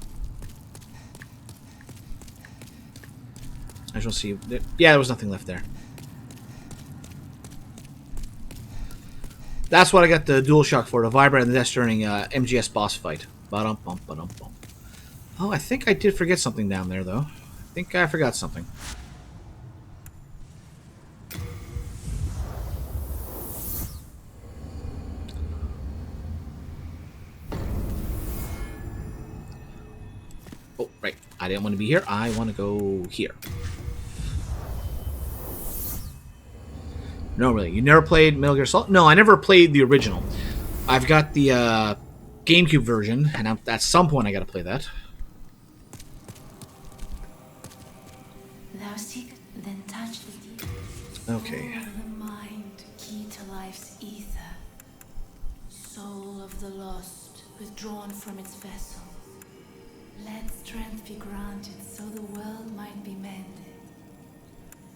I just want to see. Yeah, there was nothing left there. That's what I got the DualShock for, the Vibrate and the Death Turning MGS boss fight. Ba-dum-bum, ba-dum-bum. Oh, I think I did forget something down there, though. I think I forgot something. Oh, right. I didn't want to be here. I want to go here. No, really. You never played Metal Gear Solid? No, I never played the original. I've got the GameCube version, and at some point I got to play that. Thou seek, then touch the deep. Okay. Soul of the mind, key to life's ether. Soul of the lost, withdrawn from its vessel. Let strength be granted, so the world might be mended.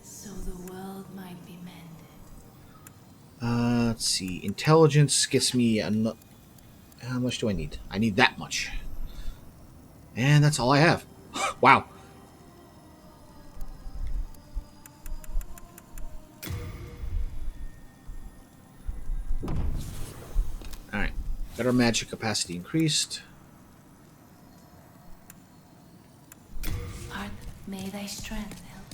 So the world might be mended. Let's see. Intelligence gets me how much do I need? I need that much. And that's all I have. Wow. Alright. Got our magic capacity increased. May thy strength help.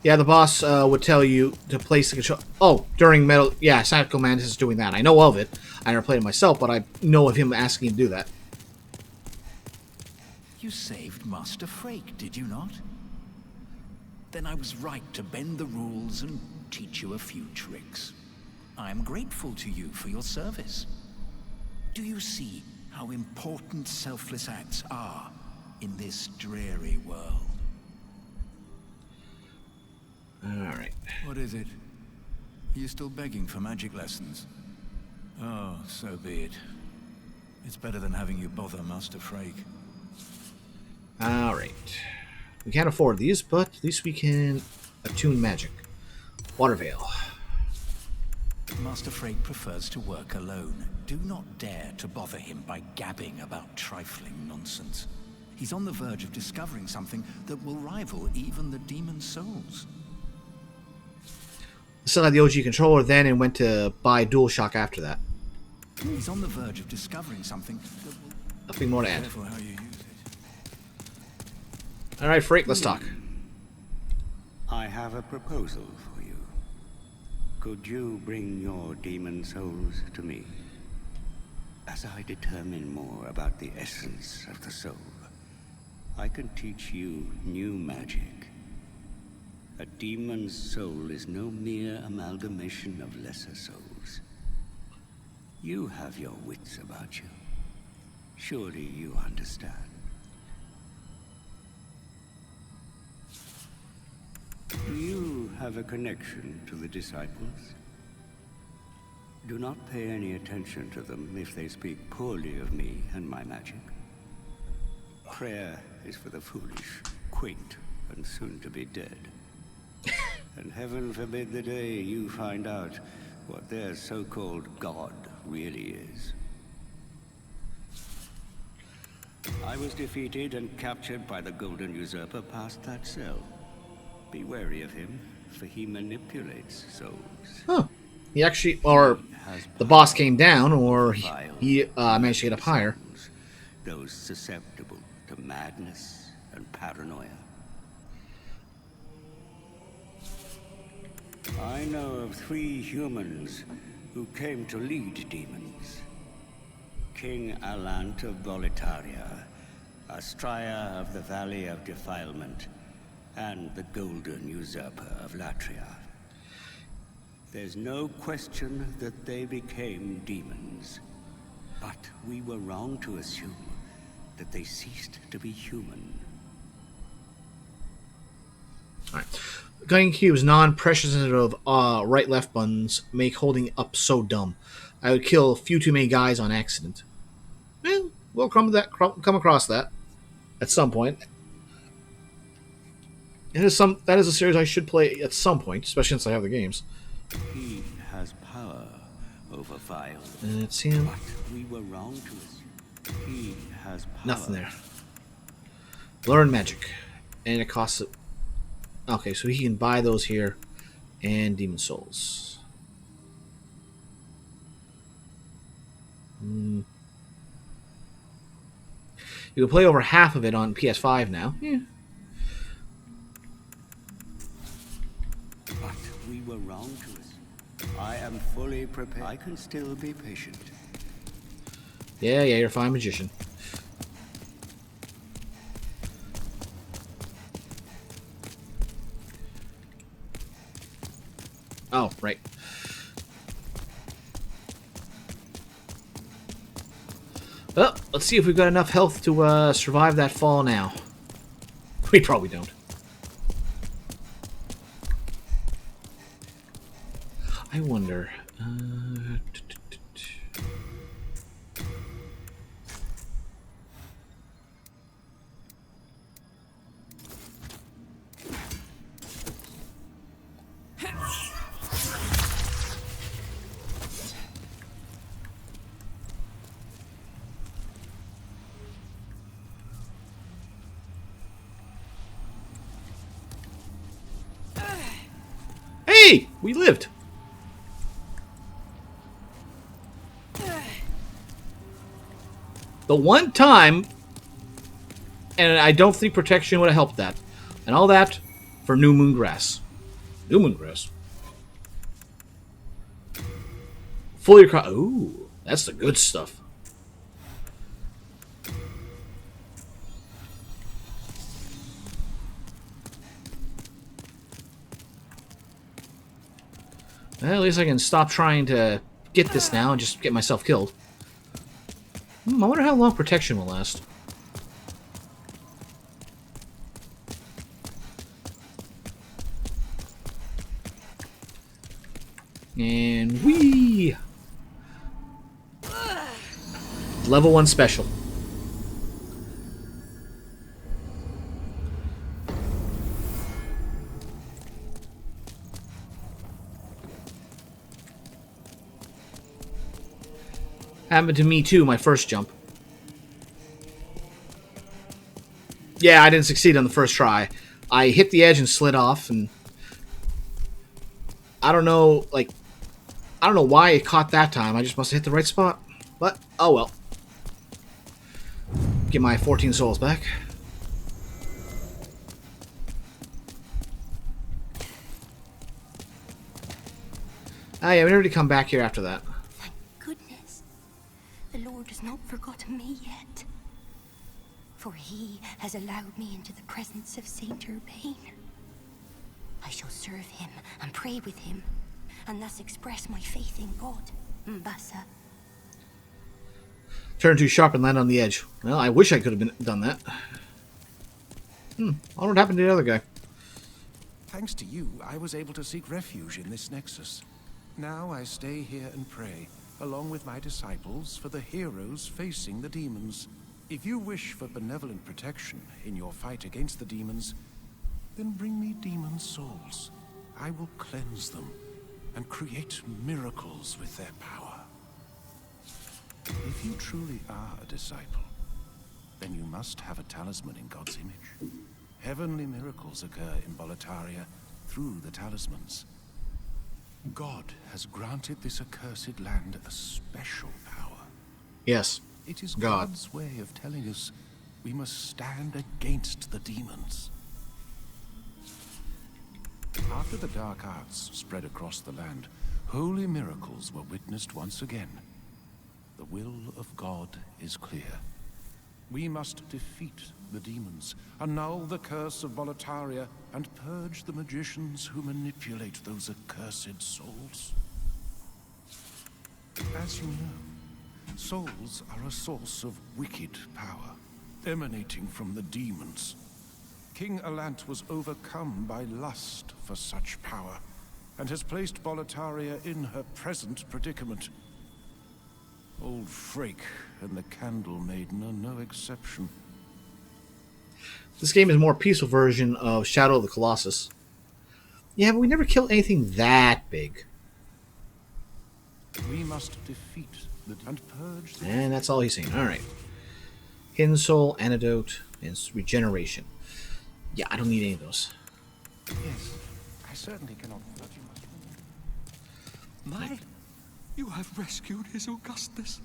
Yeah, the boss would tell you to place the control. Oh, during Metal. Yeah, Psycho Mantis is doing that. I know of it. I never played it myself, but I know of him asking him to do that. You saved Master Frake, did you not? Then I was right to bend the rules and teach you a few tricks. I am grateful to you for your service. Do you see how important selfless acts are in this dreary world? Alright. What is it? Are you still begging for magic lessons? Oh, so be it. It's better than having you bother Master Frake. Alright. We can't afford these, but at least we can attune magic. Water Veil. Master Frake prefers to work alone. Do not dare to bother him by gabbing about trifling nonsense. He's on the verge of discovering something that will rival even the demon souls. Still had the OG controller then and went to buy DualShock after that. He's on the verge of discovering something that will... Nothing more to add. Careful how you use it. Alright, Freak, let's talk. I have a proposal for you. Could you bring your demon souls to me? As I determine more about the essence of the soul, I can teach you new magic. A demon's soul is no mere amalgamation of lesser souls. You have your wits about you. Surely you understand. Do you have a connection to the disciples? Do not pay any attention to them if they speak poorly of me and my magic. Prayer is for the foolish, quaint, and soon to be dead. And heaven forbid the day you find out what their so-called God really is. I was defeated and captured by the Golden Usurper past that cell. Be wary of him, for he manipulates souls. Huh. He actually, or the boss came down, or he managed to get up higher. Those susceptible to madness and paranoia. I know of 3 humans who came to lead demons. King Alant of Boletaria, Astraea of the Valley of Defilement, and the Golden Usurper of Latria. There's no question that they became demons, but we were wrong to assume that they ceased to be human. Alright. GameCube's non-pressure sensitive right-left buttons make holding up so dumb. I would kill a few too many guys on accident. We'll come across that at some point. That is a series I should play at some point, especially since I have the games. He has power over Vile. It's him. But we were wrong to assume he has power. Nothing there. Learn magic. And it costs... Okay, so he can buy those here. And Demon Souls. You can play over half of it on PS5 now. Yeah. But we were wrong to us. I am fully prepared. I can still be patient. Yeah, you're a fine magician. Oh, right. Well, let's see if we've got enough health to survive that fall now. We probably don't. I wonder... Hey! We lived! The one time, and I don't think protection would have helped that. And all that for New Moon Grass. New Moon Grass. Fully across. Ooh, that's the good stuff. Well, at least I can stop trying to get this now and just get myself killed. I wonder how long protection will last. And whee! Level 1 special. Happened to me too, my first jump. Yeah, I didn't succeed on the first try. I hit the edge and slid off, and I don't know, I don't know why it caught that time. I just must have hit the right spot. But, oh well. Get my 14 souls back. Ah, yeah, we never did come back here after that. Thank goodness. The Lord has not forgotten me yet. For he has allowed me into the presence of Saint Urbain. I shall serve him and pray with him, and thus express my faith in God. Mbasa. Turn too sharp and land on the edge. Well, I wish I could have done that. I wonder what happened to the other guy. Thanks to you, I was able to seek refuge in this nexus. Now I stay here and pray, along with my disciples, for the heroes facing the demons. If you wish for benevolent protection in your fight against the demons, then bring me demon souls. I will cleanse them and create miracles with their power. If you truly are a disciple, then you must have a talisman in God's image. Heavenly miracles occur in Boletaria through the talismans. God has granted this accursed land a special power. Yes, it is God. God's way of telling us we must stand against the demons. After the dark arts spread across the land, holy miracles were witnessed once again. The will of God is clear. We must defeat the demons, annul the curse of Boletaria, and purge the magicians who manipulate those accursed souls. As you know, souls are a source of wicked power, emanating from the demons. King Alant was overcome by lust for such power, and has placed Boletaria in her present predicament. Old Frake and the Candle Maiden are no exception. This game is a more peaceful version of Shadow of the Colossus. Yeah, but we never killed anything that big. We must defeat and purge the... And that's all he's saying. Alright. Hidden Soul, Antidote, and Regeneration. Yeah, I don't need any of those. Yes, I certainly cannot... My, you have rescued His Augustus.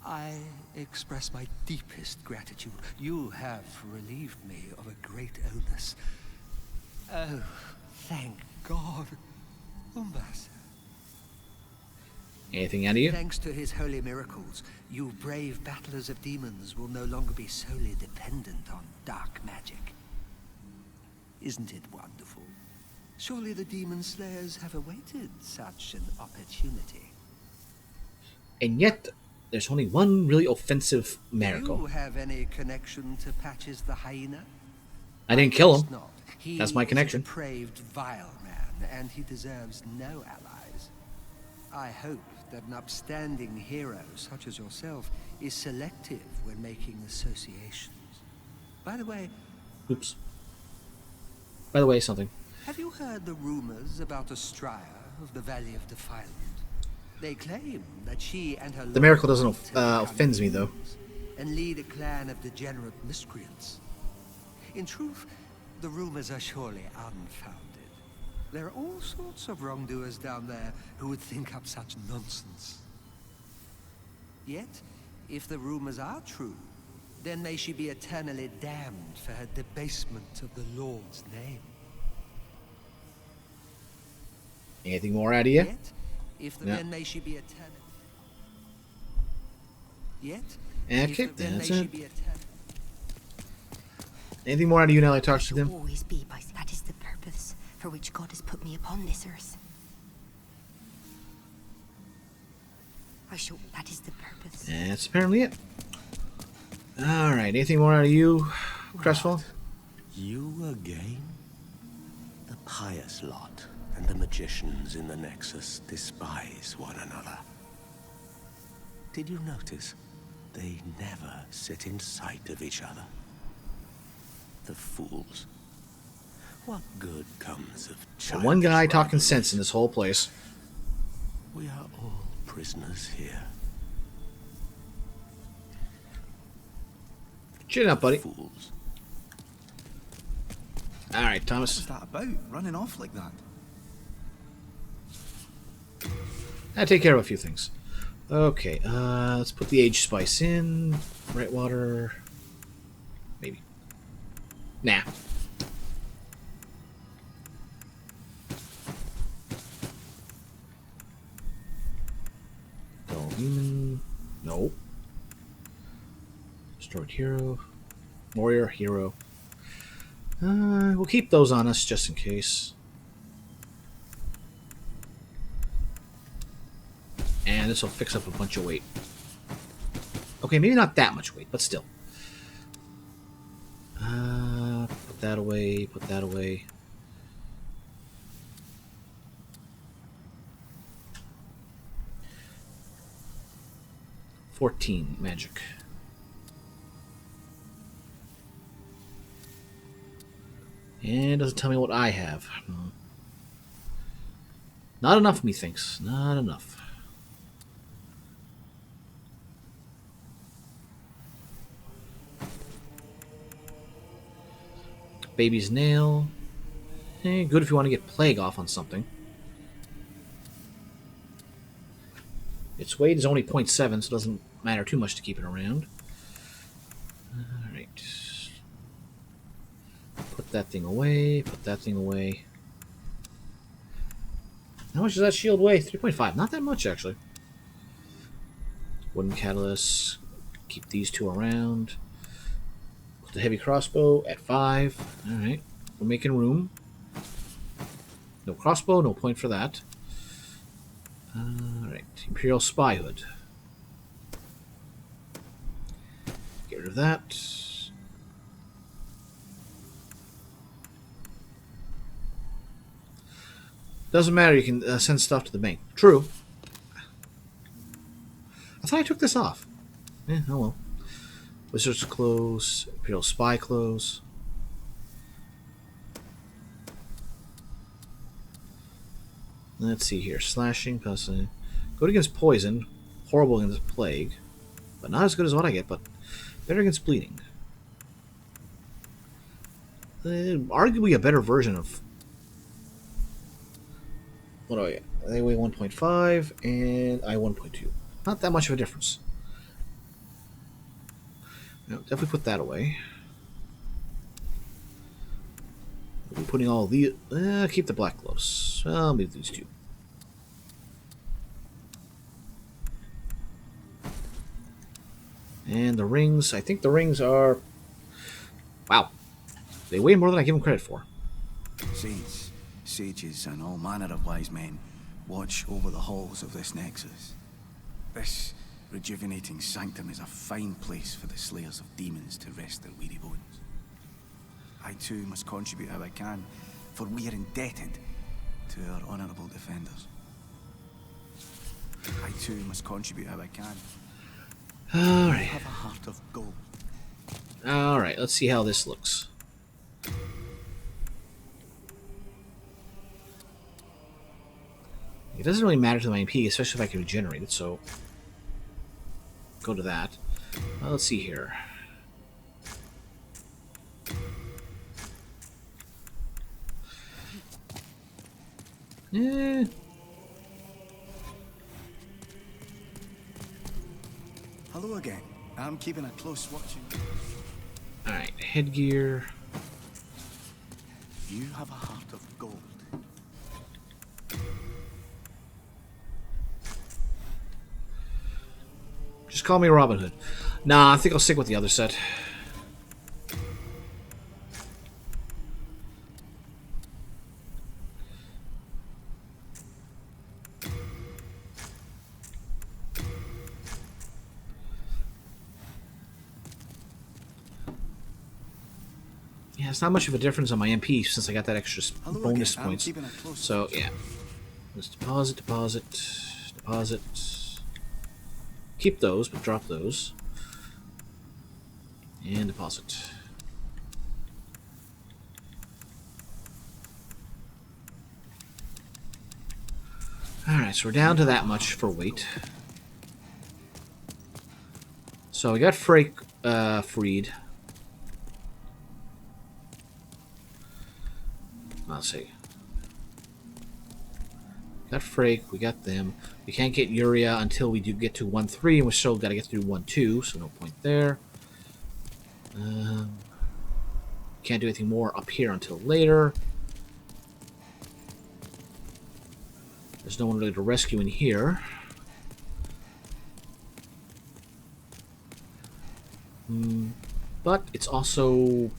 I express my deepest gratitude. You have relieved me of a great onus. Oh, thank God. Umbas. Anything out of you? Thanks to his holy miracles, you brave battlers of demons will no longer be solely dependent on dark magic. Isn't it wonderful? Surely the demon slayers have awaited such an opportunity. And yet, there's only one really offensive Do miracle. you have any connection to Patches the hyena? I didn't kill him. Not. He That's my is a connection. depraved, vile man, and he deserves no allies. I hope that an upstanding hero such as yourself is selective when making associations. By the way... Oops. By the way, something. Have you heard the rumors about Astraea of the Valley of Defilement? They claim that she and her... The miracle doesn't offends me, though. And lead a clan of degenerate miscreants. In truth, the rumors are surely unfounded. There are all sorts of wrongdoers down there who would think up such nonsense. Yet, if the rumors are true, then may she be eternally damned for her debasement of the Lord's name. Anything more out of you? Yet, if the then may she be eternally... Yet, Okay, if the then that's may she it. be eternally... Anything more out of you now I talked to them? Always be by. That is the purpose for which God has put me upon this earth. That is the purpose. That's apparently it. Alright, anything more out of you, Crestfall? You again? The pious lot and the magicians in the Nexus despise one another. Did you notice? They never sit in sight of each other. The fools. What good comes of childish One guy talking rivalries? sense in this whole place. We are all prisoners here. Chin up, buddy. Fools. Alright, Thomas. What's that about? Running off like that? I take care of a few things. Okay, let's put the age spice in. Right water. Maybe. Nah. Dull human. No. Stored hero. Warrior, hero. We'll keep those on us just in case. And this will fix up a bunch of weight. Okay, maybe not that much weight, but still. Put that away, put that away. $14 magic. And it doesn't tell me what I have. Not enough, methinks. Not enough. Baby's nail. Good if you want to get plague off on something. Its weight is only 0.7, so it doesn't matter too much to keep it around. Alright. Put that thing away. Put that thing away. How much does that shield weigh? 3.5. Not that much, actually. Wooden catalyst. Keep these two around. Put the heavy crossbow at 5. Alright. We're making room. No crossbow, no point for that. Alright. Imperial Spy Hood. Get rid of that. Doesn't matter, you can send stuff to the bank. True. I thought I took this off. Oh well. Wizard's clothes, Imperial Spy clothes. Let's see here. Slashing, passing. Good against poison. Horrible against plague. But not as good as what I get, but better against bleeding. Arguably a better version of... What do I get? They weigh 1.5 and I 1.2. Not that much of a difference. No, definitely put that away. We'll be putting all the... keep the black gloves. I'll leave these two. And the rings, I think the rings are... Wow. They weigh more than I give them credit for. Saints, sages, and all manner of wise men watch over the halls of this nexus. This rejuvenating sanctum is a fine place for the slayers of demons to rest their weary bones. I too must contribute how I can, for we are indebted to our honorable defenders. I too must contribute how I can. Alright. I have a heart of gold. Alright, let's see how this looks. It doesn't really matter to my MP, especially if I can regenerate it, so... Go to that. Let's see here. Eh... Hello again. I'm keeping a close watch. Alright, headgear. You have a heart of gold. Just call me Robin Hood. Nah, I think I'll stick with the other set. Yeah, it's not much of a difference on my MP since I got that extra bonus points. So, yeah. Let's deposit, deposit, deposit. Keep those, but drop those. And deposit. Alright, so we're down to that much for weight. So we got Frey freed. Let's see. Got Frake, we got them. We can't get Uria until we do get to 1-3, and we still got to get through 1-2, so no point there. Can't do anything more up here until later. There's no one really to rescue in here. But it's also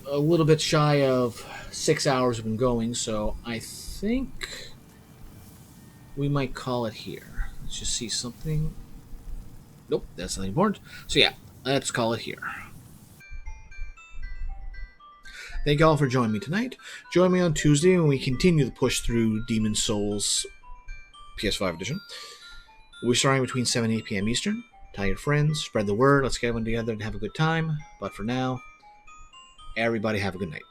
a little bit shy of 6 hours we've been going, so I think we might call it here. Let's just see something. Nope, that's nothing important. So yeah, let's call it here. Thank you all for joining me tonight. Join me on Tuesday when we continue the push through Demon's Souls PS5 edition. We'll be starting between 7 and 8 p.m. Eastern. Tell your friends, spread the word, let's get everyone together and have a good time. But for now, everybody have a good night.